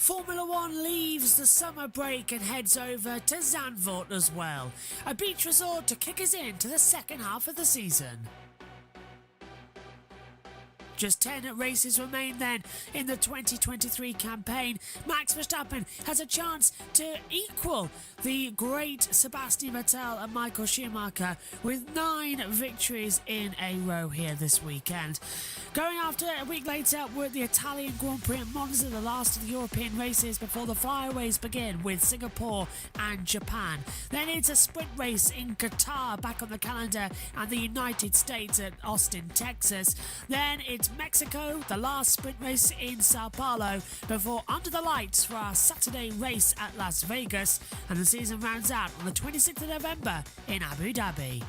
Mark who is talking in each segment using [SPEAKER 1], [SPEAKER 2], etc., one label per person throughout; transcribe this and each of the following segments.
[SPEAKER 1] Formula One leaves the summer break and heads over to Zandvoort as well, a beach resort to kick us into the second half of the season. Just 10 races remain then in the 2023 campaign. Max Verstappen has a chance to equal the great Sebastian Vettel and Michael Schumacher with 9 victories in a row here this weekend. Going after a week later with the Italian Grand Prix at Monza, the last of the European races before the flyaways begin with Singapore and Japan. Then it's a sprint race in Qatar back on the calendar and the United States at Austin, Texas. Then it's Mexico, the last sprint race in Sao Paulo, before under the lights for our Saturday race at Las Vegas, and the season rounds out on the 26th of November in Abu Dhabi.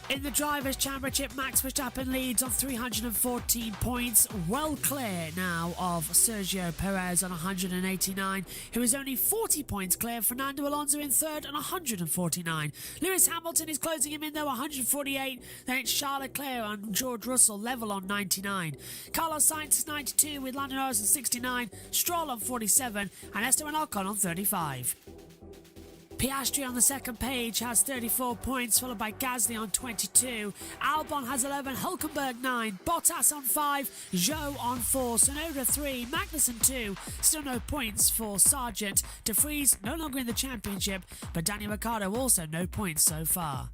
[SPEAKER 1] In the Drivers' Championship, Max Verstappen leads on 314 points, well clear now of Sergio Perez on 189, who is only 40 points clear. Fernando Alonso in third on 149. Lewis Hamilton is closing him in though, 148. Then it's Charles Leclerc and George Russell level on 99. Carlos Sainz is 92 with Lando Norris on 69, Stroll on 47 and Esteban Ocon on 35. Piastri on the second page has 34 points, followed by Gasly on 22. Albon has 11, Hülkenberg 9, Bottas on 5, Zhou on 4, Tsunoda 3, Magnussen 2. Still no points for Sargent. De Vries no longer in the championship, but Daniel Ricciardo also no points so far.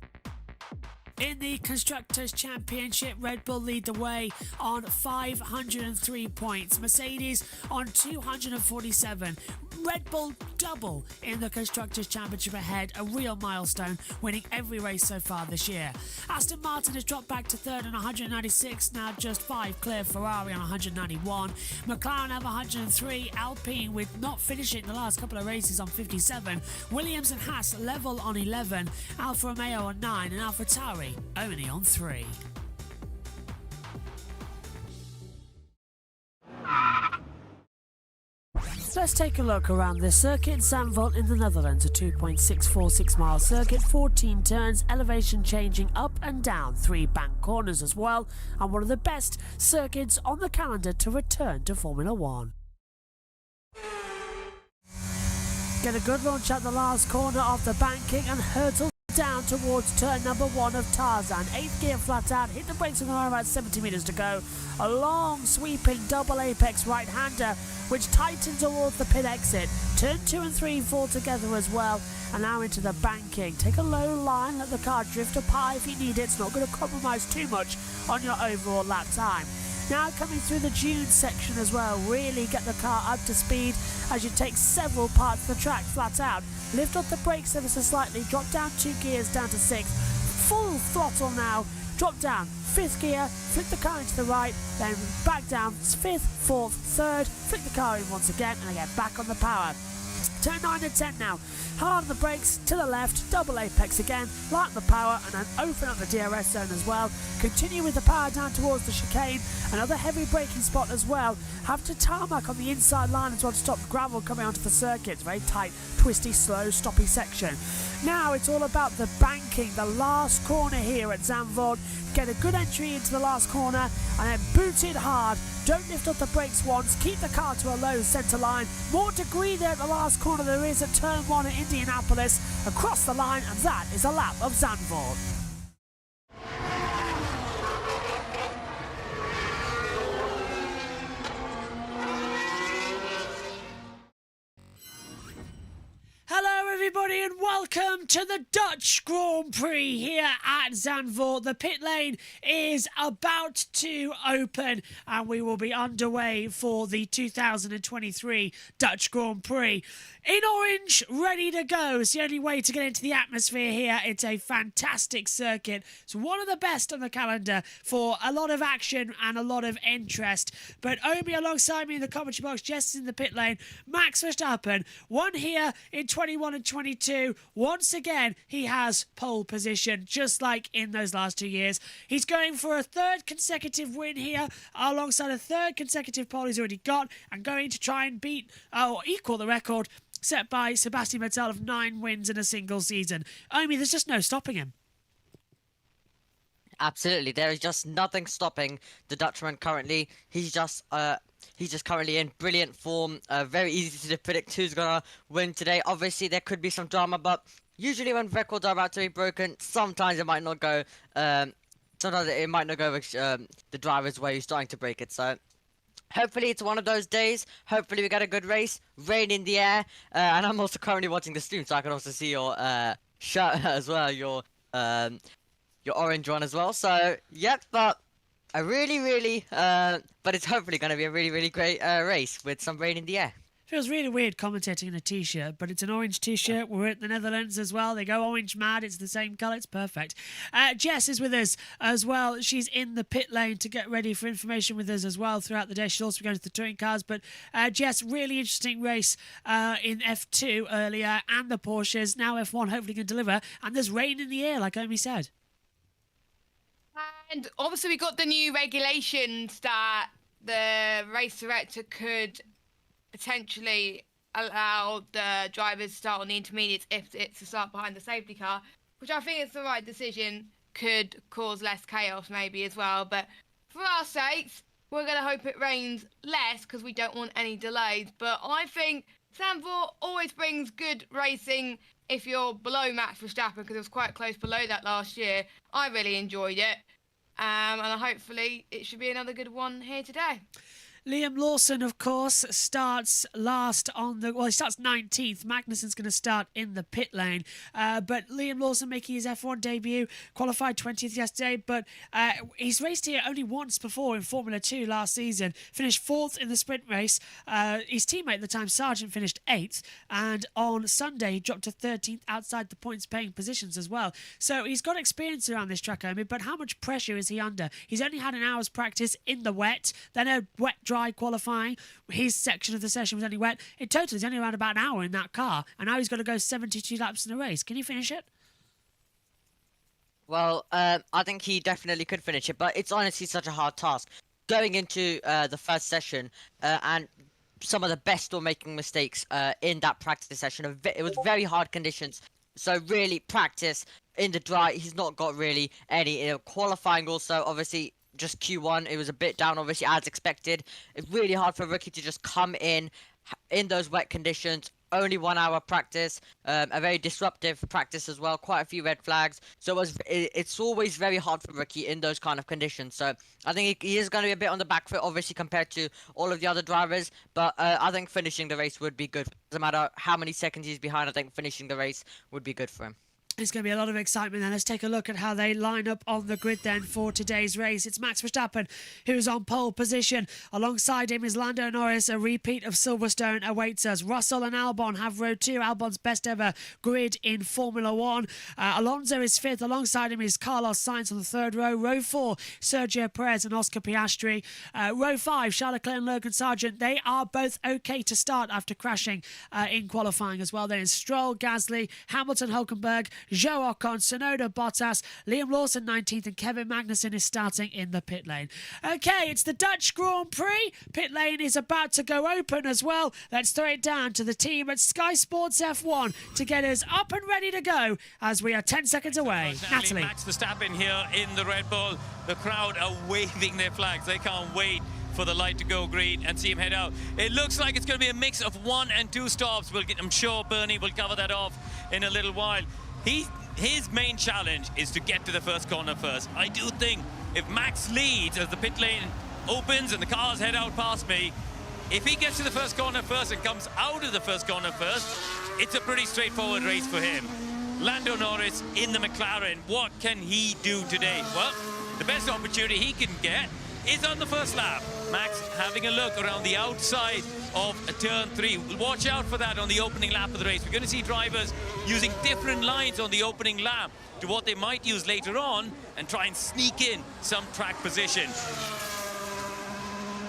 [SPEAKER 1] In the Constructors' Championship, Red Bull lead the way on 503 points. Mercedes on 247. Red Bull double in the Constructors' Championship ahead, a real milestone, winning every race so far this year. Aston Martin has dropped back to third on 196, now just 5 clear. Ferrari on 191. McLaren have 103. Alpine, with not finishing the last couple of races, on 57. Williams and Haas level on 11. Alfa Romeo on 9 and AlphaTauri only on 3. Let's take a look around this circuit. Zandvoort in the Netherlands, a 2.646 mile circuit, 14 turns, elevation changing up and down, 3 bank corners as well, and one of the best circuits on the calendar to return to Formula One. Get a good launch at the last corner of the banking and hurtle down towards turn number 1 of Tarzan. 8th gear flat out, hit the brakes on the line about 70 metres to go. A long sweeping double apex right-hander which tightens towards the pit exit. Turn 2 and 3 fall together as well, and now into the banking. Take a low line, let the car drift up high if you need it. It's not going to compromise too much on your overall lap time. Now coming through the dune section as well, really get the car up to speed as you take several parts of the track flat out. Lift up the brakes ever so slightly, drop down 2 gears down to 6. Full throttle now, drop down 5th gear, flick the car into the right, then back down 5th, 4th, 3rd, flick the car in once again and get back on the power. Turn 9 and 10 now. Hard on the brakes, to the left, double apex again, lighten the power and then open up the DRS zone as well. Continue with the power down towards the chicane, another heavy braking spot as well. Have to tarmac on the inside line as well to stop gravel coming onto the circuit. It's very tight, twisty, slow, stoppy section. Now it's all about the banking, the last corner here at Zandvoort. Get a good entry into the last corner and then boot it hard. Don't lift up the brakes once, keep the car to a low centre line. More degree there at the last corner there is at turn 1 at Indianapolis. Across the line, and that is a lap of Zandvoort. everybody, and welcome to the Dutch Grand Prix here at Zandvoort. The pit lane is about to open and we will be underway for the 2023 Dutch Grand Prix. In orange, ready to go. It's the only way to get into the atmosphere here. It's a fantastic circuit. It's one of the best on the calendar for a lot of action and a lot of interest. But Omi alongside me in the commentary box, Jess is in the pit lane. Max Verstappen, won here in 21 and 22. Once again, he has pole position, just like in those last 2 years. He's going for a third consecutive win here, alongside a third consecutive pole he's already got, and going to try and beat or equal the record set by Sebastian Vettel of 9 wins in a single season. Omi, there's just no stopping him.
[SPEAKER 2] Absolutely, there is just nothing stopping the Dutchman currently. He's just currently in brilliant form. Very easy to predict who's gonna win today. Obviously, there could be some drama, but usually when records are about to be broken, sometimes it might not go. Sometimes it might not go the driver's way who's starting to break it. So hopefully it's one of those days. Hopefully we get a good race. Rain in the air, and I'm also currently watching the stream, so I can also see your shirt as well. Your orange one as well. So yep, but a really but it's hopefully going to be a really great race with some rain in the air.
[SPEAKER 1] Feels really weird commentating in a t-shirt, but it's an orange t-shirt. We're at the Netherlands as well. They go orange mad. It's the same colour. It's perfect. Jess is with us as well. She's in the pit lane to get ready for information with us as well throughout the day. She'll also be going to the touring cars. But Jess, really interesting race in F2 earlier, and the Porsches. Now F1 hopefully can deliver. And there's rain in the air, like Omi said.
[SPEAKER 3] And obviously we got the new regulations that the race director could potentially allow the drivers to start on the intermediates if it's to start behind the safety car, which I think is the right decision. Could cause less chaos maybe as well, but for our sakes, we're going to hope it rains less because we don't want any delays. But I think Zandvoort always brings good racing if you're below Max Verstappen, because it was quite close below that last year. I really enjoyed it, and hopefully it should be another good one here today.
[SPEAKER 1] Liam Lawson, of course, starts last on the... Well, he starts 19th. Magnussen's going to start in the pit lane. But Liam Lawson making his F1 debut, qualified 20th yesterday, but he's raced here only once before in Formula 2 last season. Finished 4th in the sprint race. His teammate at the time, Sargent, finished 8th. And on Sunday, he dropped to 13th outside the points-paying positions as well. So he's got experience around this track, Omi, but how much pressure is he under? He's only had an hour's practice in the wet, then a wet dry qualifying. His section of the session was only wet. In total, he's only around about an hour in that car, and now he's got to go 72 laps in a race. Can he finish it?
[SPEAKER 2] Well, I think he definitely could finish it, but it's honestly such a hard task. Going into the first session, and some of the best were making mistakes in that practice session. It was very hard conditions, so really practice in the dry. He's not got really any qualifying also, obviously. Just Q1, it was a bit down, obviously, as expected. It's really hard for a rookie to just come in those wet conditions. Only 1 hour practice, a very disruptive practice as well. Quite a few red flags. So it's always very hard for a rookie in those kind of conditions. So I think he is going to be a bit on the back foot, obviously, compared to all of the other drivers. But I think finishing the race would be good. Doesn't matter how many seconds he's behind, I think finishing the race would be good for him.
[SPEAKER 1] There's going to be a lot of excitement then. Let's take a look at how they line up on the grid then for today's race. It's Max Verstappen who's on pole position. Alongside him is Lando Norris. A repeat of Silverstone awaits us. Russell and Albon have row 2, Albon's best ever grid in Formula 1. Alonso is 5th. Alongside him is Carlos Sainz on the 3rd row. Row 4, Sergio Perez and Oscar Piastri. Row 5, Charles Leclerc and Logan Sargent. They are both okay to start after crashing in qualifying as well. Then it's Stroll, Gasly, Hamilton, Hulkenberg, Joe Ocon, Tsunoda, Bottas, Liam Lawson 19th, and Kevin Magnussen is starting in the pit lane. Okay, it's the Dutch Grand Prix. Pit lane is about to go open as well. Let's throw it down to the team at Sky Sports F1 to get us up and ready to go as we are 10 seconds away. Natalie.
[SPEAKER 4] Max Verstappen here in the Red Bull. The crowd are waving their flags. They can't wait for the light to go green and see him head out. It looks like it's going to be a mix of 1 and 2 stops. I'm sure Bernie will cover that off in a little while. His main challenge is to get to the first corner first. I do think if Max leads as the pit lane opens and the cars head out past me, if he gets to the first corner first and comes out of the first corner first, it's a pretty straightforward race for him. Lando Norris in the McLaren. What can he do today? Well, the best opportunity he can get is on the first lap. Max having a look around the outside of turn 3. Watch out for that on the opening lap of the race. We're going to see drivers using different lines on the opening lap to what they might use later on and try and sneak in some track position.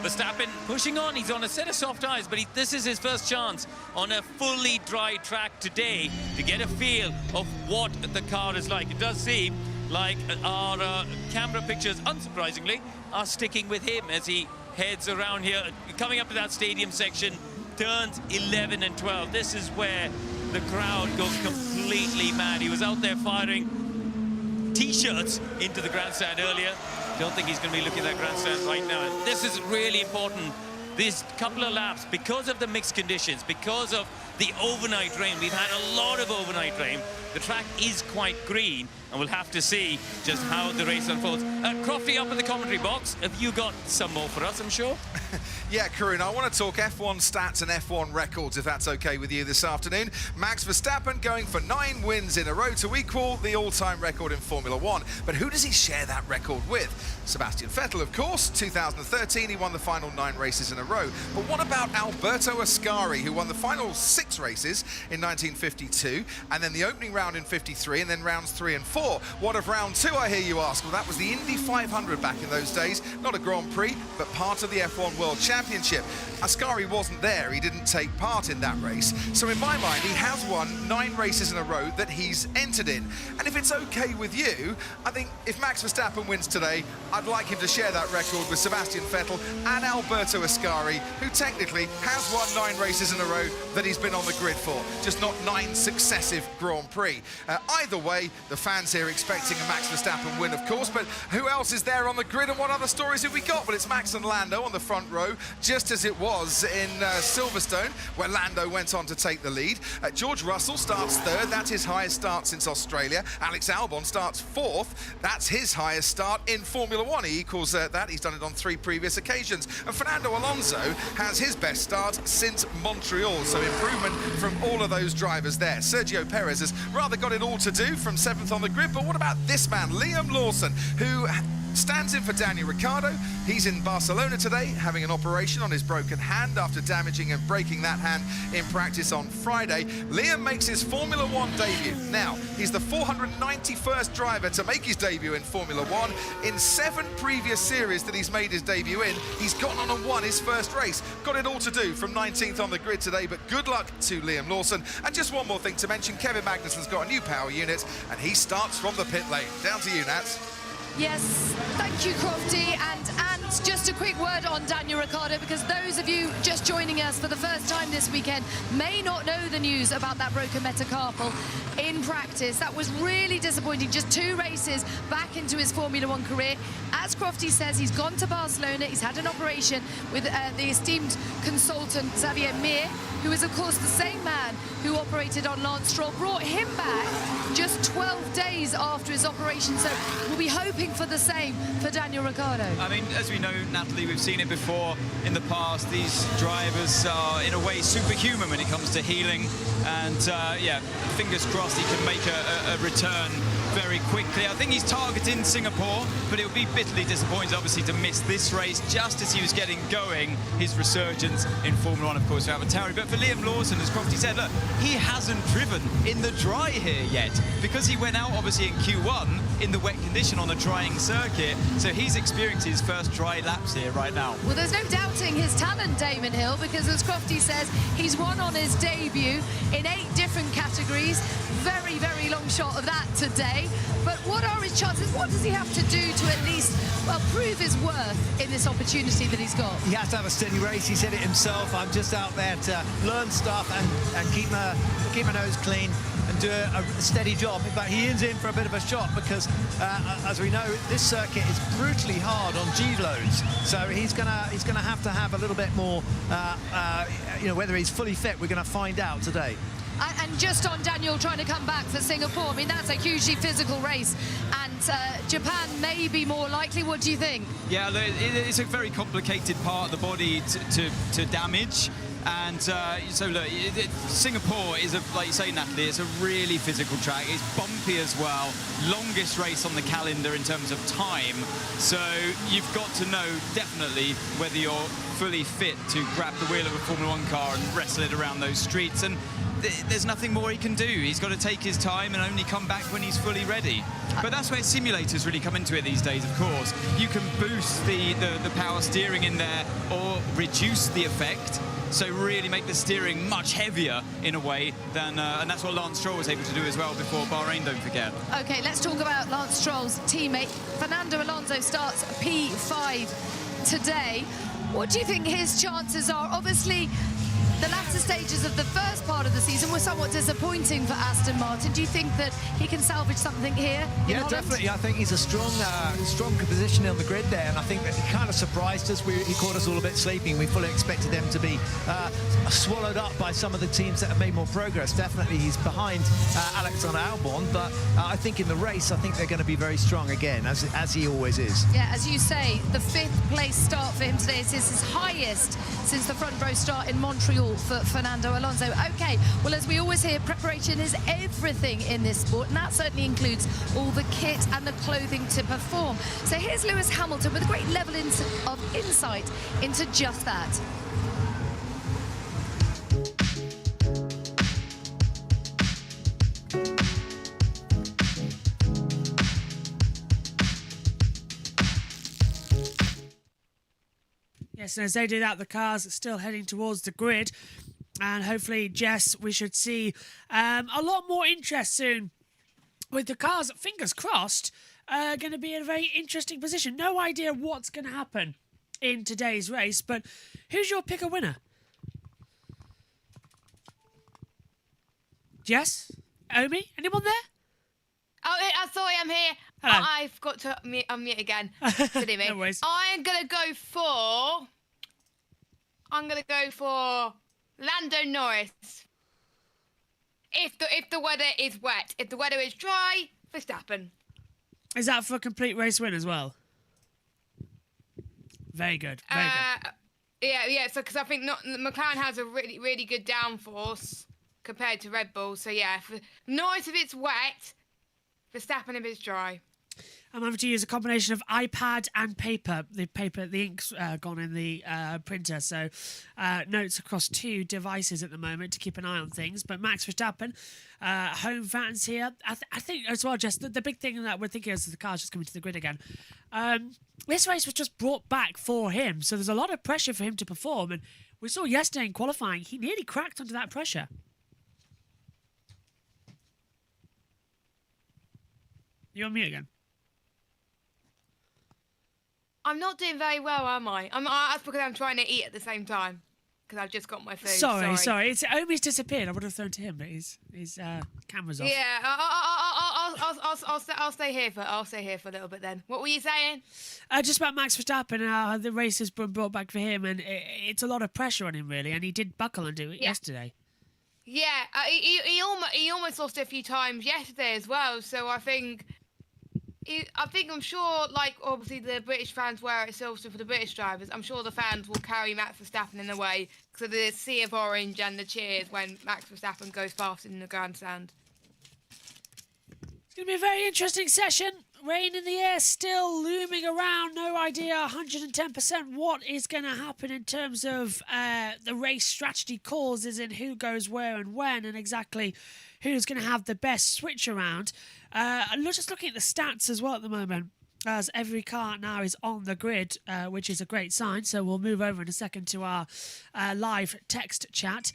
[SPEAKER 4] Verstappen pushing on. He's on a set of soft tires, but this is his first chance on a fully dry track today to get a feel of what the car is like. It does seem like our camera pictures, unsurprisingly, are sticking with him as he heads around here, coming up to that stadium section, turns 11 and 12. This is where the crowd goes completely mad. He was out there firing T-shirts into the grandstand earlier. Don't think he's going to be looking at that grandstand right now. This is really important. These couple of laps, because of the mixed conditions, because of the overnight rain, we've had a lot of overnight rain. The track is quite green, and we'll have to see just how the race unfolds. Crofty up in the commentary box. Have you got some more for us, I'm sure?
[SPEAKER 5] Yeah, Karun, I want to talk F1 stats and F1 records, if that's okay with you this afternoon. Max Verstappen going for 9 wins in a row to equal the all-time record in Formula 1. But who does he share that record with? Sebastian Vettel, of course. 2013, he won the final 9 races in a row. But what about Alberto Ascari, who won the final 6 races in 1952, and then the opening round in 53, and then rounds 3 and 4? What of round 2, I hear you ask? Well, that was the Indy 500 back in those days. Not a Grand Prix, but part of the F1 World Championship. Ascari wasn't there. He didn't take part in that race. So in my mind, he has won 9 races in a row that he's entered in. And if it's okay with you, I think if Max Verstappen wins today, I'd like him to share that record with Sebastian Vettel and Alberto Ascari, who technically has won 9 races in a row that he's been on the grid for, just not 9 successive Grand Prix. Either way, the fans here expecting a Max Verstappen win, of course, but who else is there on the grid and what other stories have we got? Well, it's Max and Lando on the front row, just as it was in Silverstone, where Lando went on to take the lead. George Russell starts 3rd. That's his highest start since Australia. Alex Albon starts 4th. That's his highest start in Formula 1. He equals that. He's done it on 3 previous occasions. And Fernando Alonso has his best start since Montreal, so improvement from all of those drivers there. Sergio Perez has rather got it all to do from 7th on the grid, but what about this man, Liam Lawson, who stands in for Daniel Ricciardo. He's in Barcelona today, having an operation on his broken hand after damaging and breaking that hand in practice on Friday. Liam makes his Formula 1 debut. Now, he's the 491st driver to make his debut in Formula 1. In 7 previous series that he's made his debut in, he's gone on and won his first race. Got it all to do from 19th on the grid today, but good luck to Liam Lawson. And just one more thing to mention, Kevin Magnussen's got a new power unit, and he starts from the pit lane. Down to you, Nats.
[SPEAKER 6] Yes, thank you, Crofty. And just a quick word on Daniel Ricciardo, because those of you just joining us for the first time this weekend may not know the news about that broken metacarpal in practice. That was really disappointing. Just 2 races back into his Formula 1 career. As Crofty says, he's gone to Barcelona. He's had an operation with the esteemed consultant Xavier Mir, who is, of course, the same man who operated on Lance Stroll, brought him back just 12 days after his operation. So we'll be hoping for the same for Daniel Ricciardo.
[SPEAKER 7] I mean, as we know, Natalie, we've seen it before in the past. These drivers are, in a way, superhuman when it comes to healing. And, yeah, fingers crossed he can make a return very quickly. I think he's targeting Singapore, but it would be bitterly disappointing, obviously, to miss this race just as he was getting going. His resurgence in Formula 1, of course, for AlphaTauri. But for Liam Lawson, as Crofty said, look, he hasn't driven in the dry here yet, because he went out, obviously, in Q1 in the wet condition on a drying circuit. So he's experienced his first dry laps here right now.
[SPEAKER 6] Well, there's no doubting his talent, Damon Hill, because as Crofty says, he's won on his debut in 8 different categories. Very, very long shot of that today. But what are his chances? What does he have to do to at least, well, prove his worth in this opportunity that he's got?
[SPEAKER 8] He has to have a steady race. He said it himself. I'm just out there to learn stuff and keep my nose clean and do a steady job. But he is in for a bit of a shock because, as we know, this circuit is brutally hard on G-loads. So he's gonna have to have a little bit more, you know, whether he's fully fit, we're going to find out today.
[SPEAKER 6] And just on Daniel trying to come back for Singapore, I mean, that's a hugely physical race. And Japan may be more likely. What do you think?
[SPEAKER 7] Yeah, it's a very complicated part of the body to damage. And so look, Singapore is, like you say, Natalie, it's a really physical track. It's bumpy as well. Longest race on the calendar in terms of time. So you've got to know definitely whether you're fully fit to grab the wheel of a Formula One car and wrestle it around those streets. And there's nothing more he can do. He's got to take his time and only come back when he's fully ready. But that's where simulators really come into it these days, of course. You can boost the power steering in there or reduce the effect. So really make the steering much heavier in a way than, and that's what Lance Stroll was able to do as well before Bahrain, don't forget.
[SPEAKER 6] Okay, let's talk about Lance Stroll's teammate. Fernando Alonso starts P5 today. What do you think his chances are? Obviously, the latter stages of the first part of the season were somewhat disappointing for Aston Martin. Do you think that he can salvage something here in
[SPEAKER 8] Yeah,
[SPEAKER 6] Holland?
[SPEAKER 8] definitely. I think he's a strong position on the grid there, and I think that he kind of surprised us. He caught us all a bit sleeping. We fully expected them to be swallowed up by some of the teams that have made more progress. Definitely, he's behind Alexander Albon, but I think in the race, I think they're going to be very strong again, as he always is.
[SPEAKER 6] Yeah, as you say, the 5th place start for him today is his highest since the front row start in Montreal for Fernando Alonso. Okay, well, as we always hear, preparation is everything in this sport, and that certainly includes all the kit and the clothing to perform. So here's Lewis Hamilton with a great level of insight into just that.
[SPEAKER 1] Yes, and as they do that, the cars are still heading towards the grid. And hopefully, Jess, we should see a lot more interest soon with the cars, fingers crossed, going to be in a very interesting position. No idea what's going to happen in today's race, but who's your pick a winner? Jess? Omi? Anyone there?
[SPEAKER 3] Oh, sorry, I'm here.
[SPEAKER 1] Hello.
[SPEAKER 3] I forgot to unmute again. Silly me.
[SPEAKER 1] No worries.
[SPEAKER 3] I'm gonna go for Lando Norris. If the weather is wet, if the weather is dry, Verstappen.
[SPEAKER 1] Is that for a complete race win as well? Very good. Very good.
[SPEAKER 3] Yeah. So because I think McLaren has a really good downforce compared to Red Bull. So yeah, for Norris if it's wet, Verstappen if it's dry.
[SPEAKER 1] I'm having to use a combination of iPad and paper. The ink's gone in the printer, so notes across 2 devices at the moment to keep an eye on things. But Max Verstappen, home fans here. I think as well, just the big thing that we're thinking is the car's just coming to the grid again. This race was just brought back for him, so there's a lot of pressure for him to perform. And we saw yesterday in qualifying, he nearly cracked under that pressure. You're on mute again.
[SPEAKER 3] I'm not doing very well, am I? That's because I'm trying to eat at the same time. Because I've just got my food.
[SPEAKER 1] Sorry. It's Omi's disappeared. I would have thrown to him, but his camera's off.
[SPEAKER 3] Yeah, I'll stay here for a little bit then. What were you saying?
[SPEAKER 1] Just about Max Verstappen. The race has been brought back for him, and it's a lot of pressure on him, really. And he did buckle and do it yesterday.
[SPEAKER 3] Yeah, he almost lost it a few times yesterday as well. So I'm sure, like, obviously the British fans wear it also for the British drivers. I'm sure the fans will carry Max Verstappen in a way because of the sea of orange and the cheers when Max Verstappen goes past in the grandstand.
[SPEAKER 1] It's going to be a very interesting session. Rain in the air still looming around. No idea 110% what is going to happen in terms of the race strategy calls, as in who goes where and when, and exactly who's going to have the best switch around. Just looking at the stats as well at the moment, as every car now is on the grid, which is a great sign. So we'll move over in a second to our live text chat.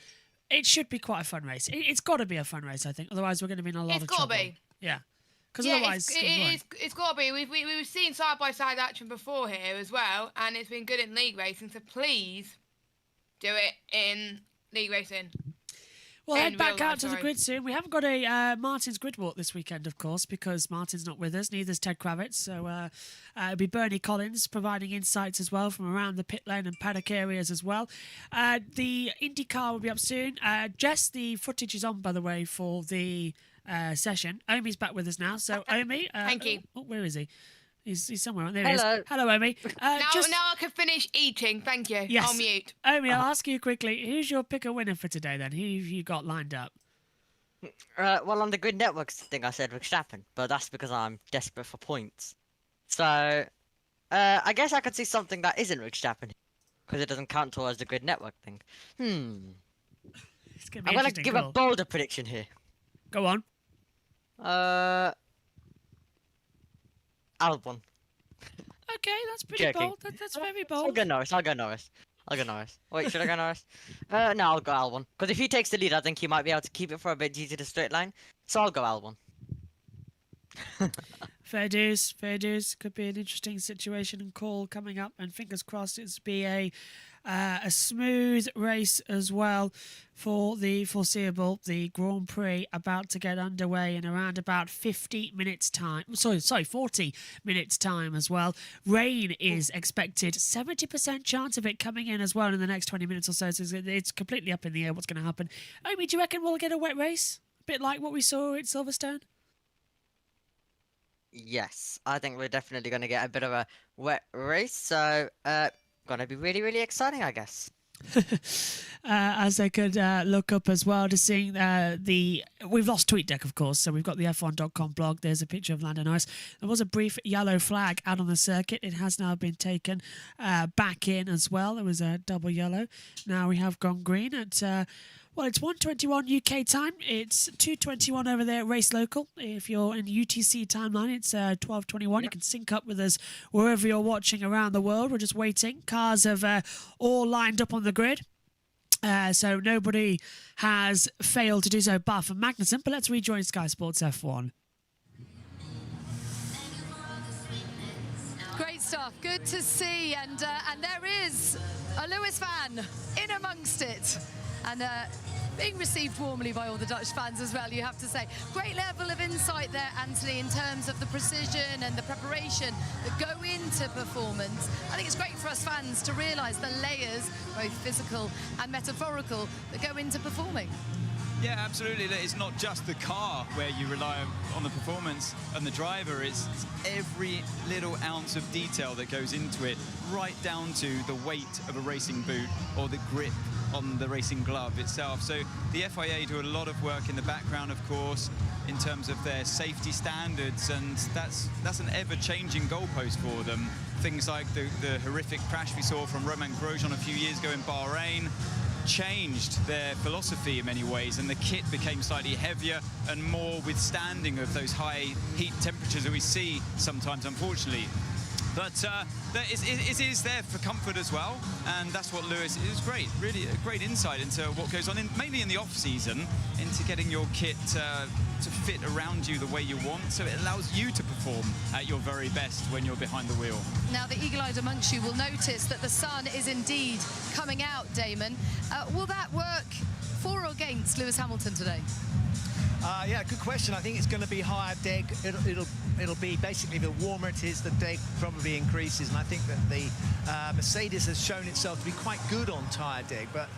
[SPEAKER 1] It should be quite a fun race. It's got to be a fun race, I think. Otherwise, we're going to be in a lot of trouble.
[SPEAKER 3] It's got to be.
[SPEAKER 1] Yeah. Because otherwise,
[SPEAKER 3] it's got to be. We've seen side-by-side action before here as well, and it's been good in league racing. So please do it in league racing.
[SPEAKER 1] We'll
[SPEAKER 3] In
[SPEAKER 1] head back
[SPEAKER 3] real life,
[SPEAKER 1] out to the
[SPEAKER 3] sorry.
[SPEAKER 1] grid soon. We haven't got a Martin's grid walk this weekend, of course, because Martin's not with us. Neither's Ted Kravitz. So it'll be Bernie Collins providing insights as well from around the pit lane and paddock areas as well. The IndyCar will be up soon. Jess, the footage is on, by the way, for the session. Omi's back with us now. So Omi,
[SPEAKER 3] Thank you.
[SPEAKER 1] Oh, where is he? He's somewhere. There he
[SPEAKER 2] Hello.
[SPEAKER 1] is. Hello, Omi.
[SPEAKER 3] Now I can finish eating. Thank you.
[SPEAKER 1] Yes.
[SPEAKER 3] I'll mute.
[SPEAKER 1] Omi, I'll ask you quickly. Who's your pick a winner for today then? Who have you got lined up?
[SPEAKER 2] Well, on the Grid Networks thing, I said Verstappen, but that's because I'm desperate for points. So, I guess I could see something that isn't Verstappen, because it doesn't count towards the Grid Network thing.
[SPEAKER 1] It's gonna be
[SPEAKER 2] I'm gonna
[SPEAKER 1] interesting
[SPEAKER 2] give
[SPEAKER 1] call.
[SPEAKER 2] a bolder prediction here.
[SPEAKER 1] Go on.
[SPEAKER 2] Albon.
[SPEAKER 1] Okay, that's pretty
[SPEAKER 2] Joking.
[SPEAKER 1] bold. That's very
[SPEAKER 2] I'll
[SPEAKER 1] bold.
[SPEAKER 2] go Norris. Wait, should I go Norris? No, I'll go Albon. Because if he takes the lead, I think he might be able to keep it for a bit due to the straight line. So I'll go Albon.
[SPEAKER 1] Fair dues, fair dues. Could be an interesting situation and call coming up, and fingers crossed it's be a smooth race as well for the foreseeable. The Grand Prix about to get underway in around about 50 minutes time. Sorry, 40 minutes time as well. Rain is expected. 70% chance of it coming in as well in the next 20 minutes or so. So it's completely up in the air what's going to happen. Omi, do you reckon we'll get a wet race? A bit like what we saw at Silverstone?
[SPEAKER 2] Yes, I think we're definitely going to get a bit of a wet race. So, going to be really, really exciting, I guess.
[SPEAKER 1] As I could look up as well to seeing we've lost TweetDeck, of course, so we've got the F1.com blog. There's a picture of Lando Norris. There was a brief yellow flag out on the circuit. It has now been taken back in as well. There was a double yellow. Now we have gone green at it's 1:21 UK time. It's 2:21 over there at Race Local. If you're in UTC timeline, it's 12:21. You can sync up with us wherever you're watching around the world. We're just waiting. Cars have all lined up on the grid. So nobody has failed to do so bar from Magnussen. But let's rejoin Sky Sports F1.
[SPEAKER 6] Great stuff. Good to see. And there is a Lewis fan in amongst it. And being received warmly by all the Dutch fans as well, you have to say. Great level of insight there, Anthony, in terms of the precision and the preparation that go into performance. I think it's great for us fans to realise the layers, both physical and metaphorical, that go into performing.
[SPEAKER 7] Yeah, absolutely. It's not just the car where you rely on the performance and the driver. It's every little ounce of detail that goes into it, right down to the weight of a racing boot or the grip on the racing glove itself. So the FIA do a lot of work in the background, of course, in terms of their safety standards, and that's an ever-changing goalpost for them. Things like the horrific crash we saw from Romain Grosjean a few years ago in Bahrain changed their philosophy in many ways, and the kit became slightly heavier and more withstanding of those high heat temperatures that we see sometimes, unfortunately. But it is there for comfort as well, and that's what Lewis is great. Really a great insight into what goes on, mainly in the off-season, into getting your kit to fit around you the way you want, so it allows you to perform at your very best when you're behind the wheel.
[SPEAKER 6] Now, the eagle-eyed amongst you will notice that the sun is indeed coming out, Damon. Will that work for or against Lewis Hamilton today?
[SPEAKER 8] Yeah, good question. I think it's going to be higher deg. It'll be basically the warmer it is, the deg probably increases, and I think that the Mercedes has shown itself to be quite good on tyre deg, but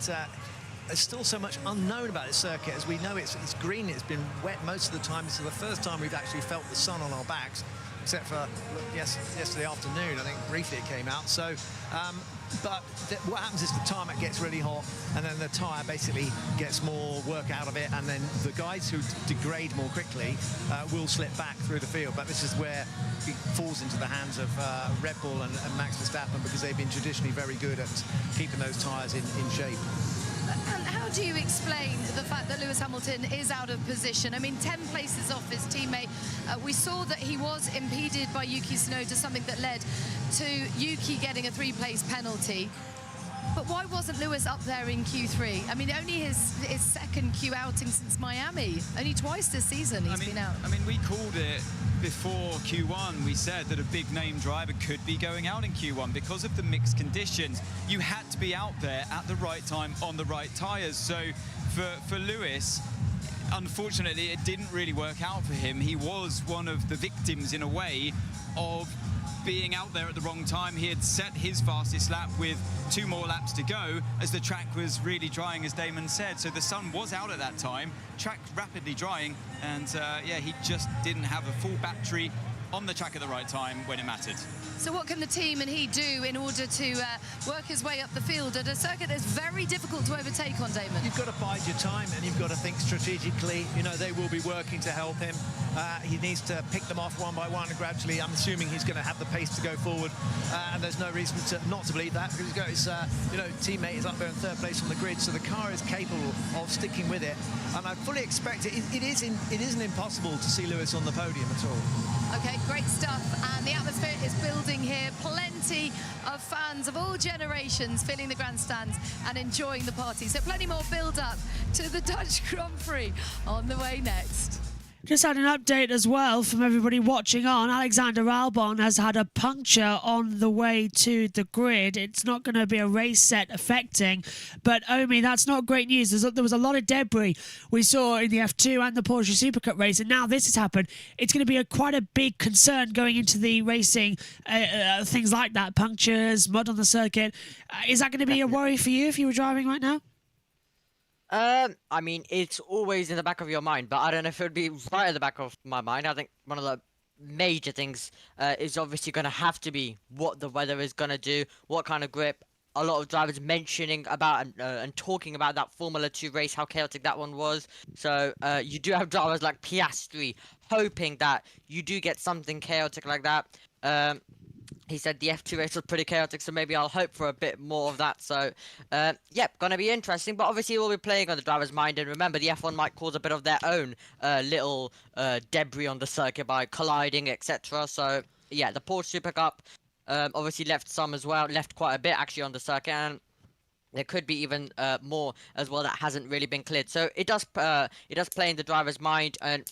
[SPEAKER 8] there's still so much unknown about this circuit. As we know, it's green, it's been wet most of the time. This is the first time we've actually felt the sun on our backs, except for yesterday afternoon. I think briefly it came out. So, but what happens is the tarmac gets really hot, and then the tyre basically gets more work out of it, and then the guys who degrade more quickly will slip back through the field. But this is where it falls into the hands of Red Bull and Max Verstappen, because they've been traditionally very good at keeping those tyres in shape.
[SPEAKER 6] And how do you explain the fact that Lewis Hamilton is out of position? I mean, 10 places off his teammate. We saw that he was impeded by Yuki Tsunoda, something that led to Yuki getting a 3-place penalty. But why wasn't Lewis up there in Q3? I mean, only his second Q outing since Miami. Only twice this season he's been out.
[SPEAKER 7] I mean, we called it before Q1. We said that a big-name driver could be going out in Q1 because of the mixed conditions. You had to be out there at the right time on the right tyres. So for Lewis, unfortunately, it didn't really work out for him. He was one of the victims, in a way, of being out there at the wrong time. He had set his fastest lap with 2 more laps to go as the track was really drying, as Damon said. So the sun was out at that time, track rapidly drying, and yeah, he just didn't have a full battery on the track at the right time when it mattered.
[SPEAKER 6] So what can the team and he do in order to work his way up the field at a circuit that's very difficult to overtake on, Damon?
[SPEAKER 8] You've got to bide your time and you've got to think strategically. You know, they will be working to help him. He needs to pick them off one by one and gradually. I'm assuming he's going to have the pace to go forward, and there's no reason not to believe that, because he's got his teammate is up there in 3rd place on the grid, so the car is capable of sticking with it. And I fully expect it. It isn't impossible to see Lewis on the podium at all.
[SPEAKER 6] Okay, great stuff. And the atmosphere is building here. Plenty of fans of all generations filling the grandstands and enjoying the party. So plenty more build-up to the Dutch Grand Prix on the way next.
[SPEAKER 1] Just had an update as well from everybody watching on. Alexander Albon has had a puncture on the way to the grid. It's not going to be a race set affecting, but Omi, that's not great news. There was a lot of debris we saw in the F2 and the Porsche Supercup race, and now this has happened. It's going to be quite a big concern going into the racing, things like that, punctures, mud on the circuit. Is that going to be a worry for you if you were driving right now?
[SPEAKER 2] I mean, it's always in the back of your mind, but I don't know if it would be right at the back of my mind. I think one of the major things is obviously going to have to be what the weather is going to do, what kind of grip. A lot of drivers mentioning about and talking about that Formula 2 race, how chaotic that one was. So you do have drivers like Piastri hoping that you do get something chaotic like that. He said the F2 race was pretty chaotic, so maybe I'll hope for a bit more of that. So, yep, going to be interesting. But obviously, we'll be playing on the driver's mind. And remember, the F1 might cause a bit of their own little debris on the circuit by colliding, etc. So, yeah, the Porsche Super Cup obviously left some as well. Left quite a bit, actually, on the circuit. And there could be even more as well that hasn't really been cleared. So, it does play in the driver's mind. And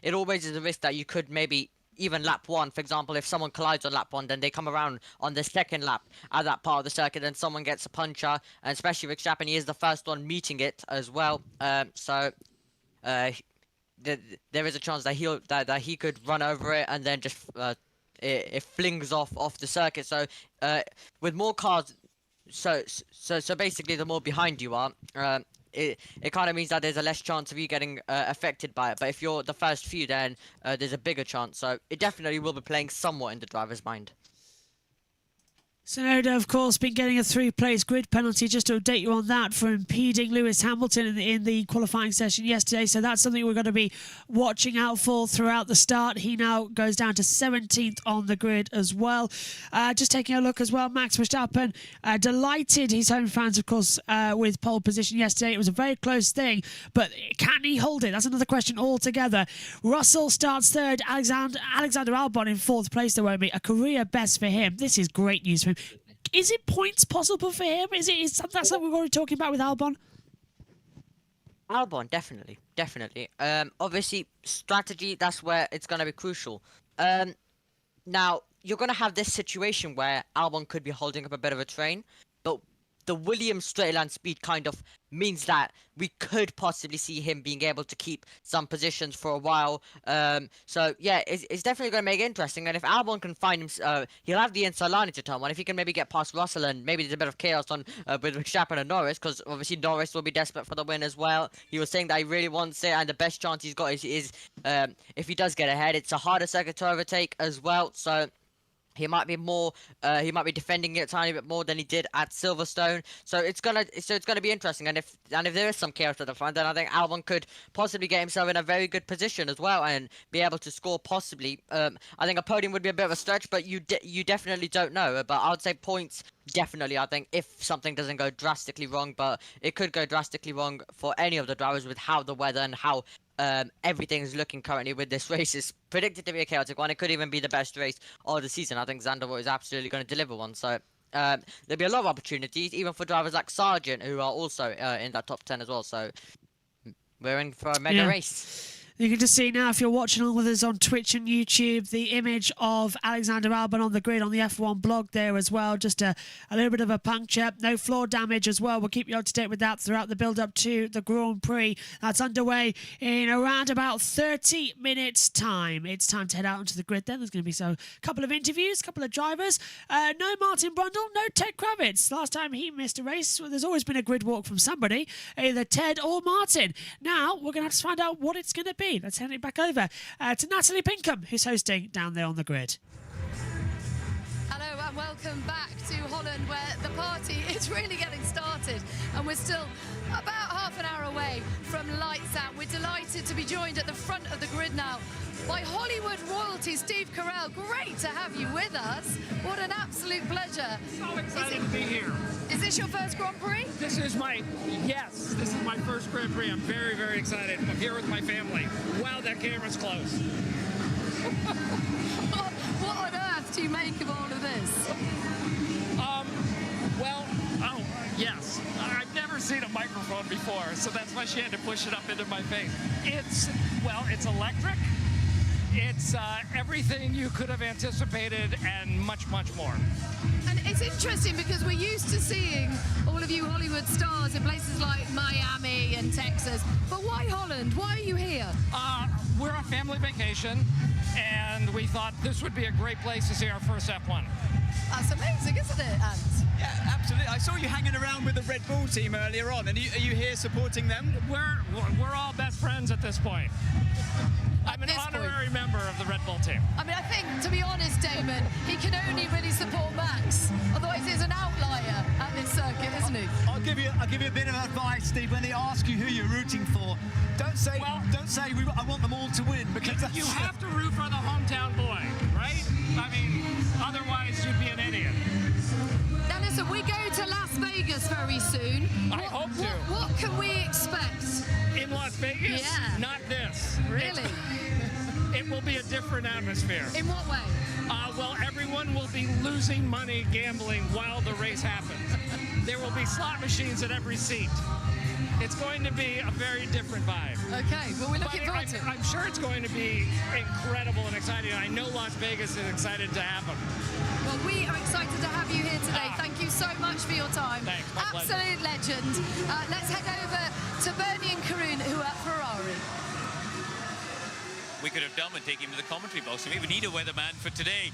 [SPEAKER 2] it always is a risk that you could maybe even lap 1, for example, if someone collides on lap 1, then they come around on the 2nd lap at that part of the circuit, and someone gets a puncher, and especially Rick Verstappen, he is the first one meeting it as well. So there is a chance that he could run over it, and then just it flings off the circuit. So with more cars, so basically, the more behind you are. It kind of means that there's a less chance of you getting affected by it. But if you're the first few, then there's a bigger chance. So it definitely will be playing somewhat in the driver's mind.
[SPEAKER 1] Tsunoda, of course, been getting a 3-place grid penalty, just to update you on that, for impeding Lewis Hamilton in the qualifying session yesterday. So that's something we're going to be watching out for throughout the start. He now goes down to 17th on the grid as well. Just taking a look as well, Max Verstappen delighted his home fans, of course, with pole position yesterday. It was a very close thing, but can he hold it? That's another question altogether. Russell starts 3rd. Alexander Albon in 4th place, though, a career best for him. This is great news for him. Is it points possible for him? Is that something we're already talking about with Albon?
[SPEAKER 2] Albon, definitely. Obviously, strategy, that's where it's going to be crucial. Now, you're going to have this situation where Albon could be holding up a bit of a train, but the Williams straight line speed kind of means that we could possibly see him being able to keep some positions for a while. So yeah, it's definitely going to make it interesting. And if Albon can find him, he'll have the inside line to turn 1. If he can maybe get past Russell, and maybe there's a bit of chaos on with Verstappen and Norris, because obviously Norris will be desperate for the win as well. He was saying that he really wants it, and the best chance he's got is if he does get ahead. It's a harder circuit to overtake as well. So he might be defending it a tiny bit more than he did at Silverstone. So it's gonna be interesting. And if there is some chaos at the front, then I think Albon could possibly get himself in a very good position as well and be able to score possibly. I think a podium would be a bit of a stretch, but you definitely don't know. But I would say points definitely. I think if something doesn't go drastically wrong, but it could go drastically wrong for any of the drivers with how the weather and how everything is looking currently with this race. Is predicted to be a chaotic one. It could even be the best race of the season. I think Zandvoort is absolutely going to deliver one. So there'll be a lot of opportunities, even for drivers like Sargent, who are also in that top 10 as well. So we're in for a mega race.
[SPEAKER 1] You can just see now, if you're watching along with us on Twitch and YouTube, the image of Alexander Albon on the grid on the F1 blog there as well. Just a little bit of a puncture. No floor damage as well. We'll keep you up to date with that throughout the build-up to the Grand Prix. That's underway in around about 30 minutes' time. It's time to head out onto the grid then. There's going to be a couple of interviews, a couple of drivers. No Martin Brundle, no Ted Kravitz. Last time he missed a race, well, there's always been a grid walk from somebody, either Ted or Martin. Now, we're going to have to find out what it's going to be. Let's hand it back over to Natalie Pinkham, who's hosting down there on the grid.
[SPEAKER 6] Hello and welcome back to Holland, where the party is really getting started, and we're still about half an hour away from lights out. We're delighted to be joined at the front of the grid now by Hollywood royalty Steve Carell. Great to have you with us. What an absolute pleasure.
[SPEAKER 9] So excited to be here.
[SPEAKER 6] Is this your first Grand Prix?
[SPEAKER 9] This is my first Grand Prix. I'm very, very excited. I'm here with my family. Wow, that camera's close.
[SPEAKER 6] What on earth do you make of all of this?
[SPEAKER 9] Yes. I've never seen a microphone before, so that's why she had to push it up into my face. It's electric. It's everything you could have anticipated and much, much more.
[SPEAKER 6] And it's interesting because we're used to seeing all of you Hollywood stars in places like Miami and Texas. But why Holland? Why are you here?
[SPEAKER 9] We're on family vacation, and we thought this would be a great place to see our first F1.
[SPEAKER 6] That's amazing, isn't it, Ant?
[SPEAKER 7] Yeah, absolutely. I saw you hanging around with the Red Bull team earlier on, and are you here supporting them?
[SPEAKER 9] We're all best friends at this point. I'm an honorary member of the Red Bull team.
[SPEAKER 6] I mean, I think, to be honest, Damon, he can only really support Max. Otherwise, he's an outlier at this circuit, isn't he?
[SPEAKER 8] I'll give you a bit of advice, Steve. When they ask you who you're rooting for, don't say I want them all to win, because
[SPEAKER 9] you have to root for the hometown boy, right? I mean, otherwise you'd be an idiot.
[SPEAKER 6] Now listen, we go to Las Vegas very soon.
[SPEAKER 9] I hope to.
[SPEAKER 6] What can we expect?
[SPEAKER 9] In Las Vegas?
[SPEAKER 6] Yeah.
[SPEAKER 9] Not this.
[SPEAKER 6] Really?
[SPEAKER 9] It will be a different atmosphere.
[SPEAKER 6] In what way?
[SPEAKER 9] Well, everyone will be losing money gambling while the race happens. There will be slot machines at every seat. It's going to be a very different vibe.
[SPEAKER 6] Okay, well, we're looking forward to it.
[SPEAKER 9] I'm sure it's going to be incredible and exciting. I know Las Vegas is excited to have them.
[SPEAKER 6] Well, we are excited to have you here today. Thank you so much for your time.
[SPEAKER 9] Thanks, my pleasure.
[SPEAKER 6] Absolute legend. Let's head over to Bernie and Karun, who are at Ferrari.
[SPEAKER 4] We could have done with taking him to the commentary box. Maybe we need a weatherman for today.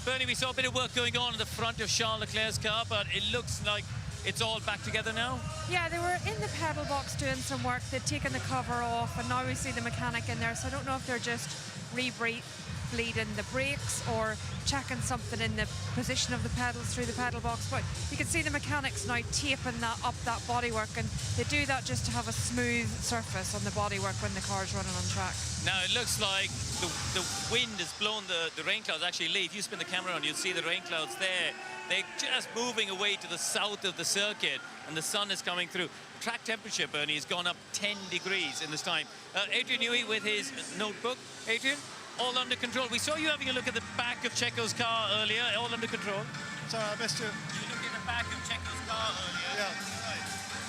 [SPEAKER 4] Bernie, we saw a bit of work going on in the front of Charles Leclerc's car, but it looks like it's all back together now?
[SPEAKER 10] Yeah, they were in the pedal box doing some work. They'd taken the cover off, and now we see the mechanic in there. So I don't know if they're just bleeding the brakes or checking something in the position of the pedals through the pedal box. But you can see the mechanics now taping that bodywork, and they do that just to have a smooth surface on the bodywork when the car's running on track.
[SPEAKER 4] Now it looks like the wind has blown the rain clouds. Actually, Lee, if you spin the camera on, you'll see the rain clouds there. They're just moving away to the south of the circuit, and the sun is coming through. Track temperature, Bernie, has gone up 10 degrees in this time. Adrian Newey with his notebook. Adrian, all under control. We saw you having a look at the back of Checo's car earlier, all under control.
[SPEAKER 11] Sorry, I missed you.
[SPEAKER 4] You looked at the back of Checo's car earlier.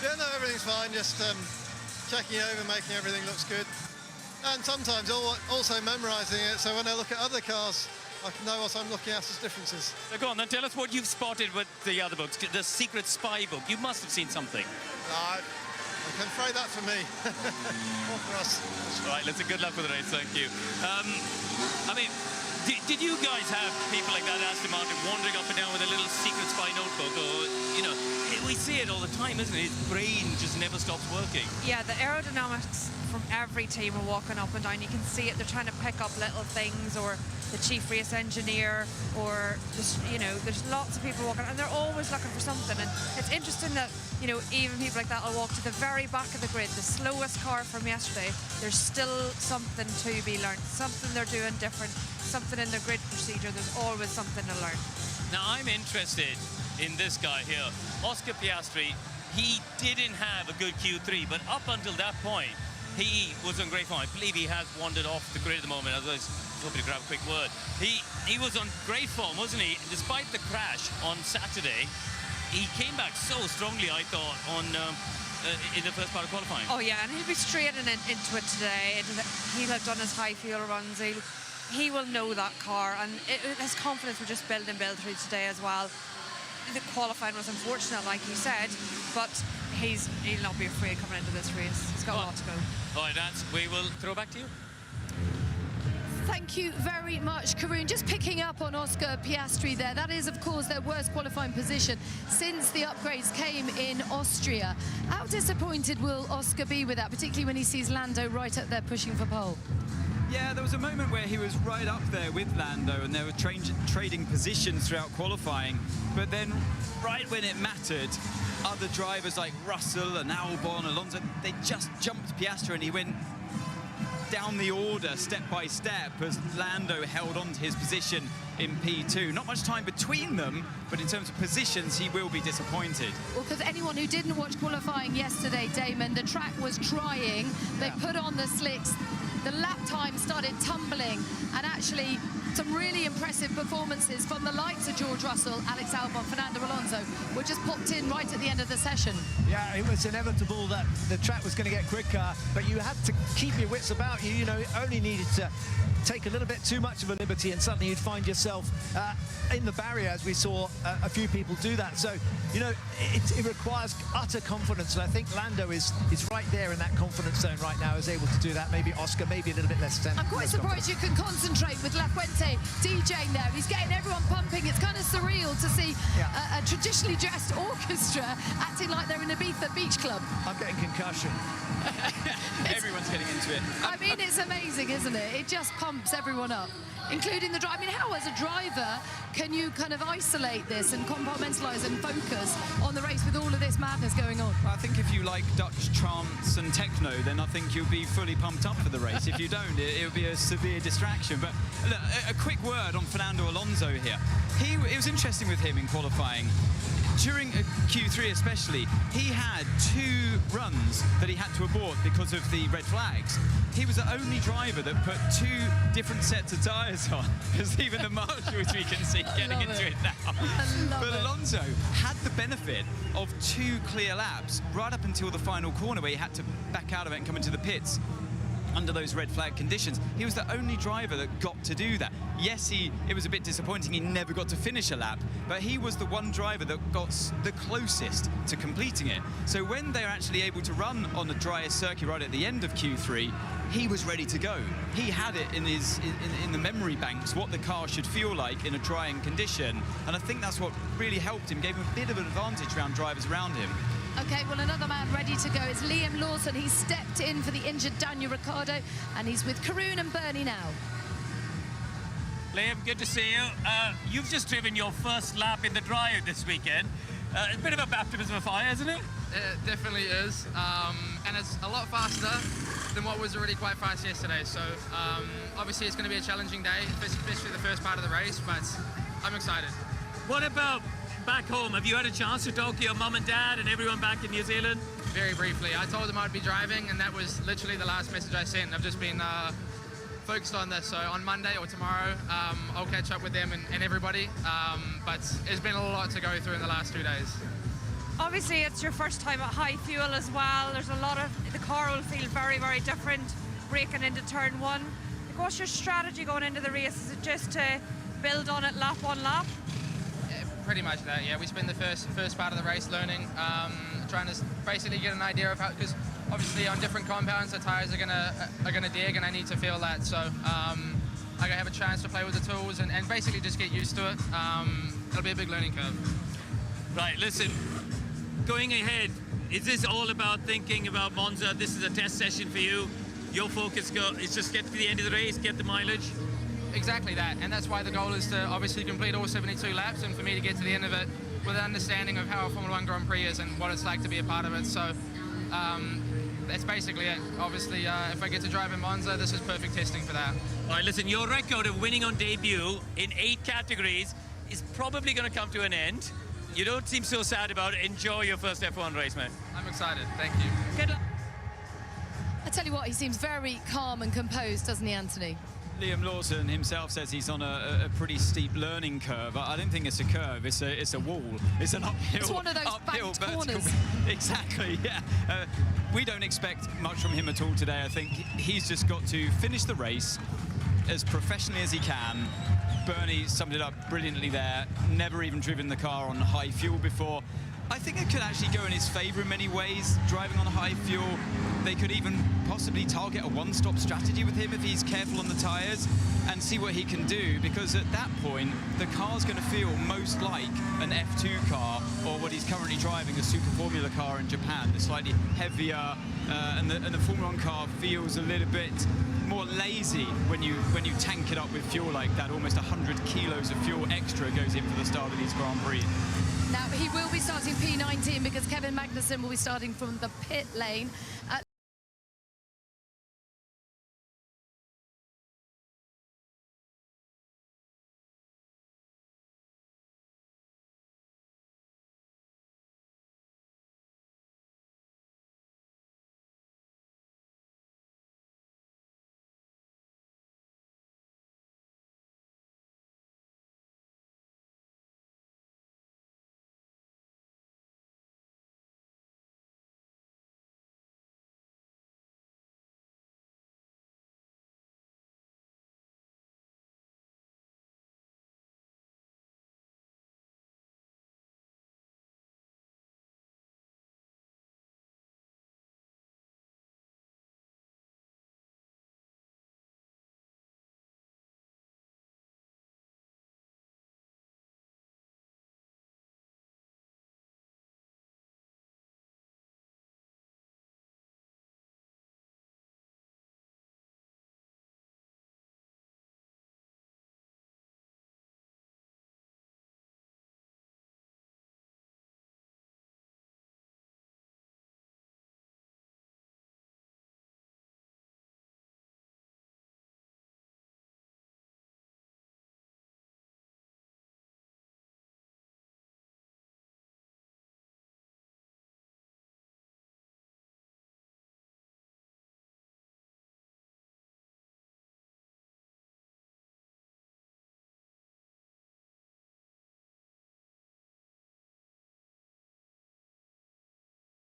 [SPEAKER 11] Yeah, no, everything's fine. Just checking over, making everything looks good. And sometimes also memorising it, so when I look at other cars, I can know what I'm looking at as differences.
[SPEAKER 4] So go on, then tell us what you've spotted with the other books, the Secret Spy book. You must have seen something.
[SPEAKER 11] I'm afraid that's for me, not for us.
[SPEAKER 4] All right, let's good luck with the race, thank you. I mean, did you guys have people like that, Aston Martin, wandering up and down with a little Secret Spy notebook? Or, you know, we see it all the time, isn't it? His brain just never stops working.
[SPEAKER 10] Yeah, the aerodynamics from every team are walking up and down. You can see it. They're trying to pick up little things, or the chief race engineer, or just, you know, there's lots of people walking, and they're always looking for something. And it's interesting that, you know, even people like that will walk to the very back of the grid, the slowest car from yesterday. There's still something to be learned, something they're doing different, something in their grid procedure. There's always something to learn.
[SPEAKER 4] Now I'm interested in this guy here, Oscar Piastri. He didn't have a good Q3, but up until that point, he was on great form. I believe he has wandered off the grid at the moment. Otherwise, I was hoping to grab a quick word. He was on great form, wasn't he? Despite the crash on Saturday, he came back so strongly, I thought, on in the first part of qualifying.
[SPEAKER 10] Oh yeah, and he'll be straight into it today. He'll have done his high fuel runs. He will know that car, and his confidence will just build through today as well. The qualifying was unfortunate, like you said, but he'll not be afraid coming into this race. He's got a lot to go.
[SPEAKER 4] All right, Nance, we will throw back to you.
[SPEAKER 6] Thank you very much, Karun. Just picking up on Oscar Piastri there. That is, of course, their worst qualifying position since the upgrades came in Austria. How disappointed will Oscar be with that, particularly when he sees Lando right up there pushing for pole?
[SPEAKER 7] Yeah, there was a moment where he was right up there with Lando and they were trading positions throughout qualifying, but then right when it mattered, other drivers like Russell and Albon, Alonso, they just jumped Piastri and he went down the order step by step as Lando held on to his position in P2. Not much time between them, but in terms of positions, he will be disappointed.
[SPEAKER 6] Well, because anyone who didn't watch qualifying yesterday, Damon, the track was trying. They put on the slicks. The lap time started tumbling, and actually some really impressive performances from the likes of George Russell, Alex Albon, Fernando Alonso were just popped in right at the end of the session.
[SPEAKER 8] Yeah, it was inevitable that the track was going to get quicker, but you had to keep your wits about you. You know, only needed to take a little bit too much of a liberty and suddenly you'd find yourself in the barrier, as we saw a few people do that. So, you know, it requires utter confidence, and I think Lando is right there in that confidence zone right now, is able to do that. Maybe Oscar, maybe a little bit less.
[SPEAKER 6] I'm quite surprised you can concentrate with La Fuente DJing there. He's getting everyone pumping. It's kind of surreal to see a traditionally dressed orchestra acting like they're in a Ibiza beach club.
[SPEAKER 8] I'm getting concussion.
[SPEAKER 7] Everyone's getting into it.
[SPEAKER 6] I mean, it's amazing, isn't it? It just pumps everyone up, including the driver. I mean, how, as a driver, can you kind of isolate this and compartmentalize and focus on the race with all of this madness going on?
[SPEAKER 7] I think if you like Dutch trance and techno, then I think you'll be fully pumped up for the race. If you don't, it'll be a severe distraction. But look, a quick word on Fernando Alonso here. It was interesting with him in qualifying. During Q3 especially, he had 2 runs that he had to abort because of the red flags. He was the only driver that put 2 different sets of tyres on, as even the marshals we can see getting into it now. But Alonso had the benefit of 2 clear laps right up until the final corner where he had to back out of it and come into the pits under those red flag conditions. He was the only driver that got to do that. Yes, it was a bit disappointing he never got to finish a lap, but he was the one driver that got the closest to completing it. So when they're actually able to run on the driest circuit right at the end of Q3, he was ready to go. He had it in the memory banks what the car should feel like in a drying condition, and I think that's what really helped him, gave him a bit of an advantage around drivers around him.
[SPEAKER 6] Okay, well, another man ready to go is Liam Lawson. He's stepped in for the injured Daniel Ricciardo, and he's with Karun and Bernie now.
[SPEAKER 4] Liam, good to see you. You've just driven your first lap in the dryer this weekend. A bit of a baptism of fire, isn't it?
[SPEAKER 12] It definitely is, and it's a lot faster than what was already quite fast yesterday. So obviously it's going to be a challenging day, especially the first part of the race, but I'm excited.
[SPEAKER 4] What about back home? Have you had a chance to talk to your mum and dad and everyone back in New Zealand?
[SPEAKER 12] Very briefly. I told them I'd be driving, and that was literally the last message I sent. I've just been focused on this, so on Monday or tomorrow I'll catch up with them and everybody, but it's been a lot to go through in the last 2 days.
[SPEAKER 10] Obviously, it's your first time at high fuel as well. There's a lot of, the car will feel very, very different braking into turn 1. Like, what's your strategy going into the race? Is it just to build on it lap on lap?
[SPEAKER 12] Yeah, pretty much that, yeah. We spend the first part of the race learning, trying to basically get an idea of how, because obviously on different compounds the tyres are gonna dig, and I need to feel that. So I have a chance to play with the tools and basically just get used to it. It'll be a big learning curve.
[SPEAKER 4] Right, listen, going ahead, is this all about thinking about Monza? This is a test session for you. Your focus is just get to the end of the race, get the mileage?
[SPEAKER 12] Exactly that, and that's why the goal is to obviously complete all 72 laps, and for me to get to the end of it with an understanding of how a Formula 1 Grand Prix is and what it's like to be a part of it. So that's basically it. Obviously, if I get to drive in Monza, this is perfect testing for that.
[SPEAKER 4] All right, listen, your record of winning on debut in 8 categories is probably going to come to an end. You don't seem so sad about it. Enjoy your first F1 race, man.
[SPEAKER 12] I'm excited. Thank you.
[SPEAKER 6] Good luck. I tell you what, he seems very calm and composed, doesn't he, Anthony?
[SPEAKER 7] Liam Lawson himself says he's on a pretty steep learning curve. I don't think it's a curve, it's a wall. It's an uphill,
[SPEAKER 6] It's one of those
[SPEAKER 7] uphill
[SPEAKER 6] banked corners.
[SPEAKER 7] Exactly, yeah. We don't expect much from him at all today. I think he's just got to finish the race as professionally as he can. Bernie summed it up brilliantly there. Never even driven the car on high fuel before. I think it could actually go in his favour in many ways, driving on high fuel. They could even possibly target a one-stop strategy with him if he's careful on the tyres and see what he can do, because at that point, the car's going to feel most like an F2 car or what he's currently driving, a Super Formula car in Japan. It's slightly heavier, and the Formula 1 car feels a little bit more lazy when you tank it up with fuel like that. Almost 100 kilos of fuel extra goes in for the start of these Grand Prix.
[SPEAKER 6] Now, he will be starting P19 because Kevin Magnussen will be starting from the pit lane.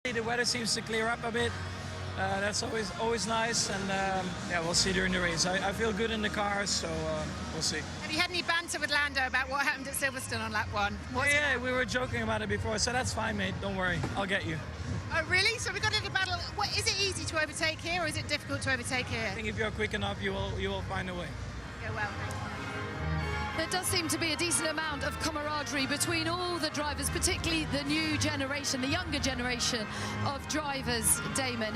[SPEAKER 13] The weather seems to clear up a bit. That's always nice, and yeah, we'll see during the race. I feel good in the car, so we'll see.
[SPEAKER 14] Have you had any banter with Lando about what happened at Silverstone on lap 1?
[SPEAKER 13] Yeah, we were joking about it before, so that's fine, mate. Don't worry, I'll get you.
[SPEAKER 14] Oh, really? So we got a little battle. Is it easy to overtake here, or is it difficult to overtake here?
[SPEAKER 13] I think if you're quick enough, you will find a way.
[SPEAKER 14] Yeah, well,
[SPEAKER 6] There does seem to be a decent amount of camaraderie between all the drivers, particularly the new generation, the younger generation of drivers, Damon.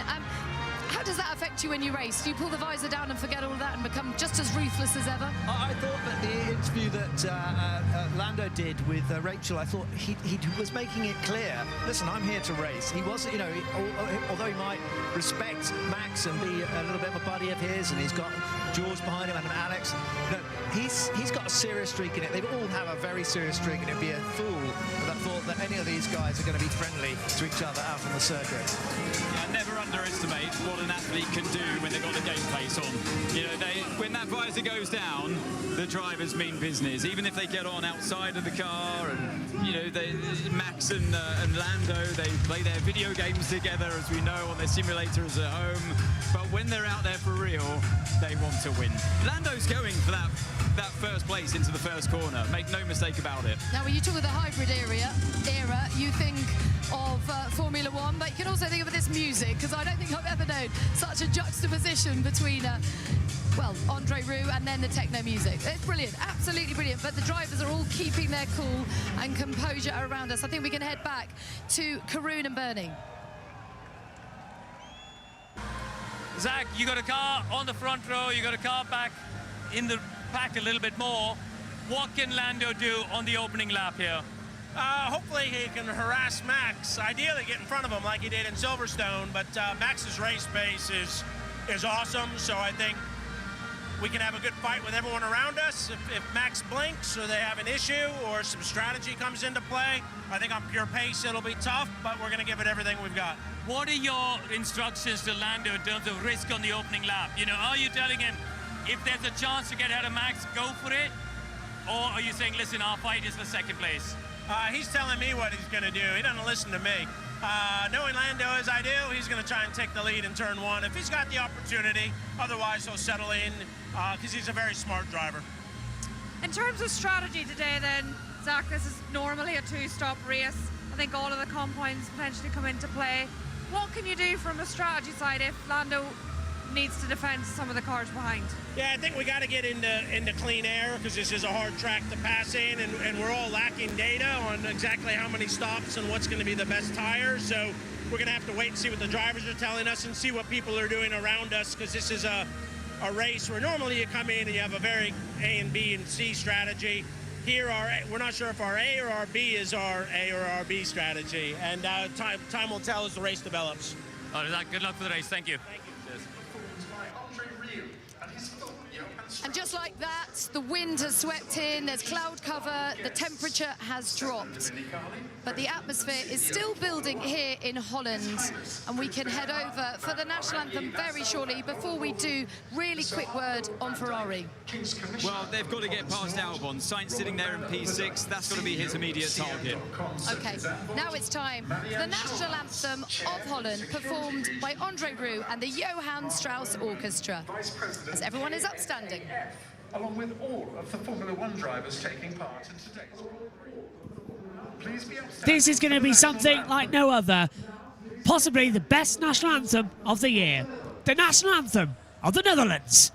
[SPEAKER 6] How does that affect you when you race? Do you pull the visor down and forget all of that and become just as ruthless as ever?
[SPEAKER 8] I thought that the interview that Lando did with Rachel, I thought he was making it clear, listen, I'm here to race. He wasn't, you know, although he might respect Max and be a little bit of a buddy of his, and he's got George behind him and Alex, you know, he's got a serious streak in it. They all have a very serious streak, and it'd be a fool that thought that any of these guys are going to be friendly to each other out on the circuit.
[SPEAKER 7] Yeah, never underestimate what an athlete can do when they've got the game face on. You know, when that visor goes down, the drivers mean business. Even if they get on outside of the car, and you know, Max and Lando, they play their video games together, as we know, on their simulators at home. But when they're out there for real, they want to win. Lando's going for that first place into the first corner. Make no mistake about it.
[SPEAKER 6] Now, when you talk of the hybrid era, you think of Formula 1, but you can also think of this music, because I don't think I've ever known such a juxtaposition between, well, Andre Roux and then the techno music. It's brilliant, absolutely brilliant, but the drivers are all keeping their cool and composure around us. I think we can head back to Karun and Bernie.
[SPEAKER 4] Zach, you got a car on the front row, you got a car back in the pack a little bit more. What can Lando do on the opening lap here?
[SPEAKER 15] Hopefully he can harass Max, ideally get in front of him like he did in Silverstone, but Max's race pace is awesome, so I think we can have a good fight with everyone around us. If Max blinks or they have an issue or some strategy comes into play, I think on pure pace it'll be tough, but we're going to give it everything we've got.
[SPEAKER 4] What are your instructions to Lando in terms of risk on the opening lap? You know, are you telling him, if there's a chance to get ahead of Max, go for it? Or are you saying, listen, our fight is for second place?
[SPEAKER 15] He's telling me what he's going to do. He doesn't listen to me. Knowing Lando as I do, he's going to try and take the lead in turn one if he's got the opportunity. Otherwise, he'll settle in because he's a very smart driver.
[SPEAKER 10] In terms of strategy today then, Zach, this is normally a two-stop race. I think all of the compounds potentially come into play. What can you do from a strategy side if Lando needs to defend some of the cars behind?
[SPEAKER 15] Yeah, I think we got to get into clean air because this is a hard track to pass in, and we're all lacking data on exactly how many stops and what's going to be the best tires. So we're going to have to wait and see what the drivers are telling us and see what people are doing around us, because this is a race where normally you come in and you have a very A and B and C strategy. Here, we're not sure if our A or our B is our A or our B strategy, and time will tell as the race develops.
[SPEAKER 4] All right, good luck for the race. Thank you.
[SPEAKER 15] Thank you.
[SPEAKER 6] And just like that, the wind has swept in, there's cloud cover, the temperature has dropped. But the atmosphere is still building here in Holland, and we can head over for the national anthem very shortly. Before we do, really quick word on Ferrari.
[SPEAKER 7] Well, they've got to get past Albon. Sainz sitting there in P6, that's got to be his immediate target.
[SPEAKER 6] Okay, now it's time for the national anthem of Holland, performed by Andre Rieu and the Johann Strauss Orchestra, as everyone is upstanding.
[SPEAKER 16] Along with all of the Formula One drivers taking part in today's. Please be upstanding.
[SPEAKER 1] This is going to be something like no other. Possibly the best national anthem of the year. The national anthem of the Netherlands.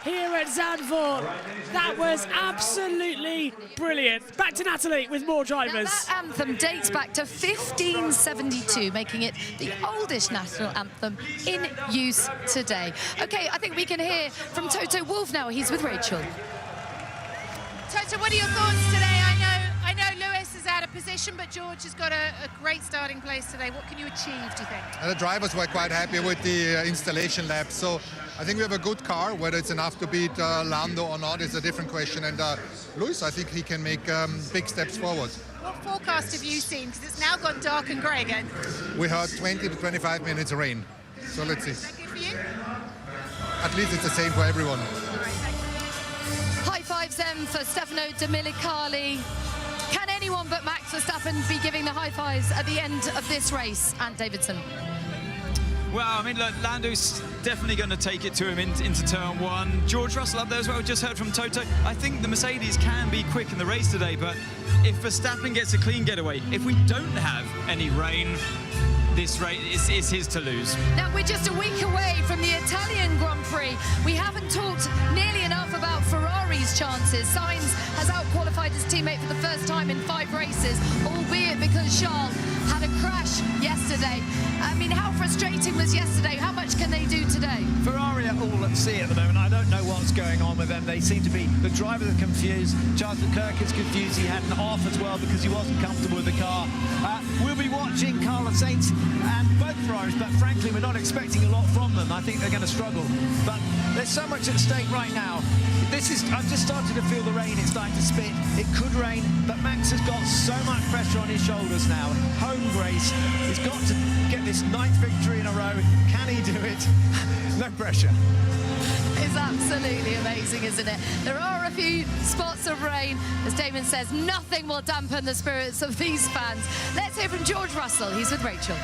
[SPEAKER 1] Here at Zandvoort, that was absolutely brilliant. Back to Natalie with more drivers.
[SPEAKER 6] Now that anthem dates back to 1572, making it the oldest national anthem in use today. Okay, I think we can hear from Toto Wolff now. He's with Rachel.
[SPEAKER 14] Toto, what are your thoughts today? I know Lewis is out of position, but George has got a great starting place today. What can you achieve, do you think?
[SPEAKER 17] The drivers were quite happy with the installation lap, so I think we have a good car. Whether it's enough to beat Lando or not is a different question, and Lewis, I think he can make big steps forward.
[SPEAKER 14] What forecast have you seen? Because it's now gone dark and grey again.
[SPEAKER 17] We heard 20 to 25 minutes rain, so let's see.
[SPEAKER 14] Is that good for you?
[SPEAKER 17] At least it's the same for everyone.
[SPEAKER 6] High fives then for Stefano Dominicali. Can anyone but Max Verstappen be giving the high fives at the end of this race? And Davidson.
[SPEAKER 7] Well, I mean, look, Lando's definitely going to take it to him into turn one. George Russell up there as well, we just heard from Toto. I think the Mercedes can be quick in the race today, but if Verstappen gets a clean getaway, if we don't have any rain, this race is his to lose.
[SPEAKER 6] Now, we're just a week away from the Italian Grand Prix. We haven't talked nearly enough about Ferrari's chances. Sainz has out-qualified his teammate for the first time in 5 races, albeit because Charles had a crash yesterday. I mean, how frustrating was yesterday? How much can they do today?
[SPEAKER 8] Ferrari are all at sea at the moment. I don't know what's going on with them. They seem to be, the drivers are confused. Charles Leclerc is confused. He had an off as well because he wasn't comfortable with the car. We'll be watching Carlos Sainz and both Ferraris, but frankly, we're not expecting a lot from them. I think they're going to struggle. But there's so much at stake right now. I'm just starting to feel the rain. It's starting to spit. It could rain, but Max has got so much pressure on his shoulders now. Home race. He's got to get this 9th victory in a row. Can he do it? No pressure.
[SPEAKER 6] It's absolutely amazing, isn't it? There are a few spots of rain. As Damon says, nothing will dampen the spirits of these fans. Let's hear from George Russell. He's with Rachel.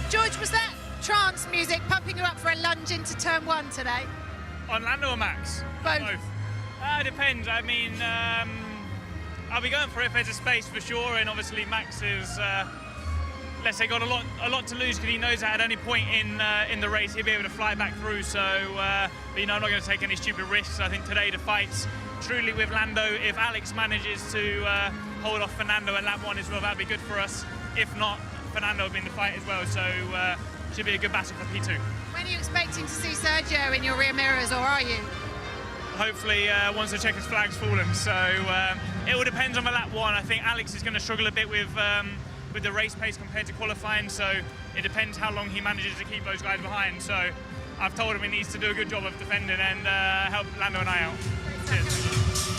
[SPEAKER 14] George, was that trance music pumping you up for a lunge into turn 1 today?
[SPEAKER 18] On Lando or Max?
[SPEAKER 14] Both.
[SPEAKER 18] Depends. I mean, I'll be going for it if there's a space for sure, and obviously Max is, let's say, got a lot to lose because he knows that at any point in the race he'll be able to fly back through. So, but, I'm not going to take any stupid risks. I think today the fight's truly with Lando. If Alex manages to hold off Fernando in lap 1 as well, that'd be good for us. If not, Fernando will be in the fight as well. So, should be a good battle for P2.
[SPEAKER 14] When are you expecting to see Sergio in your rear mirrors, or are you?
[SPEAKER 18] Hopefully once the checkered flag's fallen. So it will depend on the lap 1. I think Alex is going to struggle a bit with the race pace compared to qualifying. So it depends how long he manages to keep those guys behind. So I've told him he needs to do a good job of defending and help Lando and I out. Cheers.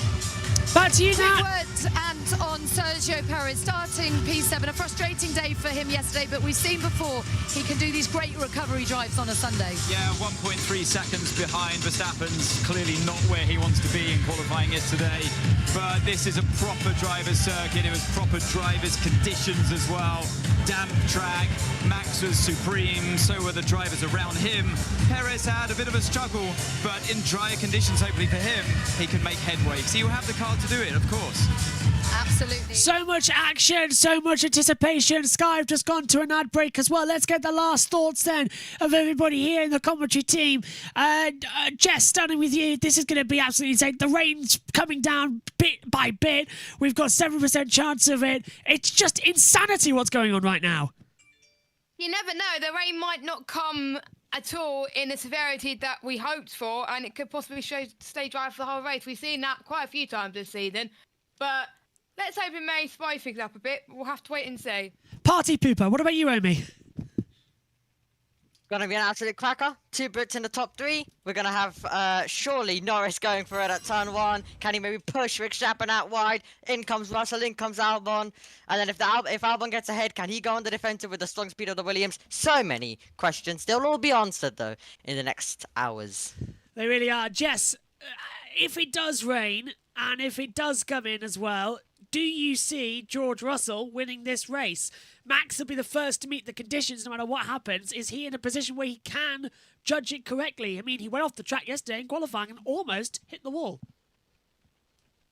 [SPEAKER 1] Back to you now.
[SPEAKER 6] Quick word and on Sergio Perez starting P7. A frustrating day for him yesterday, but we've seen before he can do these great recovery drives on a Sunday.
[SPEAKER 7] Yeah, 1.3 seconds behind Verstappen's. Clearly not where he wants to be in qualifying yesterday. But this is a proper driver's circuit. It was proper driver's conditions as well. Damp track. Max was supreme. So were the drivers around him. Perez had a bit of a struggle, but in drier conditions, hopefully for him, he can make headway. Because he will have the car to do it, of course.
[SPEAKER 6] Absolutely.
[SPEAKER 1] So much action, so much anticipation. Sky have just gone to an ad break as well. Let's get the last thoughts then of everybody here in the commentary team. Jess, starting with you. This is going to be absolutely insane. The rain's coming down bit by bit. We've got 7% chance of it. It's just insanity what's going on right now.
[SPEAKER 3] You never know. The rain might not come at all in the severity that we hoped for, and it could possibly stay dry for the whole race. We've seen that quite a few times this season, but let's hope it may spice things up a bit. We'll have to wait and see.
[SPEAKER 1] Party pooper. What about you, Omi?
[SPEAKER 2] Gonna be an absolute cracker. 2 Brits in the top 3. We're gonna have surely Norris going for it at turn 1. Can he maybe push Verstappen out wide? In comes Russell, in comes Albon. And then if Albon gets ahead, can he go on the defensive with the strong speed of the Williams? So many questions. They'll all be answered though in the next hours.
[SPEAKER 1] They really are. Jess, if it does rain and if it does come in as well, do you see George Russell winning this race? Max will be the first to meet the conditions no matter what happens. Is he in a position where he can judge it correctly? I mean, he went off the track yesterday in qualifying and almost hit the wall.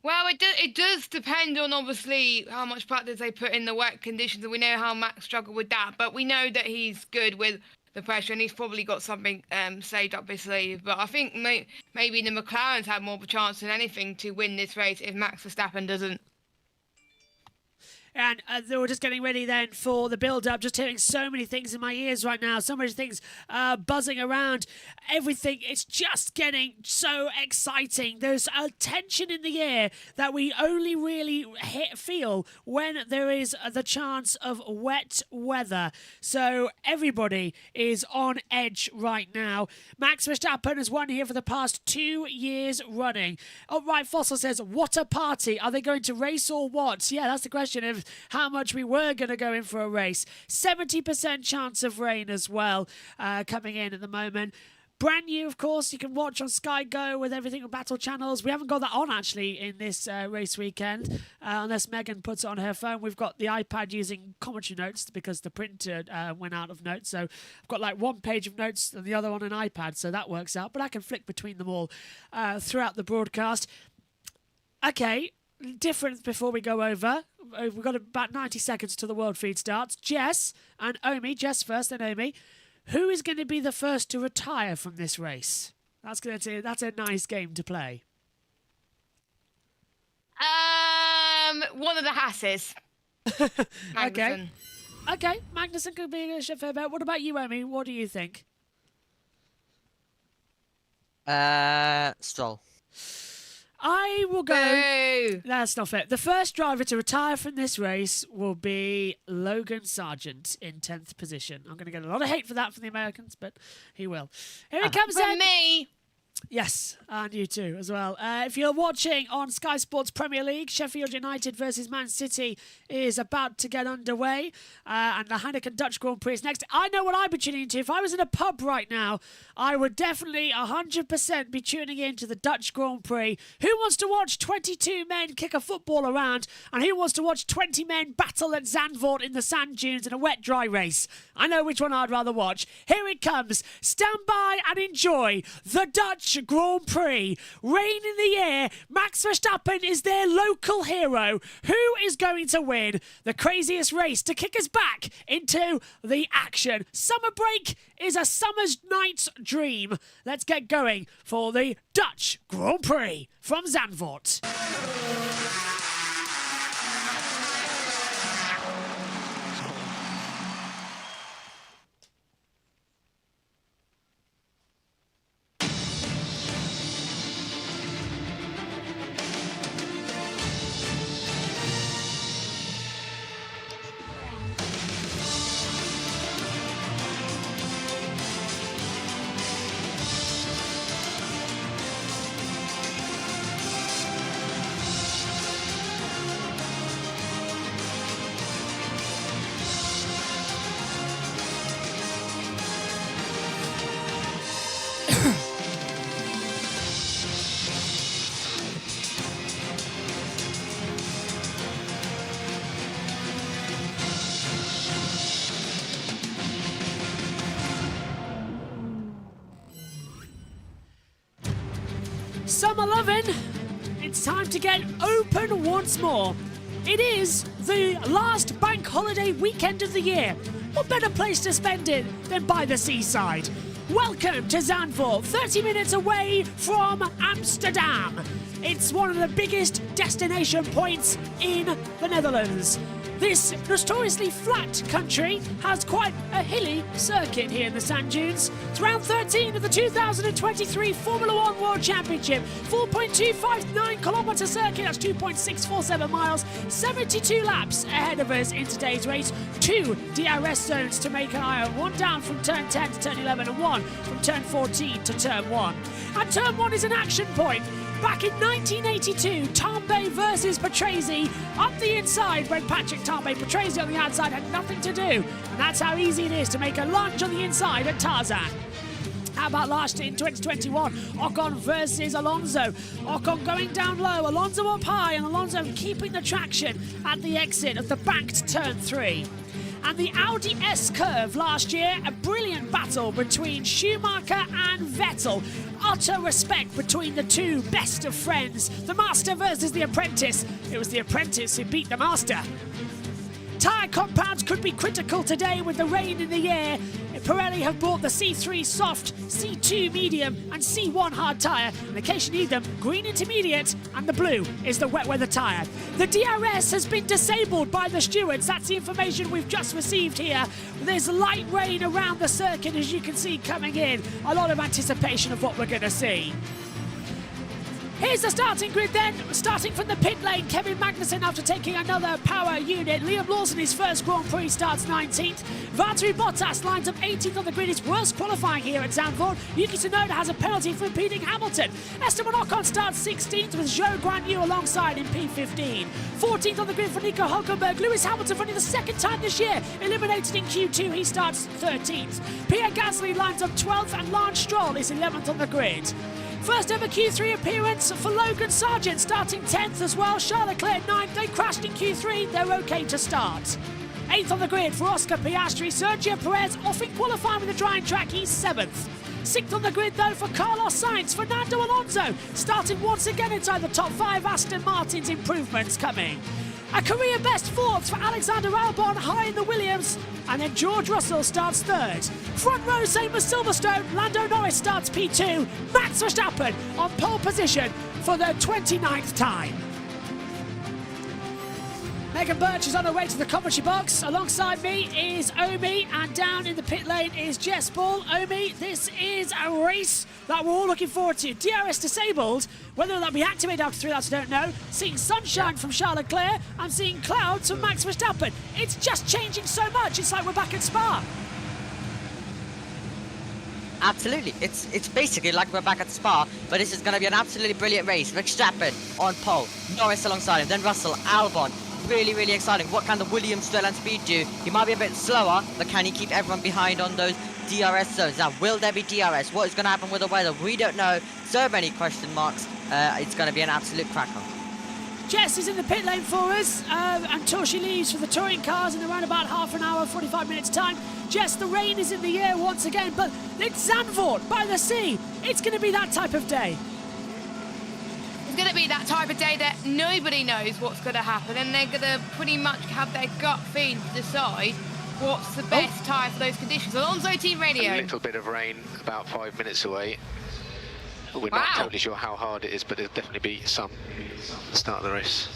[SPEAKER 3] Well, it does depend on, obviously, how much practice they put in the wet conditions, and we know how Max struggled with that, but we know that he's good with the pressure, and he's probably got something saved up his sleeve. But I think maybe the McLarens have more of a chance than anything to win this race if Max Verstappen doesn't.
[SPEAKER 1] And they were just getting ready then for the build-up, just hearing so many things in my ears right now, so many things buzzing around, everything. It's just getting so exciting. There's a tension in the air that we only really feel when there is the chance of wet weather. So everybody is on edge right now. Max Verstappen has won here for the past 2 years running. Oh, right, Fossil says, what a party. Are they going to race or what? Yeah, that's the question of how much we were going to go in for a race. 70% chance of rain as well coming in at the moment. Brand new, of course, you can watch on Sky Go with everything on Battle Channels. We haven't got that on, actually, in this race weekend, unless Megan puts it on her phone. We've got the iPad using commentary notes because the printer went out of notes. So I've got like one page of notes and the other on an iPad, so that works out. But I can flick between them all throughout the broadcast. Okay, difference before we go over. We've got about 90 seconds till the world feed starts. Jess and Omi, Jess first, then Omi. Who is going to be the first to retire from this race? That's a nice game to play.
[SPEAKER 3] One of the Hasses.
[SPEAKER 1] Okay. Okay, Magnussen could be a fair bet. What about you, Omi? What do you think?
[SPEAKER 2] Stroll.
[SPEAKER 1] I will go.
[SPEAKER 3] Boo.
[SPEAKER 1] That's not fair. The first driver to retire from this race will be Logan Sargent in 10th position. I'm going to get a lot of hate for that from the Americans, but he will. Here he comes
[SPEAKER 3] from
[SPEAKER 1] in.
[SPEAKER 3] me.
[SPEAKER 1] Yes, and you too as well. If you're watching on Sky Sports Premier League, Sheffield United versus Man City is about to get underway, and the Heineken Dutch Grand Prix is next. I know what I'd be tuning into. If I was in a pub right now, I would definitely 100% be tuning into the Dutch Grand Prix. Who wants to watch 22 men kick a football around, and who wants to watch 20 men battle at Zandvoort in the sand dunes in a wet, dry race? I know which one I'd rather watch. Here it comes. Stand by and enjoy the Dutch Grand Prix. Rain in the air. Max Verstappen is their local hero. Who is going to win the craziest race to kick us back into the action? Summer break is a summer's night's dream. Let's get going for the Dutch Grand Prix from Zandvoort. Summer lovin', it's time to get open once more. It is the last bank holiday weekend of the year. What better place to spend it than by the seaside? Welcome to Zandvoort, 30 minutes away from Amsterdam. It's one of the biggest destination points in the Netherlands. This notoriously flat country has quite a hilly circuit here in the sand dunes. It's round 13 of the 2023 Formula 1 World Championship. 4.259 kilometre circuit, that's 2.647 miles. 72 laps ahead of us in today's race. 2 DRS zones to make an iron. 1 down from turn 10 to turn 11 and 1 from turn 14 to turn 1. And turn 1 is an action point. Back in 1982, Tambay versus Patrese up the inside when Patrick Tambay Patrese on the outside had nothing to do. And that's how easy it is to make a lunge on the inside at Tarzan. How about last year in 2021? Ocon versus Alonso. Ocon going down low, Alonso up high, and Alonso keeping the traction at the exit of the banked turn 3. And the Audi S-Curve last year, a brilliant battle between Schumacher and Vettel. Utter respect between the two best of friends. The master versus the apprentice. It was the apprentice who beat the master. Tyre compounds could be critical today with the rain in the air. Pirelli have bought the C3 soft, C2 medium and C1 hard tyre. In case you need them, green intermediate and the blue is the wet weather tyre. The DRS has been disabled by the stewards. That's the information we've just received here. There's light rain around the circuit as you can see coming in. A lot of anticipation of what we're going to see. Here's the starting grid then, starting from the pit lane. Kevin Magnussen after taking another power unit. Liam Lawson, his first Grand Prix, starts 19th. Valtteri Bottas lines up 18th on the grid, his worst qualifying here at Zandvoort. Yuki Tsunoda has a penalty for impeding Hamilton. Esteban Ocon starts 16th with Zhou Guanyu alongside in P15. 14th on the grid for Nico Hulkenberg. Lewis Hamilton running the second time this year, eliminated in Q2, he starts 13th. Pierre Gasly lines up 12th and Lance Stroll is 11th on the grid. First ever Q3 appearance for Logan Sargent, starting 10th as well. Charles Leclerc 9th, they crashed in Q3, they're okay to start. 8th on the grid for Oscar Piastri. Sergio Perez off in qualifying with the drying track, he's 7th. 6th on the grid though for Carlos Sainz. Fernando Alonso starting once again inside the top 5. Aston Martin's improvements coming. A career best 4th for Alexander Albon, high in the Williams. And then George Russell starts 3rd. Front row, same as Silverstone. Lando Norris starts P2. Max Verstappen on pole position for the 29th time. Megan Birch is on her way to the commentary box. Alongside me is Omi, and down in the pit lane is Jess Ball. Omi, this is a race that we're all looking forward to. DRS disabled. Whether that'll be activated after 3 laps, I don't know. Seeing sunshine from Charles Leclerc. I'm seeing clouds from Max Verstappen. It's just changing so much. It's like we're back at Spa.
[SPEAKER 2] Absolutely. It's basically like we're back at Spa, but this is going to be an absolutely brilliant race. Verstappen on pole, Norris alongside him, then Russell, Albon. Really, really exciting. What can the Williams still and speed do? He might be a bit slower, but can he keep everyone behind on those DRS zones? Now, will there be DRS? What is going to happen with the weather? We don't know. So many question marks. It's going to be an absolute cracker.
[SPEAKER 1] Jess is in the pit lane for us until she leaves for the touring cars in around about half an hour, 45 minutes time. Jess, the rain is in the air once again, but it's Zandvoort by the sea. It's going to be that type of day.
[SPEAKER 3] It's going to be that type of day that nobody knows what's going to happen, and they're going to pretty much have their gut feeling to decide what's the best tyre for those conditions. Alonso Team Radio.
[SPEAKER 19] A little bit of rain about 5 minutes away. We're not totally sure how hard it is, but there'll definitely be some at the start of the race.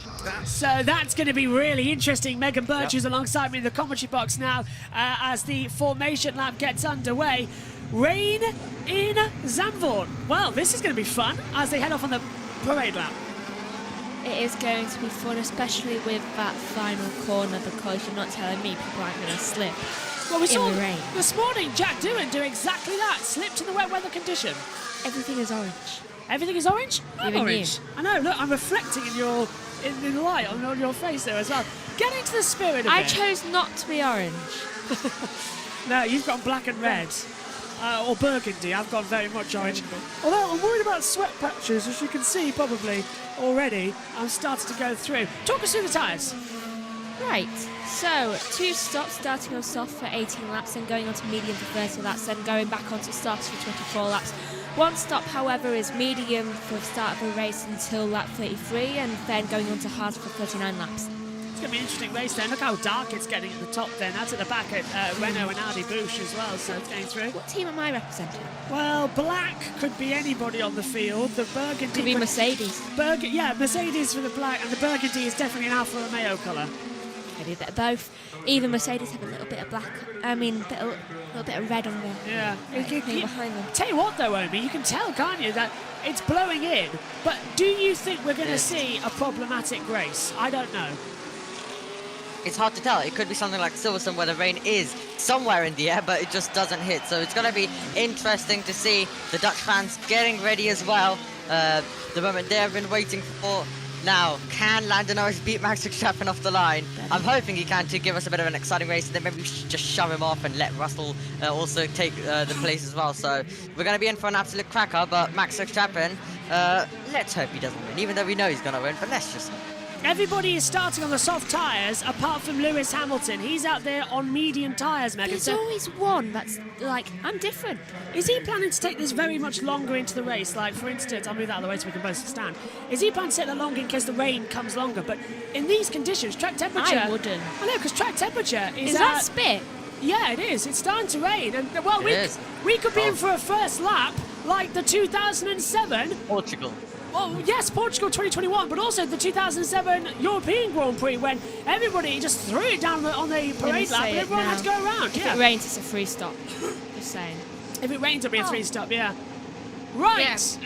[SPEAKER 1] So that's going to be really interesting. Megan Birch is alongside me in the commentary box now as the formation lap gets underway. Rain in Zandvoort. Well, this is going to be fun as they head off on the parade lap.
[SPEAKER 20] It is going to be fun, especially with that final corner, because you're not telling me people aren't going to slip.
[SPEAKER 1] Well, we saw
[SPEAKER 20] the rain.
[SPEAKER 1] This morning Jack Doohan do exactly that. Slipped in the wet weather condition.
[SPEAKER 20] Everything is orange.
[SPEAKER 1] Everything is orange? I'm
[SPEAKER 20] Even
[SPEAKER 1] orange.
[SPEAKER 20] you.
[SPEAKER 1] I know, look, I'm reflecting in the light on your face there as well. Get into the spirit of it.
[SPEAKER 20] I chose not to be orange.
[SPEAKER 1] No, you've got black and red. Or burgundy. I've gone very much orange. Although I'm worried about sweat patches, as you can see probably already. I'm starting to go through. Talk us through the tyres.
[SPEAKER 20] Right, so 2 stops, starting on soft for 18 laps, then going on to medium for 30 laps, then going back onto softs for 24 laps. 1 stop, however, is medium for the start of the race until lap 33, and then going on to hard for 39 laps.
[SPEAKER 1] It's going to be an interesting race then. Look how dark it's getting at the top then. That's at the back at Renault and Audi Bouche as well, so it's going through.
[SPEAKER 20] What team am I representing?
[SPEAKER 1] Well, black could be anybody on the field. The burgundy...
[SPEAKER 20] Could be Mercedes.
[SPEAKER 1] Yeah, Mercedes for the black, and the burgundy is definitely an Alfa Romeo colour.
[SPEAKER 20] Maybe a bit of both. Even Mercedes have a little bit of black, a little bit of red on the thing behind them.
[SPEAKER 1] Tell you what though, Omi, you can tell, can't you, that it's blowing in, but do you think we're going to see a problematic race? I don't know.
[SPEAKER 2] It's hard to tell. It could be something like Silverstone where the rain is somewhere in the air, but it just doesn't hit. So it's going to be interesting to see the Dutch fans getting ready as well. The moment they have been waiting for. Now, can Lando Norris beat Max Verstappen off the line? I'm hoping he can to give us a bit of an exciting race, and then maybe we should just shove him off and let Russell also take the place as well. So we're going to be in for an absolute cracker, but Max Verstappen, let's hope he doesn't win, even though we know he's going to win, but let's just...
[SPEAKER 1] Everybody is starting on the soft tyres, apart from Lewis Hamilton. He's out there on medium tyres, Megan.
[SPEAKER 20] There's always one that's like, I'm different.
[SPEAKER 1] Is he planning to take this very much longer into the race? Like, for instance, I'll move that out of the way so we can both stand. Is he planning to take that longer in case the rain comes longer? But in these conditions, track temperature...
[SPEAKER 20] I wouldn't.
[SPEAKER 1] I know, because track temperature is...
[SPEAKER 20] Is that spit?
[SPEAKER 1] Yeah, it is. It's starting to rain. And, well, we could be in for a first lap like the 2007...
[SPEAKER 2] Portugal.
[SPEAKER 1] Well, yes, Portugal 2021, but also the 2007 European Grand Prix when everybody just threw it down on the parade lap and everyone had to go around.
[SPEAKER 20] If it rains, it's a free stop. Just saying.
[SPEAKER 1] If it rains, it'll be a free stop, yeah. Right.
[SPEAKER 3] Yes.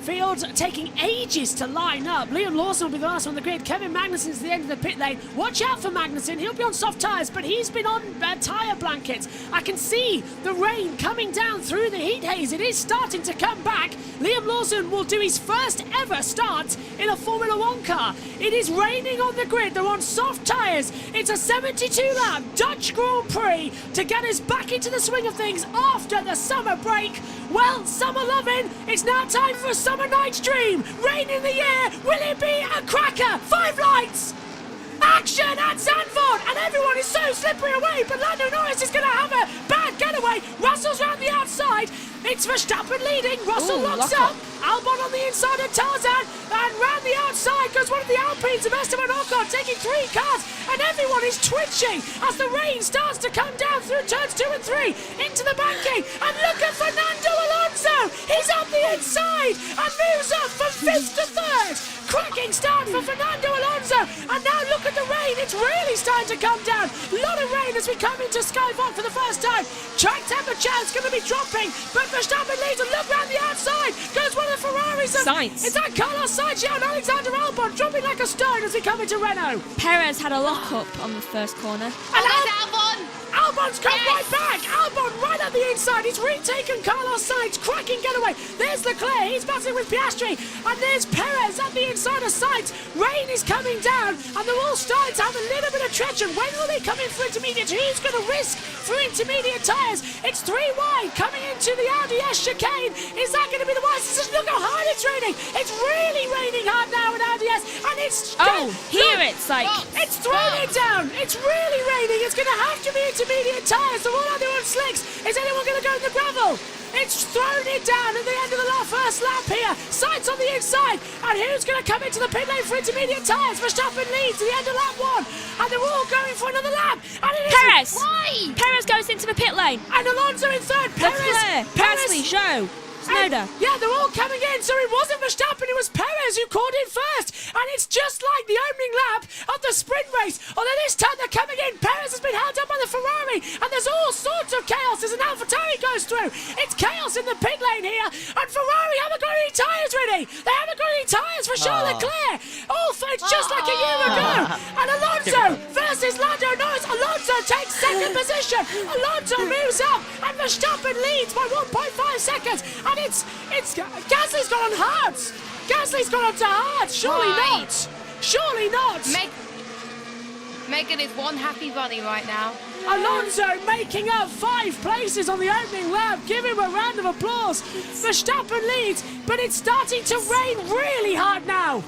[SPEAKER 1] Fields taking ages to line up. Liam Lawson will be the last one on the grid. Kevin Magnussen's the end of the pit lane. Watch out for Magnussen. He'll be on soft tyres, but he's been on tyre blankets. I can see the rain coming down through the heat haze. It is starting to come back. Liam Lawson will do his first ever start in a Formula 1 car. It is raining on the grid. They're on soft tyres. It's a 72-lap Dutch Grand Prix to get us back into the swing of things after the summer break. Well, summer loving, it's now time for a summer night's dream. Rain in the air. Will it be a cracker? 5 lights. Action at Zandvoort, and everyone is so slippery away, but Lando Norris is going to have a bad getaway. Russell's round the outside. It's Verstappen leading. Russell locks up. Albon on the inside of Tarzan, and round the outside goes one of the Alpines of Esteban Ocon, taking 3 cars, and everyone is twitching as the rain starts to come down through turns 2 and 3 into the banking. And look at Fernando Alonso. He's up the inside and moves up from 5th to 3rd. Cracking start for Fernando Alonso, and now look at the rain. It's really starting to come down. A lot of rain as we come into Skyvok for the first time. Track temperature is going to be dropping, but Verstappen leads, and look round the outside goes one of the Ferraris.
[SPEAKER 20] Sainz.
[SPEAKER 1] Is that Carlos Sainz? Yeah, and Alexander Albon dropping like a stone as we come into Renault.
[SPEAKER 20] Perez had a lock-up on the first corner.
[SPEAKER 1] And Albon Albon's come right back. Albon right at the inside. He's retaken Carlos Sainz. Cracking getaway. There's Leclerc. He's battling with Piastri. And there's Perez at the inside of Sainz. Rain is coming down. And they're all starting to have a little bit of traction. When will they come in for intermediate? Who's going to risk for intermediate tyres? It's 3 wide coming into the Audi S chicane. Is that going to be the wisest? Look how hard it's raining. It's really raining hard now with Audi S. And it's...
[SPEAKER 20] It's like...
[SPEAKER 1] It's thrown it down. It's really raining. It's going to have to be intermediate tyres. So all I do on slicks. Is anyone going to go in the gravel? It's thrown it down at the end of the first lap here. Sainz on the inside. And who's going to come into the pit lane for intermediate tyres? Verstappen leads at the end of lap 1. And they're all going for another lap. And it
[SPEAKER 20] Perez!
[SPEAKER 1] Why?
[SPEAKER 20] Perez goes into the pit lane.
[SPEAKER 1] And Alonso in third.
[SPEAKER 20] Leclerc, Gasly, Zhou, Tsunoda.
[SPEAKER 1] Yeah, they're all coming in. So it wasn't Verstappen, it was Perez who caught in first. And it's just like the opening lap of the sprint race. Although this time they're coming in. Perez has been held up by the Ferrari. And there's all sorts of chaos as an AlphaTauri goes through. It's chaos in the pit lane here. And Ferrari haven't got any tyres ready. They haven't got any tyres for Charles Leclerc. It's just like a year ago. And Alonso versus Lando Norris. Alonso takes second position. Alonso moves up. And Verstappen leads by 1.5 seconds. And it's Gasly's gone on hards. Gasly's gone on to hards. Surely not. Surely not.
[SPEAKER 3] Megan is one happy bunny right now.
[SPEAKER 1] Alonso making up 5 places on the opening lap. Give him a round of applause. Verstappen leads, but it's starting to rain really hard now.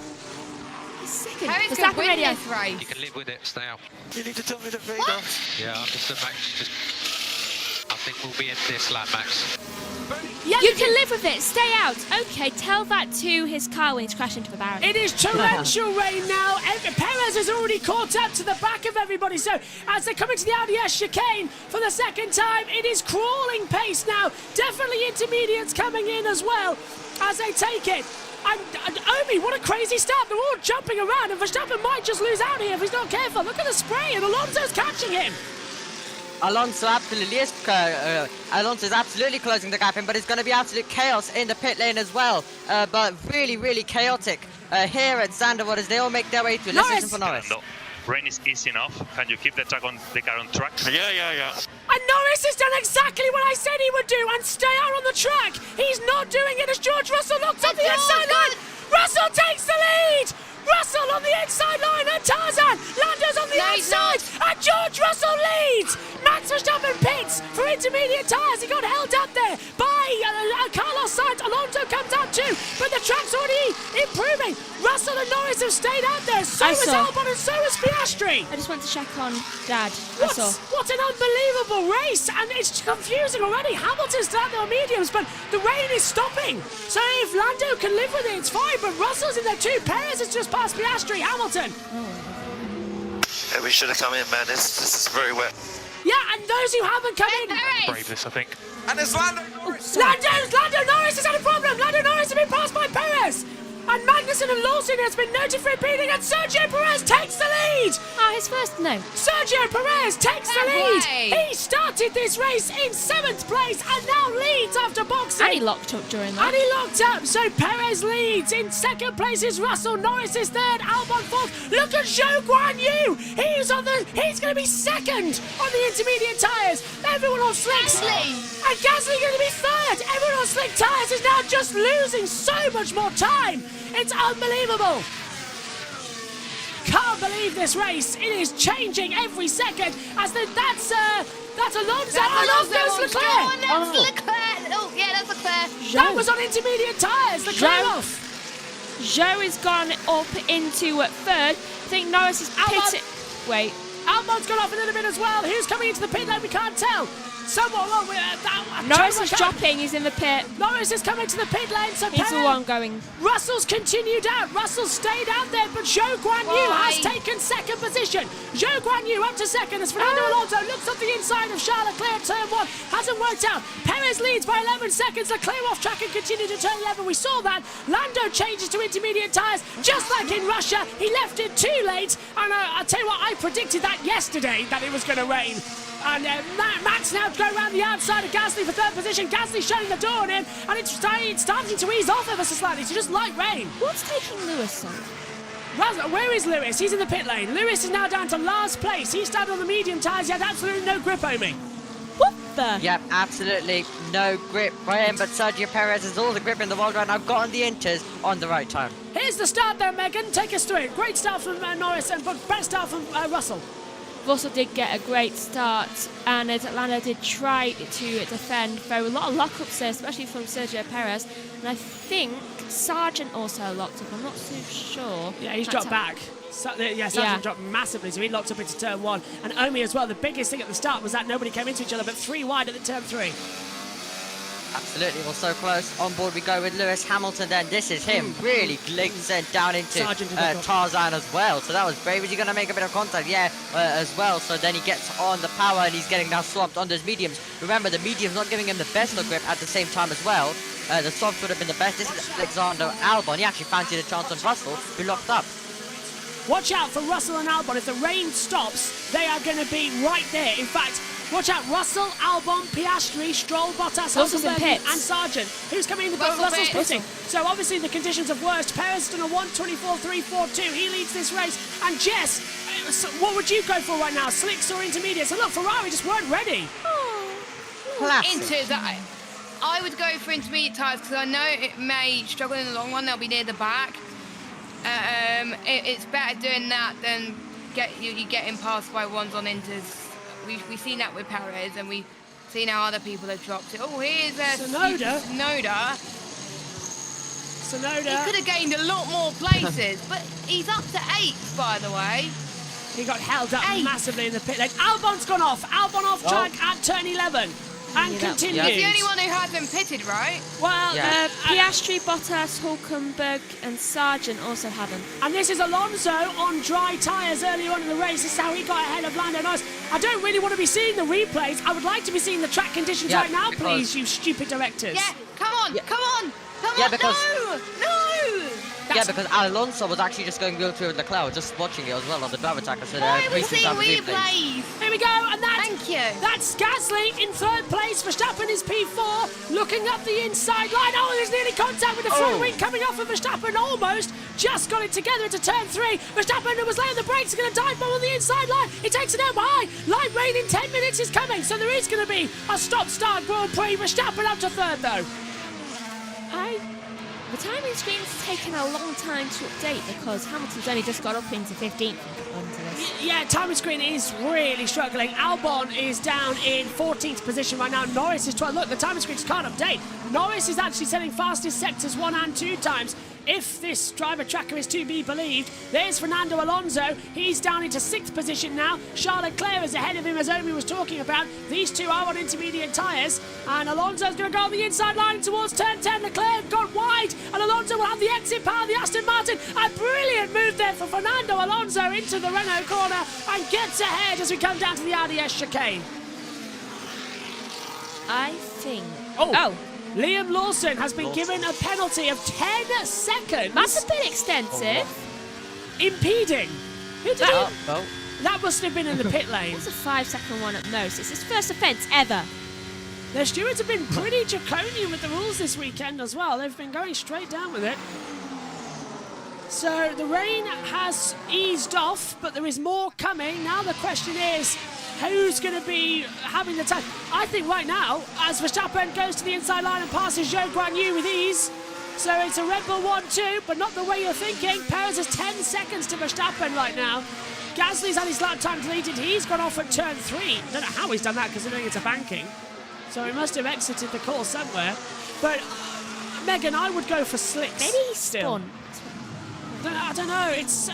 [SPEAKER 3] Harry's going to win this race.
[SPEAKER 19] You can live with it, stay out.
[SPEAKER 21] You need to tell me the figure.
[SPEAKER 19] Yeah, understood, Max. I think we'll be in this lap, Max.
[SPEAKER 20] You can live with it. Stay out. Okay, tell that to his car when he's crashed into the barrier.
[SPEAKER 1] It is torrential rain now. Perez has already caught up to the back of everybody. So as they come into the Audi S chicane for the second time, it is crawling pace now. Definitely intermediates coming in as well as they take it. And Omi, what a crazy start. They're all jumping around, and Verstappen might just lose out here if he's not careful. Look at the spray, and Alonso's catching him.
[SPEAKER 2] Alonso absolutely is. Alonso is absolutely closing the gap in, but it's going to be absolute chaos in the pit lane as well. But really, really chaotic here at Zandvoort as they all make their way through. Let's listen for Norris.
[SPEAKER 22] Rain is easy enough. Can you keep the car on track? Yeah.
[SPEAKER 1] And Norris has done exactly what I said he would do and stay out on the track. He's not doing it as George Russell looks at the inside line. Russell takes the lead. Russell on the inside line and Tarzan. Lando's on the outside and George Russell leads. Max Verstappen pits for intermediate tyres. He got held up there by Carlos Sainz. Alonso comes out too, but the track's already improving. Russell and Norris have stayed out there. So is Albon and so is Piastri.
[SPEAKER 20] I just went to check on Dad.
[SPEAKER 1] What an unbelievable race, and it's confusing already. Hamilton's down there on mediums, but the rain is stopping. So if Lando can live with it, it's fine, but Russell's in there too. Perez has just passed Piastri. Hamilton.
[SPEAKER 21] Yeah, we should have come in, man. This is very wet.
[SPEAKER 1] Yeah, and those who haven't come in...
[SPEAKER 22] Braveness, I think.
[SPEAKER 5] And there's Lando Norris.
[SPEAKER 1] Lando Norris has had a problem. Lando Norris has been passed by Perez. And Magnussen and Lawson has been noted for impeding, and Sergio Perez takes the lead.
[SPEAKER 20] His first, no.
[SPEAKER 1] Sergio Perez takes the lead. He started this race in 7th place and now leads after boxing.
[SPEAKER 20] And he locked up during that.
[SPEAKER 1] And he locked up, so Perez leads. In 2nd place is Russell. Norris is 3rd. Albon 4th. Look at Zhou Guanyu. He's going to be 2nd on the intermediate tyres. Everyone on slicks. And Gasly going to be 3rd. Everyone on slick tyres is now just losing so much more time. It's unbelievable. Can't believe this race. It is changing every second. That's Alonso. Alonso's Leclerc.
[SPEAKER 3] Leclerc. Oh, yeah, that's Leclerc.
[SPEAKER 1] That was on intermediate tyres. Leclerc off.
[SPEAKER 20] Zhou has gone up into 3rd. I think Norris is pitted. Wait.
[SPEAKER 1] Albon's gone off a little bit as well. Who's coming into the pit lane? We can't tell.
[SPEAKER 20] Norris is dropping. He's in the pit.
[SPEAKER 1] Norris is coming to the pit lane. So
[SPEAKER 20] he's the one going.
[SPEAKER 1] Russell's continued out. Russell stayed out there, but Zhou Guanyu has taken 2nd position. Zhou Guanyu up to 2nd as Fernando Alonso looks up the inside of Charles Leclerc. Turn 1 hasn't worked out. Perez leads by 11 seconds. Leclerc off track and continued to turn 11. We saw that. Lando changes to intermediate tyres, just like in Russia. He left it too late. And I'll tell you what, I predicted that yesterday that it was going to rain. And Max now go around the outside of Gasly for 3rd position. Gasly shutting the door on him, and it's starting to ease off ever so slightly. So just light rain.
[SPEAKER 20] What's taking Lewis on?
[SPEAKER 1] Where is Lewis? He's in the pit lane. Lewis is now down to last place. He started on the medium tyres. He had absolutely no grip, Omi.
[SPEAKER 20] What the?
[SPEAKER 2] Yep, absolutely no grip for him, but Sergio Perez has all the grip in the world right now, gotten the inters on the right time.
[SPEAKER 1] Here's the start though, Megan. Take us through it. Great start from Norris, but best start from Russell.
[SPEAKER 20] Russell did get a great start, and Lando did try to defend. There were a lot of lockups there, especially from Sergio Perez, and I think Sargent also locked up. I'm not too sure.
[SPEAKER 1] Yeah, he's dropped back. Sargent dropped massively, so he locked up into turn 1. And Omi as well. The biggest thing at the start was that nobody came into each other, but 3 wide at the turn 3.
[SPEAKER 2] Absolutely, well, so close. On board we go with Lewis Hamilton then. This is him really sent down into Tarzan as well. So that was brave. Is he going to make a bit of contact? Yeah, as well. So then he gets on the power and he's getting now swamped on those mediums. Remember, the medium's not giving him the best of grip at the same time as well. The softs would have been the best. This is Alexander Albon. He actually fancied a chance on Russell, who locked up.
[SPEAKER 1] Watch out for Russell and Albon. If the rain stops, they are going to be right there. In fact, watch out, Russell, Albon, Piastri, Stroll, Bottas, Hulkenberg and Sargent. Who's coming in the boat? Russell's pitting. So obviously the conditions are worst. Perez done a 1:24.342. He leads this race. And Jess, what would you go for right now? Slicks or intermediates? So look, Ferrari just weren't ready.
[SPEAKER 3] I would go for intermediate tyres because I know it may struggle in the long run. They'll be near the back. It's better doing that than you getting passed by ones on inters. We've seen that with Perez, and we've seen how other people have dropped it. Oh, here's
[SPEAKER 1] Sonoda.
[SPEAKER 3] He could have gained a lot more places, but he's up to 8th, by the way.
[SPEAKER 1] He got held up massively in the pit lane. Albon's gone off. Albon off track at turn 11. And continues.
[SPEAKER 3] He's the only one who hasn't pitted, right?
[SPEAKER 1] Well,
[SPEAKER 20] Piastri, Bottas, Hulkenberg and Sargent also haven't.
[SPEAKER 1] And this is Alonso on dry tyres earlier on in the race. This is how he got ahead of Lando Norris. I don't really want to be seeing the replays. I would like to be seeing the track conditions right now, please, you stupid directors.
[SPEAKER 3] Yeah, come on. No!
[SPEAKER 2] Yeah, because Alonso was actually just going real through with Leclerc, just watching it as well on the driver tracker. So
[SPEAKER 3] why are we seeing replays?
[SPEAKER 1] Here we go, and that's Gasly in 3rd place. Verstappen is P4, looking up the inside line. Oh, there's nearly contact with the front wing coming off of Verstappen. Almost just got it together into turn 3. Verstappen, who was laying the brakes, is going to dive bomb on the inside line. He takes it out high. Light rain in 10 minutes is coming, so there is going to be a stop-start Grand Prix. Verstappen up to 3rd, though.
[SPEAKER 20] The timing screen's taken a long time to update because Hamilton's only just got up into 15th onto this.
[SPEAKER 1] Yeah, timing screen is really struggling. Albon is down in 14th position right now. Norris is 12th. Look, the timing screens can't update. Norris is actually setting fastest sectors 1 and 2 times. If this driver tracker is to be believed, there's Fernando Alonso. He's down into 6th position now. Charles Leclerc is ahead of him, as Omi was talking about. These two are on intermediate tyres, and Alonso's going to go on the inside line towards turn 10. Leclerc got wide, and Alonso will have the exit power of the Aston Martin. A brilliant move there for Fernando Alonso into the Renault corner and gets ahead as we come down to the RDS chicane.
[SPEAKER 20] I think...
[SPEAKER 1] Liam Lawson has been given a penalty of 10 seconds.
[SPEAKER 20] That's a bit extensive.
[SPEAKER 1] Impeding. Who did that must have been in the pit lane.
[SPEAKER 20] It's a 5-second one at most. It's his first offence ever.
[SPEAKER 1] The stewards have been pretty draconian with the rules this weekend as well. They've been going straight down with it. So the rain has eased off, but there is more coming. Now the question is, who's going to be having the time? I think right now, as Verstappen goes to the inside line and passes Zhou Guanyu with ease, so it's a Red Bull 1-2, but not the way you're thinking. Perez has 10 seconds to Verstappen right now. Gasly's had his lap time deleted. He's gone off at turn 3. I don't know how he's done that, considering it's a banking. So he must have exited the course somewhere. But, Megan, I would go for slicks.
[SPEAKER 20] Maybe he's spun.
[SPEAKER 1] I don't know. It's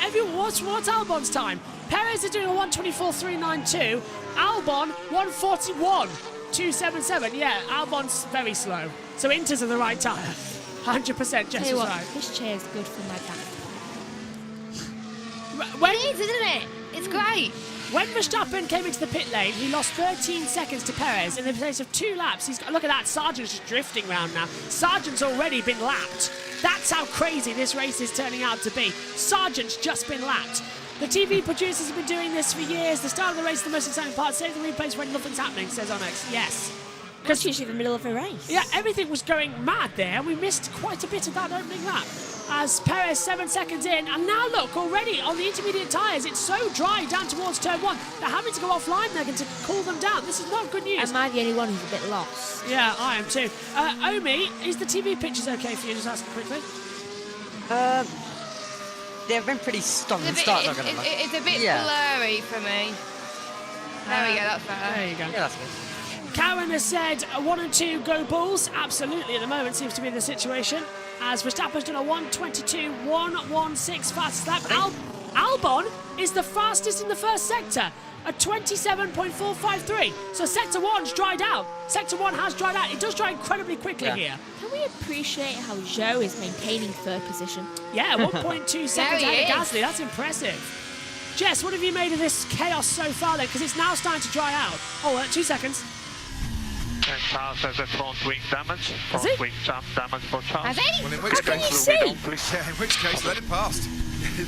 [SPEAKER 1] everyone. What's Albon's time? Perez is doing a 1:24.392. Albon 1:41.277. Yeah, Albon's very slow. So Inter's are the right tyre. 100%. Jess is right.
[SPEAKER 20] This chair is good for my back.
[SPEAKER 1] When,
[SPEAKER 3] it is, isn't it? It's great.
[SPEAKER 1] When Verstappen came into the pit lane, he lost 13 seconds to Perez. In the space of 2 laps, he's got, look at that, Sargent's just drifting around now. Sargent's already been lapped. That's how crazy this race is turning out to be. Sargent's just been lapped. The TV producers have been doing this for years. The start of the race is the most exciting part. Save the replays when nothing's happening, says Onyx. Yes.
[SPEAKER 20] Because usually the middle of a race.
[SPEAKER 1] Yeah, everything was going mad there. We missed quite a bit of that opening lap. as Perez 7 seconds in. And now look, already on the intermediate tyres, it's so dry down towards turn 1. They're having to go offline there to cool them down. This is not good news.
[SPEAKER 20] Am I the only one who's a bit lost?
[SPEAKER 1] Yeah, I am too. Omi, is the TV pictures okay for you? Just asking quickly.
[SPEAKER 2] They've been pretty stop and start, not gonna lie.
[SPEAKER 3] It's a bit blurry for me. There we go, that's better.
[SPEAKER 1] There you go.
[SPEAKER 2] Yeah, that's good.
[SPEAKER 1] Karen has said 1 and 2 go Bulls. Absolutely, at the moment seems to be the situation. As Verstappen's done a 1:22, 1:16 fastest lap. Albon is the fastest in the first sector at 27.453. So sector 1's dried out. Sector 1 has dried out. It does dry incredibly quickly here.
[SPEAKER 20] Can we appreciate how Zhou is maintaining third position?
[SPEAKER 1] Yeah, 1.2 seconds ahead of Gasly. That's impressive. Jess, what have you made of this chaos so far then? Because it's now starting to dry out. Oh, 2 seconds.
[SPEAKER 22] And Charles has a front wing damage.
[SPEAKER 1] Has he?
[SPEAKER 22] Front wing damage for Charles.
[SPEAKER 1] Has he?
[SPEAKER 5] Well, in which case, yeah, in which case, let it pass.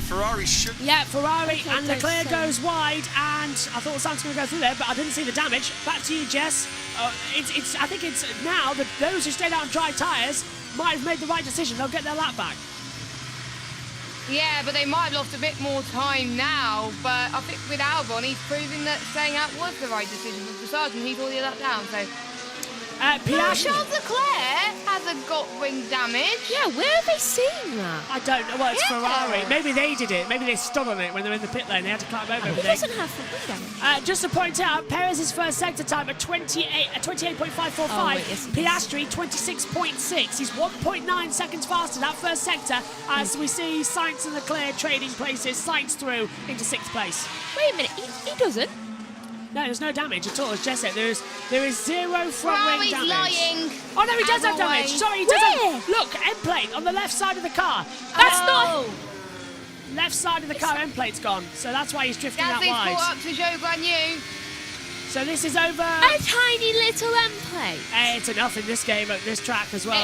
[SPEAKER 5] Ferrari should.
[SPEAKER 1] Yeah, Ferrari and Leclerc goes wide, and I thought Sainz was going to go through there, but I didn't see the damage. Back to you, Jess. I think it's now that those who stayed out on dry tyres might have made the right decision. They'll get their lap back.
[SPEAKER 3] Yeah, but they might have lost a bit more time now. But I think with Albon, he's proving that staying out was the right decision. With the sergeant, he's already let down. So Charles Leclerc hasn't got wing damage.
[SPEAKER 20] Yeah, where are they seeing that?
[SPEAKER 1] I don't know. Well, it's Ferrari. Maybe they did it. Maybe they stood on it when they were in the pit lane. They had to climb over
[SPEAKER 20] He
[SPEAKER 1] everything.
[SPEAKER 20] doesn't have wing damage.
[SPEAKER 1] Just to point out, Perez's first sector time at 28.545.
[SPEAKER 20] Oh, wait, yes,
[SPEAKER 1] Piastri 26.6. He's 1.9 seconds faster that first sector. As we see Sainz and Leclerc trading places. Sainz through into 6th place.
[SPEAKER 20] Wait a minute, he doesn't.
[SPEAKER 1] No, there's no damage at all, as Jess said. There is 0 front wing damage.
[SPEAKER 3] Lying.
[SPEAKER 1] Oh no, he does have damage. Sorry, he does have. Look, end plate on the left side of the car. That's not. Left side of the car end plate's gone, so that's why he's drifting that wide.
[SPEAKER 3] Caught up to Zhou Guanyu.
[SPEAKER 1] So this is over.
[SPEAKER 20] A tiny little end plate.
[SPEAKER 1] It's enough in this game at this track as well.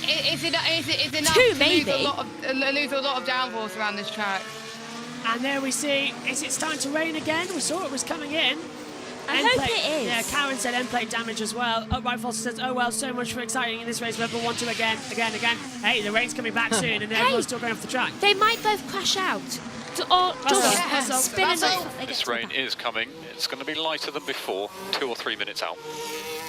[SPEAKER 3] It's enough
[SPEAKER 20] Two,
[SPEAKER 3] to
[SPEAKER 20] maybe.
[SPEAKER 3] lose a lot of downforce around this track.
[SPEAKER 1] And there we see, it's starting to rain again. We saw it was coming in.
[SPEAKER 20] I
[SPEAKER 1] End
[SPEAKER 20] hope
[SPEAKER 1] plate,
[SPEAKER 20] it is.
[SPEAKER 1] Yeah, Karen said end plate damage as well. Upright Foster says, oh well, so much for exciting in this race. Remember, 1-2 again. Hey, the rain's coming back soon and everyone's still going off the track.
[SPEAKER 20] They might both crash out. Or just spin and
[SPEAKER 9] This rain is coming. It's going to be lighter than before, 2 or 3 minutes out.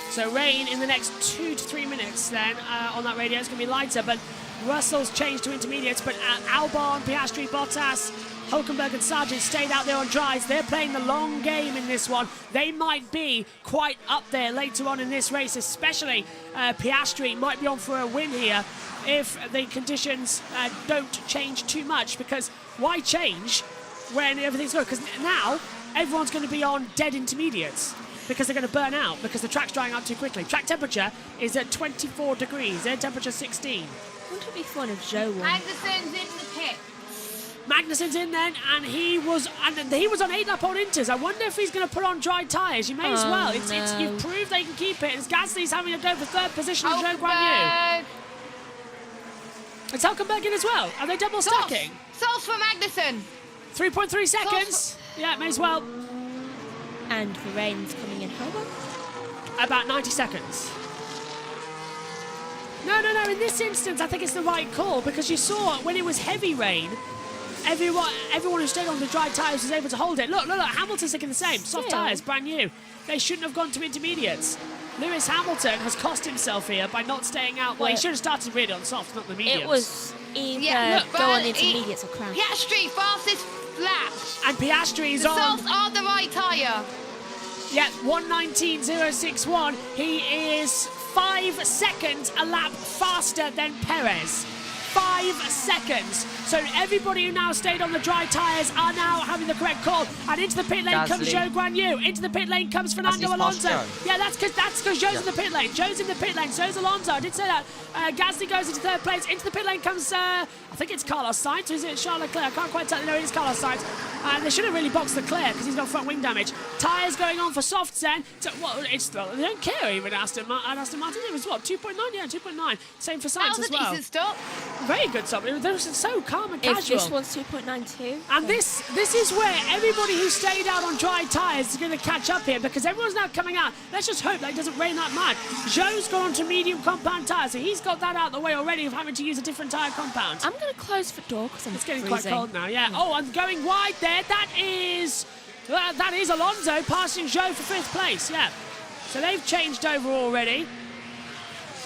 [SPEAKER 1] So rain in the next 2 to 3 minutes then on that radio. It's going to be lighter, but Russell's changed to intermediates, but Albon, Piastri, Bottas, Hulkenberg and Sargent stayed out there on dries. They're playing the long game in this one. They might be quite up there later on in this race, especially Piastri might be on for a win here if the conditions don't change too much, because why change when everything's good? Because now everyone's going to be on dead intermediates because they're going to burn out because the track's drying out too quickly. Track temperature is at 24 degrees, air temperature 16.
[SPEAKER 20] Wouldn't it be fun if Zhou won?
[SPEAKER 3] Magnussen's in the pit.
[SPEAKER 1] Magnussen's in then, and he was on 8 lap on inters. I wonder if he's going to put on dry tyres. You may as well. You've proved they can keep it. As Gasly's having to go for 3rd position with Zhou Guanyu. It's Hulkenberg in as well. Are they double stacking?
[SPEAKER 3] Sauce for Magnussen.
[SPEAKER 1] 3.3 seconds. Yeah, may as well.
[SPEAKER 20] And the rain's coming in how long?
[SPEAKER 1] About 90 seconds. No. In this instance, I think it's the right call, because you saw when it was heavy rain, everyone who stayed on the dry tyres was able to hold it. Look, Hamilton's thinking the same. Soft tyres, brand new. They shouldn't have gone to intermediates. Lewis Hamilton has cost himself here by not staying out. Well, he should have started really on softs, not the mediums.
[SPEAKER 20] It was either go on intermediates or crash.
[SPEAKER 3] Piastri, fastest lap.
[SPEAKER 1] And Piastri's
[SPEAKER 3] the
[SPEAKER 1] on.
[SPEAKER 3] softs are the right tyre.
[SPEAKER 1] Yeah, 1:19.061. He is 5 seconds a lap faster than Perez. 5 seconds. So everybody who now stayed on the dry tyres are now having the correct call. And into the pit lane comes Zhou Guanyu. Into the pit lane comes Fernando Alonso. Yeah, that's because Zhou's in the pit lane. Zhou's in the pit lane. So's Alonso. I did say that. Gasly goes into 3rd place. Into the pit lane comes, I think it's Carlos Sainz. Or is it Charles Leclerc? I can't quite tell. No, it is Carlos Sainz. They should have really boxed Leclerc because he's got front wing damage. Tyres going on for softs then. So, well, they don't care even at Aston Martin. It was what, 2.9? Yeah, 2.9. Same for Sainz as well.
[SPEAKER 3] That was a decent stop.
[SPEAKER 1] Very good stop. They were so calm and casual.
[SPEAKER 20] If this one's 2.92.
[SPEAKER 1] And this is where everybody who stayed out on dry tyres is going to catch up here because everyone's now coming out. Let's just hope that it doesn't rain that much. Zhou's gone on to medium compound tyres, so he's got that out the way already of having to use a different tyre compound.
[SPEAKER 20] I'm going to close the door because
[SPEAKER 1] it's getting
[SPEAKER 20] freezing.
[SPEAKER 1] quite cold now, yeah. Oh, I'm going wide there. That is Alonso passing Zhou for 5th place, yeah. So they've changed over already.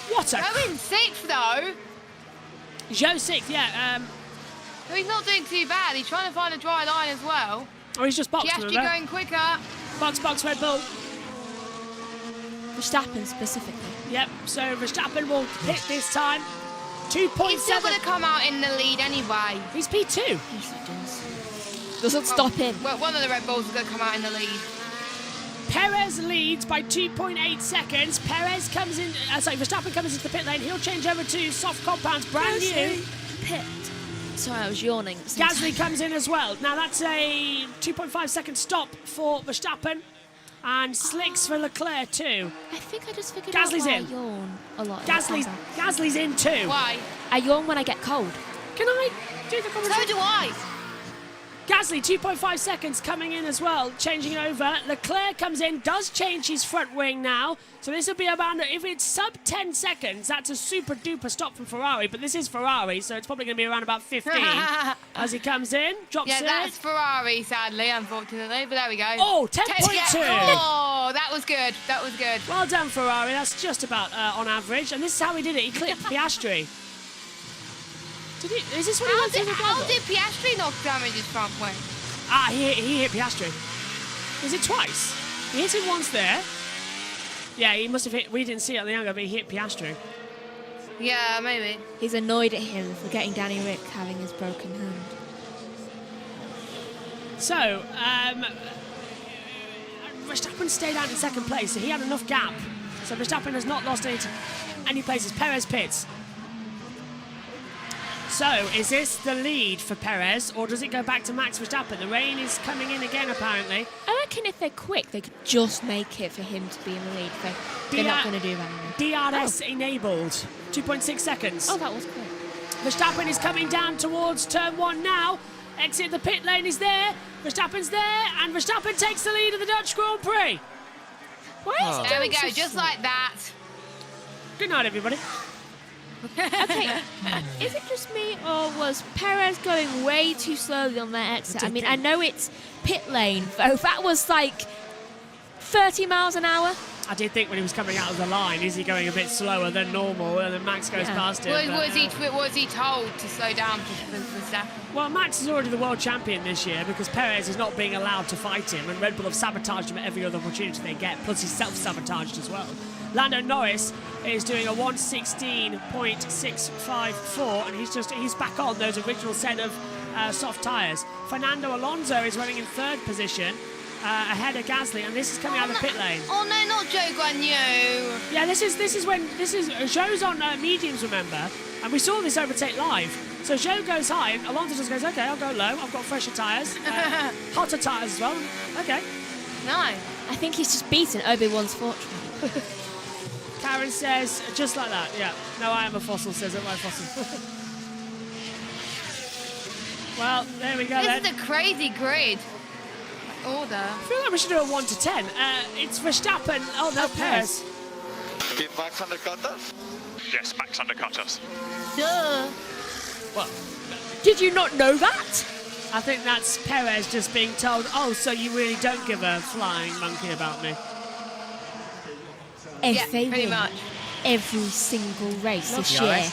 [SPEAKER 1] What a...
[SPEAKER 3] Going 6th, though.
[SPEAKER 1] Zhou 6th, yeah.
[SPEAKER 3] So he's not doing too bad. He's trying to find a dry line as well.
[SPEAKER 1] Oh, he's just boxed.
[SPEAKER 3] Piastri going quicker.
[SPEAKER 1] Box, Red Bull.
[SPEAKER 20] Verstappen specifically.
[SPEAKER 1] Yep, so Verstappen will hit this time. 2.7.
[SPEAKER 3] He's still going to come out in the lead anyway.
[SPEAKER 1] He's P2.
[SPEAKER 20] Yes, he does. Doesn't stop him.
[SPEAKER 3] Well, one of the Red Bulls is going to come out in the lead.
[SPEAKER 1] Perez leads by 2.8 seconds. Perez comes in, Verstappen comes into the pit lane. He'll change over to soft compounds, brand new.
[SPEAKER 20] Pit. Sorry, I was yawning.
[SPEAKER 1] Gasly comes in as well. Now that's a 2.5 second stop for Verstappen. And slicks for Leclerc too.
[SPEAKER 20] I think I just figured
[SPEAKER 1] Gasly's
[SPEAKER 20] out why
[SPEAKER 1] in.
[SPEAKER 20] I yawn a lot.
[SPEAKER 1] Gasly's in too.
[SPEAKER 3] Why?
[SPEAKER 20] I yawn when I get cold.
[SPEAKER 1] Can I do the conversation?
[SPEAKER 3] So do I.
[SPEAKER 1] Gasly, 2.5 seconds coming in as well, changing over. Leclerc comes in, does change his front wing now. So this will be around, if it's sub 10 seconds, that's a super duper stop from Ferrari. But this is Ferrari, so it's probably going to be around about 15 as he comes in. Drops
[SPEAKER 3] Yeah,
[SPEAKER 1] in.
[SPEAKER 3] that's Ferrari, sadly, unfortunately. But there we go.
[SPEAKER 1] Oh, 10.2.
[SPEAKER 3] Oh, that was good. That was good.
[SPEAKER 1] Well done, Ferrari. That's just about on average. And this is how he did it. He clipped Piastri. Is this what he went through the
[SPEAKER 3] How
[SPEAKER 1] gravel?
[SPEAKER 3] did Piastri knock damage his front wing?
[SPEAKER 1] He hit Piastri. Is it twice? He hit him once there. Yeah, he must have hit. We didn't see it on the angle, but he hit Piastri.
[SPEAKER 3] Yeah, maybe.
[SPEAKER 20] He's annoyed at him for getting Danny Rick having his broken hand.
[SPEAKER 1] So, Verstappen stayed out in 2nd place, so he had enough gap. So Verstappen has not lost any places. Perez pits. So, is this the lead for Perez, or does it go back to Max Verstappen? The rain is coming in again, apparently.
[SPEAKER 20] I reckon if they're quick, they could just make it for him to be in the lead. They're not going to do that.
[SPEAKER 1] DRS enabled. 2.6 seconds.
[SPEAKER 20] Oh, that was quick.
[SPEAKER 1] Verstappen is coming down towards turn 1 now. Exit the pit lane is there. Verstappen's there, and Verstappen takes the lead of the Dutch Grand Prix.
[SPEAKER 3] There we go, just like that.
[SPEAKER 1] Good night, everybody.
[SPEAKER 20] Okay, is it just me, or was Perez going way too slowly on their exit? I mean, I know it's pit lane, but that was like 30 miles an hour.
[SPEAKER 1] I did think when he was coming out of the line, is he going a bit slower than normal, and then Max goes past him.
[SPEAKER 3] Was he told to slow down for Verstappen?
[SPEAKER 1] Well, Max is already the world champion this year because Perez is not being allowed to fight him, and Red Bull have sabotaged him at every other opportunity they get, plus he's self-sabotaged as well. Lando Norris is doing a 1:16.654, and he's back on those original set of soft tyres. Fernando Alonso is running in 3rd position, ahead of Gasly, and this is coming out of the pit lane.
[SPEAKER 3] Oh no, not Zhou Guanyu.
[SPEAKER 1] Yeah, this is Zhou's on mediums, remember, and we saw this overtake live. So Zhou goes high, and Alonso just goes, okay, I'll go low. I've got fresher tyres, hotter tyres as well. Okay.
[SPEAKER 3] No,
[SPEAKER 20] I think he's just beaten Obi-Wan's fortune.
[SPEAKER 1] Karen says, just like that, yeah. No, I am a fossil, says it, my fossil. Well, there we go then.
[SPEAKER 3] This is a crazy grid. Order.
[SPEAKER 1] I feel like we should do a 1 to 10. It's Verstappen. Oh, no, Perez.
[SPEAKER 21] Did Max undercut us?
[SPEAKER 22] Yes, Max undercut us.
[SPEAKER 3] Duh.
[SPEAKER 1] What?
[SPEAKER 20] Did you not know that?
[SPEAKER 1] I think that's Perez just being told, oh, so you really don't give a flying monkey about me.
[SPEAKER 20] If they
[SPEAKER 3] pretty
[SPEAKER 20] win
[SPEAKER 3] much.
[SPEAKER 20] every single race this year.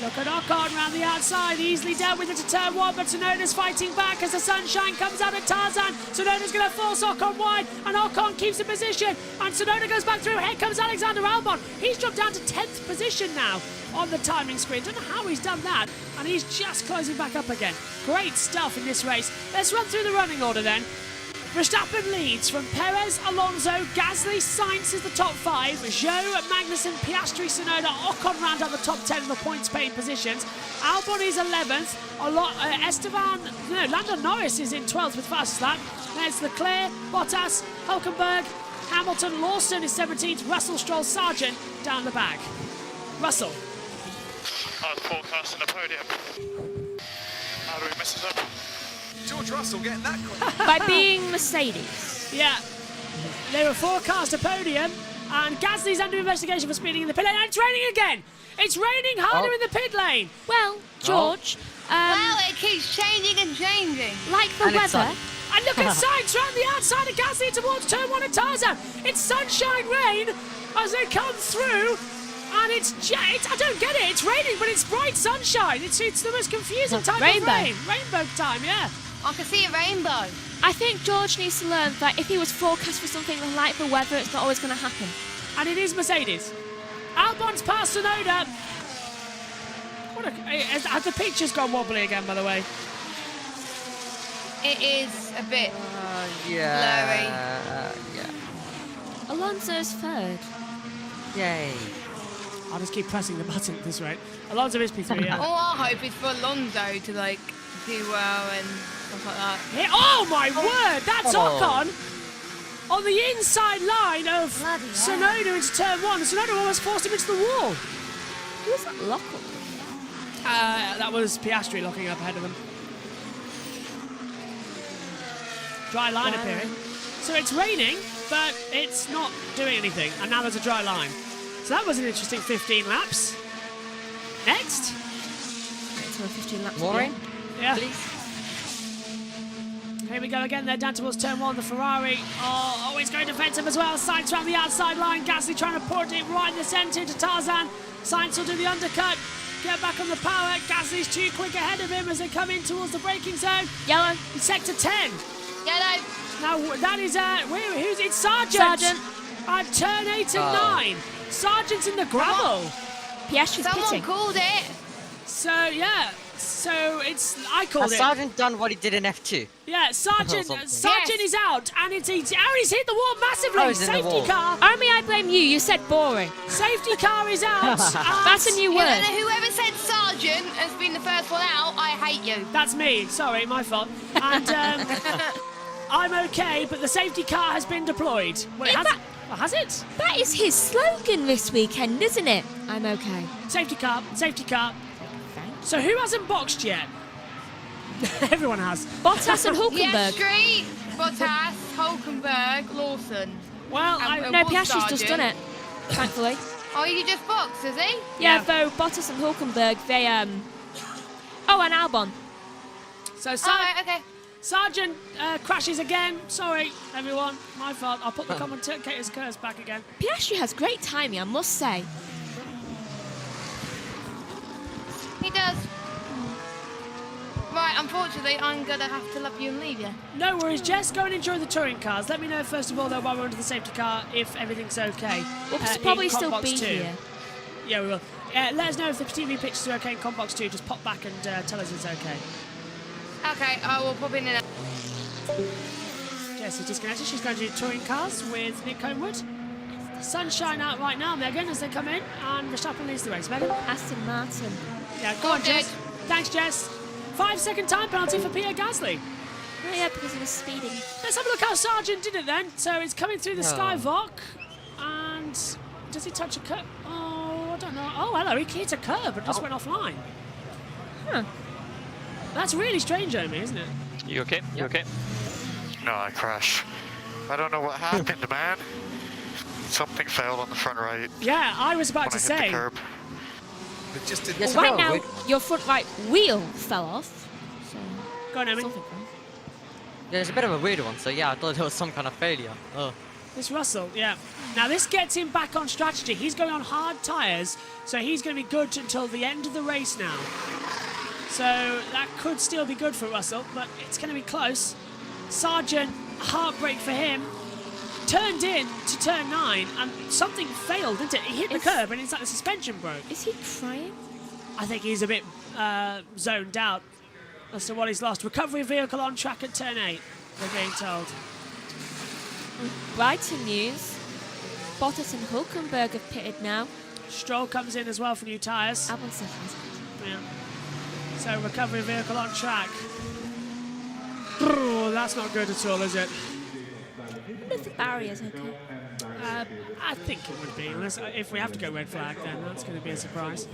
[SPEAKER 1] Look at Ocon round the outside, easily dealt with it to turn 1, but Tsunoda's fighting back as the sunshine comes out of Tarzan. Tsunoda's going to force Ocon wide, and Ocon keeps the position, and Tsunoda goes back through. Here comes Alexander Albon. He's dropped down to 10th position now on the timing screen. Don't know how he's done that, and he's just closing back up again. Great stuff in this race. Let's run through the running order then. Verstappen leads from Perez, Alonso, Gasly, Sainz is the top 5. Zhou, Magnussen, Piastri, Tsunoda, Ocon round out the top 10 of the points-paying positions. Albon is 11th. Lando Norris is in 12th with fastest lap. There's Leclerc, Bottas, Hülkenberg, Hamilton, Lawson is 17th. Russell, Stroll, Sargent down the back. Russell.
[SPEAKER 9] I was forecasting a podium. How do we mess this up?
[SPEAKER 5] George Russell getting that quick.
[SPEAKER 20] By being Mercedes.
[SPEAKER 1] Yeah. They were forecast a podium, and Gasly's under investigation for speeding in the pit lane, and it's raining again! It's raining harder in the pit lane!
[SPEAKER 20] Well, George,
[SPEAKER 3] well, it keeps changing and changing.
[SPEAKER 20] like the weather.
[SPEAKER 1] And look at Sainz round the outside of Gasly towards turn 1 and Tarzan. It's sunshine rain as they come through. And it's I don't get it. It's raining, but it's bright sunshine. It's the most confusing type
[SPEAKER 20] Rainbow.
[SPEAKER 1] of rain. Rainbow time, yeah.
[SPEAKER 3] I can see a rainbow.
[SPEAKER 20] I think George needs to learn that if he was forecast for something like the weather, it's not always going to happen.
[SPEAKER 1] And it is Mercedes. Albon's past Tsunoda. Has the picture's gone wobbly again, by the way?
[SPEAKER 3] It is a bit
[SPEAKER 2] Yeah.
[SPEAKER 20] Alonso's third.
[SPEAKER 2] Yay.
[SPEAKER 1] I'll just keep pressing the button at this rate. Alonso is P3, yeah.
[SPEAKER 3] All I hope is for Alonso to like do well and stuff like that.
[SPEAKER 1] Yeah, oh my word, that's Ocon on the inside line of Tsunoda into turn 1. Tsunoda almost forced him into the wall.
[SPEAKER 20] Who was that lock up?
[SPEAKER 1] That was Piastri locking up ahead of them. Dry line appearing. So it's raining, but it's not doing anything. And now there's a dry line. So that was an interesting 15 laps. Next.
[SPEAKER 20] It's 15 laps.
[SPEAKER 2] More rain?
[SPEAKER 1] Yeah.
[SPEAKER 2] Please.
[SPEAKER 1] Here we go again. They're down towards turn 1. The Ferrari always going defensive as well. Sainz around the outside line. Gasly trying to put it right in the centre into Tarzan. Sainz will do the undercut. Get back on the power. Gasly's too quick ahead of him as they come in towards the braking zone.
[SPEAKER 20] Yellow.
[SPEAKER 1] In sector 10.
[SPEAKER 3] Yellow.
[SPEAKER 1] Now that is who's it's Sargent.
[SPEAKER 20] Sargent.
[SPEAKER 1] At turn 8 and 9. Sargent's in the gravel.
[SPEAKER 20] Piastri's
[SPEAKER 3] Someone
[SPEAKER 20] pitting.
[SPEAKER 3] called it.
[SPEAKER 1] So yeah. So I called
[SPEAKER 2] Has
[SPEAKER 1] it.
[SPEAKER 2] Sargent done what he did in F2?
[SPEAKER 1] Yeah, Sargent
[SPEAKER 2] Something.
[SPEAKER 1] is out, and he's hit the wall massively.
[SPEAKER 2] Oh, he's in the
[SPEAKER 1] Safety
[SPEAKER 2] wall.
[SPEAKER 1] car.
[SPEAKER 20] Army, I blame you. You said boring.
[SPEAKER 1] Safety car is out.
[SPEAKER 20] That's a new word.
[SPEAKER 3] Whoever said Sergeant has been the first one out. I hate you.
[SPEAKER 1] That's me. Sorry, my fault. And I'm okay, but the safety car has been deployed. Wait, has it?
[SPEAKER 20] That is his slogan this weekend, isn't it? I'm okay.
[SPEAKER 1] Safety car, safety car. So who hasn't boxed yet? Everyone has.
[SPEAKER 20] Bottas and Hülkenberg.
[SPEAKER 3] Piastri, Bottas, Hülkenberg, Lawson.
[SPEAKER 1] Well,
[SPEAKER 20] no, Piastri's just done it, thankfully.
[SPEAKER 3] Oh, you just boxed, has he?
[SPEAKER 20] Yeah, though Bottas and Hülkenberg, they Oh, and Albon.
[SPEAKER 1] So
[SPEAKER 3] okay.
[SPEAKER 1] Sargent crashes again. Sorry, everyone. My fault. I'll put the commentator's curse back again.
[SPEAKER 20] Piastri has great timing, I must say.
[SPEAKER 3] He does. Right, unfortunately, I'm going to have to love you and leave you.
[SPEAKER 1] No worries, Jess. Go and enjoy the touring cars. Let me know, first of all, though, while we're under the safety car, if everything's okay.
[SPEAKER 20] We'll probably
[SPEAKER 1] in
[SPEAKER 20] still
[SPEAKER 1] Combox
[SPEAKER 20] be
[SPEAKER 1] 2.
[SPEAKER 20] here.
[SPEAKER 1] Yeah, we will. Let us know if the TV pictures are okay in Combox 2. Just pop back and tell us it's okay.
[SPEAKER 3] Okay, I will pop in.
[SPEAKER 1] Jess is disconnected. She's going to do touring cars with Nick Conewood. Sunshine out right now, Megan, as they come in. And Verstappen leads the race. Megan?
[SPEAKER 20] Aston Martin.
[SPEAKER 1] Yeah, go on, Jess. Thanks, Jess. 5-second time penalty for Pierre Gasly.
[SPEAKER 20] Oh, yeah, because he was speeding.
[SPEAKER 1] Let's have a look how Sargent did it then. So it's coming through the Skyvoc. And does he touch a curb? Oh, I don't know. Oh, hello, he hit a curb and just went offline. Huh. That's really strange, Omi, isn't it?
[SPEAKER 9] You okay? You okay? No, I crashed. I don't know what happened, man. Something failed on the front right.
[SPEAKER 1] Yeah, I was about to
[SPEAKER 9] Hit the
[SPEAKER 1] say.
[SPEAKER 9] curb.
[SPEAKER 5] It just didn't.
[SPEAKER 20] Well, right now, your front right wheel fell off. So
[SPEAKER 1] Go on, Omi.
[SPEAKER 2] Yeah, it's a bit of a weird one, so yeah, I thought there was some kind of failure. Oh.
[SPEAKER 1] This Russell, yeah. Now this gets him back on strategy. He's going on hard tyres, so he's going to be good until the end of the race now. So that could still be good for Russell, but it's going to be close. Sargent, heartbreak for him. Turned in to turn 9 and something failed, didn't it? He hit the curb and it's like the suspension broke.
[SPEAKER 20] Is he crying?
[SPEAKER 1] I think he's a bit zoned out as to what he's lost. Recovery vehicle on track at turn 8, we're being told.
[SPEAKER 20] Brighton news. Bottas and Hulkenberg have pitted now.
[SPEAKER 1] Stroll comes in as well for new tyres.
[SPEAKER 20] Albon still has it.
[SPEAKER 1] Yeah. So recovery vehicle on track. Oh, that's not good at all, is it?
[SPEAKER 20] If the barrier's okay.
[SPEAKER 1] I think it would be, unless if we have to go red flag, then that's going to be a surprise.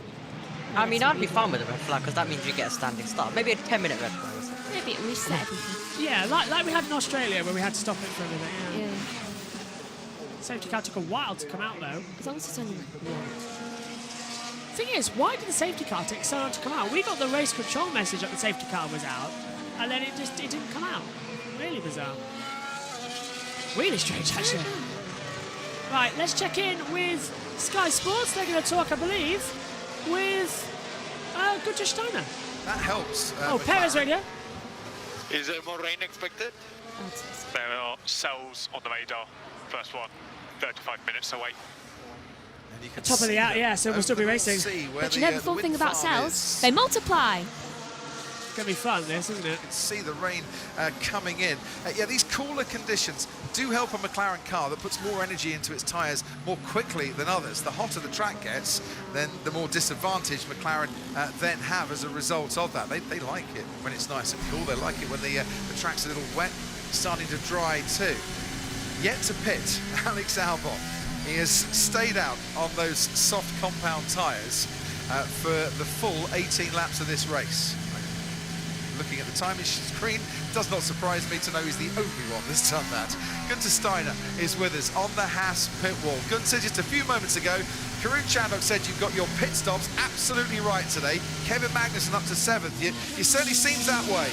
[SPEAKER 2] I mean, I'd be fine with a red flag because that means you get a standing start. Maybe a 10-minute red flag or something.
[SPEAKER 20] Maybe it reset everything.
[SPEAKER 1] Yeah, like we had in Australia where we had to stop it for a little bit.
[SPEAKER 20] Yeah.
[SPEAKER 1] Safety car took a while to come out though.
[SPEAKER 20] As long as it's only one.
[SPEAKER 1] Thing is, why did the safety car take so long to come out? We got the race control message that the safety car was out, and then it didn't come out. Really bizarre. Really strange, actually. Right, let's check in with Sky Sports. They're going to talk, I believe, with Günther Steiner.
[SPEAKER 5] That helps.
[SPEAKER 1] Perez radio.
[SPEAKER 9] Is there more rain expected?
[SPEAKER 22] There are cells on the radar. First one, 35 minutes away.
[SPEAKER 1] Top of the hour, yeah, so we'll still be racing.
[SPEAKER 20] But you know the fun thing about cells? They multiply.
[SPEAKER 1] It's going to be fun, this, isn't it?
[SPEAKER 5] You can see the rain coming in. Yeah, these cooler conditions do help a McLaren car that puts more energy into its tyres more quickly than others. The hotter the track gets, then the more disadvantage McLaren then have as a result of that. They like it when it's nice and cool. They like it when the track's a little wet, starting to dry too. Yet to pit, Alex Albon. He has stayed out on those soft compound tyres for the full 18 laps of this race. Looking at the timing screen, does not surprise me to know he's the only one that's done that. Günther Steiner is with us on the Haas pit wall. Günther, just a few moments ago, Karun Chandhok said you've got your pit stops absolutely right today. Kevin Magnussen up to 7th. It certainly seems that way.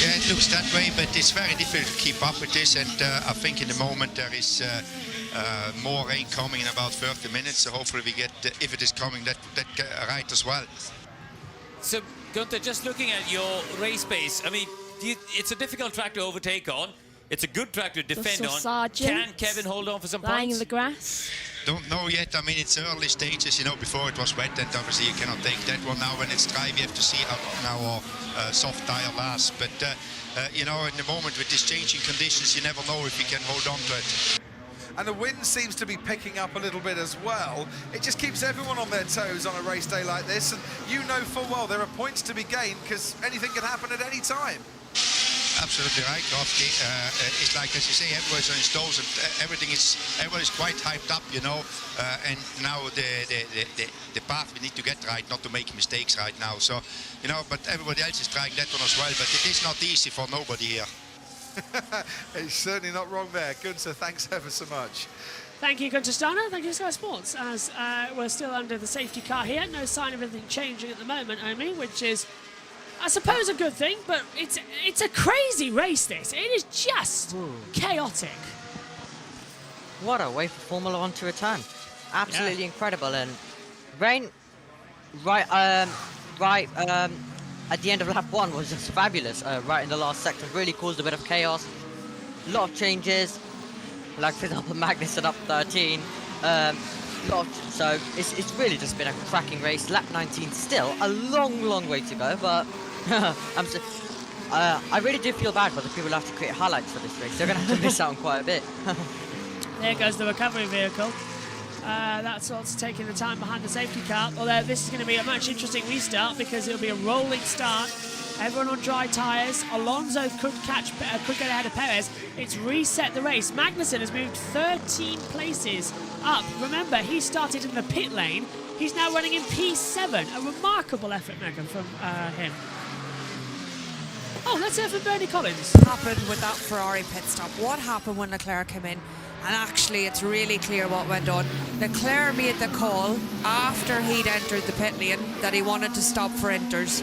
[SPEAKER 11] Yeah, it looks that way, but it's very difficult to keep up with this, and I think in the moment there is more rain coming in about 30 minutes, so hopefully we get, if it is coming, that right as well.
[SPEAKER 4] So, Günther, just looking at your race pace, I mean, it's a difficult track to overtake on. It's a good track to defend on.
[SPEAKER 20] Sargent,
[SPEAKER 4] can Kevin hold on for some
[SPEAKER 20] lying
[SPEAKER 4] points?
[SPEAKER 20] in the grass.
[SPEAKER 11] Don't know yet. I mean, it's early stages, you know, before it was wet, and obviously you cannot take that one. Now when it's dry, we have to see how now our soft tire lasts. But, you know, in the moment with these changing conditions, you never know if you can hold on to it.
[SPEAKER 5] And the wind seems to be picking up a little bit as well. It just keeps everyone on their toes on a race day like this, and you know full well there are points to be gained because anything can happen at any time.
[SPEAKER 11] Absolutely right, Crofty. It's like, as you say, everybody's on his toes, and everybody's quite hyped up, you know. And now the path we need to get right, not to make mistakes right now. So, you know, but everybody else is trying that one as well. But it is not easy for nobody here.
[SPEAKER 5] It's certainly not wrong there. Günther, thanks ever so much.
[SPEAKER 1] Thank you, Günther Steiner. Thank you, Sky Sports. As we're still under the safety car here, no sign of anything changing at the moment, Omi, which is, I suppose, a good thing. But it's a crazy race. This it is just chaotic.
[SPEAKER 2] What a way for Formula One to return! Absolutely incredible, and rain at the end of lap 1 was just fabulous. Right in the last sector, really caused a bit of chaos. A lot of changes, like for example Magnussen up 13. So it's really just been a cracking race. Lap 19 still a long way to go, but I really do feel bad for the people who have to create highlights for this race. They're going to have to miss out on quite a bit.
[SPEAKER 1] There goes the recovery vehicle. That's what's taking the time behind the safety car. Although this is going to be a much interesting restart because it'll be a rolling start. Everyone on dry tyres. Alonso could get ahead of Perez. It's reset the race. Magnussen has moved 13 places up. Remember, he started in the pit lane. He's now running in P7. A remarkable effort, Megan, from him. Oh, let's hear from Bernie Collins.
[SPEAKER 10] What happened with that Ferrari pit stop? What happened when Leclerc came in? And actually, it's really clear what went on. Leclerc made the call after he'd entered the pit lane that he wanted to stop for inters.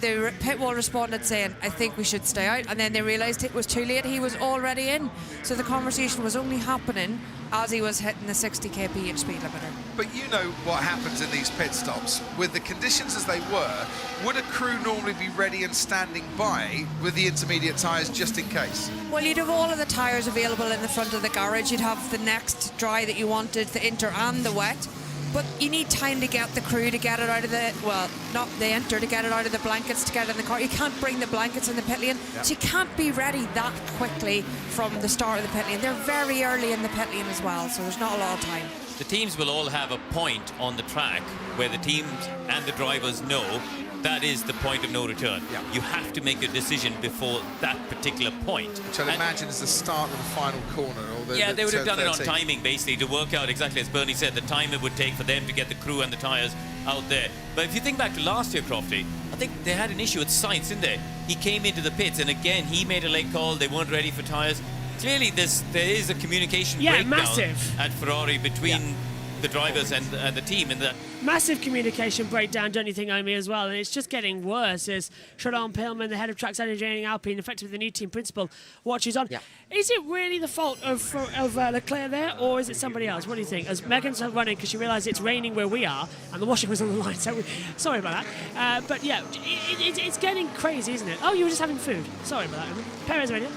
[SPEAKER 10] The pit wall responded saying, I think we should stay out. And then they realised it was too late. He was already in. So the conversation was only happening as he was hitting the 60 kph speed limiter.
[SPEAKER 5] But you know what happens in these pit stops. With the conditions as they were, would a crew normally be ready and standing by with the intermediate tyres just in case?
[SPEAKER 10] Well, you'd have all of the tyres available in the front of the garage. You'd have the next dry that you wanted, the inter and the wet.
[SPEAKER 12] but you need time to get the crew to get it out of the, well, not the enter, to get it out of the blankets, to get it in the car. You can't bring the blankets in the pit lane, so you can't be ready that quickly from the start of the pit lane. They're very early in the pit lane as well, so there's not a lot of time.
[SPEAKER 4] The teams will all have a point on the track where the teams and the drivers know that is the point of no return. You have to make a decision before that particular point.
[SPEAKER 5] Which I'd imagine is the start of the final corner. Or the,
[SPEAKER 4] they would have done it on
[SPEAKER 5] 13th.
[SPEAKER 4] timing, basically, to work out exactly as Bernie said, the time it would take for them to get the crew and the tyres out there. But if you think back to last year, Crofty, I think they had an issue with Sainz, didn't they? He came into the pits, and again, he made a late call. They weren't ready for tyres. Clearly, there is a communication breakdown
[SPEAKER 1] massive.
[SPEAKER 4] at Ferrari between the drivers and the team in that.
[SPEAKER 1] Massive communication breakdown, don't you think, Omi, as well? And it's just getting worse as Sharon Pillman, the head of trackside engineering Alpine, effectively the new team principal, watches on. Is it really the fault of Leclerc there, or is it somebody else? What do you think? As Megan's running because she realised it's raining where we are and the washing was on the line, so sorry about that. But yeah, it's getting crazy, isn't it? Oh, you were just having food. Sorry about that, Omi. Perez ready?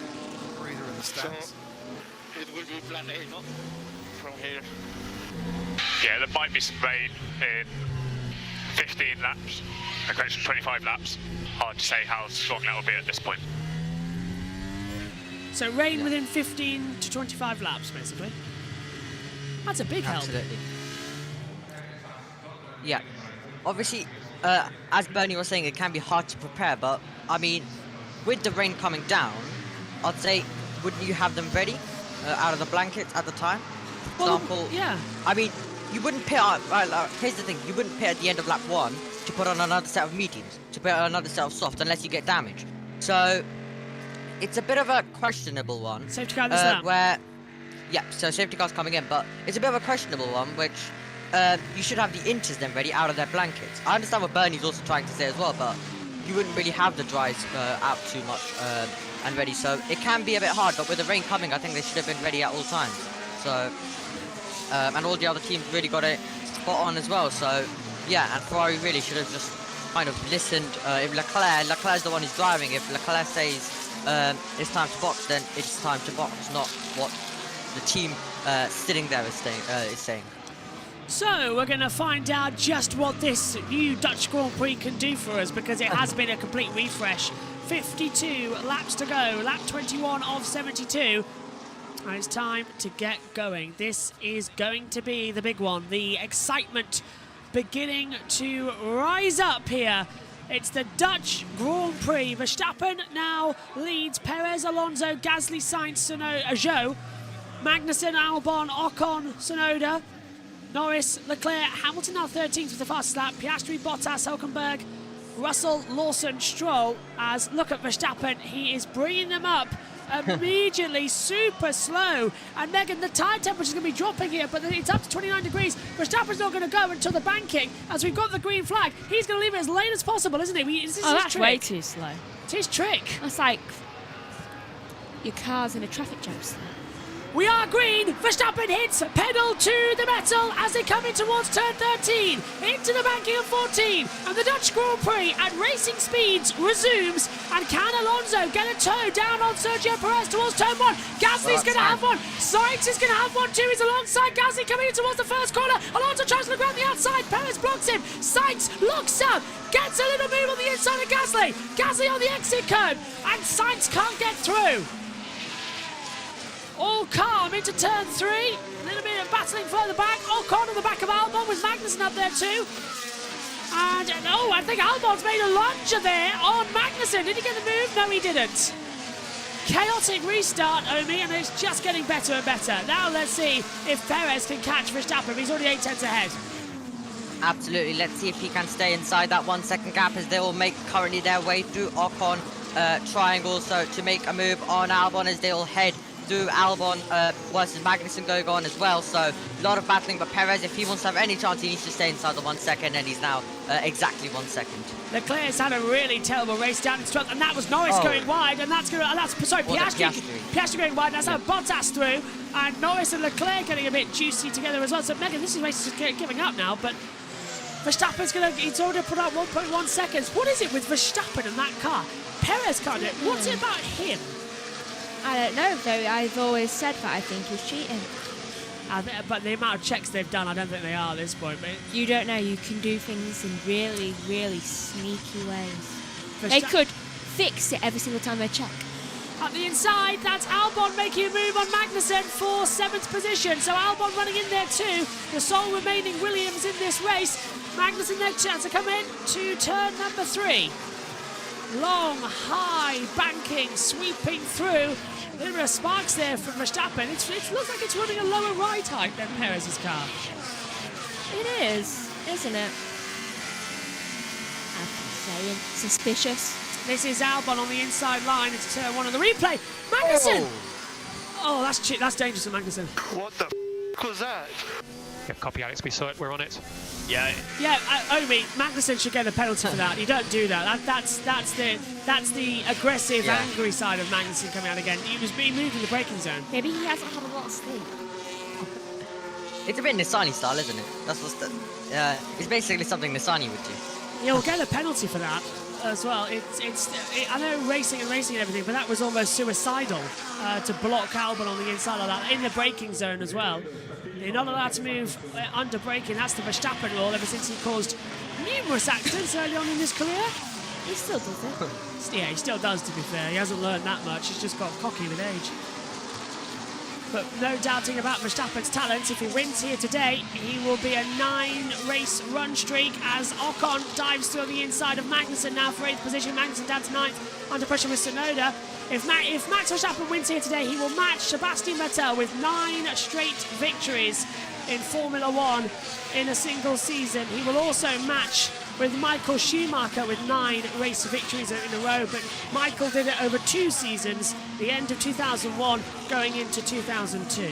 [SPEAKER 5] Breather in the stands.
[SPEAKER 22] It will be plan A, not from here. Yeah, there might be some rain in 15 laps, actually 25 laps. Hard to say how strong that will be at this point.
[SPEAKER 1] So rain within 15 to 25 laps, basically. That's a big help.
[SPEAKER 2] Absolutely. Yeah. Obviously, as Bernie was saying, it can be hard to prepare, but, I mean, with the rain coming down, I'd say, wouldn't you have them ready out of the blankets at the time? For example, I mean, you wouldn't pit here's the thing, you wouldn't pit at the end of lap 1 to put on another set of mediums, to put on another set of soft, unless you get damage. So, it's a bit of a questionable one.
[SPEAKER 1] Safety car this lap.
[SPEAKER 2] So safety car's coming in, but it's a bit of a questionable one, which you should have the inters then ready out of their blankets. I understand what Bernie's also trying to say as well, but you wouldn't really have the dries out too much and ready, so it can be a bit hard, but with the rain coming, I think they should have been ready at all times. So, and all the other teams really got it spot on as well, so yeah, and Ferrari really should have just kind of listened. If Leclerc's the one who's driving, if Leclerc says it's time to box, then it's time to box, not what the team sitting there is saying.
[SPEAKER 1] So we're going to find out just what this new Dutch Grand Prix can do for us, because it has been a complete refresh. 52 laps to go, lap 21 of 72. And it's time to get going. This is going to be the big one. The excitement beginning to rise up here. It's the Dutch Grand Prix. Verstappen now leads Perez, Alonso, Gasly, Sainz, Zhou, Magnussen, Albon, Ocon, Tsunoda, Norris, Leclerc, Hamilton now 13th with the fastest lap. Piastri, Bottas, Hülkenberg, Russell, Lawson, Stroll. As look at Verstappen, he is bringing them up immediately, super slow. And Megan, the tyre temperature is going to be dropping here, but it's up to 29 degrees. Verstappen's not going to go until the banking. As we've got the green flag, he's going to leave it as late as possible, isn't he?
[SPEAKER 20] That's way too slow.
[SPEAKER 1] It's his trick.
[SPEAKER 20] That's like your car's in a traffic jam.
[SPEAKER 1] We are green. Verstappen hits pedal to the metal as they come in towards turn 13. Into the banking of 14. And the Dutch Grand Prix at racing speeds resumes. And can Alonso get a toe down on Sergio Perez towards turn 1? Gasly's going to have one. Sainz is going to have one too. He's alongside Gasly coming in towards the first corner. Alonso tries to look around the outside. Perez blocks him. Sainz looks up. Gets a little move on the inside of Gasly. Gasly on the exit curb. And Sainz can't get through. All calm into turn 3. A little bit of battling further back. Ocon on the back of Albon with Magnussen up there too. And I think Albon's made a lunge there on Magnussen. Did he get the move? No, he didn't. Chaotic restart, Omi, and it's just getting better and better. Now let's see if Perez can catch Verstappen. He's already 8 tenths ahead.
[SPEAKER 2] Absolutely. Let's see if he can stay inside that 1 second gap as they will make currently their way through Ocon, trying also to make a move on Albon as they will head through Albon versus Magnussen going on as well, so a lot of battling, but Perez, if he wants to have any chance, he needs to stay inside the 1 second, and he's now exactly 1 second.
[SPEAKER 1] Leclerc's had a really terrible race down in front, and that was Norris going wide, and Piastri going wide, that's how Bottas through, and Norris and Leclerc getting a bit juicy together as well, so Megan, this race is giving up now, but Verstappen's he's already put up 1.1 seconds. What is it with Verstappen and that car? Perez can't do it. What's it about him?
[SPEAKER 20] I don't know, though. I've always said that I think he's cheating.
[SPEAKER 1] But the amount of checks they've done, I don't think they are at this point. But
[SPEAKER 20] You don't know. You can do things in really, really sneaky ways. They could fix it every single time they check.
[SPEAKER 1] At the inside, that's Albon making a move on Magnussen for 7th position. So Albon running in there too. The sole remaining Williams in this race. Magnussen then chance to come in to turn number 3. Long, high, banking, sweeping through. A little bit of sparks there from Verstappen. It looks like it's running a lower ride height than Perez's car.
[SPEAKER 20] It is, isn't it? I've been saying, suspicious.
[SPEAKER 1] This is Albon on the inside line. It's turn 1 on the replay. Magnussen! Oh, that's dangerous for Magnussen.
[SPEAKER 21] What the f was that?
[SPEAKER 13] Yeah, copy, Alex. We saw it. We're on it.
[SPEAKER 1] Yeah, Omi, Magnussen should get a penalty for that. You don't do that. That's the aggressive, angry side of Magnussen coming out again. He was being moved in the braking zone.
[SPEAKER 20] Maybe he hasn't had a lot of sleep.
[SPEAKER 2] It's a bit Nissani style, isn't it? That's what's it's basically something Nissani would do.
[SPEAKER 1] He'll get a penalty for that as well. I know racing and everything, but that was almost suicidal to block Albon on the inside of that in the braking zone as well. You're not allowed to move under braking. That's the Verstappen rule ever since he caused numerous accidents early on in his career.
[SPEAKER 20] He still does it.
[SPEAKER 1] Yeah, he still does, to be fair. He hasn't learned that much. He's just got cocky with age. But no doubting about Verstappen's talents. If he wins here today, he will be a 9-race run streak as Ocon dives through the inside of Magnussen now for 8th position. Magnussen down to 9th, under pressure with Tsunoda. If Max Verstappen wins here today, he will match Sebastian Vettel with 9 straight victories in Formula 1 in a single season. He will also match with Michael Schumacher with 9 race victories in a row, but Michael did it over 2 seasons, the end of 2001 going into 2002.
[SPEAKER 20] I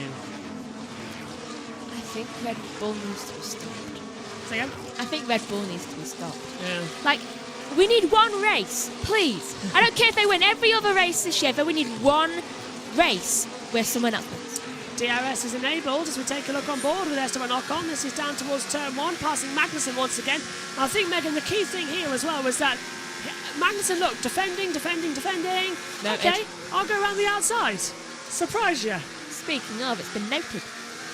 [SPEAKER 20] think Red Bull needs to be stopped.
[SPEAKER 1] Say again?
[SPEAKER 20] I think Red Bull needs to be stopped.
[SPEAKER 1] Yeah.
[SPEAKER 20] Like, we need one race, please. I don't care if they win every other race this year, but we need one race where someone else wins.
[SPEAKER 1] DRS is enabled as we take a look on board with Esteban Ocon. This is down towards turn 1, passing Magnussen once again. I think, Megan, the key thing here as well was that Magnussen, look, defending.
[SPEAKER 20] No,
[SPEAKER 1] okay, I'll go around the outside. Surprise you.
[SPEAKER 20] Speaking of, it's been noted.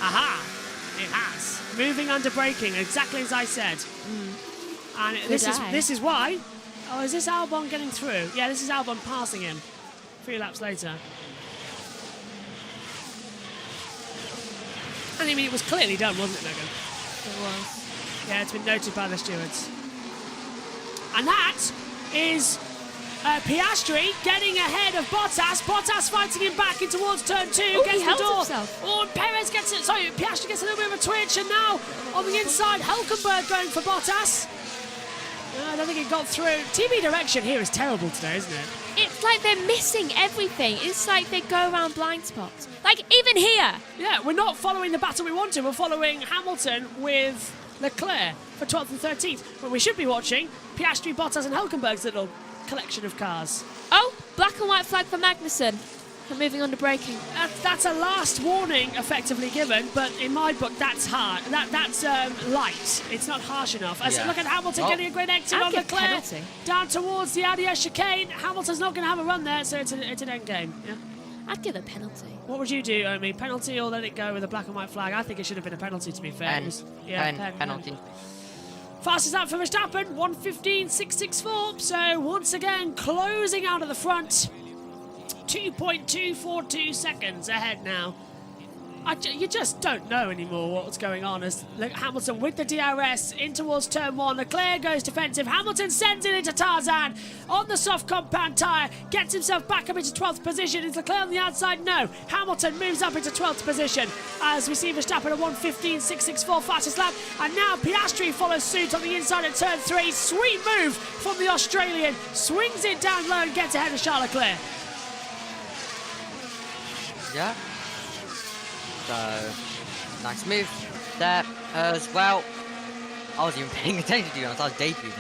[SPEAKER 1] Aha, it has. Moving under braking, exactly as I said. And this is why. Oh, is this Albon getting through? Yeah, this is Albon passing him 3 laps later. And I mean, it was clearly done, wasn't it, Megan?
[SPEAKER 20] It was.
[SPEAKER 1] Yeah, it's been noted by the stewards. And that is Piastri getting ahead of Bottas. Bottas fighting him back in towards turn 2.
[SPEAKER 20] Ooh,
[SPEAKER 1] gets
[SPEAKER 20] he held
[SPEAKER 1] the door.
[SPEAKER 20] himself.
[SPEAKER 1] Oh, and Perez gets it. Sorry, Piastri gets a little bit of a twitch, and now on the inside, Hülkenberg going for Bottas. I don't think it got through. TV direction here is terrible today, isn't it?
[SPEAKER 20] It's like they're missing everything. It's like they go around blind spots. Like, even here.
[SPEAKER 1] Yeah, we're not following the battle we want to. We're following Hamilton with Leclerc for 12th and 13th. When we should be watching Piastri, Bottas and Hülkenberg's little collection of cars.
[SPEAKER 20] Oh, black and white flag for Magnussen. For moving under braking.
[SPEAKER 1] That's a last warning effectively given, but in my book that's hard. That's light. It's not harsh enough. Look at Hamilton getting a great exit on Leclerc. Down towards the Audi chicane. Hamilton's not going to have a run there, so it's an end game. Yeah.
[SPEAKER 20] I'd give a penalty.
[SPEAKER 1] What would you do, Omi? Penalty or let it go with a black and white flag? I think it should have been a penalty, to be fair.
[SPEAKER 2] Penalty.
[SPEAKER 1] Fastest lap for Verstappen, 1:15.664. So once again, closing out of the front. 2.242 seconds ahead now. You just don't know anymore what's going on as Hamilton with the DRS in towards turn 1. Leclerc goes defensive. Hamilton sends it into Tarzan on the soft compound tyre. Gets himself back up into 12th position. Is Leclerc on the outside? No. Hamilton moves up into 12th position as we see Verstappen at 1:15.664 fastest lap. And now Piastri follows suit on the inside at turn 3. Sweet move from the Australian. Swings it down low and gets ahead of Charles Leclerc.
[SPEAKER 2] Yeah. So, nice move there as well. I wasn't even paying attention to you, I was daydreaming.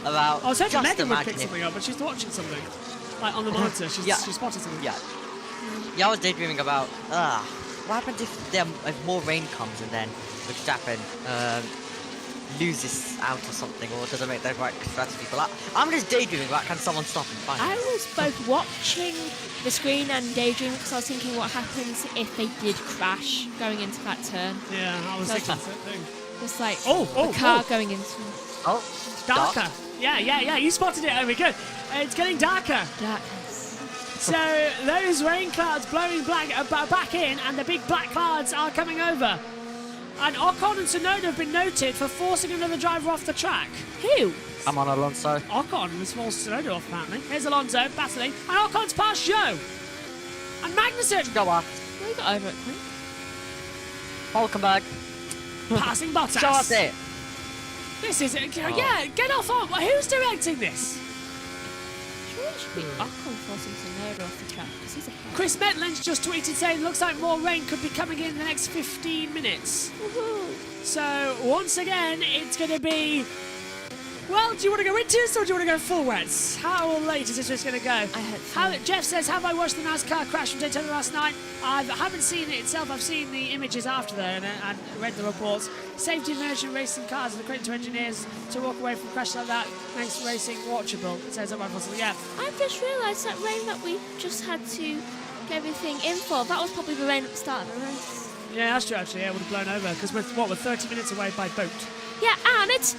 [SPEAKER 2] About
[SPEAKER 1] I was hoping
[SPEAKER 2] just
[SPEAKER 1] Megan would pick
[SPEAKER 2] imagine
[SPEAKER 1] something up, but she's watching something. Like on the monitor, she spotted something.
[SPEAKER 2] Yeah, I was daydreaming about, what happens if more rain comes and then Verstappen loses out or something, or doesn't make the right strategy. But I'm just daydreaming about, can someone stop him? Fine.
[SPEAKER 20] I was both watching the screen and daydreaming because I was thinking what happens if they did crash going into that turn.
[SPEAKER 1] Yeah, I was thinking the same thing.
[SPEAKER 20] Just like the car going into...
[SPEAKER 2] Oh,
[SPEAKER 1] darker.
[SPEAKER 2] Dark.
[SPEAKER 1] Yeah, you spotted it, Omi, good. It's getting darker.
[SPEAKER 20] Darkness.
[SPEAKER 1] So those rain clouds blowing back in, and the big black clouds are coming over. And Ocon and Tsunoda have been noted for forcing another driver off the track. Who?
[SPEAKER 2] I'm on Alonso.
[SPEAKER 1] Ocon has forced Tsunoda off, apparently. Here's Alonso battling, and Ocon's past Joe. And Magnussen.
[SPEAKER 2] Go on.
[SPEAKER 20] We got over it quick.
[SPEAKER 2] Hulkenberg.
[SPEAKER 1] Passing Bottas.
[SPEAKER 2] Show us it.
[SPEAKER 1] This is yeah. Get off on. Who's directing this?
[SPEAKER 20] Surely it should be Ocon forcing Tsunoda off the track because he's ahead.
[SPEAKER 1] Chris Metland's just tweeted saying looks like more rain could be coming in the next 15 minutes. So once again, it's going to be. Well, do you want to go into this or do you want to go full wets? How late is this just going to go? Jeff says, have I watched the NASCAR crash from Daytona last night? I haven't seen it itself. I've seen the images after that and read the reports. Safety immersion racing cars and the credit to engineers to walk away from a crash like that makes racing watchable. It says that one possible. Yeah.
[SPEAKER 20] I've just realised that rain that we just had to get everything in for, that was probably the rain at the start of the race.
[SPEAKER 1] Yeah, that's true actually. Yeah, it would have blown over because we're 30 minutes away by boat.
[SPEAKER 20] Yeah, and it's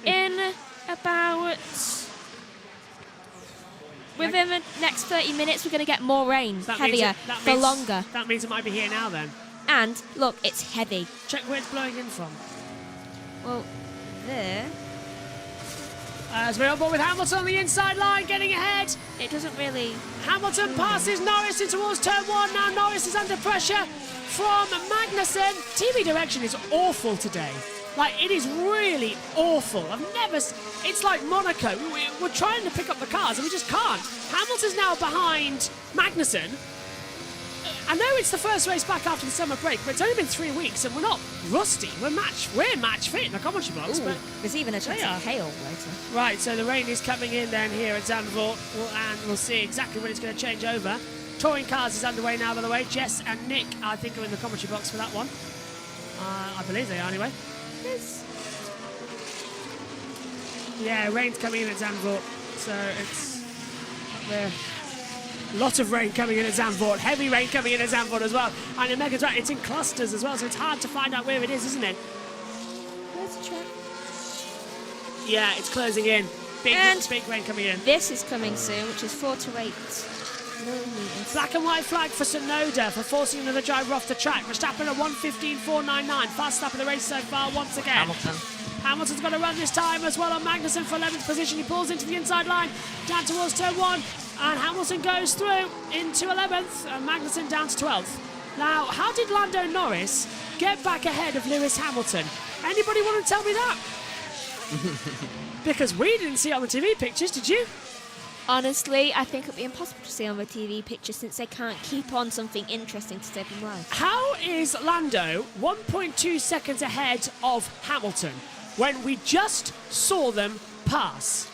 [SPEAKER 20] in about... Within the next 30 minutes, we're going to get more rain, heavier, for longer.
[SPEAKER 1] That means it might be here now then.
[SPEAKER 20] And, look, it's heavy.
[SPEAKER 1] Check where it's blowing in from.
[SPEAKER 20] Well, there.
[SPEAKER 1] As we're on board with Hamilton on the inside line, getting ahead.
[SPEAKER 20] It doesn't really...
[SPEAKER 1] Hamilton passes Norris in towards turn one. Now Norris is under pressure from Magnussen. TV direction is awful today. Like, it is really awful. I've never... It's like Monaco. We're trying to pick up the cars and we just can't. Hamilton's now behind Magnussen. I know it's the first race back after the summer break, but it's only been 3 weeks and we're not rusty. We're match fit in the commentary box.
[SPEAKER 20] Ooh,
[SPEAKER 1] but
[SPEAKER 20] there's even a chance of hail later.
[SPEAKER 1] Right, so the rain is coming in then here at Zandvoort, and we'll see exactly when it's going to change over. Touring cars is underway now, by the way. Jess and Nick, I think, are in the commentary box for that one. I believe they are, anyway. Yeah, rain's coming in at Zandvoort, so it's up there. Lot of rain coming in at Zandvoort, heavy rain coming in at Zandvoort as well. And in Mega Track, it's in clusters as well, so it's hard to find out where it is, isn't it?
[SPEAKER 20] Where's the track?
[SPEAKER 1] Yeah, it's closing in. Big rain coming in.
[SPEAKER 20] This is coming soon, which is 4 to 8 millimeters.
[SPEAKER 1] Black and white flag for Tsunoda for forcing another driver off the track. Verstappen at 1:15.499. Fast stop of the race so far once again. Hamilton's got to run this time as well on Magnussen for 11th position. He pulls into the inside line, down towards turn one, and Hamilton goes through into 11th, and Magnussen down to 12th. Now, how did Lando Norris get back ahead of Lewis Hamilton? Anybody want to tell me that? Because we didn't see it on the TV pictures, did you?
[SPEAKER 20] Honestly, I think it'd be impossible to see on the TV picture since they can't keep on something interesting to save them life.
[SPEAKER 1] How is Lando 1.2 seconds ahead of Hamilton when we just saw them pass?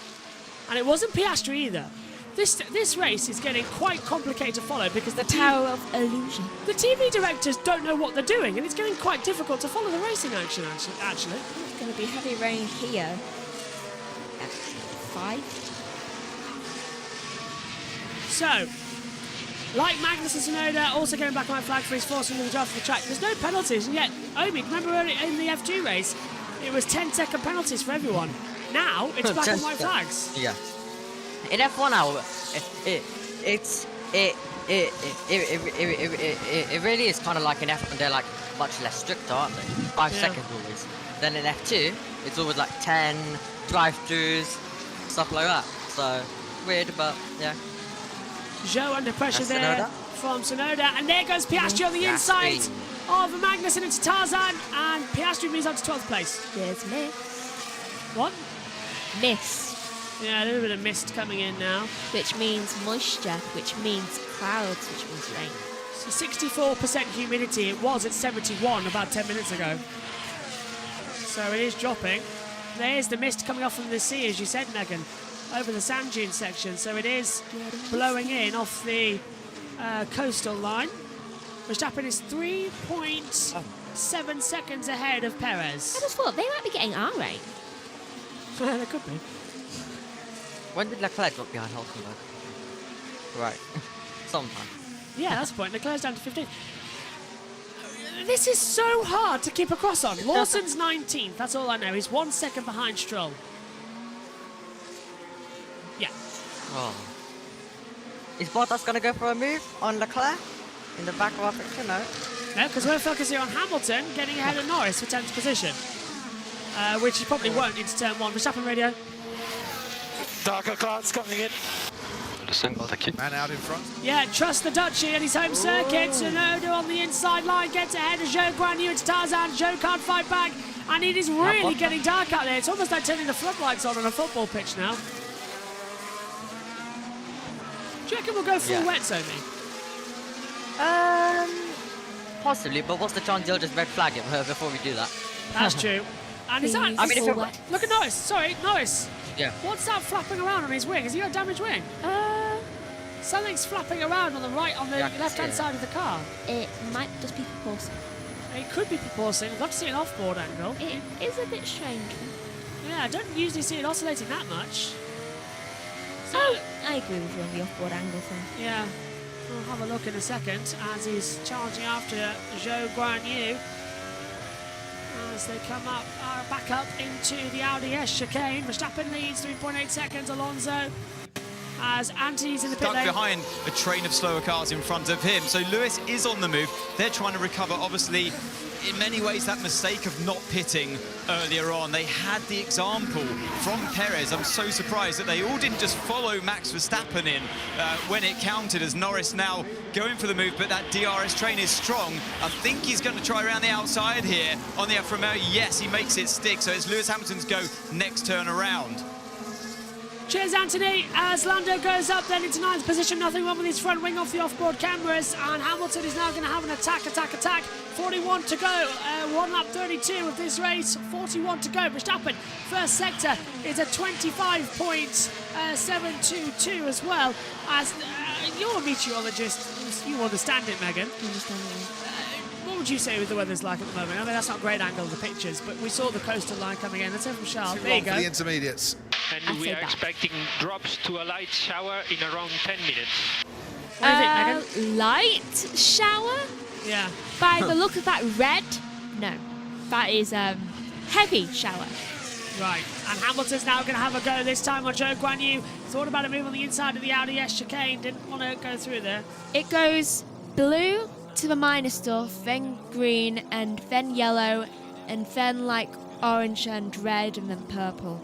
[SPEAKER 1] And it wasn't Piastri either. This race is getting quite complicated to follow because the
[SPEAKER 20] Tower of Illusion.
[SPEAKER 1] The TV directors don't know what they're doing, and it's getting quite difficult to follow the racing action, actually.
[SPEAKER 20] It's going to be heavy rain here at 5.
[SPEAKER 1] So, like Magnussen and Tsunoda, also going back on my flag for his forcing the drive for the track. There's no penalties, and yet, Omi, remember earlier in the F2 race, it was 10-second penalties for everyone. Now, it's black and white flags.
[SPEAKER 2] Yeah. In F1 now, it really is kind of like in F1, they're like much less strict, aren't they? 5 seconds always. Then in F2, it's always like 10 drive-throughs, stuff like that. So, weird, but yeah.
[SPEAKER 1] Joe under pressure there from Tsunoda, and there goes Piastri on the inside of Magnussen into Tarzan, and Piastri moves on to 12th place.
[SPEAKER 20] There's mist.
[SPEAKER 1] What?
[SPEAKER 20] Mist.
[SPEAKER 1] Yeah, a little bit of mist coming in now.
[SPEAKER 20] Which means moisture, which means clouds, which means rain.
[SPEAKER 1] So 64% humidity. It was at 71 about 10 minutes ago. So it is dropping. There's the mist coming off from the sea, as you said, Megan, over the sand dune section. So it is blowing in off the coastal line. Verstappen is 3.8 7 seconds ahead of Perez.
[SPEAKER 20] I just thought they might be getting our rate.
[SPEAKER 1] There could be.
[SPEAKER 2] When did Leclerc drop behind Hulkenberg? Right. Sometime.
[SPEAKER 1] Yeah, that's the point. Leclerc's down to 15. This is so hard to keep across on. Lawson's 19th, that's all I know. He's 1 second behind Stroll. Yeah.
[SPEAKER 2] Oh. Is Bottas going to go for a move on Leclerc in the back of our picture? No.
[SPEAKER 1] No, because we're focusing on Hamilton getting ahead of Norris for 10th position. Which he probably won't into turn 1. Verstappen radio.
[SPEAKER 21] Darker clouds coming in.
[SPEAKER 5] Man out in front.
[SPEAKER 1] Yeah, trust the Dutchie and his home circuit. Tsunoda on the inside line gets ahead of Zhou Guanyu. It's Tarzan. Zhou can't fight back. And it is really getting dark out there. It's almost like turning the floodlights on a football pitch now. Do you reckon we'll go full wet, Sophie?
[SPEAKER 2] Possibly, but what's the chance they'll just red flag him before we do that?
[SPEAKER 1] That's true. And is that...
[SPEAKER 2] I mean, if it,
[SPEAKER 1] look at Norris. Sorry, Norris.
[SPEAKER 2] Yeah.
[SPEAKER 1] What's that flapping around on his wing? Has he got a damaged wing? Something's flapping around on the left-hand side of the car.
[SPEAKER 20] It might just be proportion.
[SPEAKER 1] It could be proportion. I'd love to see an off-board angle.
[SPEAKER 20] It is a bit strange.
[SPEAKER 1] Yeah, I don't usually see it oscillating that much. So,
[SPEAKER 20] I agree with you on the off-board angle thing.
[SPEAKER 1] Yeah. We'll have a look in a second as he's charging after Zhou Guanyu. As they come up, back up into the Audi S chicane. Verstappen leads 3.8 seconds. Alonso as Anthony's in the pit
[SPEAKER 7] Stuck
[SPEAKER 1] lane.
[SPEAKER 7] behind a train of slower cars in front of him. So Lewis is on the move. They're trying to recover, obviously, in many ways, that mistake of not pitting earlier on. They had the example from Perez. I'm so surprised that they all didn't just follow Max Verstappen in when it counted, as Norris now going for the move, but that DRS train is strong. I think he's going to try around the outside here on the Alfa Romeo. Yes, he makes it stick, so it's Lewis Hamilton's go next turn around.
[SPEAKER 1] Cheers, Anthony, as Lando goes up then into 9th position. Nothing wrong with his front wing off the off-board cameras, and Hamilton is now going to have an attack. 41 to go, 1 lap 32 of this race, 41 to go. Verstappen, first sector, is a 25.722 as well. As you're a meteorologist, you understand it, Megan. What would you say with the weather's like at the moment? I mean, that's not a great angle of the pictures, but we saw the coastal line coming in. Let's hear from Charles. There you go.
[SPEAKER 5] For the intermediates.
[SPEAKER 13] And we are expecting drops to a light shower in around 10 minutes.
[SPEAKER 1] What do you think, Megan?
[SPEAKER 20] Light shower?
[SPEAKER 1] Yeah.
[SPEAKER 20] By the look of that red, no. That is heavy shower.
[SPEAKER 1] Right, and Hamilton's now going to have a go this time on Zhou Guanyu. Thought about a move on the inside of the Audi S chicane, didn't want to go through there.
[SPEAKER 20] It goes blue to the minor stuff, then green, and then yellow, and then like orange and red, and then purple.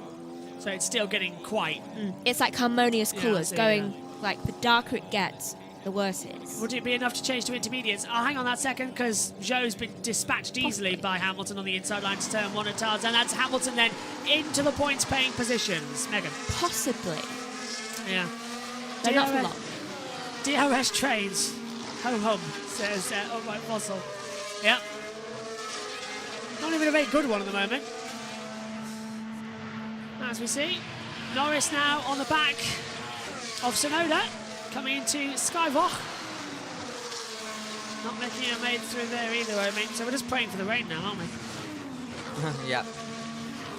[SPEAKER 1] So it's still getting quite...
[SPEAKER 20] It's like harmonious colours,
[SPEAKER 1] I see,
[SPEAKER 20] going like the darker it gets, the worse it is.
[SPEAKER 1] Would it be enough to change to intermediates? I'll hang on that second because Zhou's been dispatched easily by Hamilton on the inside line to turn 1 at Tarzan. That's Hamilton then into the points-paying positions. Megan?
[SPEAKER 20] Possibly.
[SPEAKER 1] Yeah.
[SPEAKER 20] But not for long.
[SPEAKER 1] DRS trains. Ho hum, says Alright Fossil. Yep. Not even a very good one at the moment. As we see, Norris now on the back of Tsunoda, coming into Skyvach. Not making a maid through there either, I mean, so we're just praying for the rain now, aren't we?
[SPEAKER 2] Yeah.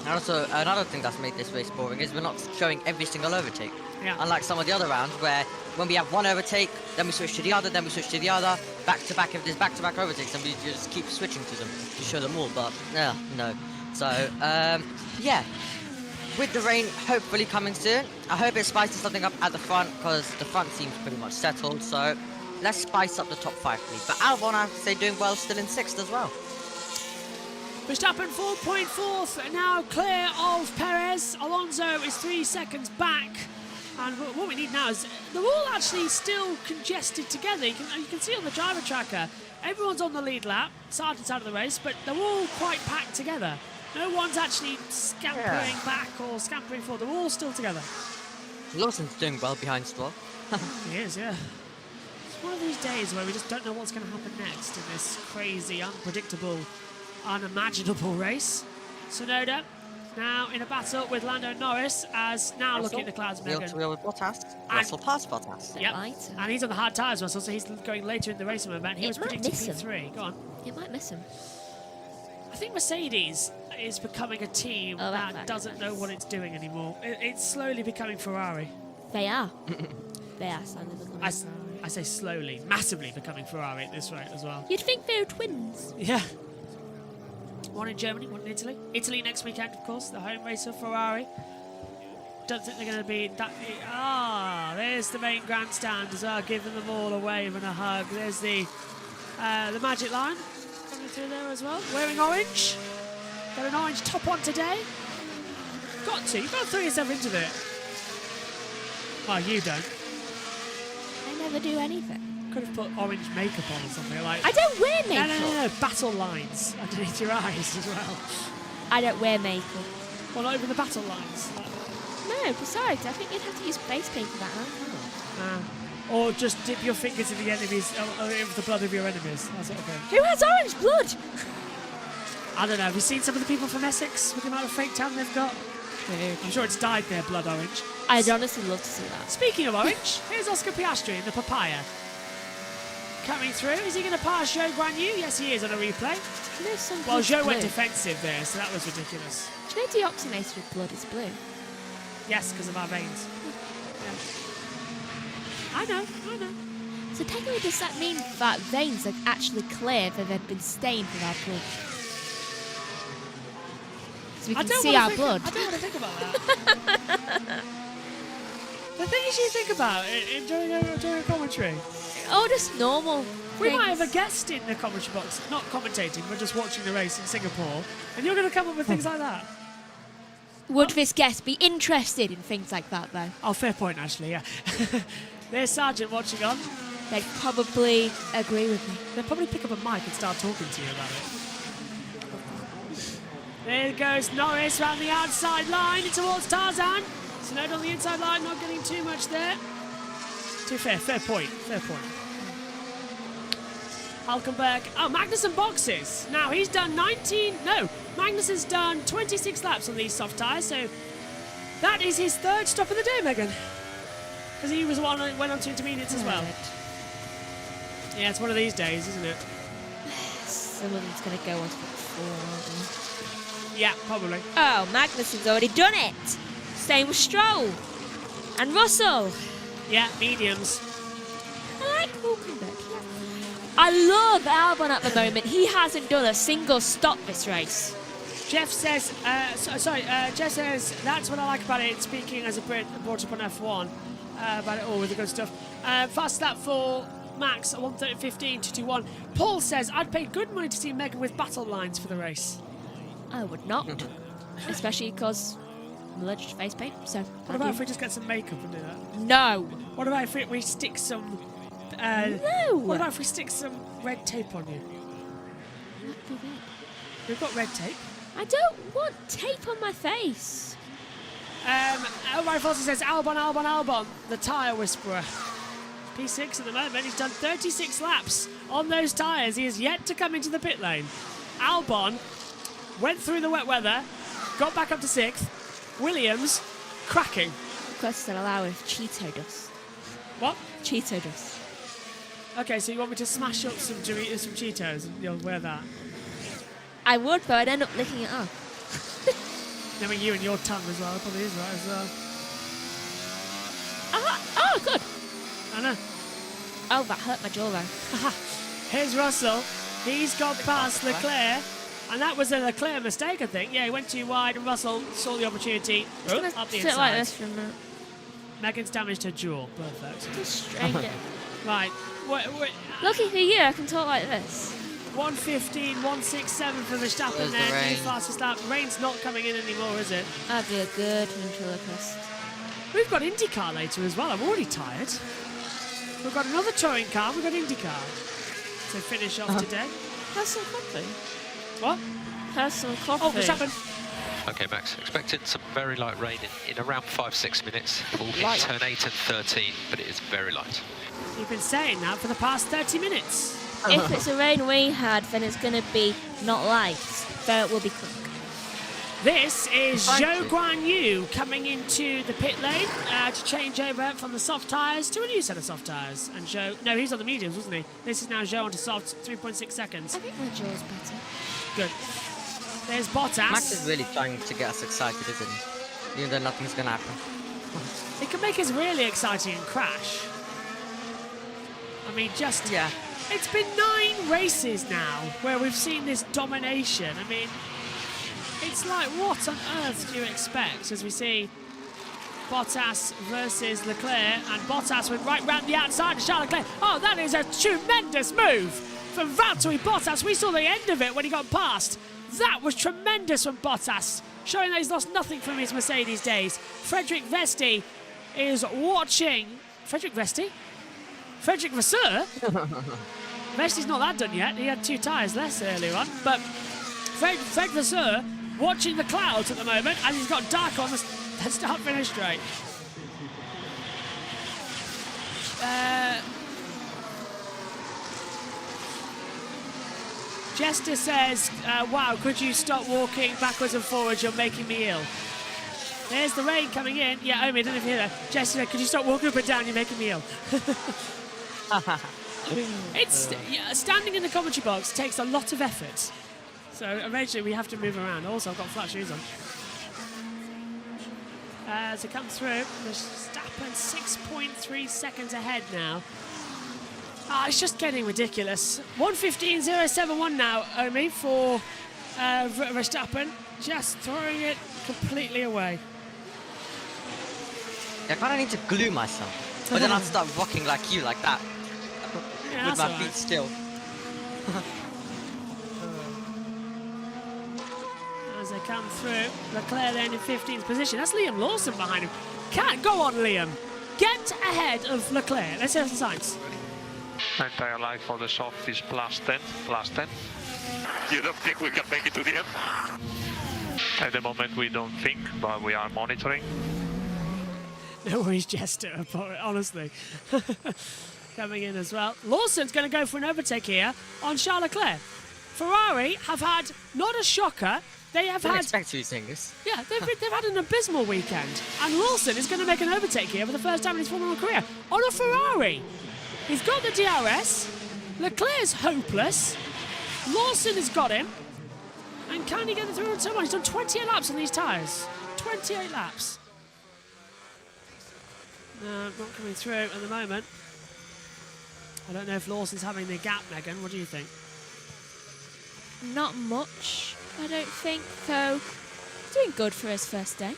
[SPEAKER 2] And also, another thing that's made this race boring is we're not showing every single overtake.
[SPEAKER 1] Yeah.
[SPEAKER 2] Unlike some of the other rounds where when we have one overtake, then we switch to the other, then we switch to the other, back to back, if there's back-to-back overtakes, and we just keep switching to them to show them all, but no. So, yeah. With the rain hopefully coming soon, I hope it spices something up at the front, because the front seems pretty much settled, so let's spice up the top 5, please. But Albon, I have to say, doing well, still in 6th as well.
[SPEAKER 1] Verstappen 4.4th, now clear of Perez. Alonso is 3 seconds back. And what we need now is they're all actually still congested together. You can see on the driver tracker, everyone's on the lead lap, start of the race, but they're all quite packed together. No one's actually scampering back or scampering forward. They're all still together.
[SPEAKER 2] Lawson's doing well behind Stroll.
[SPEAKER 1] He is, yeah. It's one of these days where we just don't know what's going to happen next in this crazy, unpredictable, unimaginable race. Tsunoda now in a battle with Lando Norris, as now looking at the clouds, Megan.
[SPEAKER 2] Wheel with Bottas. Russell past Bottas.
[SPEAKER 1] Yep. And he's on the hard tyres, Russell, so he's going later in the race moment. He was predicting P3. Go on.
[SPEAKER 20] It might miss him.
[SPEAKER 1] I think Mercedes is becoming a team that doesn't know what it's doing anymore. It's slowly becoming Ferrari.
[SPEAKER 20] They are. They are slowly becoming
[SPEAKER 1] I say slowly, massively becoming Ferrari at this rate as well.
[SPEAKER 20] You'd think they were twins.
[SPEAKER 1] Yeah. One in Germany, one in Italy. Italy next weekend, of course, the home race of Ferrari. Don't think they're going to be that... there's the main grandstand as well, giving them all a wave and a hug. There's the magic line coming through there as well. Wearing orange. Got an orange top on today. Got to. You've got to throw yourself into it. Well, you don't.
[SPEAKER 20] I never do anything.
[SPEAKER 1] Could have put orange makeup on or something like...
[SPEAKER 20] I don't wear makeup.
[SPEAKER 1] No. Battle lines underneath your eyes as well.
[SPEAKER 20] I don't wear makeup.
[SPEAKER 1] Well, not even the battle lines.
[SPEAKER 20] No, besides, I think you'd have to use face paint for that, I can't.
[SPEAKER 1] Or just dip your fingers in the enemies, in the blood of your enemies. That sort of thing.
[SPEAKER 20] Who has orange blood?
[SPEAKER 1] I don't know. Have you seen some of the people from Essex with the amount of fake tan they've got? I'm sure it's dyed their blood orange.
[SPEAKER 20] I'd honestly love to see that.
[SPEAKER 1] Speaking of orange, here's Oscar Piastri in the papaya. Coming through. Is he going to pass Zhou Guanyu? Yes, he is on a replay. Well, Zhou went defensive there, so that was ridiculous.
[SPEAKER 20] Do you know deoxygenated blood is blue?
[SPEAKER 1] Yes, because of our veins. Yeah. I know.
[SPEAKER 20] So technically, does that mean that veins are actually clear, that they've been stained with our blood? So we can see our blood.
[SPEAKER 1] I don't want to think about that. The things you think about during a commentary.
[SPEAKER 20] Oh, just normal.
[SPEAKER 1] We might have a guest in the commentary box, not commentating, but just watching the race in Singapore, and you're going to come up with things like that.
[SPEAKER 20] Would this guest be interested in things like that, though?
[SPEAKER 1] Oh, fair point, actually, yeah. There's Sergeant watching on.
[SPEAKER 20] They'd probably agree with me.
[SPEAKER 1] They'd probably pick up a mic and start talking to you about it. There goes Norris round the outside line towards Tarzan. Snowed on the inside line, not getting too much there. Too fair point. Hulkenberg. Oh, Magnussen boxes. Now, he's done Magnussen's done 26 laps on these soft tyres, so that is his third stop of the day, Megan. Because he was one that went on to intermediates as well. Yeah, it's one of these days, isn't it?
[SPEAKER 20] Some of them's going to go on to the 4, aren't they?
[SPEAKER 1] Yeah, probably.
[SPEAKER 20] Oh, Magnussen's already done it. Same with Stroll. And Russell.
[SPEAKER 1] Yeah, mediums.
[SPEAKER 20] I like Hulkenberg. I love Albon at the moment. He hasn't done a single stop this race.
[SPEAKER 1] Jeff says, Jeff says, that's what I like about it, speaking as a Brit brought up on F1, about it all with the good stuff. Fast lap for Max at 1:30.15, 2:21. Paul says, I'd pay good money to see Megan with battle lines for the race.
[SPEAKER 20] I would not, especially because I'm allergic to face paint, so...
[SPEAKER 1] What about if we just get some makeup and do that?
[SPEAKER 20] No.
[SPEAKER 1] What about if we stick some...
[SPEAKER 20] no.
[SPEAKER 1] What about if we stick some red tape on you? We've got red tape.
[SPEAKER 20] I don't want tape on my face.
[SPEAKER 1] Elroy Foster says, Albon, the tyre whisperer. P6 at the moment. He's done 36 laps on those tyres. He has yet to come into the pit lane. Albon went through the wet weather, got back up to 6th. Williams, cracking.
[SPEAKER 20] Of course, they'll allow with Cheeto dust.
[SPEAKER 1] What?
[SPEAKER 20] Cheeto dust.
[SPEAKER 1] Okay, so you want me to smash up some Doritos, some Cheetos, and you'll wear that?
[SPEAKER 20] I would, but I'd end up licking it up.
[SPEAKER 1] I mean, you and your tongue as well. It probably is right as well.
[SPEAKER 20] Oh, good.
[SPEAKER 1] I know.
[SPEAKER 20] Oh, that hurt my jaw though.
[SPEAKER 1] Here's Russell. He's got past Leclerc. And that was a Leclerc mistake, I think. Yeah, he went too wide, and Russell saw the opportunity. Up the inside.
[SPEAKER 20] Like this for a minute.
[SPEAKER 1] Megan's damaged her jaw. Perfect.
[SPEAKER 20] Just strained it.
[SPEAKER 1] Right.
[SPEAKER 20] Lucky for you, I can talk like this.
[SPEAKER 1] 1:15, 1:67 for Verstappen there. New fastest lap. Rain's not coming in anymore, is it?
[SPEAKER 20] That'd be a good ventriloquist.
[SPEAKER 1] We've got IndyCar later as well. I'm already tired. We've got another touring car. We've got IndyCar to finish off today.
[SPEAKER 20] Have some coffee.
[SPEAKER 1] What?
[SPEAKER 20] Have some coffee.
[SPEAKER 1] Oh, Verstappen.
[SPEAKER 15] Okay, Max, expecting some very light rain in around 5-6 minutes. Will be turn 8 and 13, but it is very light.
[SPEAKER 1] You've been saying that for the past 30 minutes.
[SPEAKER 20] If it's a rain we had, then it's going to be not light, so it will be quick.
[SPEAKER 1] This is Zhou Guanyu coming into the pit lane to change over from the soft tyres to a new set of soft tyres. And Zhou, no, he's on the mediums, wasn't he? This is now Zhou onto soft, 3.6 seconds.
[SPEAKER 20] I think my jaw's better.
[SPEAKER 1] Good. There's Bottas.
[SPEAKER 2] Max is really trying to get us excited, isn't he? Even though nothing's going to happen.
[SPEAKER 1] It can make us really exciting and crash. I mean, just...
[SPEAKER 2] Yeah.
[SPEAKER 1] It's been 9 races now where we've seen this domination. I mean, it's like, what on earth do you expect as we see Bottas versus Leclerc, and Bottas went right round the outside of Charles Leclerc. Oh, that is a tremendous move from Valtteri Bottas. We saw the end of it when he got past. That was tremendous from Bottas, showing that he's lost nothing from his Mercedes days. Frederick Vesti is watching. Frederick Vesti? Frederick Vasseur? Vesti's not that done yet. He had 2 tyres less earlier on. But Fred Vasseur watching the clouds at the moment as he's got dark on the start-finish straight. Jester says, wow, could you stop walking backwards and forwards? You're making me ill. There's the rain coming in. Yeah, Omi, I don't know if you hear that. Jester said, could you stop walking up and down? You're making me ill. Standing in the commentary box takes a lot of effort. So eventually we have to move around. Also, I've got flat shoes on. As it comes through, Verstappen 6.3 seconds ahead now. It's just getting ridiculous. 1:15.071 now, Omi, for Verstappen. Just throwing it completely away.
[SPEAKER 2] I kind of need to glue myself, but then I'll start rocking like you, like that.
[SPEAKER 1] Yeah,
[SPEAKER 2] with my feet still.
[SPEAKER 1] As they come through, Leclerc then in 15th position. That's Liam Lawson behind him. Can't go on, Liam. Get ahead of Leclerc. Let's hear some signs.
[SPEAKER 13] Entire line for the soft is +10, +10.
[SPEAKER 22] You don't think we can make it to the end?
[SPEAKER 13] At the moment we don't think, but we are monitoring.
[SPEAKER 1] No worries, Jester, honestly. Coming in as well. Lawson's going to go for an overtake here on Charles Leclerc. Ferrari have had, not a shocker, they have had...
[SPEAKER 2] expect you saying this.
[SPEAKER 1] Yeah, they've had an abysmal weekend. And Lawson is going to make an overtake here for the first time in his Formula 1 career on a Ferrari. He's got the DRS. Leclerc's hopeless. Lawson has got him. And can he get through on someone? He's done 28 laps on these tyres. 28 laps. No, not coming through at the moment. I don't know if Lawson's having the gap, Megan. What do you think?
[SPEAKER 20] Not much, I don't think, though. He's doing good for his first day.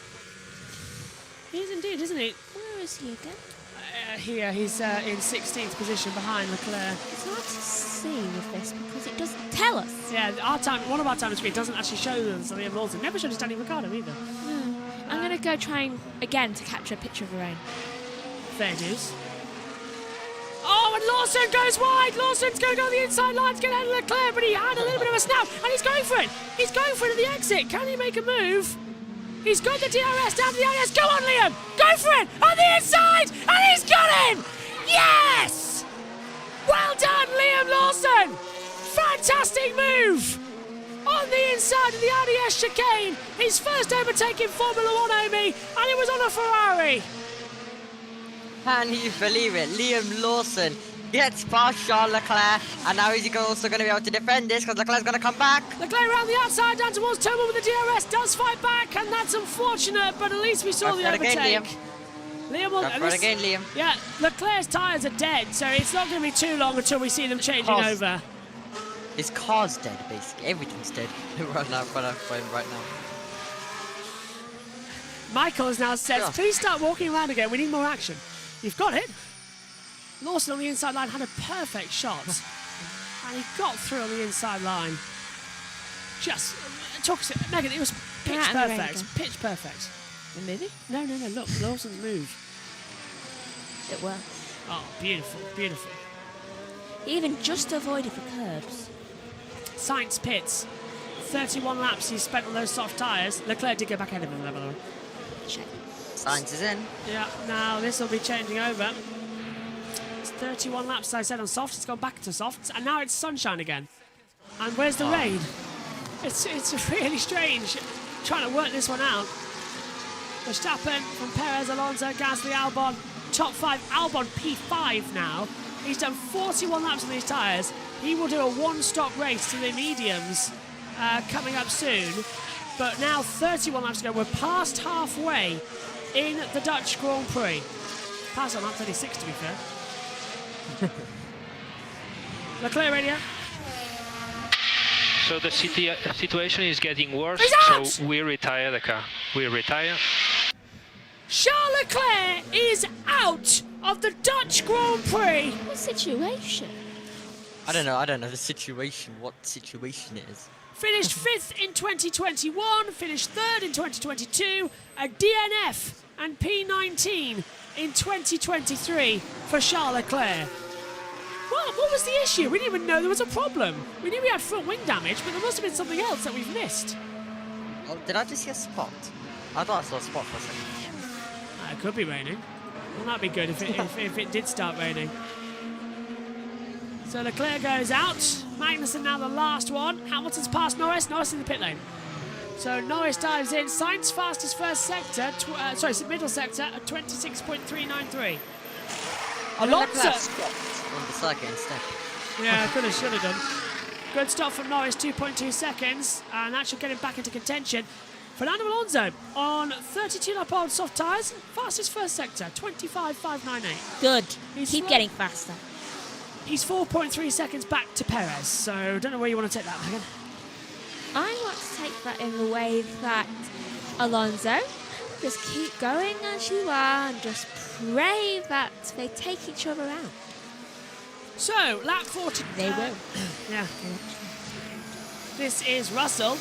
[SPEAKER 1] He is indeed, isn't he?
[SPEAKER 20] Where is he again?
[SPEAKER 1] Here, he's in 16th position behind Leclerc.
[SPEAKER 20] It's hard to see with this because it doesn't tell us.
[SPEAKER 1] Yeah, one of our time screen doesn't actually show us Liam Lawson. Never showed us Danny Ricciardo either.
[SPEAKER 20] No. I'm going to go trying again to capture a picture of the rain.
[SPEAKER 1] Fair dues. Oh, and Lawson goes wide. Lawson's going down the inside line to get out of Leclerc, but he had a little bit of a snap, and he's going for it. He's going for it at the exit. Can he make a move? He's got the DRS down to the IS. Go on, Liam. Go for it on the inside, and he's got him. Yes! Well done, Liam Lawson. Fantastic move on the inside of the IDS chicane. His first overtake in Formula 1, Omi, and it was on a Ferrari.
[SPEAKER 2] Can you believe it? Liam Lawson gets past Charles Leclerc, and now he's also going to be able to defend this because Leclerc's going to come back.
[SPEAKER 1] Leclerc around the outside down towards Turbo with the DRS, does fight back, and that's unfortunate, but at least we saw the overtake.
[SPEAKER 2] Again,
[SPEAKER 1] Liam will...
[SPEAKER 2] Go for it again, Liam.
[SPEAKER 1] Yeah, Leclerc's tyres are dead, so it's not going to be too long until we see them changing over.
[SPEAKER 2] His car's dead, basically. Everything's dead right now.
[SPEAKER 1] Michael has now said, please start walking around again. We need more action. You've got it. Lawson on the inside line had a perfect shot. And he got through on the inside line. Just, Megan, it was pitch perfect. Pitch perfect.
[SPEAKER 20] The movie?
[SPEAKER 1] No, look, Lawson's move.
[SPEAKER 20] It worked.
[SPEAKER 1] Oh, beautiful, beautiful.
[SPEAKER 20] He even just avoided the curbs.
[SPEAKER 1] Sainz pits. 31 laps he spent on those soft tyres. Leclerc did go back ahead of him, by the way.
[SPEAKER 2] Sainz is in.
[SPEAKER 1] Yeah, now this will be changing over. It's 31 laps, as I said, on softs. It's gone back to softs, and now it's sunshine again. And where's the rain? It's really strange trying to work this one out. Verstappen from Perez, Alonso, Gasly, Albon. Top 5. Albon P5 now. He's done 41 laps on these tyres. He will do a one-stop race to the mediums. coming up soon. But now 31 laps to go. We're past halfway in the Dutch Grand Prix. Past on lap 36 to be fair. Leclerc radio.
[SPEAKER 13] So the situation is getting worse, so we retire the car. We retire.
[SPEAKER 1] Charles Leclerc is out of the Dutch Grand Prix.
[SPEAKER 20] What situation?
[SPEAKER 2] I don't know the situation, what situation it is.
[SPEAKER 1] Finished 5th in 2021, finished 3rd in 2022, a DNF and P19 in 2023 for Charles Leclerc. What was the issue? We didn't even know there was a problem. We knew we had front wing damage, but there must have been something else that we've missed.
[SPEAKER 2] Oh, did I just see a spot? I thought I saw a spot for a second.
[SPEAKER 1] It could be raining. Well, that'd be good if it did start raining. So Leclerc goes out. Magnussen now the last one. Hamilton's past Norris. Norris in the pit lane. So Norris dives in. Sainz fastest first sector. Middle sector at 26.393. Alonso.
[SPEAKER 2] On the circuit instead.
[SPEAKER 1] Yeah, should have done. Good stop from Norris, 2.2 seconds, and that should get him back into contention. Fernando Alonso on 32-lap-old soft tyres, fastest first sector, 25.598.
[SPEAKER 20] Good. Keep getting faster.
[SPEAKER 1] He's 4.3 seconds back to Perez, so don't know where you want to take that, Megan.
[SPEAKER 20] I want to take that in the way that Alonso, just keep going as you are and just pray that they take each other out.
[SPEAKER 1] So, lap 40.
[SPEAKER 20] They will.
[SPEAKER 1] Yeah. This is Russell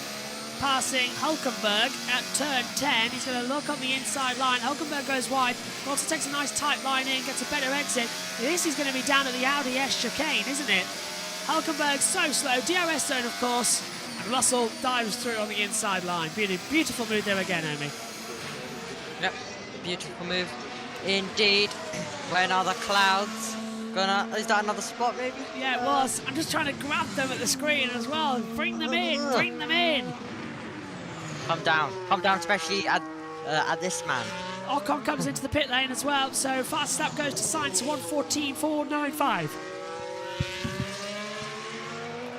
[SPEAKER 1] passing Hulkenberg at turn 10. He's going to look on the inside line. Hulkenberg goes wide. Also takes a nice tight line in, gets a better exit. This is going to be down at the Audi S chicane, isn't it? Hulkenberg's so slow. DRS zone, of course. And Russell dives through on the inside line. Beautiful move there again, Omi.
[SPEAKER 2] Yep, beautiful move indeed. Where are the clouds? Is that another spot maybe?
[SPEAKER 1] Yeah, it was. I'm just trying to grab them at the screen as well. Bring them in, bring them in.
[SPEAKER 2] Come down, especially at this man.
[SPEAKER 1] Ocon comes into the pit lane as well, so fast lap goes to Sainz, 1:14.495.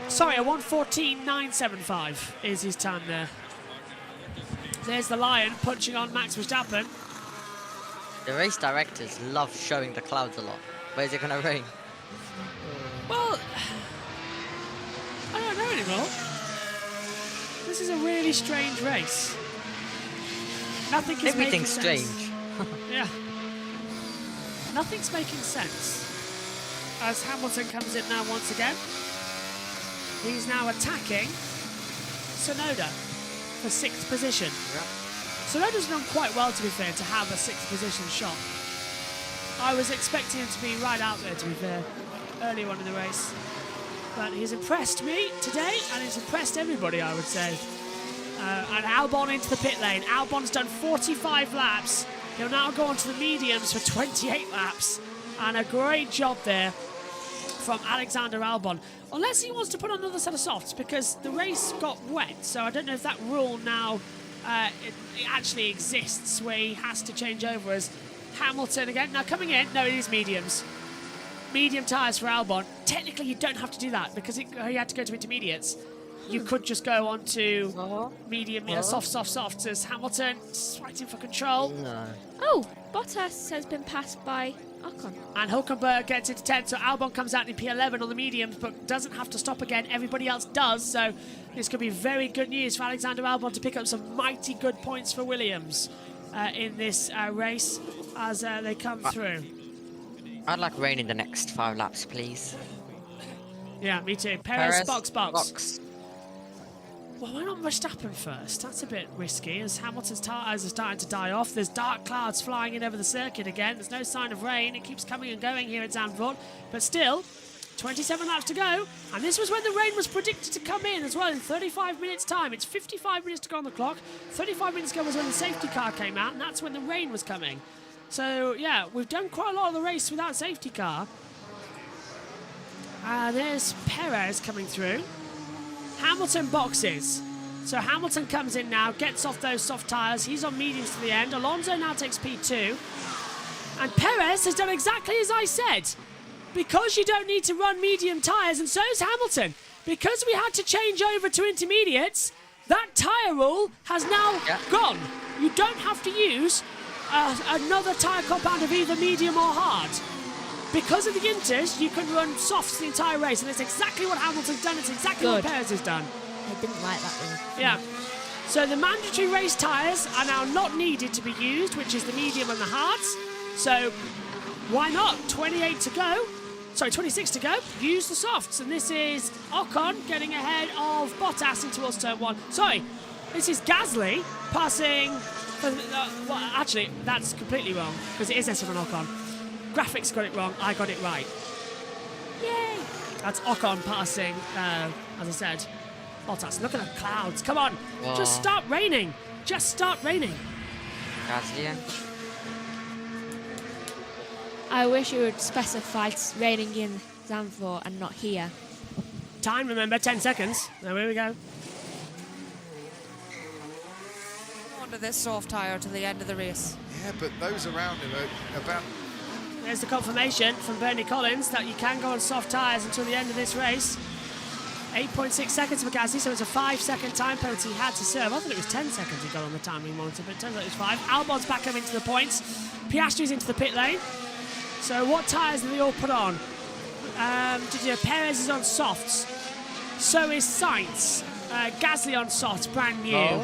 [SPEAKER 1] Sorry, a 1:14.975 is his time there. There's the Lion punching on Max Verstappen.
[SPEAKER 2] The race directors love showing the clouds a lot. Where's it going to rain?
[SPEAKER 1] Well, I don't know anymore. This is a really strange race. Nothing is
[SPEAKER 2] Everything's
[SPEAKER 1] making
[SPEAKER 2] strange.
[SPEAKER 1] sense. Yeah. Nothing's making sense. As Hamilton comes in now once again. He's now attacking Tsunoda for 6th position.
[SPEAKER 2] Yeah.
[SPEAKER 1] Tsunoda's done quite well, to be fair, to have a 6th position shot. I was expecting him to be right out there, to be fair, early on in the race. But he's impressed me today, and he's impressed everybody, I would say. And Albon into the pit lane. Albon's done 45 laps. He'll now go on to the mediums for 28 laps. And a great job there from Alexander Albon. Unless he wants to put on another set of softs, because the race got wet. So I don't know if that rule now it actually exists, where he has to change over as Hamilton again. Now coming in, no, it is mediums. Medium tyres for Albon. Technically, you don't have to do that because he had to go to intermediates. You could just go on to medium, softs as Hamilton fighting for control.
[SPEAKER 2] No.
[SPEAKER 20] Oh, Bottas has been passed by Ocon.
[SPEAKER 1] And Hulkenberg gets into 10th, so Albon comes out in P11 on the mediums, but doesn't have to stop again. Everybody else does, so this could be very good news for Alexander Albon to pick up some mighty good points for Williams in this race as they come through.
[SPEAKER 2] I'd like rain in the next 5 laps, please.
[SPEAKER 1] Yeah, me too. Perez, box. Well, why not Verstappen first? That's a bit risky, as Hamilton's tyres are starting to die off. There's dark clouds flying in over the circuit again. There's no sign of rain. It keeps coming and going here at Zandvoort. But still, 27 laps to go. And this was when the rain was predicted to come in as well in 35 minutes' time. It's 55 minutes to go on the clock. 35 minutes ago was when the safety car came out, and that's when the rain was coming. So, yeah, we've done quite a lot of the race without safety car. There's Perez coming through. Hamilton boxes. So Hamilton comes in now, gets off those soft tyres. He's on mediums to the end. Alonso now takes P2. And Perez has done exactly as I said because you don't need to run medium tyres, and so's Hamilton. Because we had to change over to intermediates, that tyre rule has now gone. You don't have to use another tyre compound of either medium or hard. Because of the inters, you can run softs the entire race, and it's exactly what Hamilton's done. It's exactly what Perez has done.
[SPEAKER 20] I didn't like that one.
[SPEAKER 1] Yeah. So the mandatory race tyres are now not needed to be used, which is the medium and the hards. So why not? 26 to go. Use the softs. And this is Ocon getting ahead of Bottas in towards turn 1. Sorry, this is Gasly passing... well, actually, that's completely wrong, because it is Esteban Ocon. Graphics got it wrong, I got it right. Yay! That's Ocon passing, as I said, Bottas. Look at the clouds, come on!
[SPEAKER 2] Whoa.
[SPEAKER 1] Just start raining! Just start raining!
[SPEAKER 2] Gasly.
[SPEAKER 20] I wish you would specify it's raining in Zandvoort and not here.
[SPEAKER 1] Time, remember, 10 seconds. Now, here we go.
[SPEAKER 12] Under this soft tyre to the end of the race.
[SPEAKER 5] Yeah, but those around him are about...
[SPEAKER 1] There's the confirmation from Bernie Collins that you can go on soft tyres until the end of this race. 8.6 seconds for Gasly, so it's a 5-second time penalty he had to serve. I thought it was 10 seconds he got on the timing monitor, but it turns out it was 5. Albon's back up into the points. Piastri's into the pit lane. So what tyres do they all put on? Perez is on softs. So is Sainz. Gasly on softs, brand new.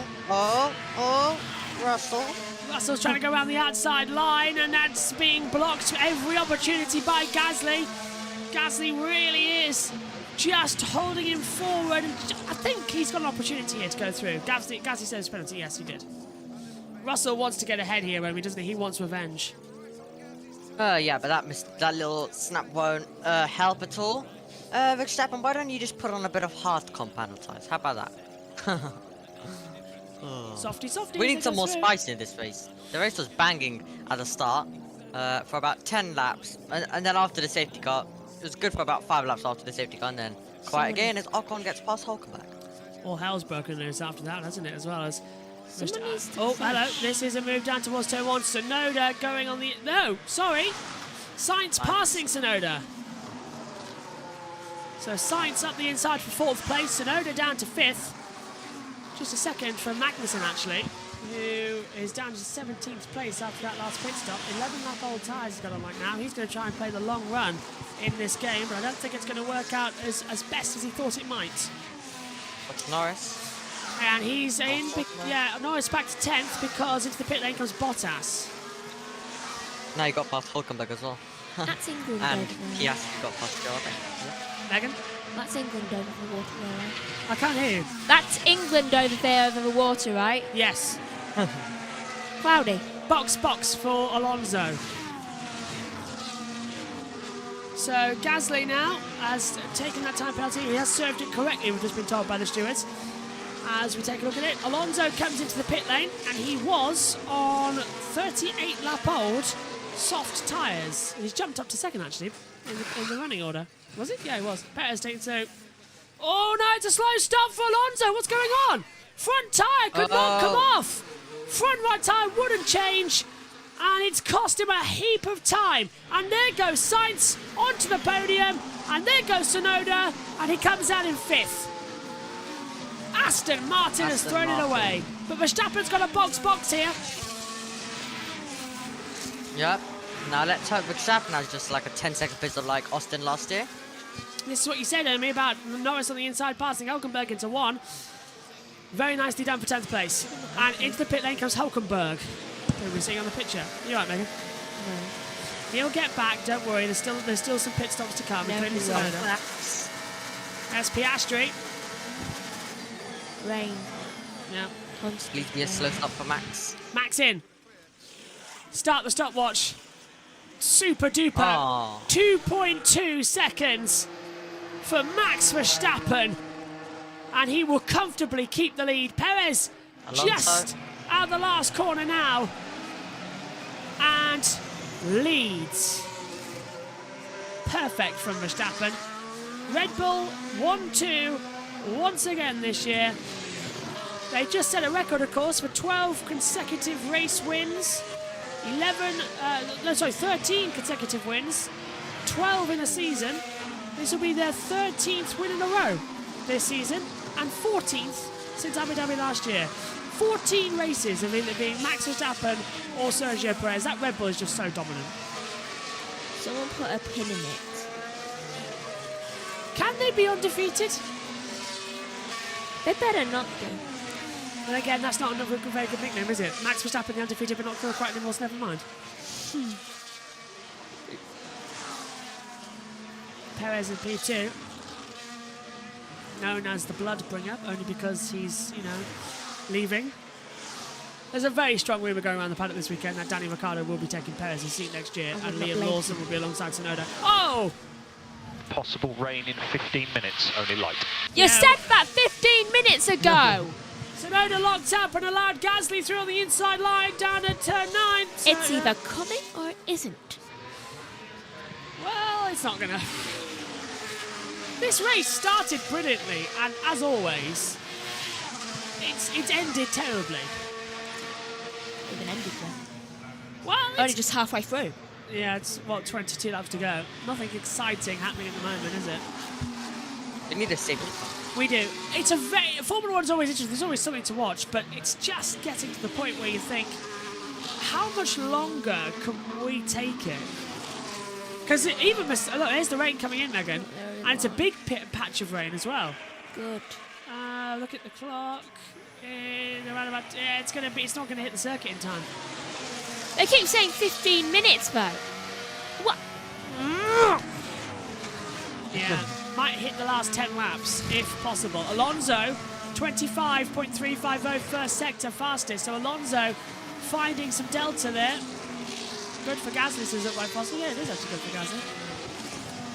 [SPEAKER 2] Russell.
[SPEAKER 1] Russell's trying to go around the outside line, and that's being blocked every opportunity by Gasly. Gasly really is just holding him forward. And I think he's got an opportunity here to go through. Gasly says penalty. Yes, he did. Russell wants to get ahead here, Romy, doesn't he? He wants revenge.
[SPEAKER 2] Yeah, but that little snap won't help at all. Verstappen, why don't you just put on a bit of hard compound tyres? How about that?
[SPEAKER 1] Softy.
[SPEAKER 2] We need some more spice in this race. The race was banging at the start for about 10 laps, and then after the safety car, it was good for about 5 laps after the safety car, and then quiet again as Ocon gets past Hulkenberg.
[SPEAKER 1] All hell's broken loose after that, hasn't it, as well as...
[SPEAKER 20] Oh,
[SPEAKER 1] hello. This is a move down towards turn 1. Tsunoda going on the... No, sorry. Sainz passing Tsunoda. So Sainz up the inside for 4th place. Tsunoda down to 5th. Just a second for Magnussen, actually, who is down to 17th place after that last pit stop. 11-lap old tyres he's got on right now. He's going to try and play the long run in this game, but I don't think it's going to work out as best as he thought it might.
[SPEAKER 2] What's Norris?
[SPEAKER 1] And he's in, Norris back to 10th because into the pit lane comes Bottas.
[SPEAKER 2] Now you got past Hulkenberg as well.
[SPEAKER 20] That's England
[SPEAKER 2] and
[SPEAKER 20] over there.
[SPEAKER 2] Piastri got past Jordan.
[SPEAKER 1] Megan?
[SPEAKER 20] That's England over the water there, right?
[SPEAKER 1] I can't hear you.
[SPEAKER 20] That's England over there over the water, right?
[SPEAKER 1] Yes.
[SPEAKER 20] Cloudy.
[SPEAKER 1] Box for Alonso. So Gasly now has taken that time penalty. He has served it correctly, we've just been told by the stewards. As we take a look at it, Alonso comes into the pit lane, and he was on 38-lap-old soft tyres. He's jumped up to 2nd, actually, in the running order. Was it? Yeah, he was. Perez taking 2. Oh, no, it's a slow stop for Alonso. What's going on? Front tyre could not come off. Front right tyre wouldn't change, and it's cost him a heap of time. And there goes Sainz onto the podium, and there goes Tsunoda, and he comes out in 5th. Aston Martin has thrown it away, but Verstappen's got a box here.
[SPEAKER 2] Yep. Now let's hope Verstappen has just like a 10-second fizzle like Austin last year.
[SPEAKER 1] This is what you said, Amy, about Norris on the inside passing Hulkenberg into 1. Very nicely done for 10th place. And into the pit lane comes Hulkenberg, who we're seeing on the picture. You all right, Megan?
[SPEAKER 20] No.
[SPEAKER 1] He'll get back, don't worry. There's still some pit stops to come, including Tsunoda. That's Piastri.
[SPEAKER 20] Rain.
[SPEAKER 1] Yeah.
[SPEAKER 2] Please be a slow stop for Max.
[SPEAKER 1] Max in. Start the stopwatch. Super duper. 2.2 seconds for Max Verstappen. And he will comfortably keep the lead. Perez just out of the last corner now. And leads. Perfect from Verstappen. Red Bull 1-2 once again this year. They just set a record, of course, for 12 consecutive race wins. 13 consecutive wins. 12 in a season. This will be their 13th win in a row this season and 14th since Abu Dhabi last year. 14 races of either being Max Verstappen or Sergio Perez. That Red Bull is just so dominant.
[SPEAKER 20] Someone put a pin in it.
[SPEAKER 1] Can they be undefeated?
[SPEAKER 20] They better not be.
[SPEAKER 1] And again, that's not another very good nickname, is it? Max Verstappen, the undefeated, but not quite anymore, so never mind. Perez in P2. Known as the blood bringer, only because he's, leaving. There's a very strong rumour going around the paddock this weekend that Danny Ricciardo will be taking Perez's seat next year, and Liam Lawson will be alongside Tsunoda. Oh!
[SPEAKER 13] Possible rain in 15 minutes, only light.
[SPEAKER 20] You said that 15 minutes ago!
[SPEAKER 1] Tsunoda locked up and allowed Gasly through on the inside line down at turn 9.
[SPEAKER 20] It's either coming or it isn't.
[SPEAKER 1] Well, it's not gonna. This race started brilliantly, and as always, it's ended terribly.
[SPEAKER 20] Even ended then.
[SPEAKER 1] Well,
[SPEAKER 20] only just halfway through.
[SPEAKER 1] Yeah, it's 22 laps to go. Nothing exciting happening at the moment, is it?
[SPEAKER 2] We need a safety car.
[SPEAKER 1] We do. It's a very Formula 1's always interesting. There's always something to watch, but it's just getting to the point where you think, how much longer can we take it? Because even look, there's the rain coming in, Megan, and it's a big patch of rain as well.
[SPEAKER 20] Good.
[SPEAKER 1] Look at the clock. Around about, it's not gonna hit the circuit in time.
[SPEAKER 20] They keep saying 15 minutes though. What?
[SPEAKER 1] Yeah, might hit the last 10 laps if possible. Alonso, 25.350 first sector fastest. So Alonso finding some delta there. Good for Gasly, says it right possible. Yeah, it is actually good for Gasly.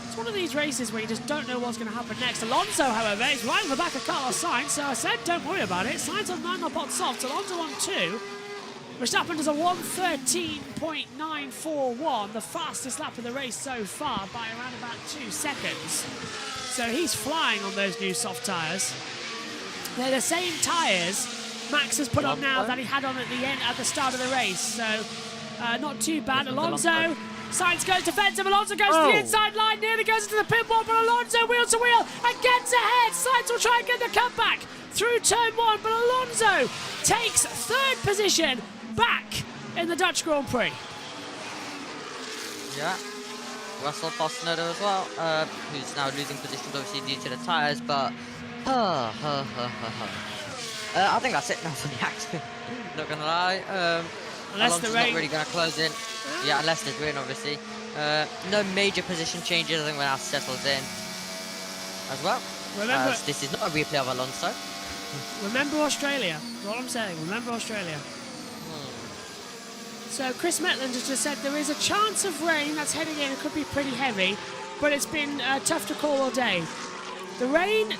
[SPEAKER 1] It's one of these races where you just don't know what's going to happen next. Alonso, however, is right on the back of Carlos Sainz, so I said don't worry about it. Sainz on 9 up on soft, Alonso on 2. Verstappen does a 1:13.941, the fastest lap of the race so far by around about 2 seconds. So he's flying on those new soft tyres. They're the same tyres Max has put on now that he had on at the start of the race. So not too bad. Alonso, Sainz goes defensive. Alonso goes to the inside line, nearly goes into the pit wall, but Alonso wheel to wheel and gets ahead. Sainz will try and get the comeback through turn 1, but Alonso takes 3rd position back in the Dutch Grand Prix.
[SPEAKER 2] Yeah. Russell passed Tsunoda as well, who's now losing positions obviously due to the tyres, but I think that's it now for the accident. Not gonna lie.
[SPEAKER 1] Unless the rain.
[SPEAKER 2] Not really gonna close in. Yeah, unless there's rain, obviously. No major position changes. I think we're now settled in as well.
[SPEAKER 1] Remember,
[SPEAKER 2] this is not a replay of Alonso.
[SPEAKER 1] Remember Australia. That's all I'm saying. Remember Australia. So Chris Metland has just said there is a chance of rain that's heading in. It could be pretty heavy, but it's been tough to call all day. The rain,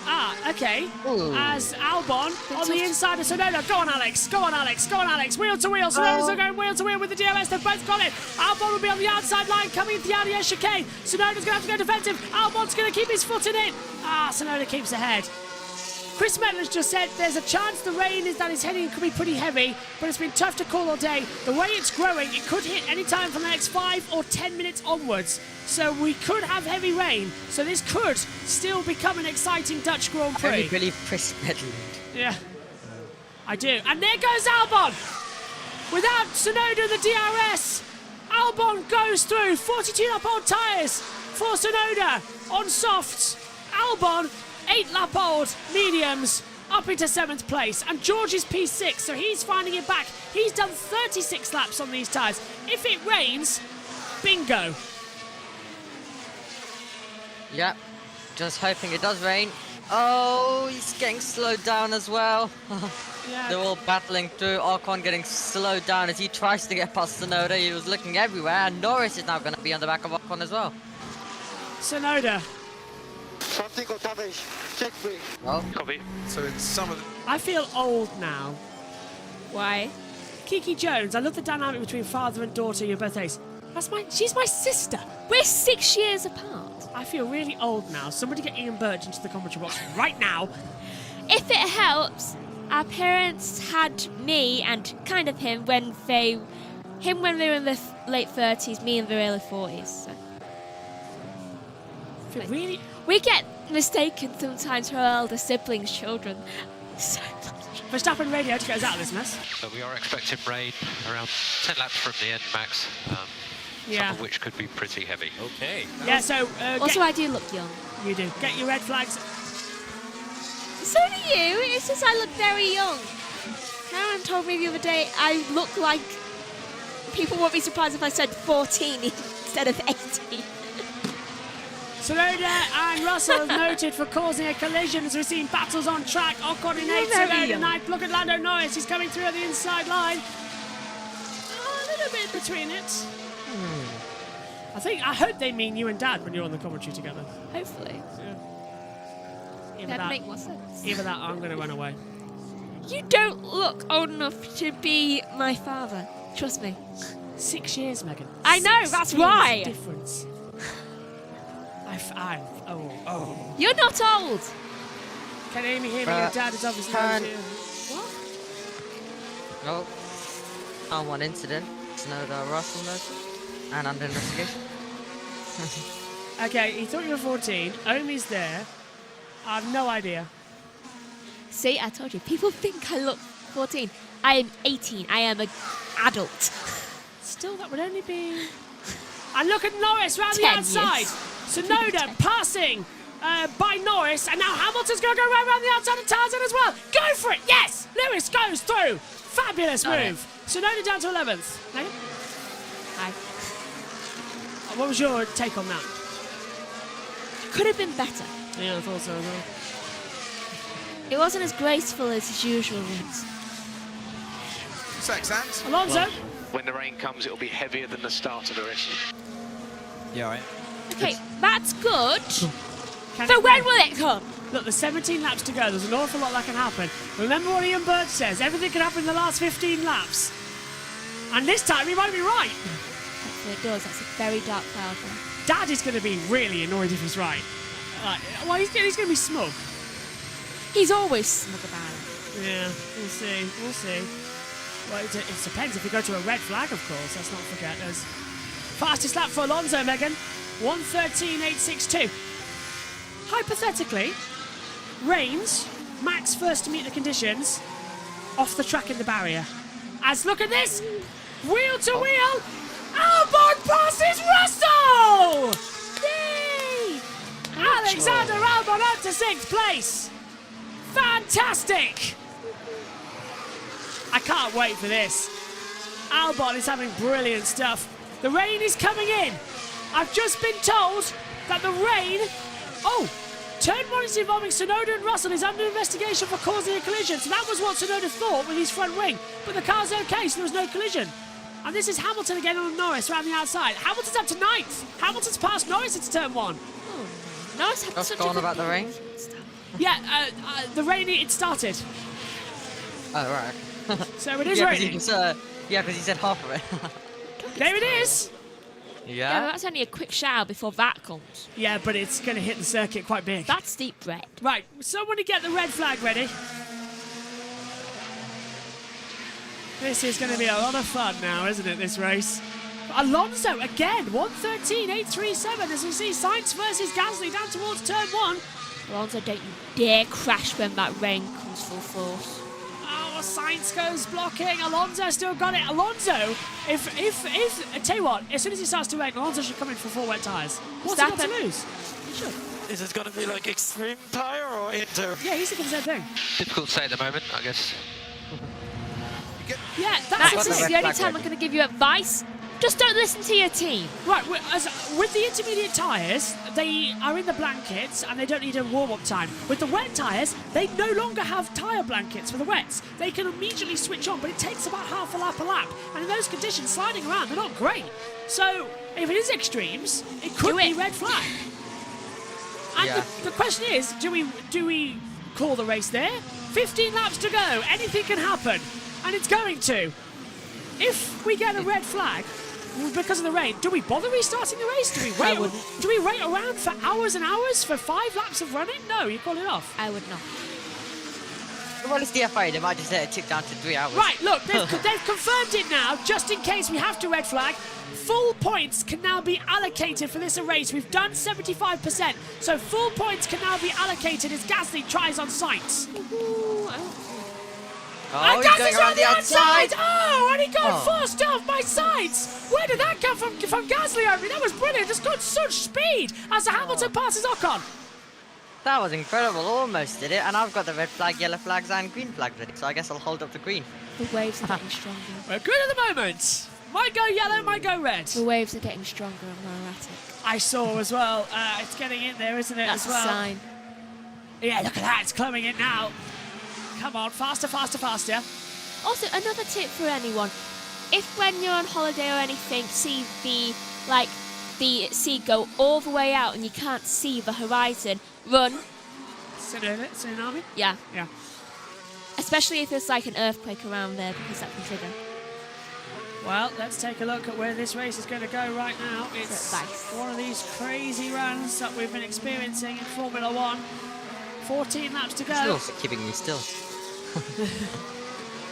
[SPEAKER 1] okay. Ooh. As Albon on the inside of Tsunoda. Go on, Alex. Go on, Alex. Go on, Alex. Wheel to wheel. Tsunoda's going wheel to wheel with the DRS. They've both got it. Albon will be on the outside line coming into the RDS chicane. Tsunoda's going to have to go defensive. Albon's going to keep his foot in it. Tsunoda keeps ahead. Chris Medler's just said there's a chance the rain that is heading could be pretty heavy, but it's been tough to call all day. The way it's growing, it could hit any time from the next 5 or 10 minutes onwards. So we could have heavy rain. So this could still become an exciting Dutch Grand Prix.
[SPEAKER 2] I really believe Chris Medler.
[SPEAKER 1] Yeah, I do. And there goes Albon. Without Tsunoda the DRS, Albon goes through. 42 lap old tyres for Tsunoda on softs. Albon 8 lap old mediums up into 7th place, and George is P6, so he's finding it back. He's done 36 laps on these tyres. If it rains, bingo.
[SPEAKER 2] Yeah, just hoping it does rain. Oh, he's getting slowed down as well. They're all battling through. Ocon getting slowed down as he tries to get past Tsunoda. He was looking everywhere, and Norris is now going to be on the back of Ocon as well.
[SPEAKER 1] Tsunoda.
[SPEAKER 21] Something got damaged. Check me.
[SPEAKER 2] Well,
[SPEAKER 4] copy.
[SPEAKER 5] So in some of the...
[SPEAKER 1] I feel old now.
[SPEAKER 20] Why?
[SPEAKER 1] Kiki Jones, I love the dynamic between father and daughter in your birthdays. She's my sister.
[SPEAKER 20] We're 6 years apart.
[SPEAKER 1] I feel really old now. Somebody get Ian Burge into the commentary box right now.
[SPEAKER 20] If it helps, our parents had me and kind of him when they were in the late 30s, me in the early 40s. So. Really? We get mistaken sometimes for our elder siblings' children. So
[SPEAKER 1] Verstappen radio to get us out of this mess.
[SPEAKER 15] So we are expecting rain around 10 laps from the end, Max.
[SPEAKER 1] Yeah.
[SPEAKER 15] Some of which could be pretty heavy.
[SPEAKER 4] Okay.
[SPEAKER 1] Yeah, so...
[SPEAKER 20] also, I do look young.
[SPEAKER 1] You do. Get your red flags.
[SPEAKER 20] So do you. It's just I look very young. Karen told me the other day I look like... People won't be surprised if I said 14 instead of 18.
[SPEAKER 1] Tsunoda and Russell noted for causing a collision as we've seen battles on track. Ocon in 8th, Tsunoda 9th. Look at Lando Norris, he's coming through at the inside line. A little bit between it. I hope they mean you and Dad when you're on the commentary together.
[SPEAKER 20] Hopefully.
[SPEAKER 1] Yeah.
[SPEAKER 20] That'd make more sense.
[SPEAKER 1] Either that or I'm going to run away.
[SPEAKER 20] You don't look old enough to be my father. Trust me.
[SPEAKER 1] 6 years, Megan.
[SPEAKER 20] I know, that's why.
[SPEAKER 1] Difference. Oh.
[SPEAKER 20] You're not old.
[SPEAKER 1] Can Amy hear me? Your dad is obviously old too.
[SPEAKER 2] What? Oh. On one incident, Tsunoda Russell noted, and under investigation.
[SPEAKER 1] Okay, he thought you were 14. Omi's there. I have no idea.
[SPEAKER 20] See, I told you. People think I look 14. I am 18. I am an adult.
[SPEAKER 1] Still, that would only be... And look at Norris round the
[SPEAKER 20] 10
[SPEAKER 1] outside.
[SPEAKER 20] years.
[SPEAKER 1] Tsunoda passing by Norris, and now Hamilton's going to go round the outside of Tarzan as well. Go for it, yes! Lewis goes through. Fabulous move. Tsunoda down to 11th. Megan?
[SPEAKER 20] Hi.
[SPEAKER 1] What was your take on that?
[SPEAKER 20] Could have been better.
[SPEAKER 1] Yeah, I thought so as well.
[SPEAKER 20] It wasn't as graceful as his usual ones.
[SPEAKER 5] Sexant.
[SPEAKER 1] Alonso.
[SPEAKER 19] Well, when the rain comes, it'll be heavier than the start of the race.
[SPEAKER 7] Yeah, right.
[SPEAKER 20] Okay, that's good. So when will it come?
[SPEAKER 1] Look, there's 17 laps to go. There's an awful lot that can happen. Remember what Ian Bird says. Everything can happen in the last 15 laps. And this time he might be right.
[SPEAKER 20] Hopefully it does. That's a very dark cloud there.
[SPEAKER 1] Dad is going to be really annoyed if he's right. Well, he's going to be smug.
[SPEAKER 20] He's always smug about it.
[SPEAKER 1] Yeah, we'll see. We'll see. Well, it depends if we go to a red flag, of course. Let's not forget. There's fastest lap for Alonso, Megan. 1:13.862. Hypothetically, rains, Max first to meet the conditions, off the track in the barrier. As look at this! Wheel to wheel! Albon passes Russell! Yay! Alexander Albon up to 6th place! Fantastic! I can't wait for this. Albon is having brilliant stuff. The rain is coming in. I've just been told that the rain... Oh! Turn 1 is involving Tsunoda and Russell is under investigation for causing a collision. So that was what Tsunoda thought with his front wing. But the car's okay, so there was no collision. And this is Hamilton again on Norris around the outside. Hamilton's up to 9th. Hamilton's passed Norris into turn 1.
[SPEAKER 20] Oh, Norris had such a
[SPEAKER 2] on
[SPEAKER 20] good
[SPEAKER 2] about the rain?
[SPEAKER 1] Yeah, the rain, it started.
[SPEAKER 2] Oh, right.
[SPEAKER 1] So it is
[SPEAKER 2] yeah,
[SPEAKER 1] raining.
[SPEAKER 2] Because he said half of it.
[SPEAKER 1] There it is.
[SPEAKER 20] Yeah, that's only a quick shower before that comes.
[SPEAKER 1] Yeah, but it's going to hit the circuit quite big.
[SPEAKER 20] That's deep red.
[SPEAKER 1] Right, somebody get the red flag ready. This is going to be a lot of fun now, isn't it, this race? Alonso again, 1:13.837 as we see Sainz versus Gasly down towards turn 1.
[SPEAKER 20] Alonso, don't you dare crash when that rain comes full force.
[SPEAKER 1] Oh, Sainz goes blocking. Alonso still got it. Alonso, if I tell you what, as soon as it starts to rain, Alonso should come in for 4 wet tyres. What's he got to lose? He should.
[SPEAKER 21] Is it going to be like extreme tire or inter?
[SPEAKER 1] Yeah, he's thinking the same thing.
[SPEAKER 15] Difficult to say at the moment, I guess.
[SPEAKER 1] Yeah,
[SPEAKER 20] Max, this is the only time I'm going to give you advice. Just don't listen to your team.
[SPEAKER 1] Right, with the intermediate tyres, they are in the blankets and they don't need a warm-up time. With the wet tyres, they no longer have tyre blankets for the wets. They can immediately switch on, but it takes about half a lap. And in those conditions, sliding around, they're not great. So, if it is extremes, it could be red flag. And the question is, do we call the race there? 15 laps to go, anything can happen. And it's going to. If we get a red flag, because of the rain, do we bother restarting the race? Do we wait? Do we wait around for hours and hours for 5 laps of running? No, you call it off.
[SPEAKER 20] I would not.
[SPEAKER 2] Well, it's DFA. They might just let it tick down to 3 hours.
[SPEAKER 1] Right, look, they've confirmed it now, just in case we have to red flag. Full points can now be allocated for this race. We've done 75%, so full points can now be allocated as Gasly tries on sights.
[SPEAKER 2] Oh, he's going around the outside.
[SPEAKER 1] Oh, and he got forced off by sides. Where did that come from Gasly? I mean, that was brilliant. Just got such speed as Hamilton passes Ocon.
[SPEAKER 2] That was incredible. Almost did it. And I've got the red flag, yellow flags, and green flag ready. So I guess I'll hold up the green.
[SPEAKER 20] The waves are getting stronger.
[SPEAKER 1] We're good at the moment. Might go yellow, might go red.
[SPEAKER 20] The waves are getting stronger and more erratic.
[SPEAKER 1] I saw as well. It's getting in there, isn't it?
[SPEAKER 20] That's
[SPEAKER 1] as well.
[SPEAKER 20] a sign.
[SPEAKER 1] Yeah, look at that. It's coming in now. Come on, faster, faster, faster.
[SPEAKER 20] Also, another tip for anyone. If when you're on holiday or anything, see the sea go all the way out and you can't see the horizon, run.
[SPEAKER 1] Tsunami?
[SPEAKER 20] Yeah.
[SPEAKER 1] Yeah.
[SPEAKER 20] Especially if there's like an earthquake around there, because that can trigger.
[SPEAKER 1] Well, let's take a look at where this race is going to go right now. It's one of these crazy runs that we've been experiencing in Formula 1. 14 laps to go.
[SPEAKER 2] Still keeping me still.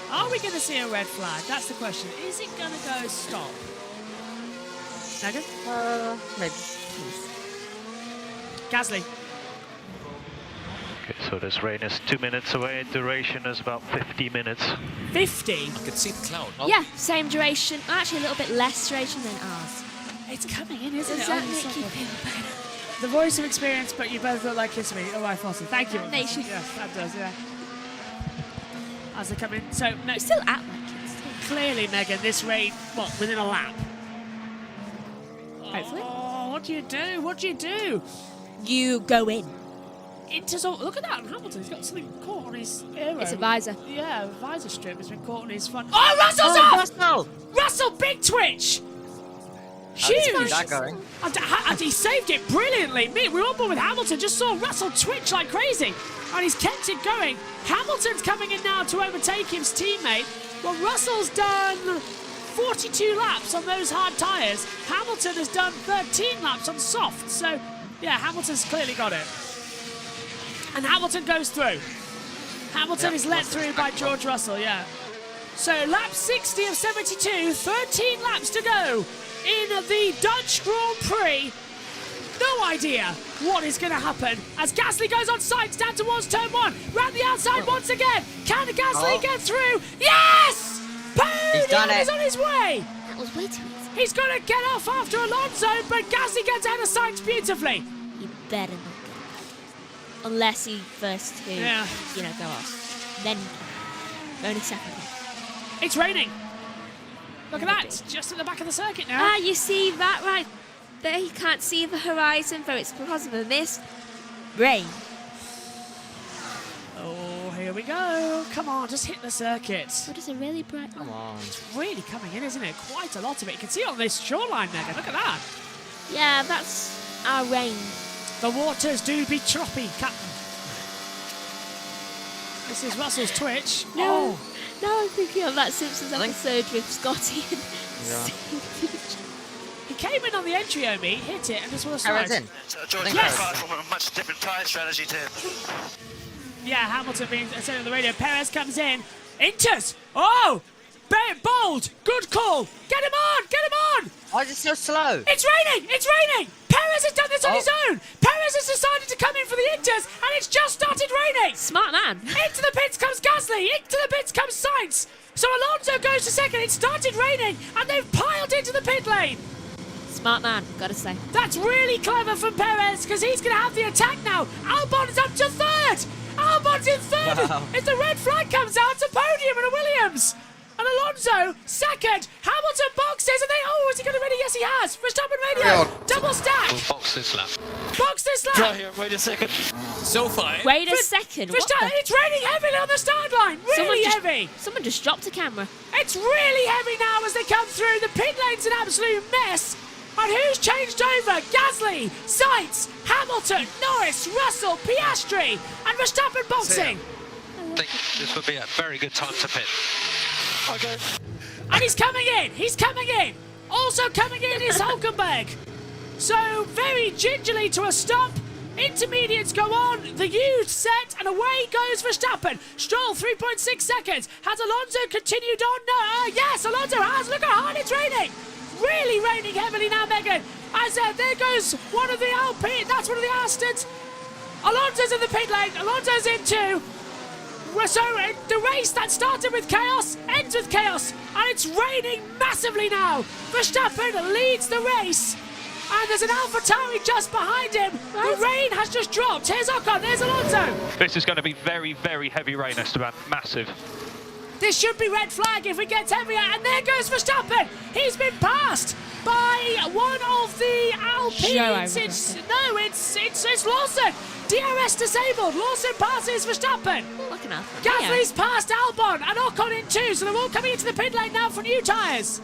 [SPEAKER 1] Are we going to see a red flag? That's the question. Is it going to go stop? Megan?
[SPEAKER 2] Maybe.
[SPEAKER 1] Gasly.
[SPEAKER 16] Okay, so this rain is 2 minutes away. Duration is about 50 minutes.
[SPEAKER 1] 50?
[SPEAKER 16] I can see the cloud.
[SPEAKER 20] Yeah, same duration. Actually, a little bit less duration than ours.
[SPEAKER 1] It's coming in, isn't
[SPEAKER 20] Does
[SPEAKER 1] it?
[SPEAKER 20] that
[SPEAKER 1] Oh,
[SPEAKER 20] make
[SPEAKER 1] so
[SPEAKER 20] you
[SPEAKER 1] good.
[SPEAKER 20] feel better?
[SPEAKER 1] The voice of experience, but you both look like kids to me. Oh, right, Foster. Thank you.
[SPEAKER 20] Nation.
[SPEAKER 1] Yes, that does, yeah. As they come in. So,
[SPEAKER 20] We still act like kids.
[SPEAKER 1] clearly, Megan, this rain, what, within a lap?
[SPEAKER 20] Hopefully.
[SPEAKER 1] Oh, what do you do? What do you do?
[SPEAKER 20] You go in.
[SPEAKER 1] Look at that, Hamilton's got something caught on his aero.
[SPEAKER 20] It's a visor.
[SPEAKER 1] Yeah, a visor strip has been caught on his front. Oh, Russell's off! Russell, big twitch! Huge!
[SPEAKER 2] That going.
[SPEAKER 1] And he saved it brilliantly. We were on board with Hamilton, just saw Russell twitch like crazy. And he's kept it going. Hamilton's coming in now to overtake his teammate. Well, Russell's done 42 laps on those hard tyres. Hamilton has done 13 laps on soft. So, yeah, Hamilton's clearly got it. And Hamilton goes through. Hamilton is let through by George Russell, yeah. So lap 60 of 72, 13 laps to go in the Dutch Grand Prix. No idea what is going to happen as Gasly goes on sights down towards turn 1. Round the outside once again. Can Gasly get through? Yes! Podium is on his way.
[SPEAKER 20] That was way too easy.
[SPEAKER 1] He's going to get off after Alonso, but Gasly gets out of sights beautifully.
[SPEAKER 20] You better not get off. Unless he first to, go off. Then only second.
[SPEAKER 1] It's raining. Look at that. Just at the back of the circuit now.
[SPEAKER 20] Ah, you see that right there? You can't see the horizon, but it's because of the mist. Rain.
[SPEAKER 1] Oh, here we go. Come on, just hit the circuit.
[SPEAKER 20] What is a really bright one?
[SPEAKER 2] Come on.
[SPEAKER 1] It's really coming in, isn't it? Quite a lot of it. You can see it on this shoreline, Megan. Look at that.
[SPEAKER 20] Yeah, that's our rain.
[SPEAKER 1] The waters do be choppy, Captain. This is Russell's twitch.
[SPEAKER 20] No.
[SPEAKER 1] Oh.
[SPEAKER 20] Now I'm thinking of that Simpsons episode with Scotty and
[SPEAKER 1] He came in on the entry, Omi, hit it, and just want to
[SPEAKER 2] Harrod's
[SPEAKER 1] slide.
[SPEAKER 2] in.
[SPEAKER 21] George
[SPEAKER 1] Yes.
[SPEAKER 21] from a much different tyre strategy to him.
[SPEAKER 1] Yeah, Hamilton being said on the radio. Perez comes in. Enters. Oh! Bold. Good call. Get him on. Get him on.
[SPEAKER 2] Why is it so slow?
[SPEAKER 1] It's raining. It's raining. Perez has done this on his own. Perez has decided to come in for the Inters, and it's just started raining.
[SPEAKER 20] Smart man.
[SPEAKER 1] Into the pits comes Gasly. Into the pits comes Sainz. So Alonso goes to second. It started raining, and they've piled into the pit lane.
[SPEAKER 20] Smart man, gotta say.
[SPEAKER 1] That's really clever from Perez, because he's going to have the attack now. Albon's up to third. Albon's in third.
[SPEAKER 2] Wow.
[SPEAKER 1] If the red flag comes out, it's a podium and a Williams. And Alonso, second. Hamilton boxes, and is he going to ready? Yes, he has. Verstappen radio. Double stack.
[SPEAKER 15] We'll box this lap.
[SPEAKER 1] Box this lap.
[SPEAKER 16] Right here, wait a second.
[SPEAKER 4] So far.
[SPEAKER 20] Wait a second. What
[SPEAKER 1] Verstappen, it's raining heavily on the start line. Really heavy.
[SPEAKER 20] Someone just dropped a camera.
[SPEAKER 1] It's really heavy now as they come through. The pit lane's an absolute mess. And who's changed over? Gasly, Sainz, Hamilton, Norris, Russell, Piastri, and Verstappen boxing.
[SPEAKER 15] I think this would be a very good time to pit.
[SPEAKER 16] Okay.
[SPEAKER 1] And he's coming in. He's coming in. Also coming in is Hulkenberg. So very gingerly to a stop. Intermediates go on, the huge set, and away goes Verstappen. Stroll, 3.6 seconds. Has Alonso continued on? No, yes, Alonso has. Look how hard it's raining. Really raining heavily now, Megan. As there goes one of the Alpine, that's one of the Astons. Alonso's in the pit lane, Alonso's in too. So the race that started with chaos ends with chaos, and it's raining massively now. Verstappen leads the race. And there's an AlphaTauri just behind him. The rain has just dropped. Here's Ocon, there's Alonso.
[SPEAKER 16] This is going to be very, very heavy rain, Esteban. Massive.
[SPEAKER 1] This should be red flag if it gets heavier. And there goes Verstappen. He's been passed by one of the Alpines. It's Lawson. DRS disabled. Lawson passes Verstappen.
[SPEAKER 20] Looking up.
[SPEAKER 1] Gasly's passed Albon and Ocon in too. So they're all coming into the pit lane now for new tyres.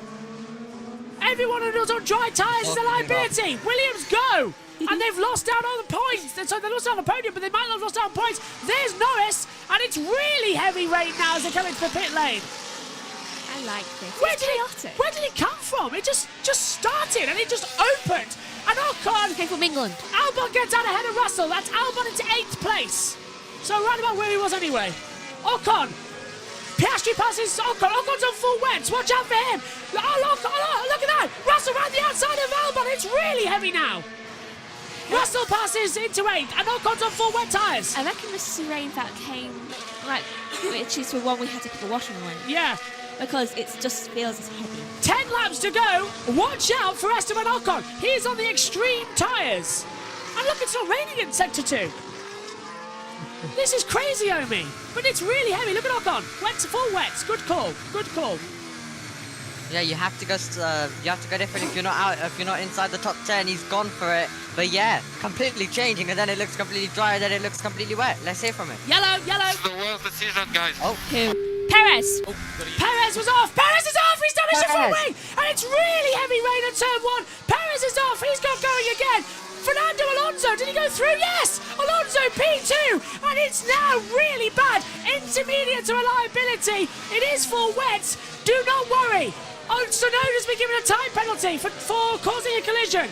[SPEAKER 1] Everyone who's on dry tyres is a liability. Williams go! And they've lost out on the points. So they lost out on the podium, but they might not have lost out on points. There's Norris, and it's really heavy rain now as they come into the pit lane.
[SPEAKER 20] I like this.
[SPEAKER 1] Where did it come from? It just started and it just opened. And Ocon
[SPEAKER 20] came from England.
[SPEAKER 1] Albon gets out ahead of Russell. That's Albon into 8th place. So right about where he was anyway. Ocon. Piastri passes Ocon. Ocon's on full wets. Watch out for him. Oh, look at that. Russell around the outside of Albon. It's really heavy now. Russell passes into 8th, and Ocon's on full wet tyres.
[SPEAKER 20] I reckon this is the rain that came, which is the one we had to put the washing on.
[SPEAKER 1] Yeah.
[SPEAKER 20] Because it just feels as heavy.
[SPEAKER 1] 10 laps to go. Watch out for Esteban Ocon. He's on the extreme tyres. And look, it's not raining in Sector 2. This is crazy, Omi. But it's really heavy. Look at Ocon. Wets, full wets. Good call. Good call.
[SPEAKER 2] Yeah, you have to go. You have to go different if you're not out. If you're not inside the top 10, he's gone for it. But yeah, completely changing, and then it looks completely dry, and then it looks completely wet. Let's hear from him.
[SPEAKER 1] Yellow.
[SPEAKER 9] It's the worst decision, guys.
[SPEAKER 2] Oh.
[SPEAKER 20] Who? Perez.
[SPEAKER 2] Oh,
[SPEAKER 1] Perez was off. Perez is off. He's done a full wing, and it's really heavy rain at turn 1. Perez is off. He's got going again. Fernando Alonso, did he go through? Yes! Alonso P2, and it's now really bad. Intermediate to a liability. It is full wet. Do not worry. Tsunoda's been given a time penalty for causing a collision.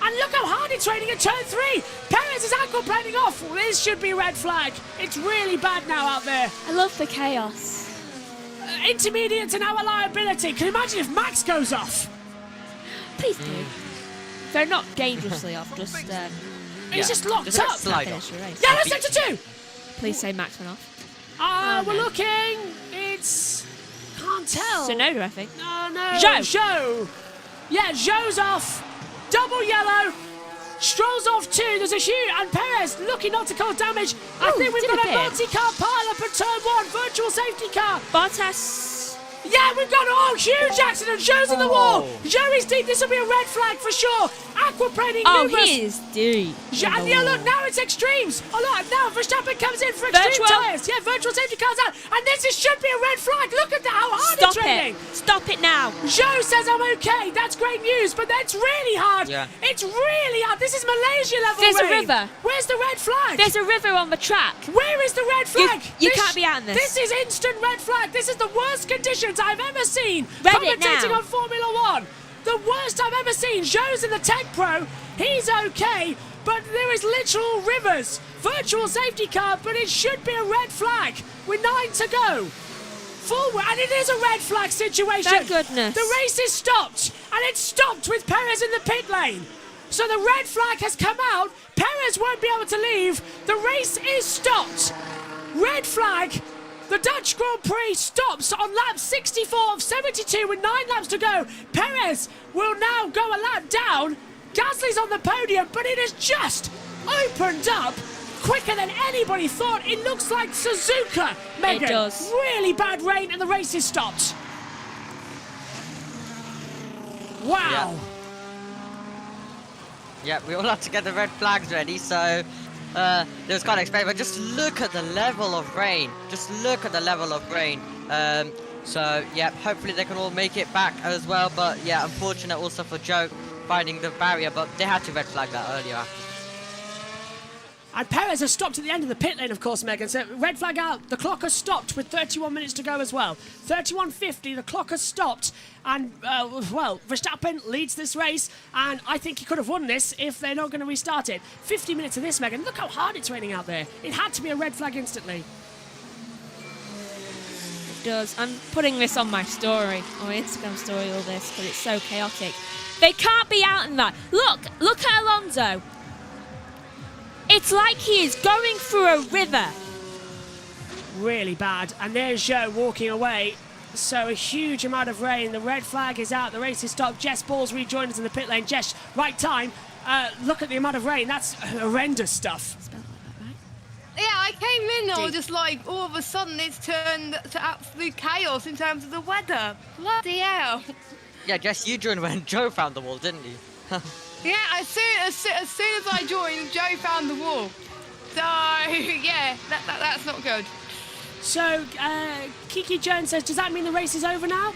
[SPEAKER 1] And look how hard it's raining at turn 3. Perez is aquaplaning off. Well, this should be a red flag. It's really bad now out there.
[SPEAKER 20] I love the chaos.
[SPEAKER 1] Intermediate to now a liability. Can you imagine if Max goes off?
[SPEAKER 20] Please do. They're not dangerously off, just...
[SPEAKER 1] He's just locked up.
[SPEAKER 2] Slide off.
[SPEAKER 1] Yeah, that's Sector 2.
[SPEAKER 20] Please say Max went off.
[SPEAKER 1] We're looking. It's... Can't tell.
[SPEAKER 20] Tsunoda, I think.
[SPEAKER 1] No.
[SPEAKER 20] Zhou.
[SPEAKER 1] Yeah, Zhou's off. Double yellow. Stroll's off too. There's a huge... And Perez looking not to cause damage. I think we've got a multi-car pile-up at turn 1. Virtual safety car.
[SPEAKER 20] Bottas.
[SPEAKER 1] Yeah, we've got huge accident. Zhou's in the wall. Zhou is deep. This will be a red flag for sure. Aquaplaning numerous.
[SPEAKER 20] He is deep.
[SPEAKER 1] And yeah, look, now it's extremes. Oh, look, now Verstappen comes in for extreme tyres. Yeah, virtual safety car's out. And this should be a red flag. Look at that, how hard it's raining.
[SPEAKER 20] Stop it now.
[SPEAKER 1] Zhou says I'm okay. That's great news, but that's really hard.
[SPEAKER 2] Yeah.
[SPEAKER 1] It's really hard. This is Malaysia level
[SPEAKER 20] There's
[SPEAKER 1] rain.
[SPEAKER 20] a river.
[SPEAKER 1] Where's the red flag?
[SPEAKER 20] There's a river on the track.
[SPEAKER 1] Where is the red flag?
[SPEAKER 20] You can't be out in this.
[SPEAKER 1] This is instant red flag. This is the worst conditions I've ever seen.
[SPEAKER 20] Read it
[SPEAKER 1] commentating
[SPEAKER 20] now.
[SPEAKER 1] on Formula 1. The worst I've ever seen. Zhou's in the Tech Pro. He's okay, but there is literal rivers. Virtual safety car, but it should be a red flag with 9 to go. Forward, and it is a red flag situation.
[SPEAKER 20] Thank goodness.
[SPEAKER 1] The race is stopped, and it's stopped with Perez in the pit lane. So the red flag has come out. Perez won't be able to leave. The race is stopped. Red flag. The Dutch Grand Prix stops on lap 64 of 72 with 9 laps to go. Perez will now go a lap down. Gasly's on the podium, but it has just opened up quicker than anybody thought. It looks like Suzuka, Megan.
[SPEAKER 20] It does.
[SPEAKER 1] Really bad rain, and the race is stopped. Wow.
[SPEAKER 2] Yeah, we all have to get the red flags ready, so it was kind of expensive, but just look at the level of rain. Just look at the level of rain. So, yeah, hopefully they can all make it back as well, but yeah, unfortunate also for Zhou finding the barrier, but they had to red flag that earlier.
[SPEAKER 1] And Perez has stopped at the end of the pit lane, of course, Megan. So red flag out. The clock has stopped with 31 minutes to go as well. 31:50, the clock has stopped. And, well, Verstappen leads this race. And I think he could have won this if they're not going to restart it. 50 minutes of this, Megan. Look how hard it's raining out there. It had to be a red flag instantly.
[SPEAKER 20] Does. I'm putting this on my story, on my Instagram story, all this, because it's so chaotic. They can't be out in that. Look at Alonso. It's like he is going through a river.
[SPEAKER 1] Really bad. And there's Zhou walking away. So a huge amount of rain. The red flag is out. The race is stopped. Jess Ball's rejoined us in the pit lane. Jess, right time. Look at the amount of rain. That's horrendous stuff.
[SPEAKER 3] Yeah, I came in and I was just like, all of a sudden it's turned to absolute chaos in terms of the weather. Bloody hell.
[SPEAKER 2] Yeah, Jess, you joined when Joe found the wall, didn't you?
[SPEAKER 3] Yeah, as soon as I joined, Joe found the wall. So, yeah, that's not good.
[SPEAKER 1] So, Kiki Jones says, does that mean the race is over now?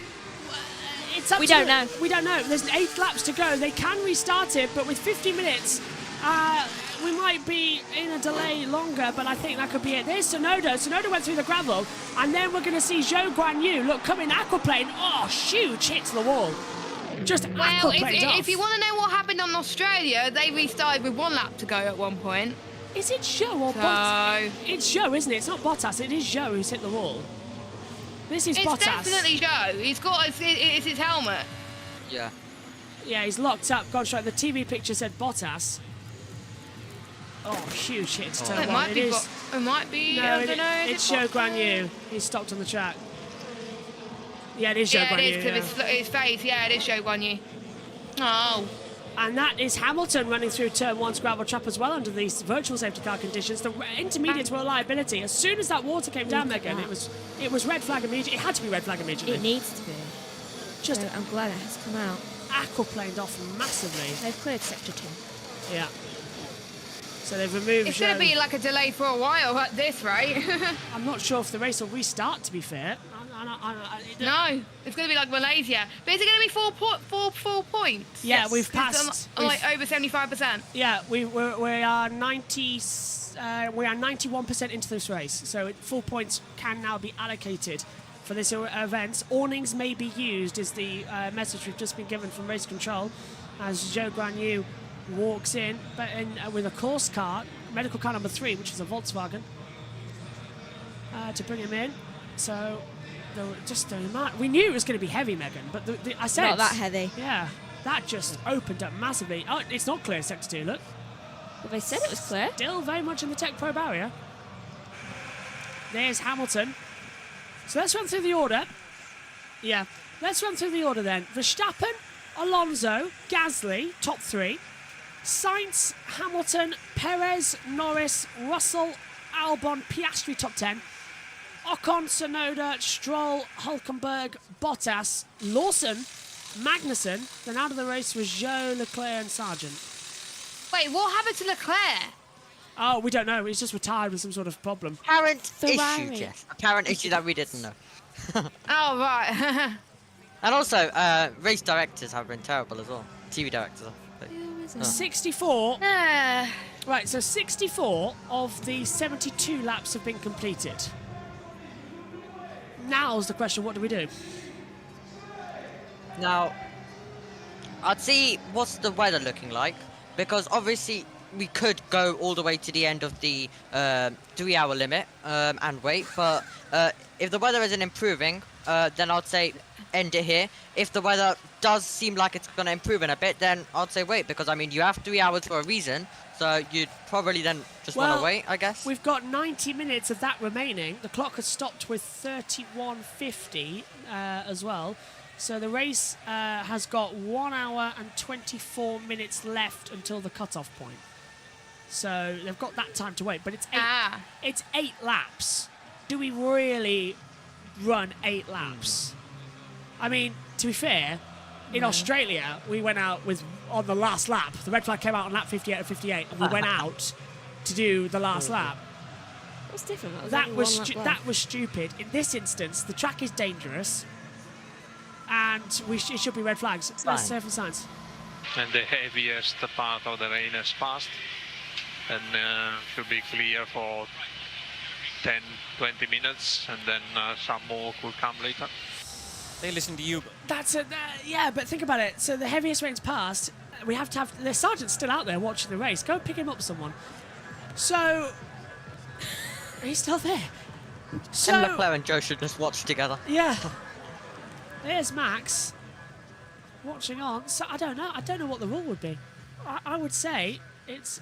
[SPEAKER 1] It's up
[SPEAKER 20] We
[SPEAKER 1] to
[SPEAKER 20] don't know.
[SPEAKER 1] We don't know. There's 8 laps to go. They can restart it, but with 50 minutes, we might be in a delay longer, but I think that could be it. There's Tsunoda. Tsunoda went through the gravel, and then we're going to see Zhou Guanyu, look, coming aquaplane. Oh, huge hits the wall. Just aquaplaned off.
[SPEAKER 3] If you want to know what happened on Australia, they restarted with 1 lap to go at one point.
[SPEAKER 1] Is it Zhou or Bottas? It's Zhou, isn't it? It's not Bottas. It is Zhou who's hit the wall. This is Bottas.
[SPEAKER 3] It's definitely Zhou. He's got it's his helmet.
[SPEAKER 2] Yeah.
[SPEAKER 1] Yeah, he's locked up. Gone straight. The TV picture said Bottas. Oh, huge hit to turn
[SPEAKER 3] It
[SPEAKER 1] one.
[SPEAKER 3] might be.
[SPEAKER 1] is.
[SPEAKER 3] It might be.
[SPEAKER 1] No,
[SPEAKER 3] I don't know.
[SPEAKER 1] it's Zhou Guanyu. He's stopped on the track. Yeah, it is Zhou Guanyu.
[SPEAKER 3] Yeah, it is because his face. Yeah, it is Zhou Guanyu. Oh.
[SPEAKER 1] And that is Hamilton running through turn 1's gravel trap as well under these virtual safety car conditions. The intermediates were a liability. As soon as that water came down, Megan, it was red flag immediately. It had to be red flag immediately.
[SPEAKER 20] It needs to be.
[SPEAKER 1] Just
[SPEAKER 20] so I'm glad it has come out.
[SPEAKER 1] Aquaplaned off massively.
[SPEAKER 20] They've cleared sector 2.
[SPEAKER 1] Yeah. So they've removed.
[SPEAKER 3] It's going to be like a delay for a while at this rate.
[SPEAKER 1] I'm not sure if the race will restart. To be fair.
[SPEAKER 3] No, it's going to be like Malaysia. But is it going to be 4 points?
[SPEAKER 1] Yeah,
[SPEAKER 3] Yes.
[SPEAKER 1] we've passed.
[SPEAKER 3] Like over 75%.
[SPEAKER 1] Yeah, we are 90. We are 91% into this race, so full points can now be allocated for this event. Awnings may be used is the message we've just been given from race control as Zhou Guanyu walks in, but with a course car, medical car number 3, which is a Volkswagen, to bring him in. So. Just the amount. We knew it was going to be heavy, Megan, but I said
[SPEAKER 20] not that heavy.
[SPEAKER 1] Yeah, that just opened up massively. Oh, it's not clear, sector 2. Look.
[SPEAKER 20] Well, they said it was clear.
[SPEAKER 1] Still very much in the Tech Pro barrier. There's Hamilton. So let's run through the order. Yeah, let's run through the order then. Verstappen, Alonso, Gasly, top 3. Sainz, Hamilton, Perez, Norris, Russell, Albon, Piastri, top 10. Ocon, Tsunoda, Stroll, Hulkenberg, Bottas, Lawson, Magnussen. Then out of the race was Zhou, Leclerc and Sargent.
[SPEAKER 3] Wait, what happened to Leclerc?
[SPEAKER 1] Oh, we don't know. He's just retired with some sort of problem.
[SPEAKER 2] Apparent issue, Jess. Apparent issue that we didn't know.
[SPEAKER 3] Oh, right.
[SPEAKER 2] And also, race directors have been terrible as well. TV directors.
[SPEAKER 1] 64. Right, so 64 of the 72 laps have been completed. Now's the question, what do we do?
[SPEAKER 2] Now, I'd see what's the weather looking like, because obviously we could go all the way to the end of the 3-hour limit and wait, but if the weather isn't improving, then I'd say end it here. If the weather does seem like it's going to improve in a bit, then I'd say wait, because I mean, you have 3 hours for a reason, so you'd probably then just want to wait, I guess.
[SPEAKER 1] We've got 90 minutes of that remaining. The clock has stopped with 31:50 as well. So the race has got 1 hour and 24 minutes left until the cutoff point. So they've got that time to wait, but it's 8 laps. Do we really run 8 laps? I mean, to be fair, in Australia, we went out on the last lap. The red flag came out on lap 58 and 58, and we went out to do the last lap.
[SPEAKER 20] What's different?
[SPEAKER 1] That was stupid. In this instance, the track is dangerous, and it should be red flags. Let's say for science.
[SPEAKER 13] And the heaviest part of the rain has passed. and should be clear for 10, 20 minutes, and then some more could come later.
[SPEAKER 4] They listen to you.
[SPEAKER 1] That's it. Yeah, but think about it. So the heaviest rain's passed. We have to have the sergeant's still out there watching the race. Go pick him up, someone. So he's still there. So
[SPEAKER 2] And Leclerc and Joe should just watch together.
[SPEAKER 1] yeah. There's Max watching on. So I don't know. I don't know what the rule would be. I would say it's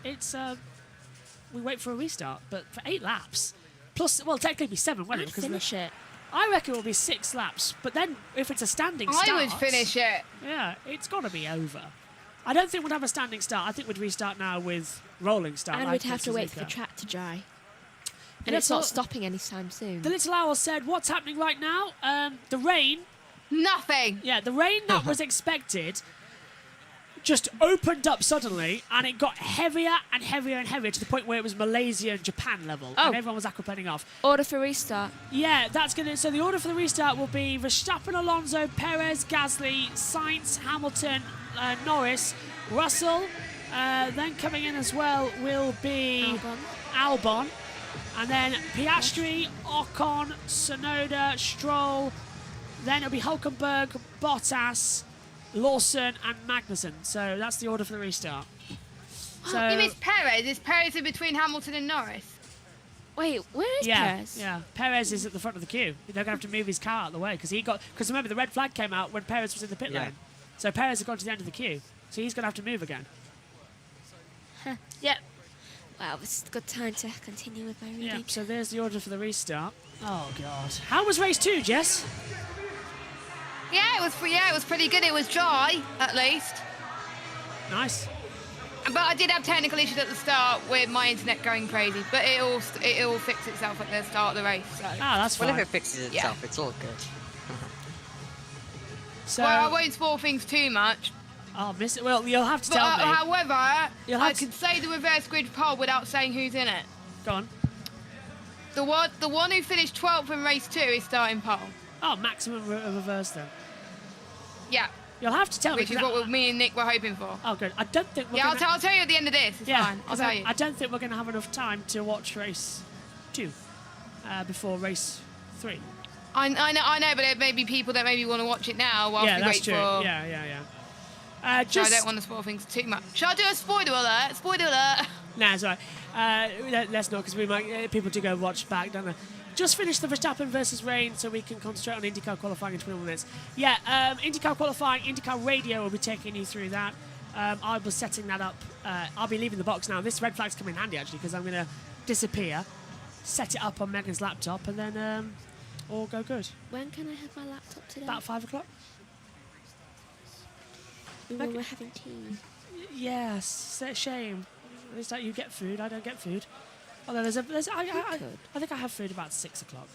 [SPEAKER 1] we wait for a restart, but for 8 laps plus, well, technically it'd be 7, wouldn't it? Because
[SPEAKER 20] Finish it.
[SPEAKER 1] I reckon it will be 6 laps, but then if it's a standing start,
[SPEAKER 3] I would finish it.
[SPEAKER 1] Yeah, it's got to be over. I don't think we'd have a standing start. I think we'd restart now with rolling start.
[SPEAKER 20] And
[SPEAKER 1] like
[SPEAKER 20] we'd have to wait for the
[SPEAKER 1] Suzuka.
[SPEAKER 20] track to dry.
[SPEAKER 1] The
[SPEAKER 20] And it's not
[SPEAKER 1] little-
[SPEAKER 20] stopping anytime soon.
[SPEAKER 1] The little owl said, "What's happening right now? The rain."
[SPEAKER 3] Nothing.
[SPEAKER 1] Yeah, the rain that was expected just opened up suddenly, and it got heavier and heavier and heavier to the point where it was Malaysia and Japan level, and everyone was aquaplaning off.
[SPEAKER 20] Order for restart.
[SPEAKER 1] Yeah, that's gonna. So the order for the restart will be Verstappen, Alonso, Perez, Gasly, Sainz, Hamilton, Norris, Russell. Then coming in as well will be Albon. And then Piastri, Ocon, Tsunoda, Stroll. Then it'll be Hulkenberg, Bottas, Lawson, and Magnussen. So that's the order for the restart. So
[SPEAKER 3] You missed Perez. Is Perez in between Hamilton and Norris?
[SPEAKER 20] Wait, where is Perez?
[SPEAKER 1] Yeah, Perez is at the front of the queue. They're going to have to move his car out of the way because remember the red flag came out when Perez was in the pit lane. So Perez has gone to the end of the queue. So he's going to have to move again.
[SPEAKER 20] Yep. Well, this is a good time to continue with my reading.
[SPEAKER 1] Yeah, so there's the order for the restart. Oh, God. How was race 2, Jess?
[SPEAKER 3] Yeah, it was pretty good. It was dry, at least.
[SPEAKER 1] Nice.
[SPEAKER 3] But I did have technical issues at the start with my internet going crazy. But it all fixed itself at the start of the race. So.
[SPEAKER 1] That's
[SPEAKER 2] Well,
[SPEAKER 1] fine.
[SPEAKER 2] if it fixes itself, it's all good.
[SPEAKER 1] So,
[SPEAKER 3] well, I won't spoil things too much.
[SPEAKER 1] I'll miss it. Well, you'll have to
[SPEAKER 3] But,
[SPEAKER 1] tell me.
[SPEAKER 3] however,
[SPEAKER 1] You'll
[SPEAKER 3] I
[SPEAKER 1] have to-
[SPEAKER 3] could say the reverse grid pole without saying who's in it.
[SPEAKER 1] Go on.
[SPEAKER 3] The one who finished 12th in race 2 is starting pole.
[SPEAKER 1] Oh, maximum reverse then.
[SPEAKER 3] Yeah.
[SPEAKER 1] You'll have to tell me.
[SPEAKER 3] Which is
[SPEAKER 1] 'cause
[SPEAKER 3] what me and Nick were hoping for.
[SPEAKER 1] Oh, good. I don't think we're
[SPEAKER 3] Yeah,
[SPEAKER 1] gonna...
[SPEAKER 3] I'll tell you at the end of this. It's fine. I'll
[SPEAKER 1] 'cause
[SPEAKER 3] tell you.
[SPEAKER 1] I don't think we're going to have enough time to watch race 2 before race 3.
[SPEAKER 3] I know, but there may be people that maybe want to watch it now whilst
[SPEAKER 1] Yeah,
[SPEAKER 3] we
[SPEAKER 1] that's
[SPEAKER 3] wait
[SPEAKER 1] true.
[SPEAKER 3] for...
[SPEAKER 1] Yeah.
[SPEAKER 3] So I
[SPEAKER 1] Just...
[SPEAKER 3] don't want to spoil things too much. Shall I do a spoiler alert? Spoiler alert.
[SPEAKER 1] Nah, it's all right. Let's not, because we might people do go watch back, don't they? Just finished the Verstappen versus Rain, so we can concentrate on IndyCar qualifying in 21 minutes. Yeah, IndyCar qualifying, IndyCar radio will be taking you through that. I'll be setting that up. I'll be leaving the box now. This red flag's come in handy, actually, because I'm going to disappear, set it up on Megan's laptop, and then all go good.
[SPEAKER 20] When can I have my laptop today?
[SPEAKER 1] About 5 o'clock.
[SPEAKER 20] When we're having tea.
[SPEAKER 1] Yes, it's a shame. It's like you get food, I don't get food. Although I think I have food about 6 o'clock.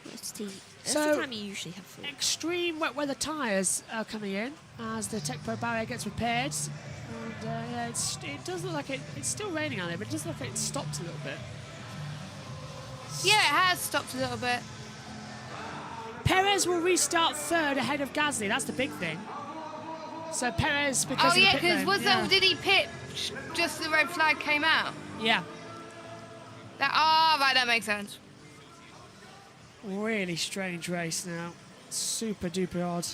[SPEAKER 20] What's tea? That's
[SPEAKER 1] So,
[SPEAKER 20] the time you usually have food.
[SPEAKER 1] Extreme wet weather tyres are coming in as the Tech Pro barrier gets repaired. And yeah, it does look like it's still raining on it, but it does look like it stopped a little bit.
[SPEAKER 3] Yeah, it has stopped a little bit.
[SPEAKER 1] Perez will restart third ahead of Gasly. That's the big thing. So Perez, because
[SPEAKER 3] Oh
[SPEAKER 1] of
[SPEAKER 3] yeah,
[SPEAKER 1] the pit
[SPEAKER 3] because
[SPEAKER 1] lane,
[SPEAKER 3] did he pit just as the red flag came out?
[SPEAKER 1] Yeah.
[SPEAKER 3] Right, that makes sense.
[SPEAKER 1] Really strange race now. Super duper odd.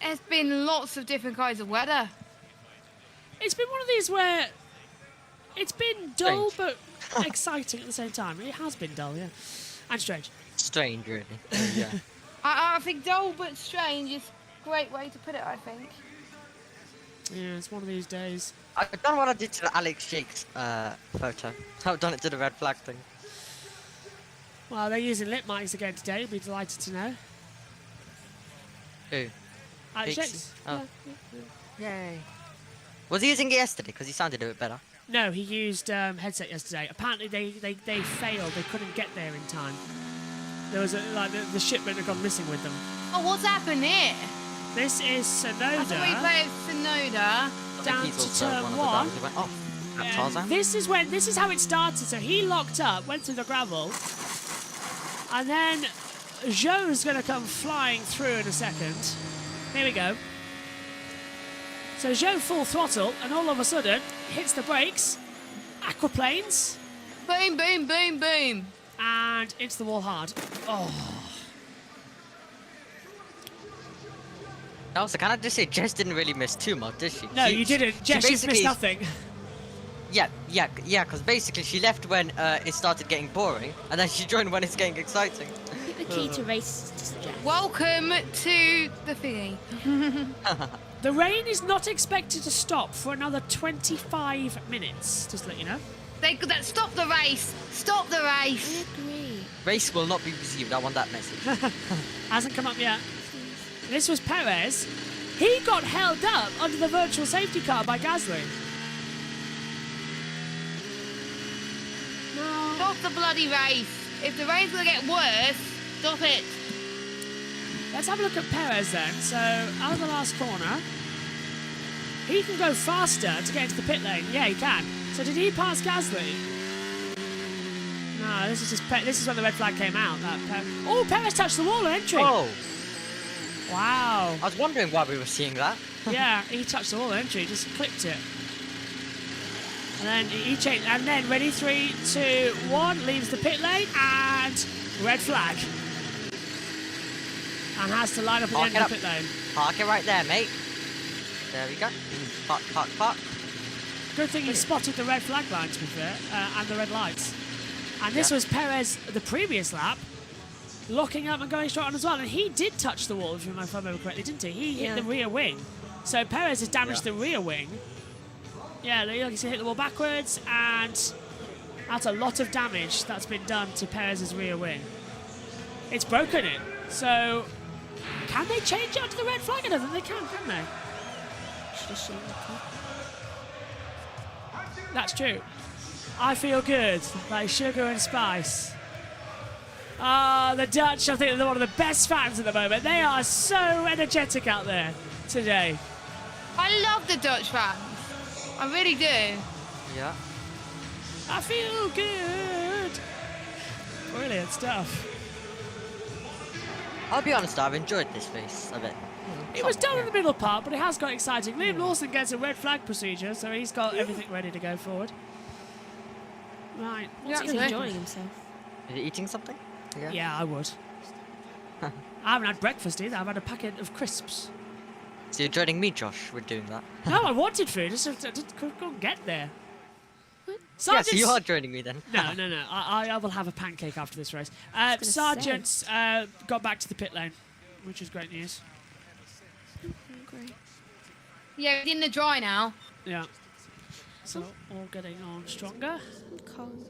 [SPEAKER 3] There's been lots of different kinds of weather.
[SPEAKER 1] It's been one of these where it's been dull but exciting at the same time. It has been dull, yeah. And strange.
[SPEAKER 2] Strange, really. Yeah.
[SPEAKER 3] I think dull but strange is a great way to put it, I think.
[SPEAKER 1] Yeah, it's one of these days.
[SPEAKER 2] I've done what I did to the Alex Jakes photo. I've done it to the red flag thing.
[SPEAKER 1] Well, they're using lip mics again today. You'll be delighted to know.
[SPEAKER 2] Who?
[SPEAKER 1] Alex
[SPEAKER 2] Jakes?
[SPEAKER 1] Jakes.
[SPEAKER 2] Oh.
[SPEAKER 1] Yeah.
[SPEAKER 2] Yay. Was he using it yesterday? Because he sounded a bit better.
[SPEAKER 1] No, he used headset yesterday. Apparently they failed. They couldn't get there in time. There was the shipment had gone missing with them.
[SPEAKER 3] Oh, what's happened here?
[SPEAKER 1] This is Tsunoda.
[SPEAKER 3] That's the replay of Tsunoda.
[SPEAKER 1] Down to turn 1. This is how it started. So he locked up, went through the gravel, and then Zhou's going to come flying through in a second. Here we go. So Zhou full throttle, and all of a sudden hits the brakes, aquaplanes,
[SPEAKER 3] boom, boom, boom, boom,
[SPEAKER 1] and into the wall hard. Oh.
[SPEAKER 2] Also, can I just say, Jess didn't really miss too much, did she?
[SPEAKER 1] No, you didn't. Jess, you missed nothing.
[SPEAKER 2] Yeah, because basically she left when it started getting boring, and then she joined when it's getting exciting.
[SPEAKER 20] The key to race to suggest.
[SPEAKER 3] Welcome to the thingy.
[SPEAKER 1] The rain is not expected to stop for another 25 minutes, just to let you know.
[SPEAKER 3] Stop the race! Stop the race!
[SPEAKER 20] I agree.
[SPEAKER 2] Race will not be resumed, I want that message.
[SPEAKER 1] Hasn't come up yet. This was Perez. He got held up under the virtual safety car by Gasly. No.
[SPEAKER 3] Stop the bloody race. If the rain's going to get worse, stop it.
[SPEAKER 1] Let's have a look at Perez then. So, out of the last corner, he can go faster to get into the pit lane. Yeah, he can. So, did he pass Gasly? No, this is when the red flag came out. Oh, Perez touched the wall at entry.
[SPEAKER 2] Oh.
[SPEAKER 1] Wow.
[SPEAKER 2] I was wondering why we were seeing that.
[SPEAKER 1] Yeah, he touched the wall at entry, just clipped it. And then he changed, and then ready, 3, 2, 1, leaves the pit lane, and red flag. And has to line up at the end of the pit lane.
[SPEAKER 2] Park it right there, mate. There we go. Park.
[SPEAKER 1] Good thing he spotted the red flag line, to be fair, and the red lights. And this was Perez the previous lap, locking up and going straight on as well. And he did touch the wall, if I remember correctly, didn't he? He hit the rear wing. So Perez has damaged the rear wing. Yeah, like you see, hit the wall backwards, and that's a lot of damage that's been done to Perez's rear wing. It's broken it. So, can they change it onto the red flag? I don't think they can they? That's true. I feel good, like sugar and spice. The Dutch, I think they're one of the best fans at the moment. They are so energetic out there today.
[SPEAKER 3] I love the Dutch fans. I really do.
[SPEAKER 2] Yeah.
[SPEAKER 1] I feel good. Brilliant stuff.
[SPEAKER 2] I'll be honest, I've enjoyed this race a bit.
[SPEAKER 1] It was done in the middle part, but it has got exciting. Liam Lawson gets a red flag procedure, so he's got everything ready to go forward. Right.
[SPEAKER 20] What's he enjoying himself?
[SPEAKER 2] Is he eating something?
[SPEAKER 1] Yeah, I would. I haven't had breakfast either. I've had a packet of crisps.
[SPEAKER 2] So you're joining me, Josh, with doing that?
[SPEAKER 1] No, I wanted food. I couldn't get there.
[SPEAKER 2] Yeah, so you are joining me then.
[SPEAKER 1] No. I will have a pancake after this race. Sargent's got back to the pit lane, which is great news.
[SPEAKER 20] Great.
[SPEAKER 3] Yeah, it's in the dry now.
[SPEAKER 1] Yeah. So all getting on stronger.
[SPEAKER 20] Cold.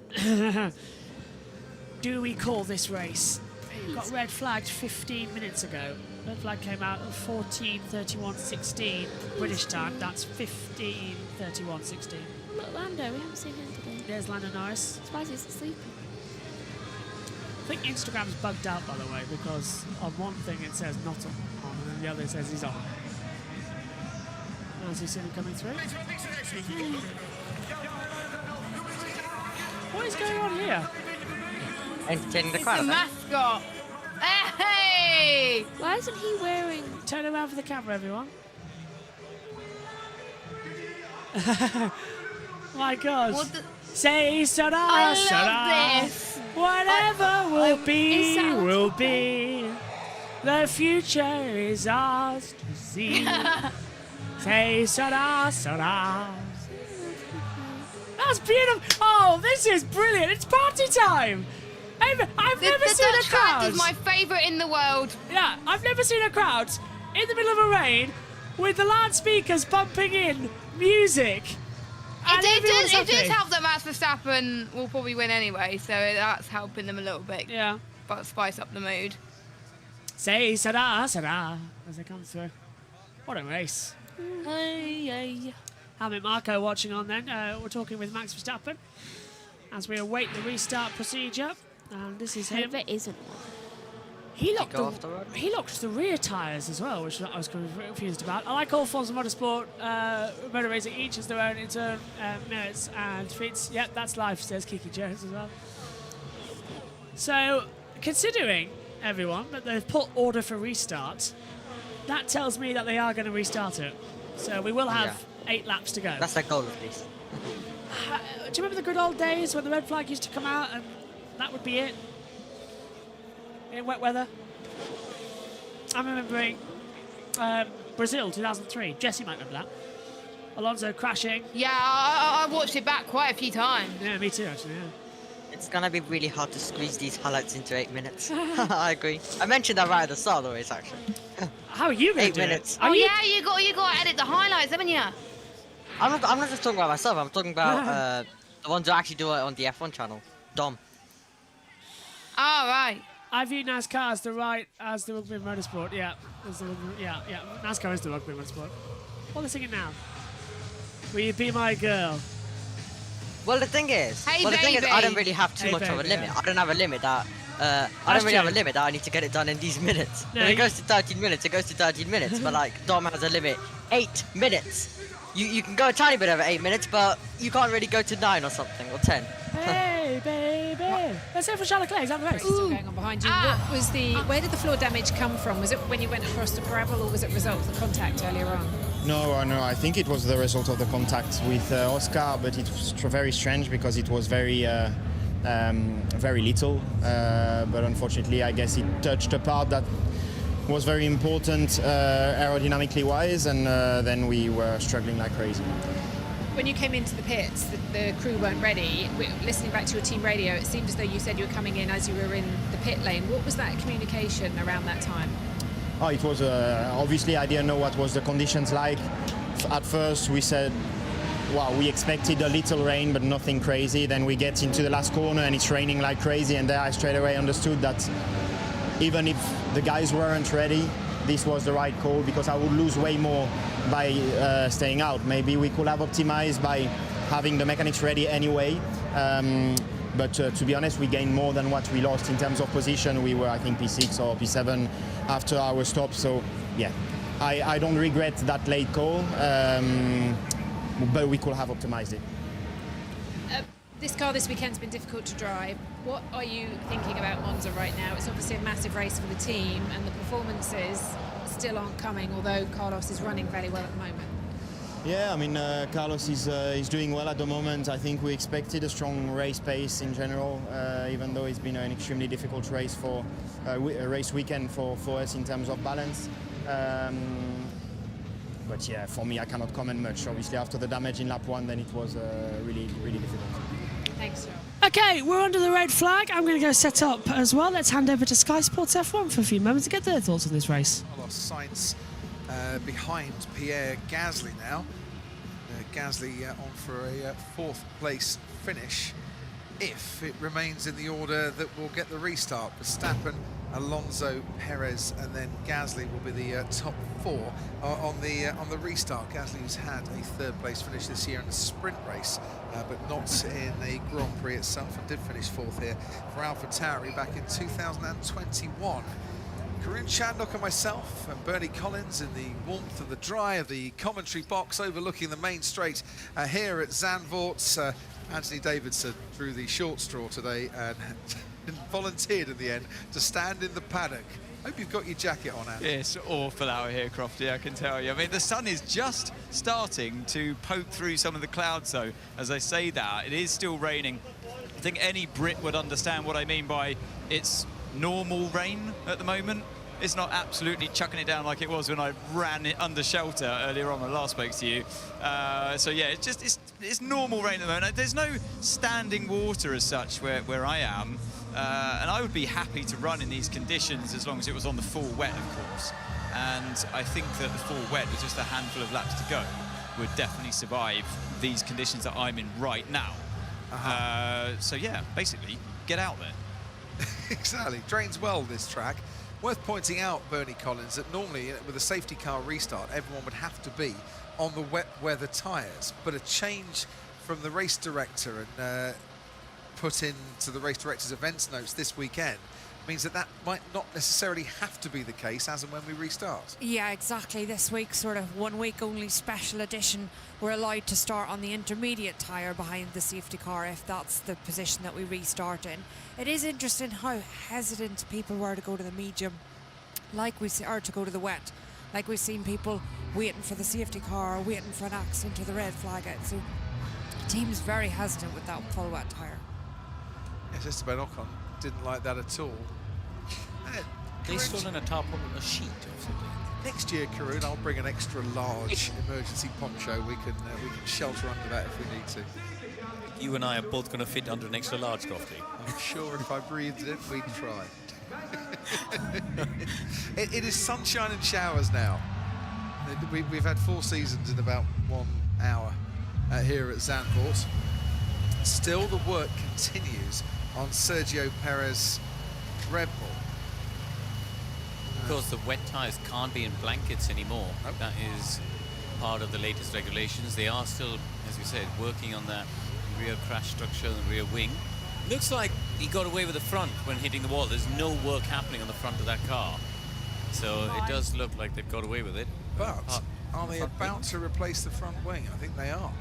[SPEAKER 1] Do we call this race? It got red flagged 15 minutes ago. Red flag came out at 14:31:16 British time. That's 15:31:16.
[SPEAKER 20] Look, Lando, we haven't seen him today.
[SPEAKER 1] There's Lando Norris.
[SPEAKER 20] Surprised he's sleeping.
[SPEAKER 1] I think Instagram's bugged out, by the way, because on one thing it says not on, and then the other says he's on. As you see him coming through. What is going on here?
[SPEAKER 2] Entertaining the
[SPEAKER 3] It's
[SPEAKER 2] crowd.
[SPEAKER 3] a mascot. Hey!
[SPEAKER 20] Why isn't he wearing...
[SPEAKER 1] Turn around for the camera, everyone. My God. Say Sarah,
[SPEAKER 3] I
[SPEAKER 1] Sarah.
[SPEAKER 3] love this.
[SPEAKER 1] Whatever will be. The future is ours to see. Say Sarah, Sarah. That's beautiful. Oh, this is brilliant. It's party time. I've never seen a crowd.
[SPEAKER 3] Is my favourite in the world.
[SPEAKER 1] Yeah, I've never seen a crowd in the middle of a rain with the loudspeakers pumping in music.
[SPEAKER 3] It does help that Max Verstappen will probably win anyway, so that's helping them a little bit.
[SPEAKER 1] Yeah.
[SPEAKER 3] But spice up the mood.
[SPEAKER 1] Say Sarah, Sarah, as they come through. What a race.
[SPEAKER 3] Hey.
[SPEAKER 1] Hamid Marco watching on then. We're talking with Max Verstappen as we await the restart procedure. And this is him.
[SPEAKER 20] There isn't one.
[SPEAKER 1] He locked the rear tyres as well, which I was confused about. I like all forms of motorsport. Motor racing each has their own internal merits and feats. Yep, that's life, says Kiki Jones as well. So, considering, everyone, that they've put order for restart, that tells me that they are going to restart it. So we will have 8 laps to go.
[SPEAKER 2] That's the goal, at least.
[SPEAKER 1] Do you remember the good old days when the red flag used to come out and that would be it? In wet weather? I'm remembering Brazil 2003. Jesse might remember that. Alonso crashing.
[SPEAKER 3] Yeah, I watched it back quite a few times.
[SPEAKER 1] Yeah, me too, actually, yeah.
[SPEAKER 2] It's gonna be really hard to squeeze these highlights into 8 minutes. I agree. I mentioned that right at the start of the race, actually.
[SPEAKER 1] How are you going to do
[SPEAKER 2] 8 minutes.
[SPEAKER 3] Oh yeah, you got to edit the highlights, haven't you?
[SPEAKER 2] I'm not just talking about myself. I'm talking about the ones who actually do it on the F1 channel. Dom.
[SPEAKER 3] Oh right.
[SPEAKER 1] I view NASCAR as the rugby and motorsport. Yeah, yeah. NASCAR is the rugby and motorsport. What are they singing now? Will you be my girl?
[SPEAKER 2] Well, the thing is,
[SPEAKER 3] Hey,
[SPEAKER 2] I don't really have too much of a limit.
[SPEAKER 1] yeah.
[SPEAKER 2] I don't have a limit that. I don't really have a limit that I need to get it done in these minutes.
[SPEAKER 1] No,
[SPEAKER 2] if it goes to 13 minutes, it goes to 13 minutes. But like Dom has a limit, 8 minutes. You can go a tiny bit over 8 minutes, but you can't really go to 9 or something or 10.
[SPEAKER 1] Hey, baby. Let's go for Charlotte Clay. Is that the race?
[SPEAKER 14] Going on behind you. What was where did the floor damage come from? Was it when you went across the gravel, or was it a result of the contact earlier on?
[SPEAKER 8] No, I think it was the result of the contact with Oscar, but it was very strange because it was very little. But unfortunately, I guess it touched a part that was very important aerodynamically wise, and then we were struggling like crazy.
[SPEAKER 14] When you came into the pits, the crew weren't ready. Listening back to your team radio, it seemed as though you said you were coming in as you were in the pit lane. What was that communication around that time?
[SPEAKER 8] Oh, it was obviously I didn't know what was the conditions like. At first we said, wow, we expected a little rain but nothing crazy. Then we get into the last corner and it's raining like crazy, and there I straight away understood that even if the guys weren't ready, this was the right call, because I would lose way more by staying out. Maybe we could have optimized by having the mechanics ready anyway. But to be honest, we gained more than what we lost in terms of position. We were, I think, P6 or P7 after our stop. So, yeah, I don't regret that late call, but we could have optimized it.
[SPEAKER 14] This car this weekend's been difficult to drive. What are you thinking about Monza right now? It's obviously a massive race for the team, and the performances still aren't coming, although Carlos is running very well at the moment.
[SPEAKER 8] Yeah, I mean, Carlos is doing well at the moment. I think we expected a strong race pace in general, even though it's been an extremely difficult race for a race weekend for us in terms of balance. But yeah, for me, I cannot comment much. Obviously, after the damage in lap 1, then it was really, really difficult.
[SPEAKER 14] Thanks, Joe.
[SPEAKER 1] Okay, we're under the red flag. I'm going to go set up as well. Let's hand over to Sky Sports F1 for a few moments to get their thoughts on this race.
[SPEAKER 5] Carlos Sainz behind Pierre Gasly now. Gasly on for a 4th place finish if it remains in the order that will get the restart. Verstappen, Alonso, Perez, and then Gasly will be the top 4 on the restart. Gasly's had a 3rd place finish this year in a sprint race, but not in a Grand Prix itself, and did finish 4th here for AlphaTauri back in 2021. Karun Chandok and myself and Bernie Collins in the warmth and the dry of the commentary box overlooking the main straight here at Zandvoort. Anthony Davidson drew the short straw today and volunteered in the end to stand in the paddock. Hope you've got your jacket on, Andy.
[SPEAKER 7] Yeah, it's awful out here, Crofty, I can tell you. I mean, the sun is just starting to poke through some of the clouds, though. As I say that, it is still raining. I think any Brit would understand what I mean by it's normal rain at the moment. It's not absolutely chucking it down like it was when I ran it under shelter earlier on when I last spoke to you. So yeah, it's normal rain at the moment. There's no standing water as such where I am, and I would be happy to run in these conditions as long as it was on the full wet, of course. And I think that the full wet with just a handful of laps to go would definitely survive these conditions that I'm in right now. So yeah, basically, get out there.
[SPEAKER 5] Exactly. Drains well, this track. Worth pointing out, Bernie Collins, that normally with a safety car restart, everyone would have to be on the wet weather tyres. But a change from the race director and put into the race director's events notes this weekend means that might not necessarily have to be the case as and when we restart.
[SPEAKER 12] Yeah, exactly. This week, sort of 1 week only special edition. We're allowed to start on the intermediate tyre behind the safety car if that's the position that we restart in. It is interesting how hesitant people were to go to the medium, or to go to the wet. Like we've seen people waiting for the safety car or waiting for an accident or the red flag out. So the team's very hesitant with that full wet tyre.
[SPEAKER 5] Yes, Esteban Ocon didn't like that at all.
[SPEAKER 4] They still in a top of a sheet or something.
[SPEAKER 5] Next year, Karun, I'll bring an extra large emergency poncho. We can shelter under that if we need to.
[SPEAKER 4] You and I are both going to fit under an extra large, Crofty.
[SPEAKER 5] I'm sure if I breathed it, we'd try. It is sunshine and showers now. We've had 4 seasons in about 1 hour here at Zandvoort. Still, the work continues on Sergio Perez Red Bull.
[SPEAKER 4] Of course, the wet tyres can't be in blankets anymore. Nope. That is part of the latest regulations. They are still, as you said, working on that rear crash structure, the rear wing. Looks like he got away with the front when hitting the wall. There's no work happening on the front of that car. So it does look like they've got away with it.
[SPEAKER 5] But are they about to replace the front wing? I think they are.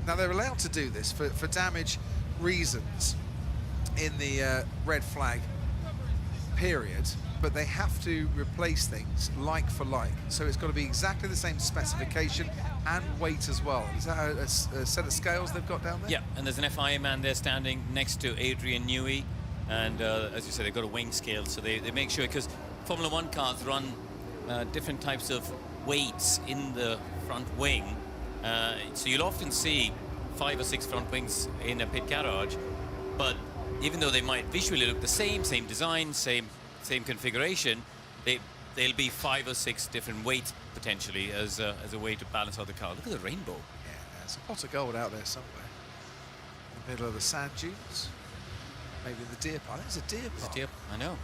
[SPEAKER 5] Now, they're allowed to do this for damage reasons in the red flag period, but they have to replace things like for like. So it's got to be exactly the same specification and weight as well. Is that a set of scales they've got down there?
[SPEAKER 4] Yeah, and there's an FIA man there standing next to Adrian Newey. And as you said, they've got a wing scale, so they make sure, because Formula 1 cars run different types of weights in the front wing. So you'll often see 5 or 6 front wings in a pit garage, but even though they might visually look the same design, same configuration, they'll be 5 or 6 different weights potentially as a way to balance out the car. Look at the rainbow.
[SPEAKER 5] Yeah, there's a pot of gold out there somewhere. In the middle of the sand dunes. Maybe the deer park. There's a deer park.
[SPEAKER 4] I know.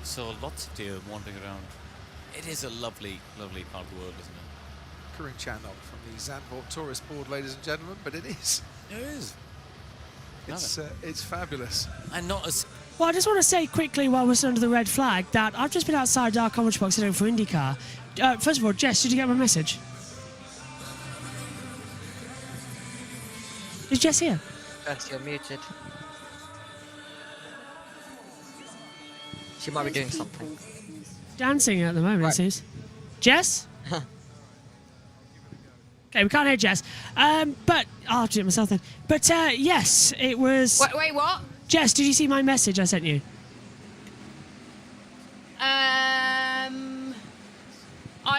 [SPEAKER 4] So lots of deer wandering around. It is a lovely, lovely part of the world, isn't it?
[SPEAKER 5] Karun Chandler from the Zandvoort Tourist Board, ladies and gentlemen, but it is.
[SPEAKER 4] It is.
[SPEAKER 5] It's fabulous.
[SPEAKER 4] And not as...
[SPEAKER 1] Well, I just want to say quickly while we're still under the red flag that I've just been outside our commentary box sitting for IndyCar. First of all, Jess, did you get my message? Is Jess here?
[SPEAKER 2] Jess, you're muted. She might be doing something.
[SPEAKER 1] Dancing at the moment, it seems. Jess? Okay, we can't hear Jess. But I'll do it myself then. But yes, it was...
[SPEAKER 3] Wait, what?
[SPEAKER 1] Jess, did you see my message I sent you?
[SPEAKER 3] I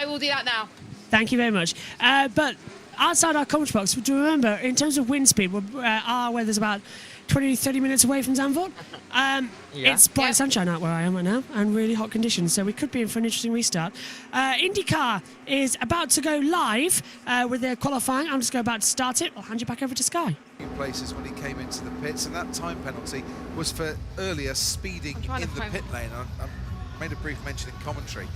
[SPEAKER 3] will do that now.
[SPEAKER 1] Thank you very much. But outside our commentary box, do you remember, in terms of wind speed, our weather's about 20-30 minutes away from Zandvoort. It's bright sunshine out where I am right now and really hot conditions, so we could be in for an interesting restart. IndyCar is about to go live with their qualifying. I'm just about to start it. I'll hand you back over to Sky.
[SPEAKER 5] Places when he came into the pits, and that time penalty was for earlier speeding in the pit lane. I made a brief mention in commentary.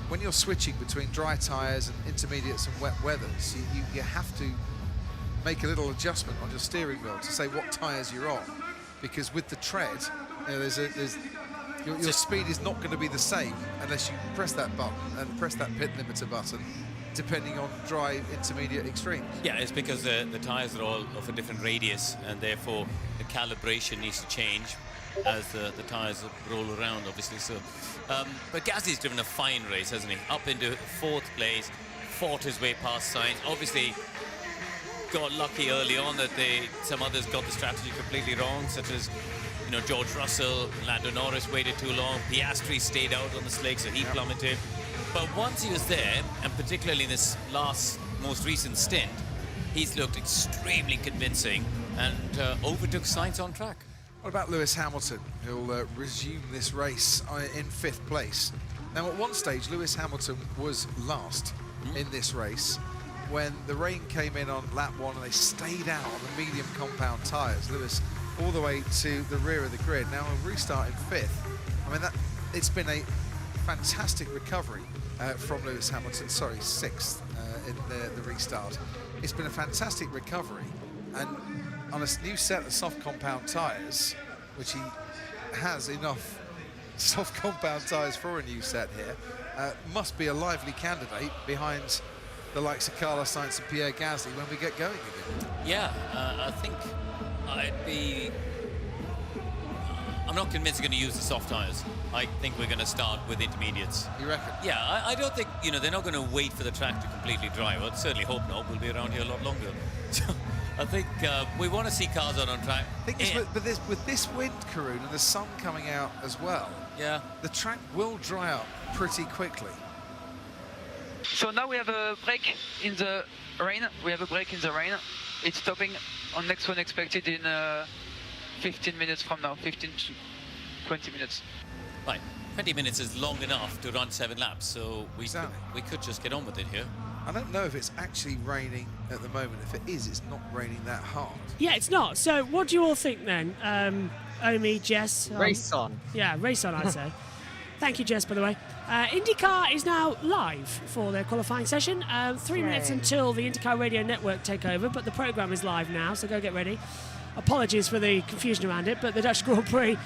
[SPEAKER 5] When you're switching between dry tyres and intermediates and wet weathers, you have to make a little adjustment on your steering wheel to say what tyres you're on, because with the tread, your speed is not going to be the same unless you press that button and press that pit limiter button, depending on dry, intermediate, extreme.
[SPEAKER 4] Yeah, it's because the tyres are all of a different radius, and therefore the calibration needs to change as the tyres roll around, obviously. So, but Gasly's driven a fine race, hasn't he? Up into 4th place, fought his way past Sainz. Obviously, got lucky early on that some others got the strategy completely wrong, such as George Russell, Lando Norris waited too long, Piastri stayed out on the slick, so he plummeted. But once he was there, and particularly in this most recent stint, he's looked extremely convincing and overtook Sainz on track.
[SPEAKER 5] What about Lewis Hamilton, who'll resume this race in 5th place? Now, at one stage, Lewis Hamilton was last in this race when the rain came in on lap 1 and they stayed out on the medium compound tyres. Lewis all the way to the rear of the grid. Now a restart in 5th. I mean, it's been a fantastic recovery from Lewis Hamilton. Sorry, 6th in the restart. It's been a fantastic recovery, and on a new set of soft compound tyres, which he has enough soft compound tyres for a new set here, must be a lively candidate behind the likes of Carlos Sainz and Pierre Gasly when we get going again.
[SPEAKER 4] Yeah, I think I'd be I'm not convinced they're going to use the soft tyres. I think we're going to start with intermediates.
[SPEAKER 5] You reckon?
[SPEAKER 4] Yeah, I don't think, they're not going to wait for the track to completely dry. Well, I certainly hope not. We'll be around here a lot longer. So I think we want to see cars on track.
[SPEAKER 5] I think with this wind, Karun, and the sun coming out as well,
[SPEAKER 4] yeah,
[SPEAKER 5] the track will dry up pretty quickly.
[SPEAKER 7] So now we have a break in the rain. It's stopping on next one expected in 15 minutes from now, 15 to 20 minutes.
[SPEAKER 4] Right, 20 minutes is long enough to run 7 laps, so we could just get on with it here.
[SPEAKER 5] I don't know if it's actually raining at the moment. If it is, it's not raining that hard.
[SPEAKER 1] Yeah, it's not. So what do you all think then? Omi, Jess?
[SPEAKER 2] Race on.
[SPEAKER 1] Yeah, race on, I'd say. Thank you, Jess, by the way. IndyCar is now live for their qualifying session. 3 minutes until the IndyCar Radio Network take over, but the programme is live now, so go get ready. Apologies for the confusion around it, but the Dutch Grand Prix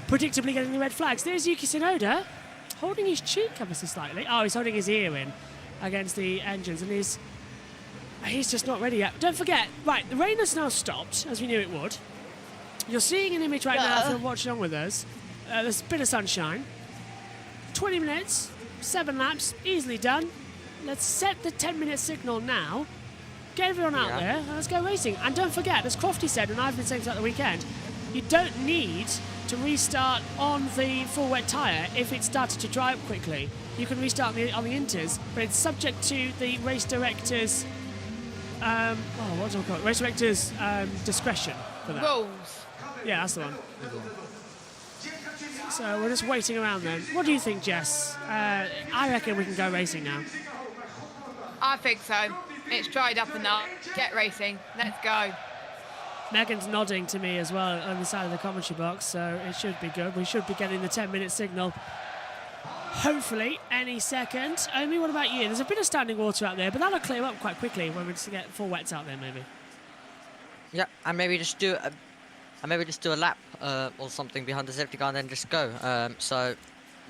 [SPEAKER 1] predictably getting the red flags. There's Yuki Tsunoda holding his cheek ever so slightly. Oh, he's holding his ear in against the engines, and he's just not ready yet. Don't forget, right, the rain has now stopped, as we knew it would. You're seeing an image right now if you're watching on with us. There's a bit of sunshine. 20 minutes, 7 laps, easily done. Let's set the 10-minute signal now. Get everyone out there, and let's go racing. And don't forget, as Crofty said, and I've been saying throughout the weekend, you don't need to restart on the full wet tyre if it started to dry up quickly. You can restart on the inters, but it's subject to the race director's what do I call it? Race director's discretion for that.
[SPEAKER 3] Rules.
[SPEAKER 1] Yeah, that's the one. So we're just waiting around then. What do you think, Jess? I reckon we can go racing now.
[SPEAKER 3] I think so. It's dried up enough. Get racing. Let's go.
[SPEAKER 1] Megan's nodding to me as well on the side of the commentary box, so it should be good. We should be getting the 10-minute signal hopefully any second. Omi, what about you? There's a bit of standing water out there, but that'll clear up quite quickly when we get full wets out there, maybe.
[SPEAKER 2] Yeah, and maybe just do a lap or something behind the safety car and then just go. So,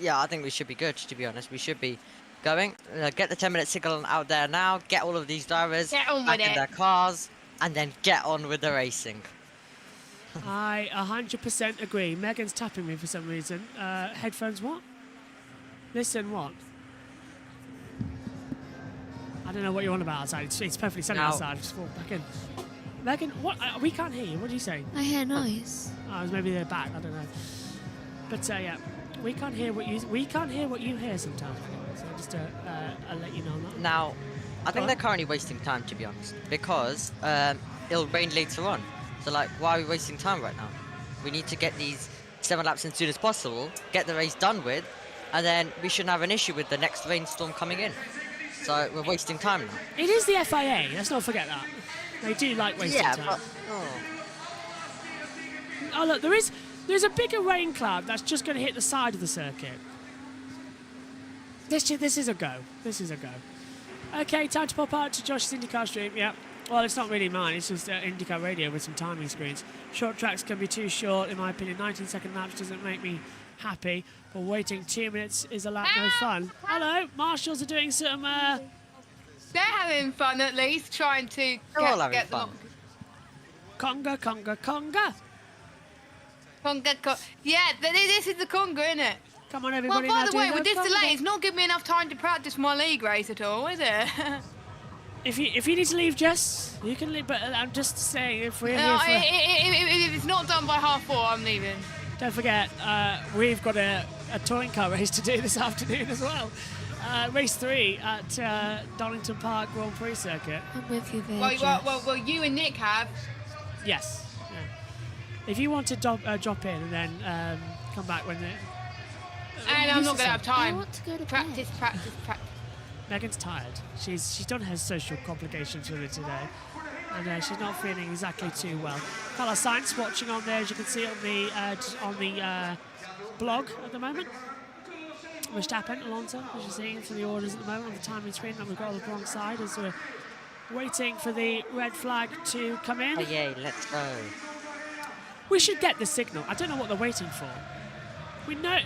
[SPEAKER 2] yeah, I think we should be good, to be honest. We should be going. Get the 10-minute signal out there now. Get all of these drivers
[SPEAKER 3] back
[SPEAKER 2] in their cars, and then get on with the racing.
[SPEAKER 1] I 100% agree. Megan's tapping me for some reason. Headphones what? Listen what? I don't know what you're on about outside. It's perfectly sunny outside. Just walk back in. Megan, what? We can't hear you. What are you saying?
[SPEAKER 20] I hear noise.
[SPEAKER 1] Oh, it was maybe they're back. I don't know. But yeah, we can't hear what you hear sometimes. So just I'll let you know that.
[SPEAKER 2] Now, I think they're currently wasting time, to be honest, because it'll rain later on. So like, why are we wasting time right now? We need to get these 7 laps in as soon as possible, get the race done with, and then we shouldn't have an issue with the next rainstorm coming in. So we're wasting time now.
[SPEAKER 1] It is the FIA. Let's not forget that. They do like wasting time.
[SPEAKER 2] But,
[SPEAKER 1] oh look, there's a bigger rain cloud that's just going to hit the side of the circuit. This is a go. This is a go. Okay, time to pop out to Josh's IndyCar stream. Yeah. Well, it's not really mine. It's just IndyCar Radio with some timing screens. Short tracks can be too short, in my opinion. 19-second laps doesn't make me happy. But waiting 2 minutes is a lap no fun. Hello, marshals are doing some.
[SPEAKER 3] They're having fun at least, trying to get them.
[SPEAKER 1] Conga.
[SPEAKER 3] Yeah, this is the conga, isn't it?
[SPEAKER 1] Come on, everybody.
[SPEAKER 3] Well, by the way,
[SPEAKER 1] now
[SPEAKER 3] with this delay, it's not giving me enough time to practice my league race at all, is it?
[SPEAKER 1] If you need to leave, Jess, you can leave. But I'm just saying, if we're here for...
[SPEAKER 3] if it's not done by 4:30, I'm leaving.
[SPEAKER 1] Don't forget, we've got a touring car race to do this afternoon as well. Race 3 at Donington Park Grand Prix circuit.
[SPEAKER 20] I'm with you there.
[SPEAKER 3] Well, you and Nick have.
[SPEAKER 1] Yes. Yeah. If you want to drop in and then come back when the...
[SPEAKER 3] And I'm not going to have time.
[SPEAKER 20] I want to go to
[SPEAKER 3] practice.
[SPEAKER 1] Megan's tired. She's done her social complications with it today, and she's not feeling exactly too well. Carlos Sainz watching on there, as you can see on the blog at the moment. Verstappen, Alonso, as you're seeing for the orders at the moment on the timing screen that we've got on the wrong side as we're waiting for the red flag to come in.
[SPEAKER 2] Oh, yay, let's go.
[SPEAKER 1] We should get the signal. I don't know what they're waiting for. We know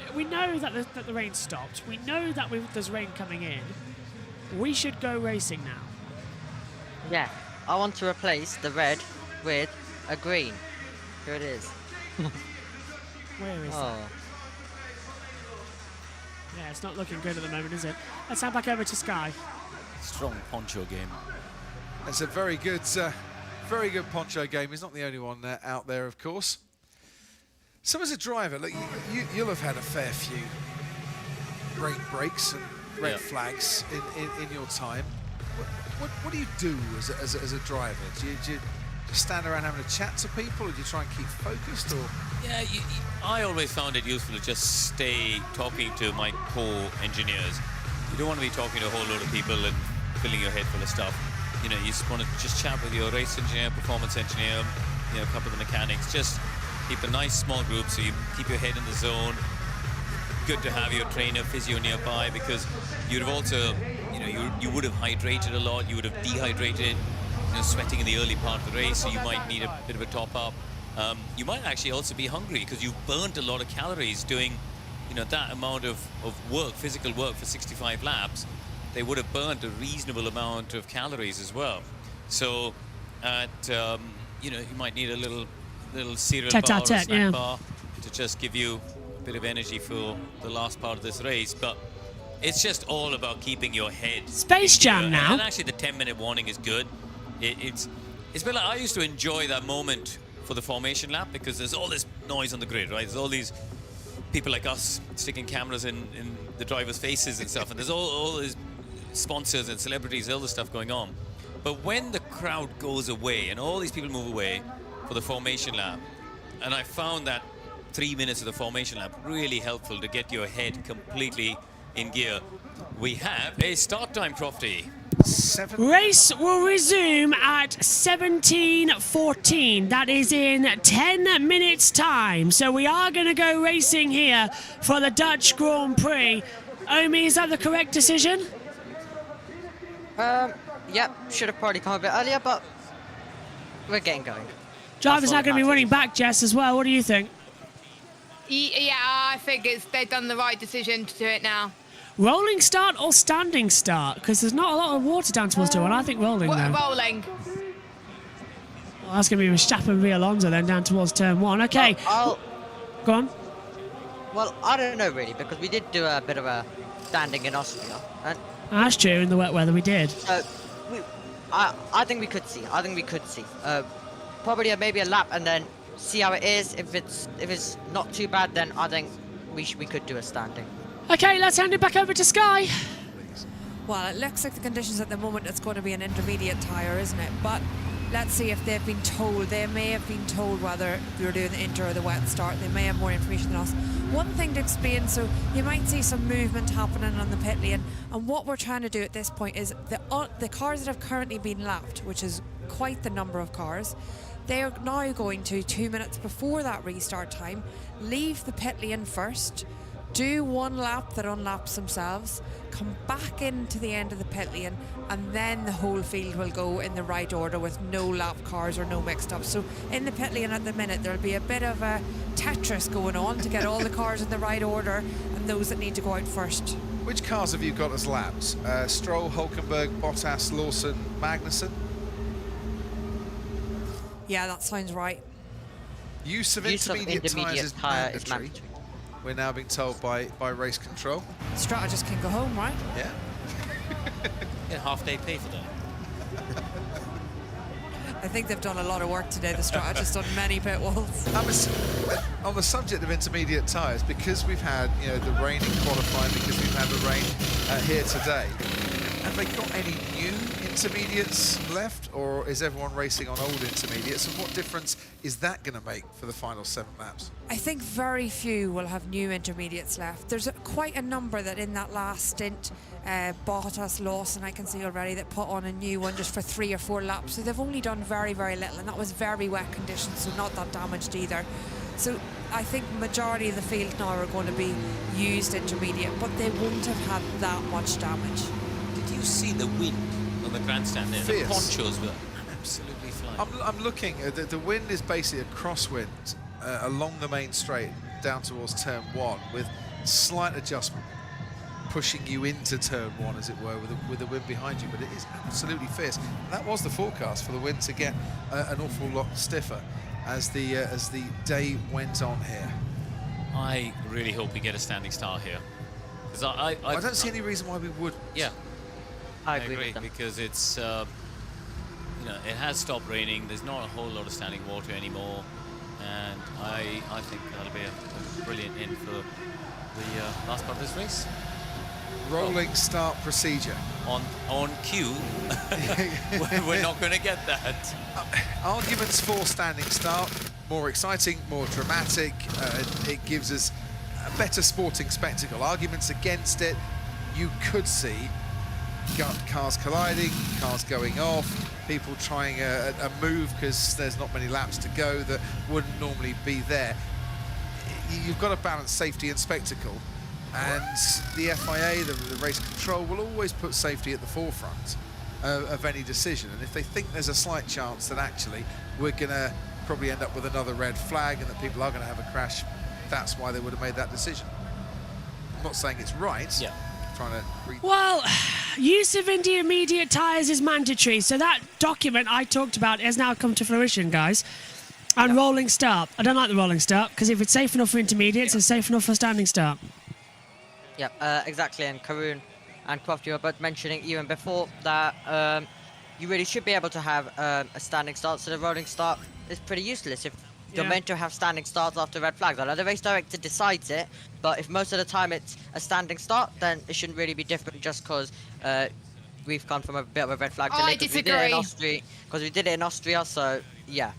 [SPEAKER 1] that the rain stopped. We know that there's rain coming in. We should go racing now.
[SPEAKER 2] Yeah, I want to replace the red with a green. Here it is.
[SPEAKER 1] Where is that? Yeah, it's not looking good at the moment, is it? Let's hand back over to Sky.
[SPEAKER 17] Strong poncho game.
[SPEAKER 5] It's a very good poncho game. He's not the only one out there, of course. So as a driver, look, you'll have had a fair few rain breaks and red flags in your time. What do you do as a driver? Do you just stand around having a chat to people, or do you try and keep focused? Or
[SPEAKER 4] yeah, I always found it useful to just stay talking to my co-engineers. You don't want to be talking to a whole load of people and filling your head full of stuff. You know, you just want to just chat with your race engineer, performance engineer, you know, a couple of the mechanics. Just keep a nice small group so you keep your head in the zone. Good to have your trainer, physio nearby, because you'd have also, you know, you would have hydrated a lot, you would have dehydrated, you know, sweating in the early part of the race, so you might need a bit of a top up. You might actually also be hungry because you've burnt a lot of calories doing, you know, that amount of work, physical work for 65 laps. They would have burnt a reasonable amount of calories as well. So, you know, you might need a little cereal bar or snack bar to just give you a bit of energy for the last part of this race. But it's just all about keeping your head.
[SPEAKER 1] Space Jam now.
[SPEAKER 4] And actually, the 10-minute warning is good. It's a bit like, I used to enjoy that moment for the formation lap because there's all this noise on the grid, right? There's all these people like us sticking cameras in the drivers' faces and stuff, and there's all these sponsors and celebrities, all this stuff going on. But when the crowd goes away and all these people move away for the formation lap, and I found that 3 minutes of the formation lap really helpful to get your head completely in gear. We have a start time, Crofty.
[SPEAKER 1] Race will resume at 17:14. That is in 10 minutes time. So we are going to go racing here for the Dutch Grand Prix. Omi, is that the correct decision?
[SPEAKER 2] Yep, should have probably come a bit earlier, but we're getting going.
[SPEAKER 1] Drivers are going to be running back, Jess, as well. What do you think?
[SPEAKER 3] Yeah, I think they've done the right decision to do it now.
[SPEAKER 1] Rolling start or standing start? Because there's not a lot of water down towards turn one. I think rolling, though.
[SPEAKER 3] Rolling.
[SPEAKER 1] Well, that's going to be Verstappen v Alonso then down towards turn one. Okay.
[SPEAKER 2] Well,
[SPEAKER 1] go on.
[SPEAKER 2] Well, I don't know really, because we did do a bit of a standing in Austria. And
[SPEAKER 1] That's true, in the wet weather we did.
[SPEAKER 2] I think we could see. Probably maybe a lap and then see how it is. If it's not too bad, then I think we could do a standing.
[SPEAKER 1] Okay, let's hand it back over to Sky.
[SPEAKER 12] Well, it looks like the conditions at the moment, it's going to be an intermediate tyre, isn't it? But let's see if they've been told. They may have been told whether you're doing the inter or the wet start. They may have more information than us. One thing to explain, so you might see some movement happening on the pit lane, and what we're trying to do at this point is the cars that have currently been lapped, which is quite the number of cars, they are now going to 2 minutes before that restart time, leave the pit lane first, do one lap that unlaps themselves, come back into the end of the pit lane, and then the whole field will go in the right order with no lap cars or no mixed up. So in the pit lane at the minute, there'll be a bit of a Tetris going on to get all the cars in the right order and those that need to go out first.
[SPEAKER 5] Which cars have you got as laps? Stroll, Hulkenberg, Bottas, Lawson, Magnussen?
[SPEAKER 12] Yeah, that sounds right.
[SPEAKER 5] Use of intermediate tyres is mandatory. We're now being told by race control.
[SPEAKER 12] Strategist can go home, right?
[SPEAKER 5] Yeah.
[SPEAKER 17] Get half-day pay for that.
[SPEAKER 12] I think they've done a lot of work today, the strategist, on many pit walls.
[SPEAKER 5] On the subject of intermediate tyres, because we've had the rain in qualifying, because we've had the rain here today, have they got any new intermediates left, or is everyone racing on old intermediates? And what difference is that going to make for the final 7 laps?
[SPEAKER 12] I think very few will have new intermediates left. There's quite a number that in that last stint, Bottas, Lawson, I can see already, that put on a new one just for 3 or 4 laps. So they've only done very, very little, and that was very wet conditions, so not that damaged either. So I think majority of the field now are going to be used intermediate, but they won't have had that much damage.
[SPEAKER 17] Did you see the wind on the grandstand there?
[SPEAKER 5] Fierce.
[SPEAKER 17] The ponchos were absolutely flying.
[SPEAKER 5] I'm looking, the wind is basically a crosswind along the main straight down towards turn 1 with slight adjustment, pushing you into turn 1, as it were, with the wind behind you, but it is absolutely fierce. And that was the forecast for the wind to get an awful lot stiffer as the day went on here.
[SPEAKER 17] I really hope we get a standing start here. Because I
[SPEAKER 5] don't see any reason why we wouldn't.
[SPEAKER 17] Yeah,
[SPEAKER 2] I agree with them.
[SPEAKER 17] because it's you know, it has stopped raining. There's not a whole lot of standing water anymore, and I think that'll be a brilliant end for the last part of this race.
[SPEAKER 5] Rolling start procedure.
[SPEAKER 17] On cue, we're not going to get that.
[SPEAKER 5] Arguments for standing start, more exciting, more dramatic. It gives us a better sporting spectacle. Arguments against it, you could see cars colliding, cars going off, people trying a move because there's not many laps to go that wouldn't normally be there. You've got to balance safety and spectacle, and the FIA, the race control, will always put safety at the forefront of any decision. And if they think there's a slight chance that actually we're going to probably end up with another red flag and that people are going to have a crash, that's why they would have made that decision. I'm not saying it's right.
[SPEAKER 17] Yeah.
[SPEAKER 5] Trying to read.
[SPEAKER 1] Well, use of intermediate tyres is mandatory, so that document I talked about has now come to fruition, guys. And rolling start. I don't like the rolling start, because if it's safe enough for intermediates, it's safe enough for standing start.
[SPEAKER 2] Yep, exactly. And Karun and Croft, you were both mentioning even before that you really should be able to have a standing start, so the rolling start is pretty useless if you're meant to have standing starts after red flags. I know the race director decides it, but if most of the time it's a standing start, then it shouldn't really be different just because we've come from a bit of a red flag delay.
[SPEAKER 3] I disagree.
[SPEAKER 2] Because we did it in Austria, so yeah.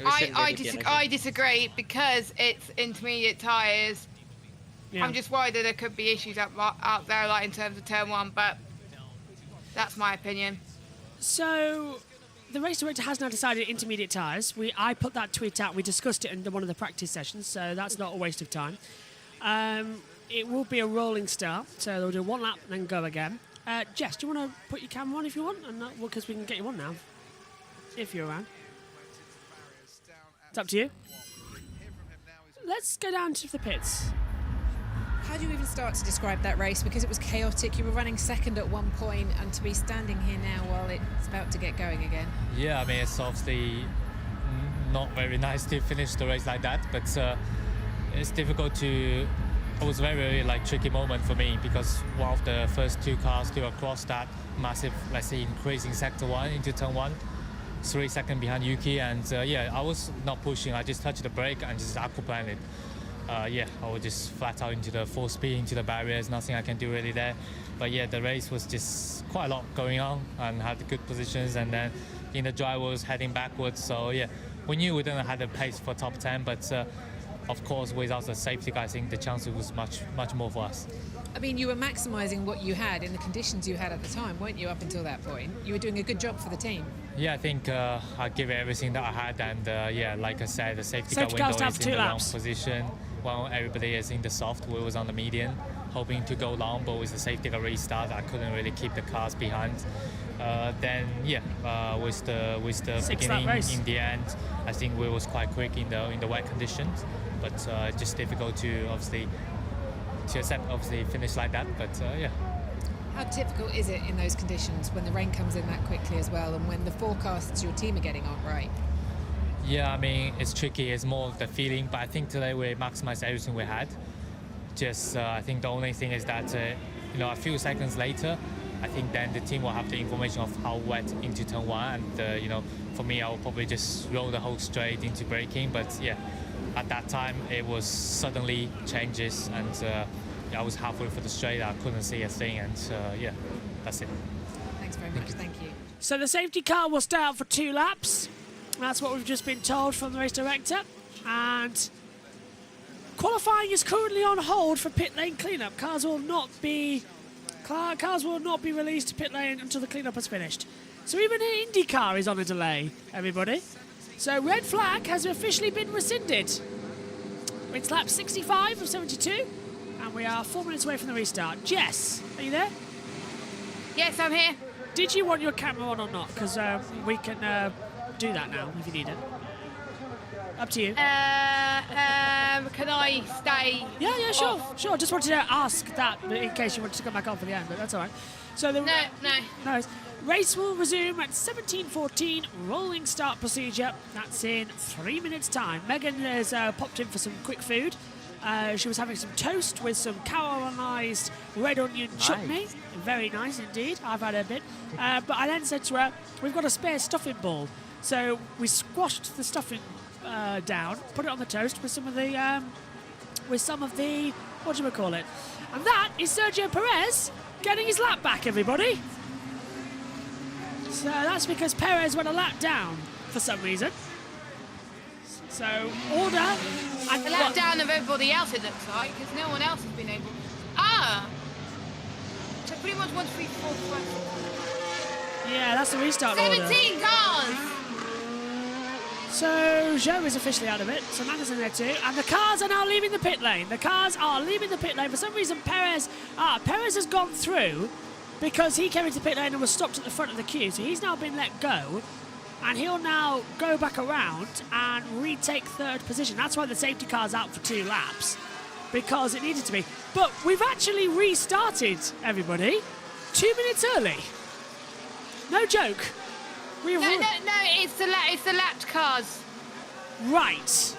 [SPEAKER 3] I disagree because it's intermediate tyres.
[SPEAKER 1] Yeah.
[SPEAKER 3] I'm just worried that there could be issues out there, like in terms of turn 1, but that's my opinion.
[SPEAKER 1] So, the race director has now decided intermediate tyres. I put that tweet out. We discussed it in one of the practice sessions, so that's not a waste of time. It will be a rolling start, so they'll do one lap and then go again. Jess, do you want to put your camera on if you want? And because we can get you on now, if you're around. It's up to you. Let's go down to the pits.
[SPEAKER 14] How do you even start to describe that race? Because it was chaotic. You were running second at one point, and to be standing here now while it's about to get going again.
[SPEAKER 6] Yeah, I mean, it's obviously not very nice to finish the race like that, but it's difficult to. It was a very tricky moment for me because one of the first two cars to cross that massive, let's say, increasing sector 1 into turn 1, 3 seconds behind Yuki, and I was not pushing. I just touched the brake and just aquaplaned it. I was just flat out into the full speed, into the barriers, nothing I can do really there. But yeah, the race was just quite a lot going on and had good positions, and then in the drive was heading backwards. So yeah, we knew we didn't have the pace for top 10, but of course without the safety car, I think the chance was much more for us.
[SPEAKER 14] I mean, you were maximising what you had in the conditions you had at the time, weren't you, up until that point? You were doing a good job for the team.
[SPEAKER 6] Yeah, I think I gave it everything that I had, and like I said, the safety car window is in the wrong position. Well, everybody is in the soft, we was on the median, hoping to go long, but with the safety car restart, I couldn't really keep the cars behind. With the beginning, in the end, I think we was quite quick in the wet conditions, but just difficult to accept finish like that. But
[SPEAKER 14] How difficult is it in those conditions when the rain comes in that quickly as well, and when the forecasts your team are getting aren't right?
[SPEAKER 6] Yeah, I mean, it's tricky. It's more of the feeling, but I think today we maximized everything we had. Just, I think the only thing is that, a few seconds later, I think then the team will have the information of how wet into turn 1, and for me, I'll probably just roll the whole straight into braking. But yeah, at that time, it was suddenly changes, and I was halfway for the straight. I couldn't see a thing, and that's it.
[SPEAKER 14] Thanks very much. Thank you.
[SPEAKER 1] So the safety car will stay out for 2 laps. That's what we've just been told from the race director. And qualifying is currently on hold for pit lane cleanup. Cars will not be released to pit lane until the cleanup has finished. So even an IndyCar is on a delay, everybody. So red flag has officially been rescinded. It's lap 65 of 72, and we are 4 minutes away from the restart. Jess, are you there?
[SPEAKER 3] Yes, I'm here.
[SPEAKER 1] Did you want your camera on or not? Because we can do that now if you need it. Up to you.
[SPEAKER 3] Can I stay?
[SPEAKER 1] Yeah, sure, sure. Just wanted to ask that in case you wanted to come back on for the end, but that's all right. So the
[SPEAKER 3] no.
[SPEAKER 1] Race will resume at 17:14. Rolling start procedure. That's in 3 minutes' time. Megan has popped in for some quick food, She was having some toast with some caramelized red onion chutney. Very nice indeed. I've had a bit. But I then said to her, we've got a spare stuffing ball. So we squashed the stuffing down, put it on the toast with some of the, what do we call it? And that is Sergio Perez getting his lap back, everybody. So that's because Perez went a lap down for some reason. So order and
[SPEAKER 3] a lap down of everybody else, it looks like, because no one else has been able. So pretty much 1, 2, 3, 4, 5.
[SPEAKER 1] Yeah, that's the restart order.
[SPEAKER 3] 17 cars.
[SPEAKER 1] So Joe is officially out of it. So Magnus in there too, and the cars are now leaving the pit lane. The cars are leaving the pit lane for some reason. Perez has gone through because he came into pit lane and was stopped at the front of the queue. So he's now been let go. And he'll now go back around and retake third position. That's why the safety car's out for 2 laps, because it needed to be. But we've actually restarted, everybody, 2 minutes early. No joke.
[SPEAKER 3] No, it's the lapped cars.
[SPEAKER 1] Right.
[SPEAKER 3] So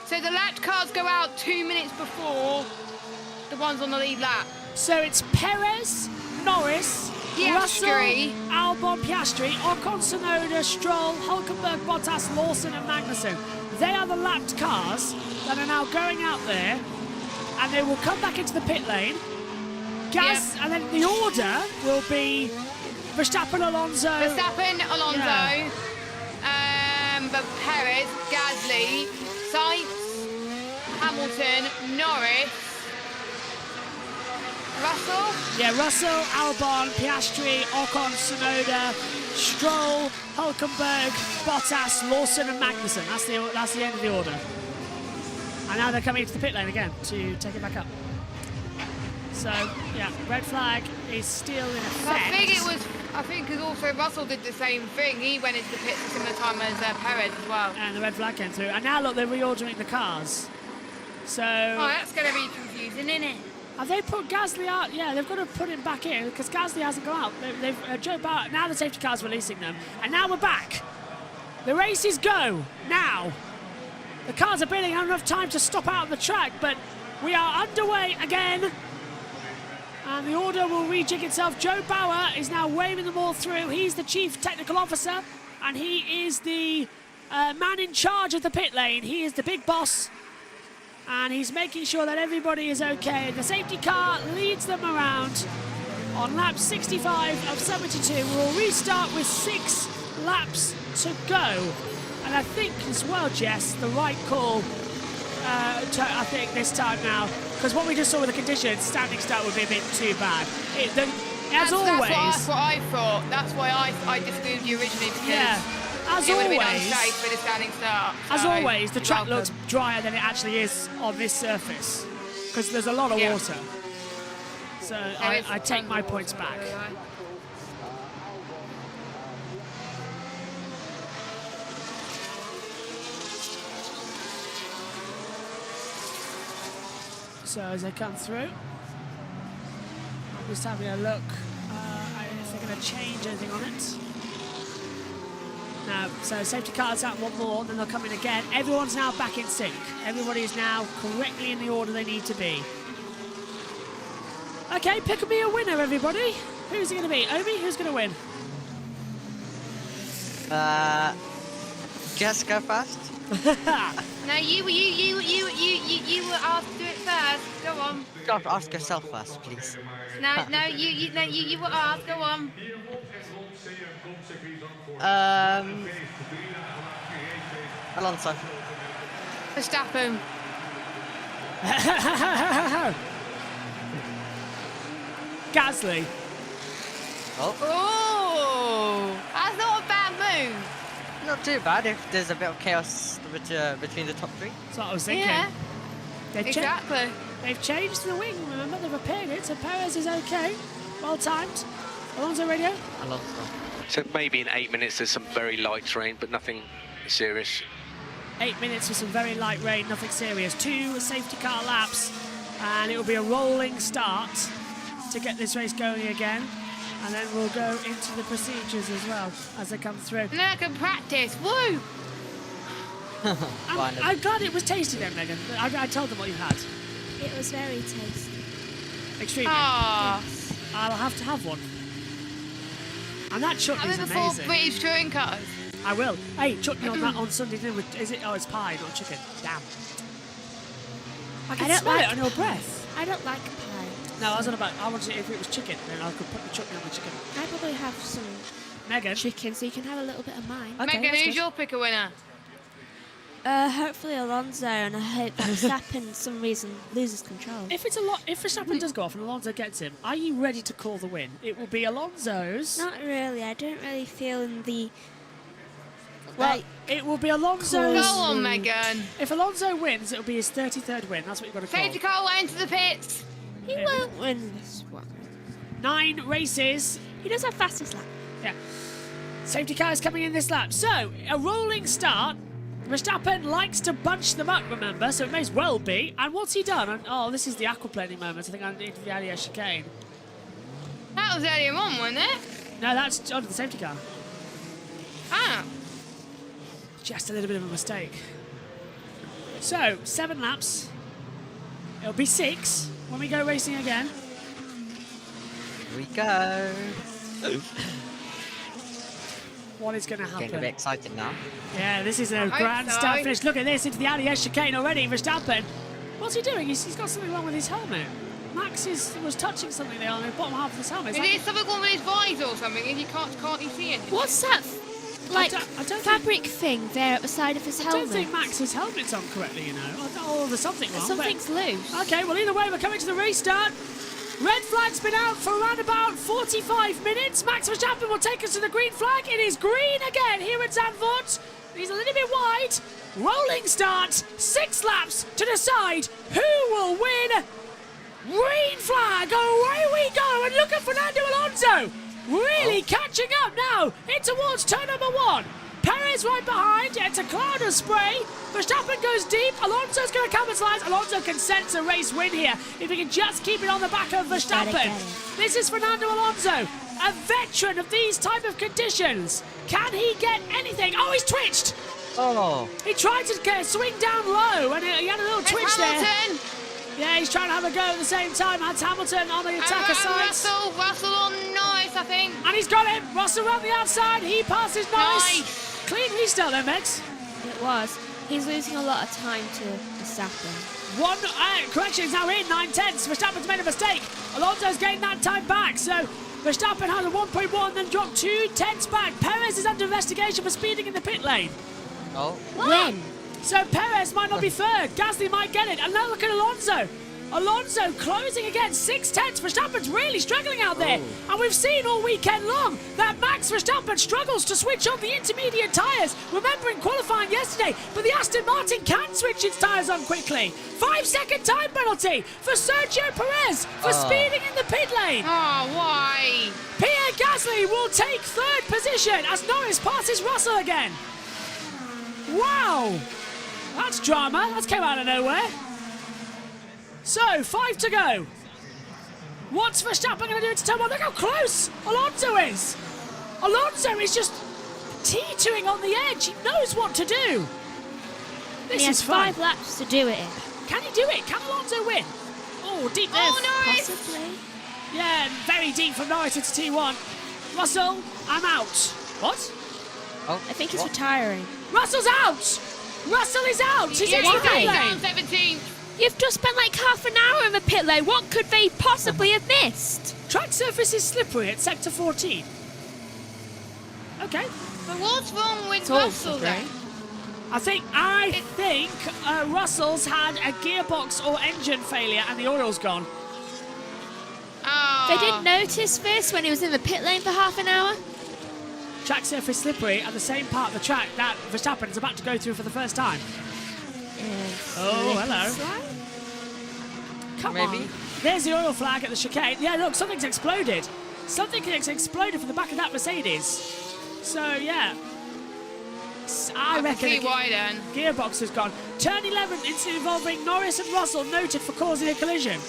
[SPEAKER 3] the lapped cars go out 2 minutes before the ones on the lead lap.
[SPEAKER 1] So it's Perez, Norris, Russell, Albon, Piastri, Ocon, Tsunoda, Stroll, Hülkenberg, Bottas, Lawson and Magnussen. They are the lapped cars that are now going out there, and they will come back into the pit lane. And then the order will be Verstappen, Alonso.
[SPEAKER 3] Yeah. But Perez, Gasly, Sainz, Hamilton, Norris, Russell?
[SPEAKER 1] Yeah, Russell, Albon, Piastri, Ocon, Tsunoda, Stroll, Hülkenberg, Bottas, Lawson and Magnussen. That's the end of the order. And now they're coming into the pit lane again to take it back up. So, yeah, red flag is still in effect.
[SPEAKER 3] I think because also Russell did the same thing. He went into the pits at a similar time as Perez as well.
[SPEAKER 1] And the red flag came through. And now, look, they're reordering the cars. So...
[SPEAKER 3] Oh, that's going to be confusing, isn't it?
[SPEAKER 1] Have they put Gasly out? Yeah, they've got to put him back in because Gasly hasn't gone out. Joe Bauer, now the safety car's releasing them. And now we're back. The races go now. The cars are barely having enough time to stop out on the track, but we are underway again. And the order will rejig itself. Joe Bauer is now waving them all through. He's the chief technical officer, and he is the man in charge of the pit lane. He is the big boss. And he's making sure that everybody is okay. The safety car leads them around on lap 65 of 72. We'll restart with 6 laps to go. And I think as well, Jess, the right call, I think, this time now. Because what we just saw with the conditions, standing start would be a bit too bad. As always...
[SPEAKER 3] That's what I thought. That's why I disagreed with you originally, because...
[SPEAKER 1] Yeah. As
[SPEAKER 3] it would
[SPEAKER 1] always,
[SPEAKER 3] have been unsafe with a standing start.
[SPEAKER 1] As
[SPEAKER 3] so
[SPEAKER 1] always, the track looks drier than it actually is on this surface because there's a lot of water. So I take my points back. So as they come through, I'm just having a look if they're going to change anything on it. No, so safety car's out one more, then they'll come in again. Everyone's now back in sync. Everybody is now correctly in the order they need to be. Okay, pick me a winner, everybody. Who's it going to be? Omi, who's going to win?
[SPEAKER 2] Just go first.
[SPEAKER 3] No, you were asked to do it first. Go on.
[SPEAKER 2] God, ask yourself first, please.
[SPEAKER 3] No, you were asked. Go on.
[SPEAKER 2] Alonso.
[SPEAKER 3] Verstappen.
[SPEAKER 1] Gasly.
[SPEAKER 3] Oh, that's not a bad move.
[SPEAKER 2] Not too bad if there's a bit of chaos between the top 3.
[SPEAKER 1] That's what I was thinking.
[SPEAKER 3] Yeah,
[SPEAKER 1] exactly. They've changed the wing, remember? They've repaired it, so Perez is okay. Well timed. Alonso radio?
[SPEAKER 2] Alonso.
[SPEAKER 19] So maybe in 8 minutes there's some very light rain, but nothing serious.
[SPEAKER 1] 8 minutes with some very light rain, nothing serious. 2 safety car laps, and it will be a rolling start to get this race going again. And then we'll go into the procedures as well as they come through.
[SPEAKER 3] And then I can practice. Woo!
[SPEAKER 1] I'm glad it was tasty then, Megan. I told them what you had.
[SPEAKER 20] It was very tasty.
[SPEAKER 1] Extremely.
[SPEAKER 3] Yes.
[SPEAKER 1] I'll have to have one. And that chutney's
[SPEAKER 3] Have it before
[SPEAKER 1] amazing.
[SPEAKER 3] British touring cars.
[SPEAKER 1] I will. Hey, chutney on that on Sunday dinner. Is it? Oh, it's pie, not chicken. Damn. I can smell it on your breath.
[SPEAKER 20] I don't like pie.
[SPEAKER 1] No, I was on about. I wanted if it was chicken, then I could put the chutney on the chicken.
[SPEAKER 20] I probably have some
[SPEAKER 1] Megan.
[SPEAKER 20] chicken, so you can have a little bit of mine.
[SPEAKER 1] Okay,
[SPEAKER 3] Megan,
[SPEAKER 1] that's
[SPEAKER 3] who's
[SPEAKER 1] good.
[SPEAKER 3] your pick a winner?
[SPEAKER 20] Hopefully Alonso, and I hope that Verstappen, for some reason, loses control.
[SPEAKER 1] If Verstappen does go off and Alonso gets him, are you ready to call the win? It will be Alonso's.
[SPEAKER 20] Not really. I don't really feel in the.
[SPEAKER 1] Well, it will be Alonso's.
[SPEAKER 3] Go on, Megan.
[SPEAKER 1] If Alonso wins, it'll be his 33rd win. That's what you've got to call.
[SPEAKER 3] Safety car way into the pits.
[SPEAKER 20] He won't win this one.
[SPEAKER 1] 9 races.
[SPEAKER 20] He does have fastest lap.
[SPEAKER 1] Yeah. Safety car is coming in this lap. So, a rolling start. Verstappen likes to bunch them up, remember, so it may as well be. And what's he done? Oh, this is the aquaplaning moment. I think I need the Allier chicane.
[SPEAKER 3] That was earlier on, wasn't it?
[SPEAKER 1] No, that's under the safety car.
[SPEAKER 3] Ah.
[SPEAKER 1] Just a little bit of a mistake. So, 7 laps. It'll be 6 when we go racing again.
[SPEAKER 2] Here we go.
[SPEAKER 1] What is going to happen?
[SPEAKER 2] Getting a bit excited now.
[SPEAKER 1] Yeah, this is a
[SPEAKER 3] hope
[SPEAKER 1] grand
[SPEAKER 3] so.
[SPEAKER 1] start finish. Look at this, into the Allier chicane already. Verstappen. What's he doing? He's got something wrong with his helmet. Max was touching something there on the bottom half of his helmet.
[SPEAKER 3] Is it something wrong with his visor or something? And you can't you see anything?
[SPEAKER 20] What's that? Like
[SPEAKER 1] I don't
[SPEAKER 20] fabric thing there at the side of his
[SPEAKER 1] I
[SPEAKER 20] helmet.
[SPEAKER 1] don't think Max's helmet's on correctly, you know. Oh, there's something wrong.
[SPEAKER 20] Something's loose.
[SPEAKER 1] Okay, well, either way, we're coming to the restart. Red flag's been out for around about 45 minutes. Max Verstappen will take us to the green flag. It is green again here at Zandvoort. He's a little bit wide. Rolling start. 6 laps to decide who will win. Green flag. Away we go. And look at Fernando Alonso. Really catching up now in towards turn number 1. Perez right behind. It's a cloud of spray. Verstappen goes deep. Alonso's going to capitalize. Alonso can sense a race win here if he can just keep it on the back of Verstappen. This is Fernando Alonso, a veteran of these type of conditions. Can he get anything? Oh, he's twitched.
[SPEAKER 2] Oh.
[SPEAKER 1] He tried to swing down low and he had a little twitch there. Yeah, he's trying to have a go at the same time. That's Hamilton on the attacker side.
[SPEAKER 3] Russell on Norris, I think.
[SPEAKER 1] And he's got him. Russell around the outside. He passes Norris.
[SPEAKER 3] Nice.
[SPEAKER 1] Clean restart there, Megs.
[SPEAKER 20] It was. He's losing a lot of time to Verstappen.
[SPEAKER 1] One correction is now in 9/10. Verstappen's made a mistake. Alonso's gained that time back. So Verstappen has a 1.1, then dropped 2/10 back. Perez is under investigation for speeding in the pit lane.
[SPEAKER 2] Oh.
[SPEAKER 20] When?
[SPEAKER 1] So Perez might not be third. Gasly might get it. And now look at Alonso. Alonso closing again, 6/10. Verstappen's really struggling out there. And we've seen all weekend long that Max Verstappen struggles to switch on the intermediate tyres. Remembering qualifying yesterday, but the Aston Martin can switch its tyres on quickly. 5-second time penalty for Sergio Perez for speeding in the pit lane.
[SPEAKER 3] Oh, why?
[SPEAKER 1] Pierre Gasly will take 3rd position as Norris passes Russell again. Wow. That's drama. That came out of nowhere. So, 5 to go. What's Verstappen going to do to turn 1? Look how close Alonso is. Alonso is just teetering on the edge. He knows what to do. This
[SPEAKER 20] He has
[SPEAKER 1] is fun.
[SPEAKER 20] 5 laps to do it in.
[SPEAKER 1] Can he do it? Can Alonso win? Oh, deep there.
[SPEAKER 3] Oh, Norris.
[SPEAKER 20] Possibly.
[SPEAKER 1] Yeah, very deep from Norris into T1. Russell, I'm out. What?
[SPEAKER 2] Oh,
[SPEAKER 20] I think he's retiring.
[SPEAKER 1] Russell's out. Russell is out. He's in the pit lane.
[SPEAKER 3] down 17.
[SPEAKER 20] You've just spent like half an hour in the pit lane. What could they possibly have missed?
[SPEAKER 1] Track surface is slippery at sector 14. Okay.
[SPEAKER 3] But what's wrong with
[SPEAKER 20] It's all
[SPEAKER 3] Russell then?
[SPEAKER 1] I think Russell's had a gearbox or engine failure and the oil's gone.
[SPEAKER 3] Oh.
[SPEAKER 20] They didn't notice this when he was in the pit lane for half an hour.
[SPEAKER 1] Track surface slippery at the same part of the track that Verstappen is about to go through for the first time. Oh, hello. Come on. There's the oil flag at the chicane. Yeah, look, something's exploded. Something has exploded from the back of that Mercedes. So, yeah. I reckon
[SPEAKER 3] see why then.
[SPEAKER 1] gearbox has gone. Turn 11, incident involving Norris and Russell noted for causing a collision.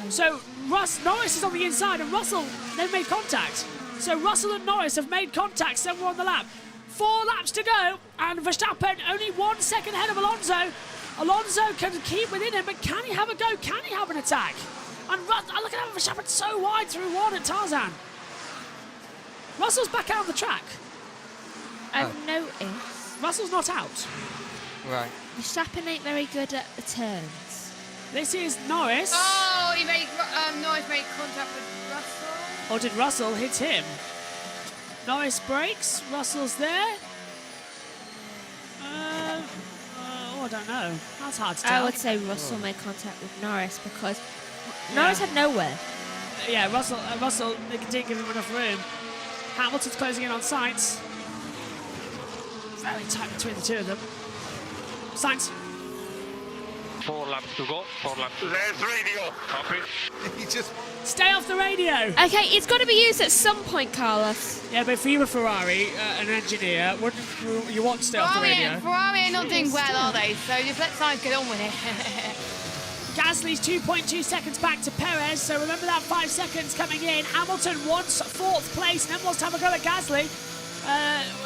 [SPEAKER 1] So, Norris is on the inside and Russell, they've made contact. So Russell and Norris have made contact somewhere on the lap. 4 laps to go, and Verstappen only 1 second ahead of Alonso. Alonso can keep within him, but can he have a go? Can he have an attack? And look at Verstappen so wide through 1 at Tarzan. Russell's back out on the track.
[SPEAKER 20] I've noticed.
[SPEAKER 1] Russell's not out.
[SPEAKER 2] Right.
[SPEAKER 20] Verstappen ain't very good at the turns.
[SPEAKER 1] This is Norris.
[SPEAKER 3] Oh, Norris made contact with Russell.
[SPEAKER 1] Or did Russell hit him? Norris brakes. Russell's there. I don't know. That's hard to tell.
[SPEAKER 20] I would say Russell made contact with Norris because Norris had nowhere.
[SPEAKER 1] Yeah, Russell didn't give him enough room. Hamilton's closing in on Sainz. Very tight between the two of them. Sainz.
[SPEAKER 13] 4 laps to go. 4 laps to go. There's radio. Copy.
[SPEAKER 5] He just...
[SPEAKER 1] Stay off the radio.
[SPEAKER 20] Okay, it's got to be used at some point, Carlos.
[SPEAKER 1] Yeah, but if you were Ferrari, an engineer, wouldn't you want to stay off the radio?
[SPEAKER 3] Ferrari are not doing well, are they? So just let Sainz get on with it.
[SPEAKER 1] Gasly's 2.2 seconds back to Perez, so remember that 5 seconds coming in. Hamilton wants 4th place and then wants to have a go at Gasly.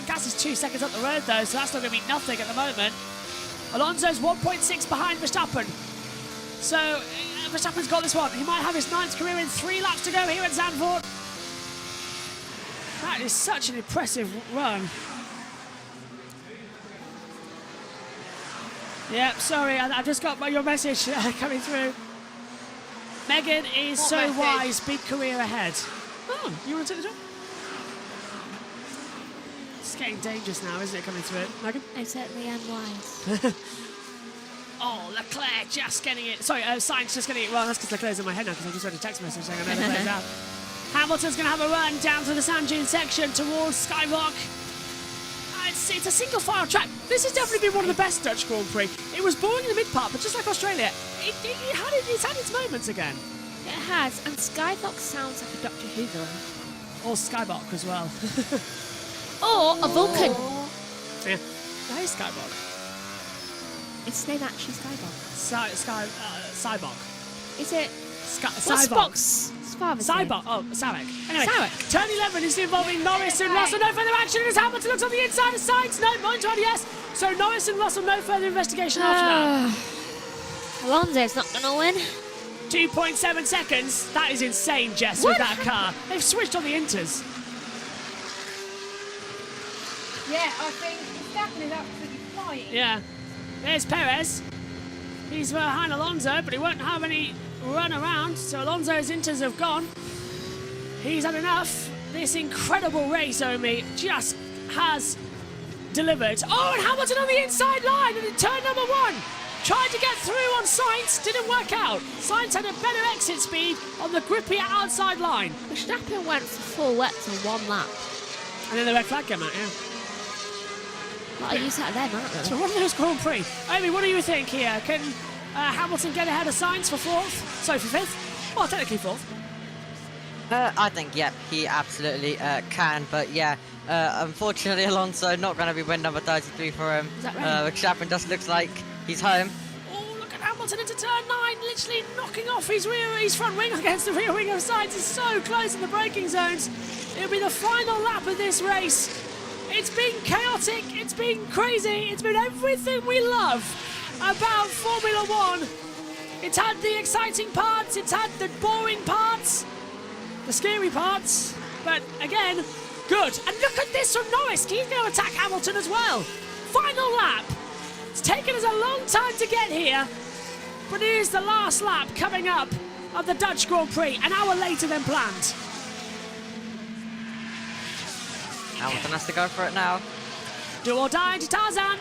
[SPEAKER 1] Gasly's 2 seconds up the road though, so that's not going to mean nothing at the moment. Alonso's 1.6 behind Verstappen. So Verstappen's got this one. He might have his 9th career in 3 laps to go here at Zandvoort. That is such an impressive run. Yep, sorry, I just got your message coming through. Megan is
[SPEAKER 3] What
[SPEAKER 1] so
[SPEAKER 3] message?
[SPEAKER 1] wise, big career ahead. Oh, you want to take the job? It's getting dangerous now, isn't it, coming through? Megan?
[SPEAKER 20] I certainly am wise.
[SPEAKER 1] Oh, Leclerc just getting it. Sorry, Sainz just getting it. Well, that's because Leclerc's in my head now because I just read a text message saying I know Leclerc's out. Hamilton's going to have a run down to the sand dune section towards Skyrock. It's a single file track. This has definitely been one of the best Dutch Grand Prix. It was boring in the mid part, but just like Australia, it's had its moments again.
[SPEAKER 20] It has, and Skyrock sounds like a Doctor Who villain.
[SPEAKER 1] Or Skyrock as well.
[SPEAKER 20] Or a Vulcan.
[SPEAKER 1] Yeah, that is Skyrock.
[SPEAKER 20] Its name actually Skyrock.
[SPEAKER 1] Cyborg.
[SPEAKER 20] Is it?
[SPEAKER 1] What's
[SPEAKER 20] Spock's father's name?
[SPEAKER 1] Cyborg. Oh, Sarek. Anyway,
[SPEAKER 20] Sarek.
[SPEAKER 1] turn 11 is involving Norris and Russell. No further action as Hamilton looks on the inside of Sainz. No, mind one, yes. So Norris and Russell, no further investigation after that.
[SPEAKER 20] Alonso's not going to win.
[SPEAKER 1] 2.7 seconds. That is insane, Jess, with that car. They've switched on the inters.
[SPEAKER 3] Yeah, I think Verstappen is absolutely flying.
[SPEAKER 1] Yeah. There's Perez. He's behind Alonso, but he won't have any run around, so Alonso's inters have gone. He's had enough. This incredible race, Omi, just has delivered. Oh, and Hamilton on the inside line in turn number 1. Tried to get through on Sainz, didn't work out. Sainz had a better exit speed on the grippier outside line.
[SPEAKER 20] Verstappen went for full wets on 1 lap.
[SPEAKER 1] And then the red flag came out, yeah.
[SPEAKER 20] Well, I use that then, aren't they?
[SPEAKER 1] So one of those Grand Prix. Omi, what do you think here? Can Hamilton get ahead of Sainz for 4th? Sorry, for 5th? Well, technically 4th.
[SPEAKER 2] I think, yep, he absolutely can, but yeah, unfortunately Alonso not going to be win number 33 for him.
[SPEAKER 1] Is that right?
[SPEAKER 2] Verstappen just looks like he's home.
[SPEAKER 1] Oh, look at Hamilton into turn 9, literally knocking off his front wing against the rear wing of Sainz. It's so close in the braking zones. It'll be the final lap of this race. It's been chaotic, it's been crazy, it's been everything we love about Formula One. It's had the exciting parts, it's had the boring parts, the scary parts, but again, good. And look at this from Norris, he's going to attack Hamilton as well. Final lap. It's taken us a long time to get here, but it is the last lap coming up of the Dutch Grand Prix, an hour later than planned.
[SPEAKER 2] Hamilton has to go for it now.
[SPEAKER 1] Do or die to Tarzan.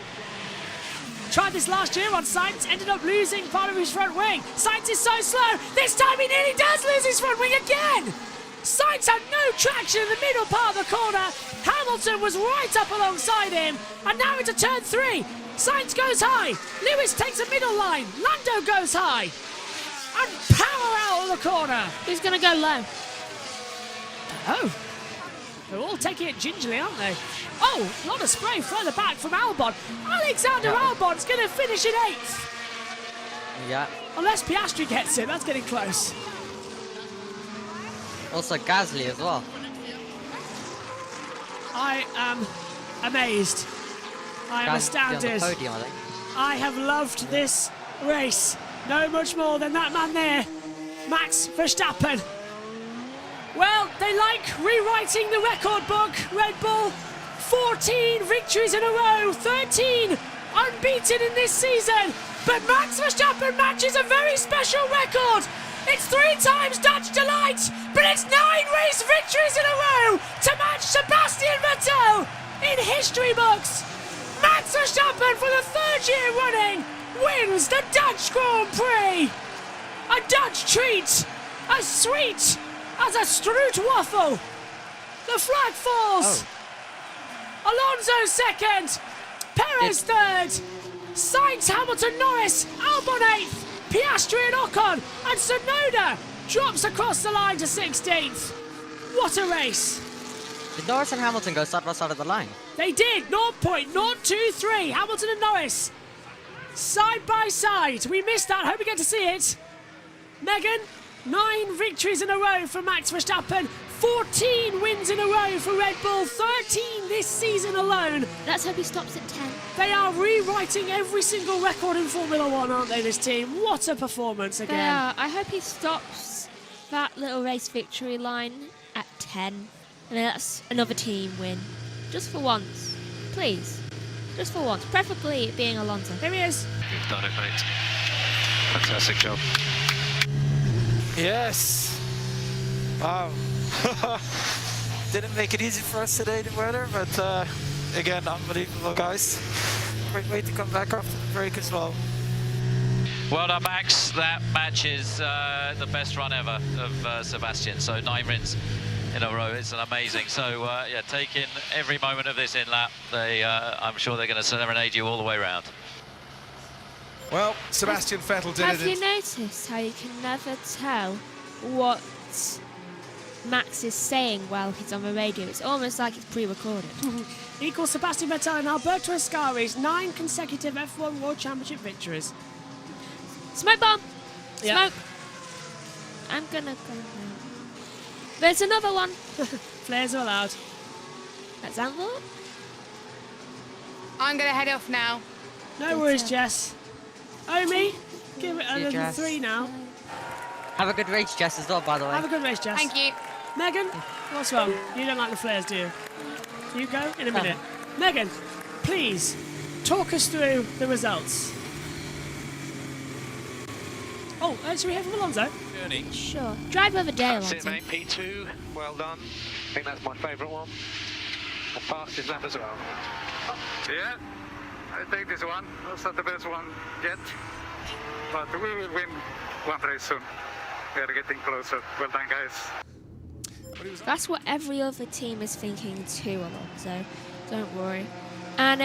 [SPEAKER 1] Tried this last year on Sainz, ended up losing part of his front wing. Sainz is so slow, this time he nearly does lose his front wing again. Sainz had no traction in the middle part of the corner. Hamilton was right up alongside him, and now into turn 3. Sainz goes high, Lewis takes a middle line, Lando goes high, and power out of the corner.
[SPEAKER 20] Who's going to go low?
[SPEAKER 1] Oh. They're all taking it gingerly, aren't they? Oh, a lot of spray further back from Albon. Alexander Albon's going to finish in 8th.
[SPEAKER 2] Yeah.
[SPEAKER 1] Unless Piastri gets it, that's getting close.
[SPEAKER 2] Also Gasly as well.
[SPEAKER 1] I am amazed. I am astounded.
[SPEAKER 2] Podium, I think.
[SPEAKER 1] I have loved this race. No much more than that man there, Max Verstappen. Well, they like rewriting the record book, Red Bull. 14 victories in a row, 13 unbeaten in this season. But Max Verstappen matches a very special record. It's 3 times Dutch delight, but it's 9 race victories in a row to match Sebastian Vettel in history books. Max Verstappen, for the 3rd year running, wins the Dutch Grand Prix. A Dutch treat, as sweet as a Stroot waffle. The flag falls. Alonso second, Perez third, Sainz, Hamilton, Norris, Albon 8th, Piastri and Ocon, and Tsunoda drops across the line to 16th. What a race.
[SPEAKER 2] Did Norris and Hamilton go side by side of the line?
[SPEAKER 1] They did. 0.023. Hamilton and Norris side by side. We missed that. Hope we get to see it. Megan, 9 victories in a row for Max Verstappen. 14 wins in a row for Red Bull. 13 this season alone.
[SPEAKER 20] Let's hope he stops at 10.
[SPEAKER 1] They are rewriting every single record in Formula 1, aren't they, this team? What a performance again.
[SPEAKER 20] They are. I hope he stops that little race victory line at 10. And that's another team win. Just for once. Please. Just for once. Preferably it being Alonso.
[SPEAKER 1] Here he is.
[SPEAKER 21] You've done it, mate. Fantastic job.
[SPEAKER 11] Yes. Wow. Didn't make it easy for us today, the weather, but again, unbelievable, guys. Great way to come back after the break as well.
[SPEAKER 4] Well done, Max. That matches the best run ever of Sebastian. So 9 wins in a row. It's amazing. So yeah, taking every moment of this in lap, I'm sure they're going to serenade you all the way around.
[SPEAKER 5] Well, Sebastian Vettel did it.
[SPEAKER 20] Have you noticed how you can never tell what Max is saying while he's on the radio? It's almost like it's pre-recorded.
[SPEAKER 1] Equals Sebastian Vettel and Alberto Ascari's 9 consecutive F1 World Championship victories.
[SPEAKER 20] Smoke bomb!
[SPEAKER 1] Yep.
[SPEAKER 20] Smoke! I'm gonna go now. There's another one.
[SPEAKER 1] Flares are allowed.
[SPEAKER 20] At Zandvoort?
[SPEAKER 3] I'm gonna head off now.
[SPEAKER 1] No worries, Jess. Omi, give it
[SPEAKER 2] See you,
[SPEAKER 1] another
[SPEAKER 2] Jess.
[SPEAKER 1] 3 now.
[SPEAKER 2] Have a good race, Jess, as well, by the way.
[SPEAKER 1] Have a good race, Jess.
[SPEAKER 3] Thank you.
[SPEAKER 1] Megan, what's wrong? You don't like the flares, do you? You go in a minute. Megan, please, talk us through the results. Oh, should we hear from Alonso?
[SPEAKER 20] Sure. Driver of the day,
[SPEAKER 21] That's it,
[SPEAKER 20] Alonso.
[SPEAKER 21] mate. P2. Well done. I think that's my favourite one. The fastest lap as well.
[SPEAKER 18] Yeah, I take this one. That's not the best one yet, but we will win one race soon. We are getting closer. Well done, guys.
[SPEAKER 20] That's what every other team is thinking too, Alonso. Don't worry. And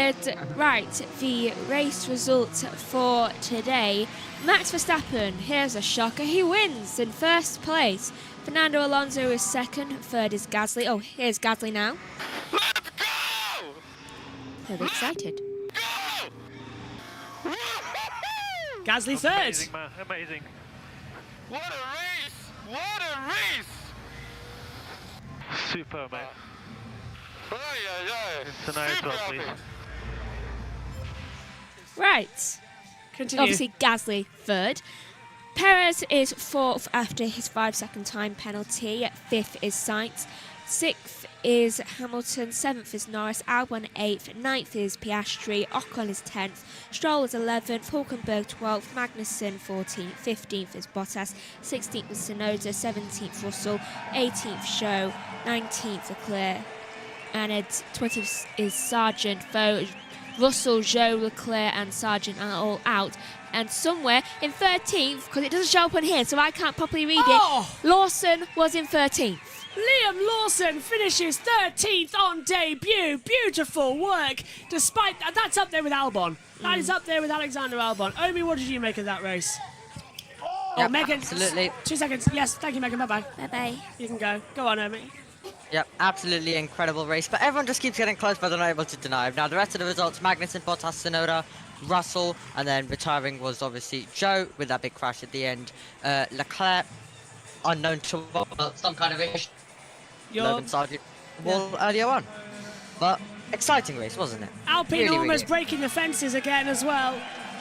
[SPEAKER 20] right, the race results for today. Max Verstappen, here's a shocker. He wins in 1st place. Fernando Alonso is 2nd. 3rd is Gasly. Oh, here's Gasly now.
[SPEAKER 21] Let's go!
[SPEAKER 20] He'll be excited.
[SPEAKER 1] Gasly 3rd.
[SPEAKER 16] Amazing, man. Amazing.
[SPEAKER 21] What a race! What a race!
[SPEAKER 16] Super, mate.
[SPEAKER 21] It's
[SPEAKER 16] a nice one, please.
[SPEAKER 20] Right.
[SPEAKER 1] Continue.
[SPEAKER 20] Obviously, Gasly 3rd. Perez is 4th after his 5-second time penalty. 5th is Sainz. 6th is Hamilton. 7th is Norris. Albon 8th. 9th is Piastri. Ocon is 10th. Stroll is 11th. Hulkenberg 12th. Magnussen 14th. 15th is Bottas. 16th is Tsunoda. 17th Russell. 18th Show. 19th Leclerc. And 20th is Sargent. Though Russell, Joe, Leclerc and Sargent are all out. And somewhere in 13th, because it doesn't show up on here, so I can't properly read it, Lawson was in 13th.
[SPEAKER 1] Liam Lawson finishes 13th on debut. Beautiful work. Despite that, that's up there with Albon. That is up there with Alexander Albon. Omi, what did you make of that race?
[SPEAKER 2] Yep,
[SPEAKER 1] Megan.
[SPEAKER 2] absolutely.
[SPEAKER 1] 2 seconds. Yes, thank you, Megan. Bye-bye.
[SPEAKER 20] Bye-bye.
[SPEAKER 1] You can go. Go on, Omi.
[SPEAKER 2] Yep, absolutely incredible race. But everyone just keeps getting close, but they're not able to deny. Now, the rest of the results, Magnussen, Bottas, Tsunoda, Russell, and then retiring was obviously Joe with that big crash at the end. Leclerc, unknown to what, but some kind of issue. Logan Sargent earlier on. But exciting race, wasn't it?
[SPEAKER 1] Alpine
[SPEAKER 2] Really,
[SPEAKER 1] almost
[SPEAKER 2] really.
[SPEAKER 1] breaking the fences again as well.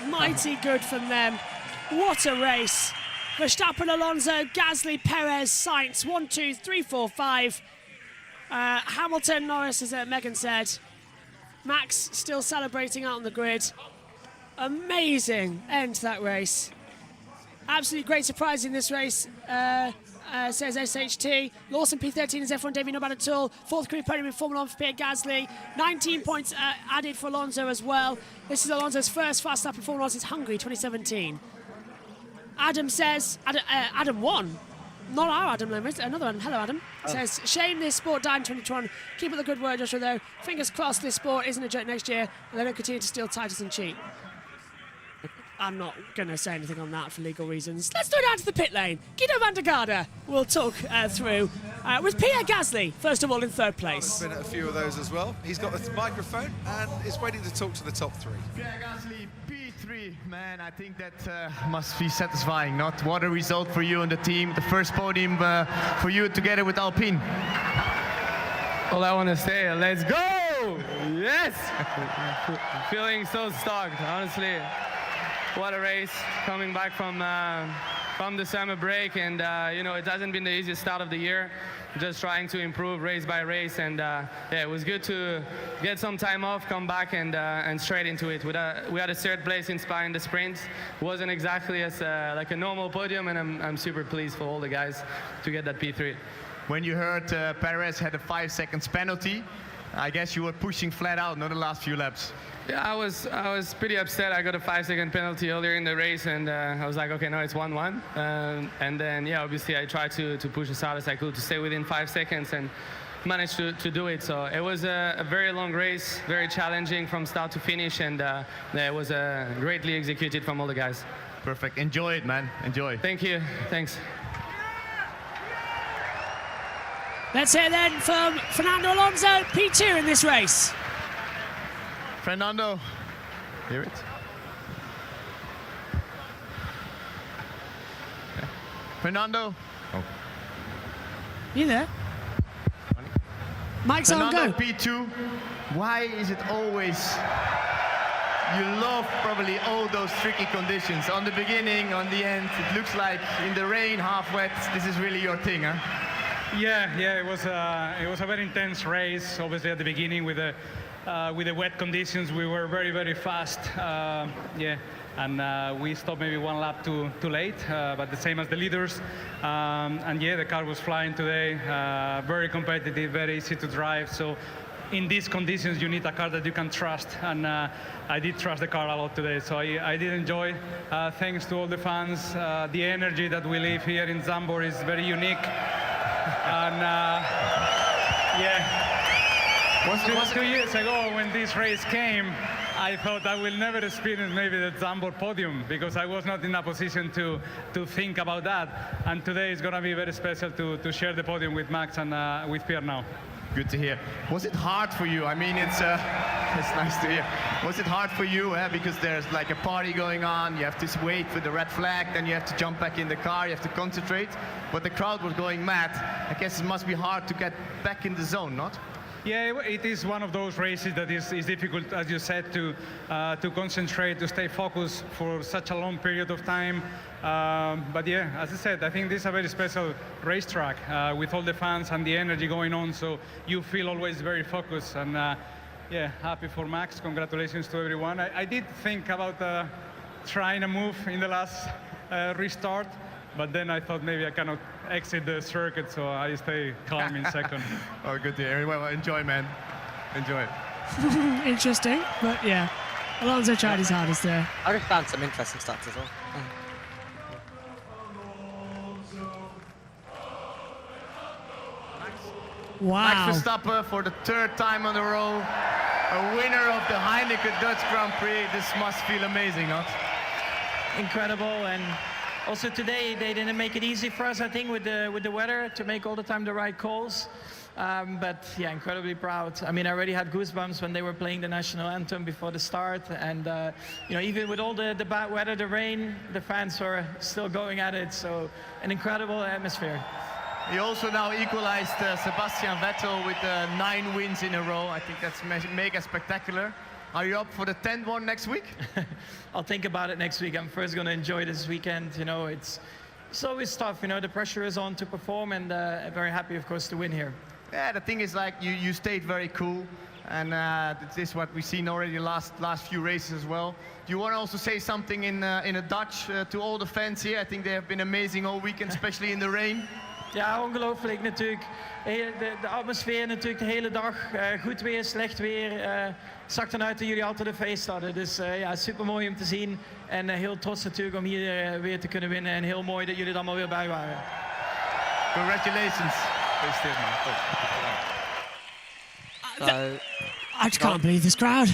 [SPEAKER 1] Mighty good from them. What a race. Verstappen, Alonso, Gasly, Perez, Sainz. 1, 2, 3, 4, 5. Hamilton, Norris, as Megan said. Max still celebrating out on the grid. Amazing end to that race. Absolutely great surprise in this race, says SHT. Lawson P13 is F1 debut, not bad at all. Fourth career podium in Formula 1 for Pierre Gasly. 19 points added for Alonso as well. This is Alonso's first fast lap in Formula 1 since Hungary 2017. Adam says, Adam won. Not our Adam Lemons, another one. Hello, Adam. Says, shame this sport died in 2021. Keep up the good work, Joshua, though. Fingers crossed this sport isn't a joke next year and they don't continue to steal titles and cheat. I'm not going to say anything on that for legal reasons. Let's go down to the pit lane. Guido van der Garde will talk through with Pierre Gasly, first of all, in third place.
[SPEAKER 5] Been at a few of those as well. He's got a microphone and is waiting to talk to the top three.
[SPEAKER 10] Pierre Gasly, P3, man, I think that must be satisfying, not? What a result for you and the team. The first podium for you together with Alpine.
[SPEAKER 22] All I want to say, let's go! Yes! Feeling so stoked, honestly. What a race, coming back from the summer break, and you know, it hasn't been the easiest start of the year. Just trying to improve race by race, and yeah, it was good to get some time off, come back, and straight into it. We had a third place in Spa in the sprint. It wasn't exactly as like a normal podium, and I'm super pleased for all the guys to get that P3.
[SPEAKER 10] When you heard Perez had a 5 seconds penalty, I guess you were pushing flat out, not the last few laps.
[SPEAKER 22] Yeah, I was pretty upset. I got a 5-second penalty earlier in the race, and I was like, okay, no, it's 1-1. And then, yeah, obviously I tried to push as hard as I could to stay within 5 seconds and managed to do it. So it was a very long race, very challenging from start to finish, and yeah, it was greatly executed from all the guys.
[SPEAKER 10] Perfect. Enjoy it, man. Enjoy.
[SPEAKER 22] Thank you. Thanks.
[SPEAKER 1] Let's hear then from Fernando Alonso, P2 in this race.
[SPEAKER 10] Fernando, hear it? Yeah. Fernando. Oh.
[SPEAKER 1] You there? Mike's on
[SPEAKER 10] Fernando,
[SPEAKER 1] go.
[SPEAKER 10] P2. Why is it always you love probably all those tricky conditions? On the beginning, on the end, it looks like in the rain, half wet. This is really your thing, huh?
[SPEAKER 23] Yeah, it was a very intense race. Obviously, at the beginning with the wet conditions, we were very, very fast. Yeah, and we stopped maybe one lap too late, but the same as the leaders. And yeah, the car was flying today. Very competitive, very easy to drive. So in these conditions, you need a car that you can trust, and I did trust the car a lot today. So I did enjoy. Thanks to all the fans. The energy that we live here in Zandvoort is very unique. And yeah, 2 years ago when this race came, I thought I will never experience maybe the Zandvoort podium because I was not in a position to think about that. And today is going to be very special to share the podium with Max and with Pierre now.
[SPEAKER 10] Good to hear. Was it hard for you? I mean, it's nice to hear. Was it hard for you? Because there's like a party going on. You have to wait for the red flag, then you have to jump back in the car. You have to concentrate. But the crowd was going mad. I guess it must be hard to get back in the zone, not?
[SPEAKER 23] Yeah, it is one of those races that is difficult, as you said, to concentrate, to stay focused for such a long period of time. But yeah, as I said, I think this is a very special racetrack with all the fans and the energy going on. So you feel always very focused. And yeah, happy for Max. Congratulations to everyone. I did think about trying a move in the last restart. But then I thought maybe I cannot exit the circuit, so I stay calm in second.
[SPEAKER 10] Oh, good to hear. Well, enjoy, man. Enjoy.
[SPEAKER 1] Interesting, but yeah. Alonso tried his hardest there.
[SPEAKER 2] I just found some interesting stats as well.
[SPEAKER 1] Wow.
[SPEAKER 10] Max Verstappen for the third time in a row. A winner of the Heineken Dutch Grand Prix. This must feel amazing, not?
[SPEAKER 24] Incredible, and also today they didn't make it easy for us, I think, with the weather to make all the time the right calls. But yeah, incredibly proud. I mean, I already had goosebumps when they were playing the national anthem before the start, and you know, even with all the bad weather, the rain, the fans were still going at it. So an incredible atmosphere.
[SPEAKER 10] He also now equalized Sebastian Vettel with 9 wins in a row. I think that's mega spectacular. Are you up for the 10th one next week?
[SPEAKER 24] I'll think about it next week. I'm first going to enjoy this weekend. You know, it's always tough. You know, the pressure is on to perform, and I'm very happy, of course, to win here.
[SPEAKER 10] Yeah, the thing is, like, you stayed very cool, and this is what we've seen already last few races as well. Do you want to also say something in a Dutch to all the fans here? I think they have been amazing all weekend, especially in the rain.
[SPEAKER 24] Ja, ongelooflijk natuurlijk. De atmosfeer natuurlijk de hele dag. Goed weer, slecht weer. Zag dan uit dat jullie altijd een feest hadden. Dus ja, super mooi om te zien. En heel trots natuurlijk om hier weer te kunnen winnen. En heel mooi dat jullie er allemaal weer bij waren.
[SPEAKER 10] Congratulations.
[SPEAKER 1] I just can't believe this crowd.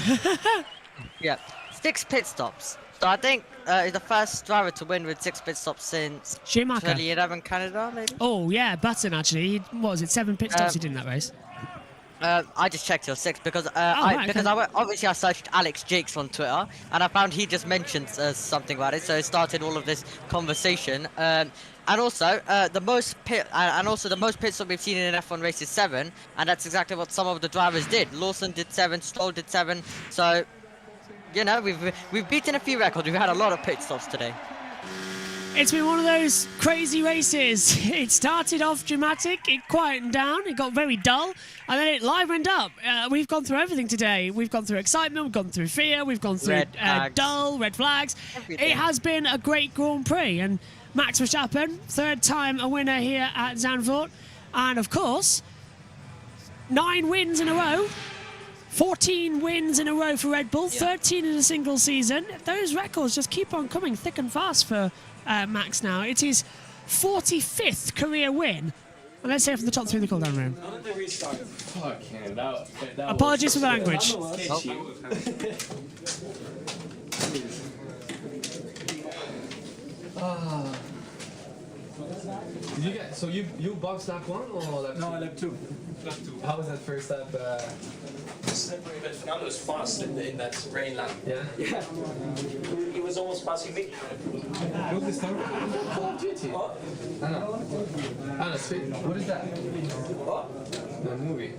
[SPEAKER 2] Yeah, 6 pit stops. So I think he's the first driver to win with 6 pit stops since
[SPEAKER 1] Schumacher.
[SPEAKER 2] 2011 Canada, maybe?
[SPEAKER 1] Oh, yeah, Button, actually. What was it, 7 pit stops he did in that race?
[SPEAKER 2] I just checked till 6 because obviously I searched Alex Jakes on Twitter and I found he just mentioned something about it, so it started all of this conversation. And also the most pit stop we've seen in an F1 race is 7, and that's exactly what some of the drivers did. Lawson did 7, Stroll did 7, so you know we've beaten a few records. We've had a lot of pit stops today.
[SPEAKER 1] It's been one of those crazy races. It started off dramatic, it quietened down, it got very dull, and then it livened up. We've gone through everything today. We've gone through excitement, we've gone through fear, we've gone through dull, red flags. Everything. It has been a great Grand Prix, and Max Verstappen, 3rd time a winner here at Zandvoort, and of course, 9 wins in a row. 14 wins in a row for Red Bull, 13 in a single season. Those records just keep on coming thick and fast for Max now. It is 45th career win. And let's hear from the top 3 in the cool-down room. Apologies for the language.
[SPEAKER 7] Did you get, so you boxed lap 1 or lap 2? No, lap 2. Lap 2. How was that first lap?
[SPEAKER 8] Slippery, but Fernando was fast in that rain lap.
[SPEAKER 7] Yeah?
[SPEAKER 8] Yeah. He was almost passing me.
[SPEAKER 7] What's the story? Call of Duty? What? Anna, sweet. What is that?
[SPEAKER 8] What?
[SPEAKER 7] The movie.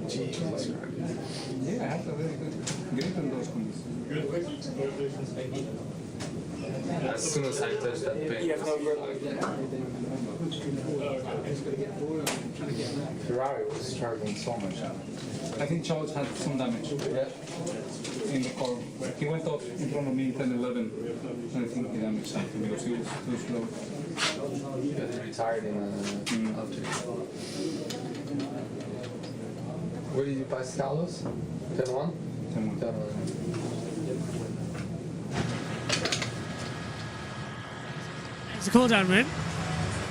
[SPEAKER 7] Jesus Christ. Yeah, I have a very good grip on those conditions. As soon as I touch that paint. Ferrari was struggling so much. I think Charles had some damage in the car. He went off in front of me 10-11, and I think he damaged something because he was too slow. He got retired in after. Where did you pass Carlos? 10-1? 10-1.
[SPEAKER 1] It's a cool-down room.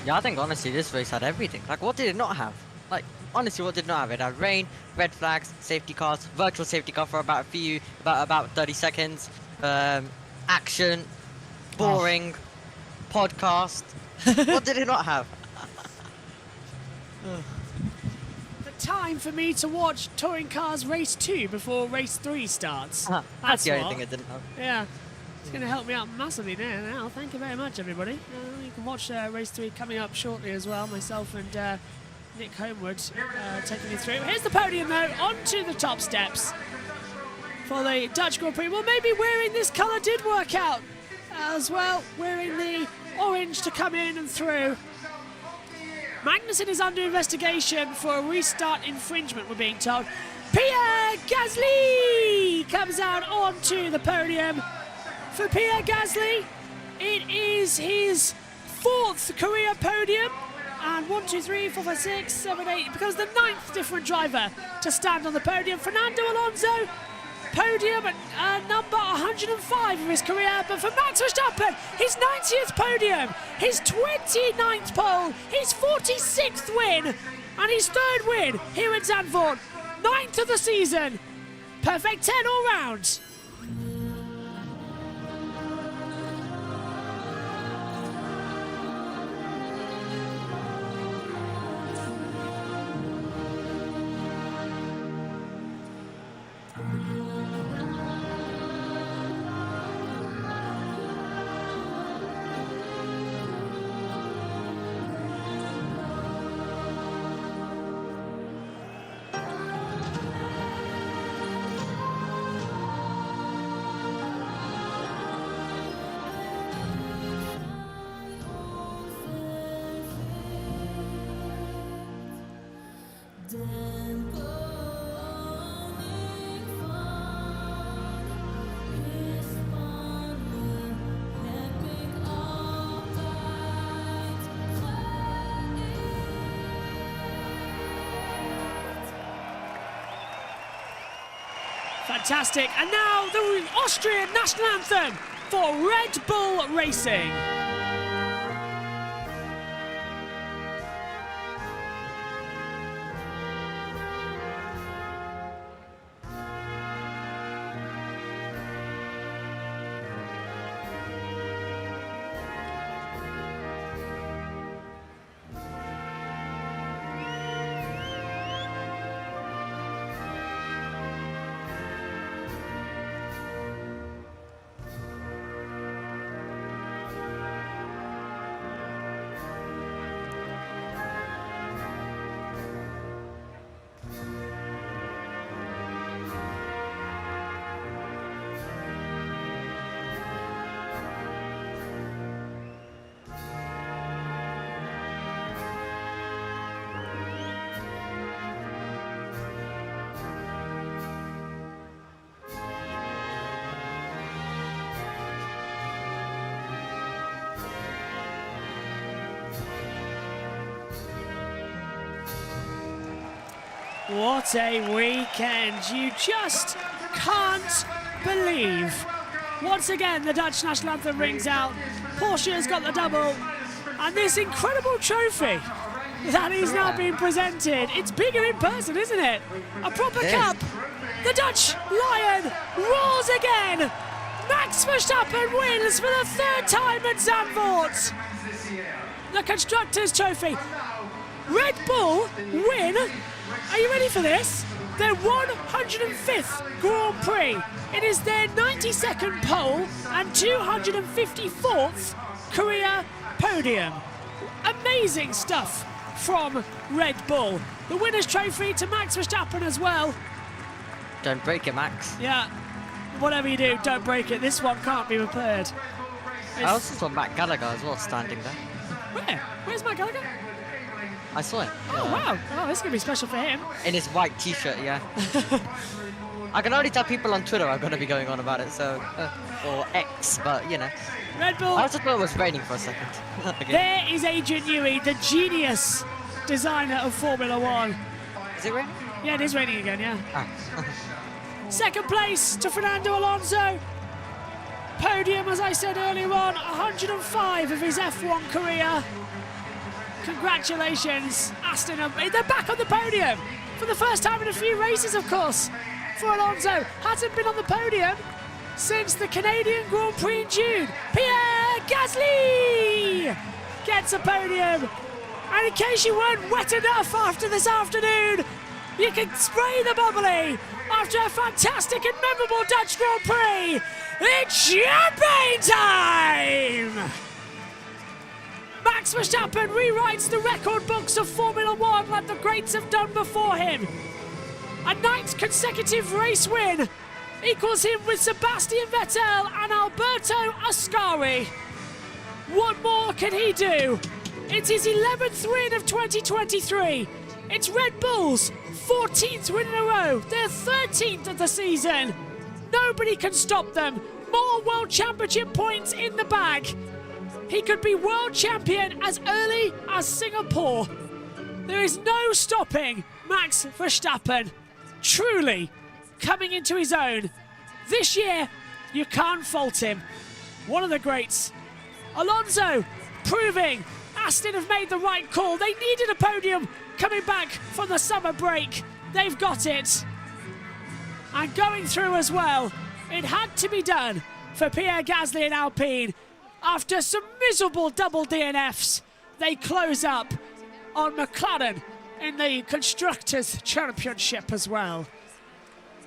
[SPEAKER 2] Yeah, I think honestly this race had everything. Like, what did it not have? Like, honestly, what did it not have? It had rain, red flags, safety cars, virtual safety car for about 30 seconds, action, boring, podcast. What did it not have?
[SPEAKER 1] The time for me to watch Touring Cars Race 2 before Race 3 starts.
[SPEAKER 2] That's the only thing it didn't have.
[SPEAKER 1] Yeah. It's going to help me out massively there now. Thank you very much, everybody. You can watch Race 3 coming up shortly as well. Myself and Nick Homewood taking you through. Here's the podium, though. On to the top steps for the Dutch Grand Prix. Well, maybe wearing this colour did work out as well. Wearing the orange to come in and through. Magnussen is under investigation for a restart infringement, we're being told. Pierre Gasly comes out onto the podium. For Pierre Gasly, it is his 4th career podium, and 1, 2, 3, 4, 5, 6, 7, 8, becomes the 9th different driver to stand on the podium. Fernando Alonso, podium at number 105 of his career, but for Max Verstappen, his 90th podium, his 29th pole, his 46th win, and his 3rd win here at Zandvoort, 9th of the season. Perfect 10 all round. Fantastic. And now the Austrian national anthem for Red Bull Racing. What a weekend. You just can't believe. Once again, the Dutch national anthem rings out. Porsche has got the double. And this incredible trophy that is now being presented. It's bigger in person, isn't it? A proper cup. The Dutch Lion roars again. Max Verstappen wins for the third time at Zandvoort. The Constructors' Trophy. Red Bull win. Are you ready for this? Their 105th Grand Prix. It is their 92nd pole and 254th career podium. Amazing stuff from Red Bull. The winner's trophy to Max Verstappen as well.
[SPEAKER 2] Don't break it, Max.
[SPEAKER 1] Yeah, whatever you do, don't break it. This one can't be repaired.
[SPEAKER 2] I also saw Matt Gallagher as well standing there.
[SPEAKER 1] Where? Where's Matt Gallagher?
[SPEAKER 2] I saw him.
[SPEAKER 1] Oh, wow. Oh, this is going to be special for him.
[SPEAKER 2] In his white t-shirt, yeah. I can already tell people on Twitter are going to be going on about it, so... or X, but, you know.
[SPEAKER 1] Red Bull.
[SPEAKER 2] I also thought it was raining for a second.
[SPEAKER 1] There is Adrian Newey, the genius designer of Formula One.
[SPEAKER 2] Is it raining?
[SPEAKER 1] Yeah, it is raining again, yeah.
[SPEAKER 2] Ah.
[SPEAKER 1] Second place to Fernando Alonso. Podium, as I said earlier on, 105 of his F1 career. Congratulations, Aston. They're back on the podium for the first time in a few races, of course, for Alonso. Hasn't been on the podium since the Canadian Grand Prix in June. Pierre Gasly gets a podium. And in case you weren't wet enough after this afternoon, you can spray the bubbly after a fantastic and memorable Dutch Grand Prix. It's champagne time! Max Verstappen rewrites the record books of Formula One like the greats have done before him. A 9th consecutive race win equals him with Sebastian Vettel and Alberto Ascari. What more can he do? It's his 11th win of 2023. It's Red Bull's 14th win in a row, their 13th of the season. Nobody can stop them. More World Championship points in the bag. He could be world champion as early as Singapore. There is no stopping Max Verstappen. Truly coming into his own. This year, you can't fault him. One of the greats. Alonso proving Aston have made the right call. They needed a podium coming back from the summer break. They've got it. And going through as well. It had to be done for Pierre Gasly and Alpine. After some miserable double DNFs, they close up on McLaren in the Constructors' Championship as well.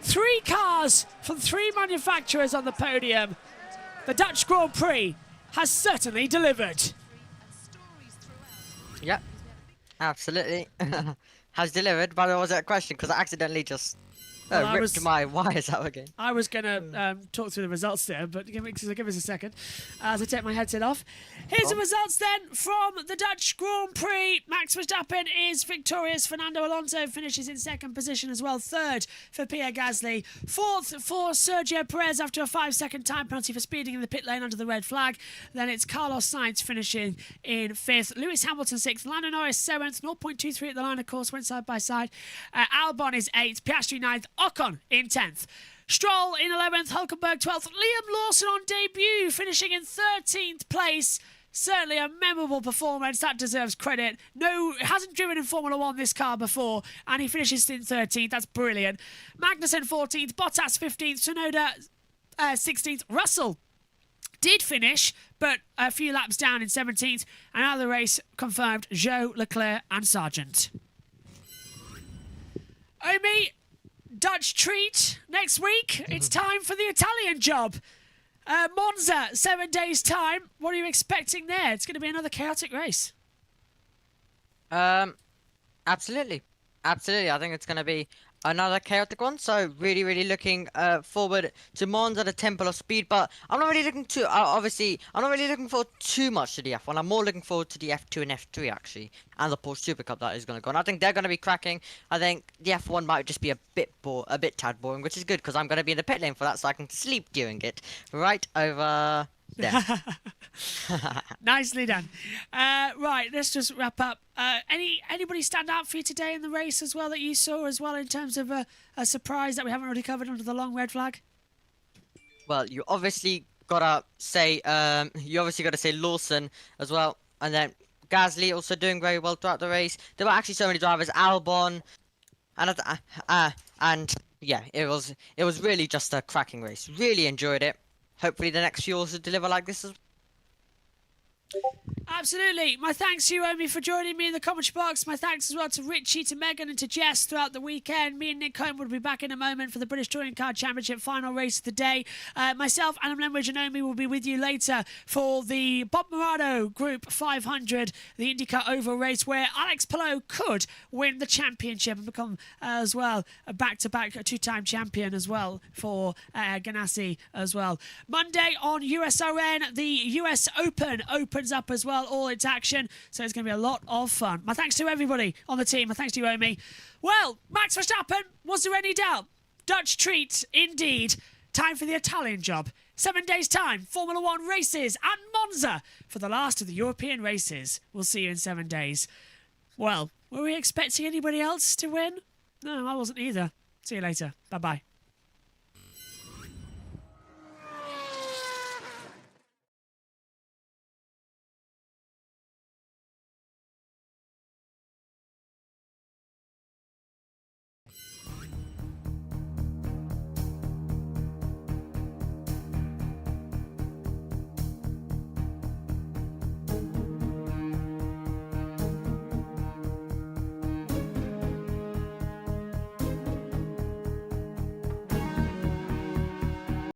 [SPEAKER 1] 3 cars from 3 manufacturers on the podium. The Dutch Grand Prix has certainly delivered.
[SPEAKER 2] Yep, absolutely. has delivered, but it was a question because I accidentally just ripped my wires out again.
[SPEAKER 1] I was going to talk through the results there, but give us a second as I take my headset off. Here's the results then from the Dutch Grand Prix. Max Verstappen is victorious. Fernando Alonso finishes in second position as well. Third for Pierre Gasly. Fourth for Sergio Perez after a 5-second time penalty for speeding in the pit lane under the red flag. Then it's Carlos Sainz finishing in fifth. Lewis Hamilton sixth. Lando Norris seventh. 0.23 at the line, of course, went side by side. Albon is eighth. Piastri ninth. Ocon in 10th. Stroll in 11th, Hulkenberg 12th, Liam Lawson on debut, finishing in 13th place. Certainly a memorable performance, that deserves credit. No, hasn't driven in Formula 1 this car before, and he finishes in 13th, that's brilliant. Magnussen 14th, Bottas 15th, Tsunoda 16th, Russell did finish, but a few laps down in 17th, and out of the race confirmed Joe, Leclerc and Sargent. Omi, Dutch treat next week. It's time for the Italian job. Monza, 7 days' time. What are you expecting there? It's going to be another chaotic race.
[SPEAKER 2] Absolutely. I think it's going to be another chaotic one. So really looking forward to Monza, the Temple of Speed. But I'm not really looking to, I'm not really looking forward too much to the F1. I'm more looking forward to the F2 and F3 actually, and the Porsche Super Cup that is going to go on. I think they're going to be cracking. I think the F1 might just be a bit tad boring, which is good because I'm going to be in the pit lane for that, so I can sleep during it. Right over there.
[SPEAKER 1] Nicely done. Right, let's just wrap up. Anybody stand out for you today in the race as well that you saw as well in terms of a surprise that we haven't already covered under the long red flag?
[SPEAKER 2] Well, you obviously gotta say Lawson as well, and then Gasly also doing very well throughout the race. There were actually so many drivers, Albon, and yeah, it was really just a cracking race. Really enjoyed it. Hopefully the next few also deliver like this as well.
[SPEAKER 1] Absolutely. My thanks to you, Omi, for joining me in the commentary box. My thanks as well to Richie, to Megan and to Jess throughout the weekend. Me and Nick Cohen will be back in a moment for the British Touring Car Championship final race of the day. Myself, Adam Lemridge and Omi will be with you later for the Bob Morado Group 500, the IndyCar Oval race, where Alex Palou could win the championship and become as well a back-to-back two-time champion as well for Ganassi as well. Monday on USRN, the US Open opens up as well, all its action, so it's going to be a lot of fun. My thanks to everybody on the team. My thanks to you, Omi. Well, Max Verstappen, was there any doubt? Dutch treat, indeed. Time for the Italian job. 7 days' time, Formula 1 races at Monza for the last of the European races. We'll see you in 7 days. Well, were we expecting anybody else to win? No, I wasn't either. See you later. Bye-bye.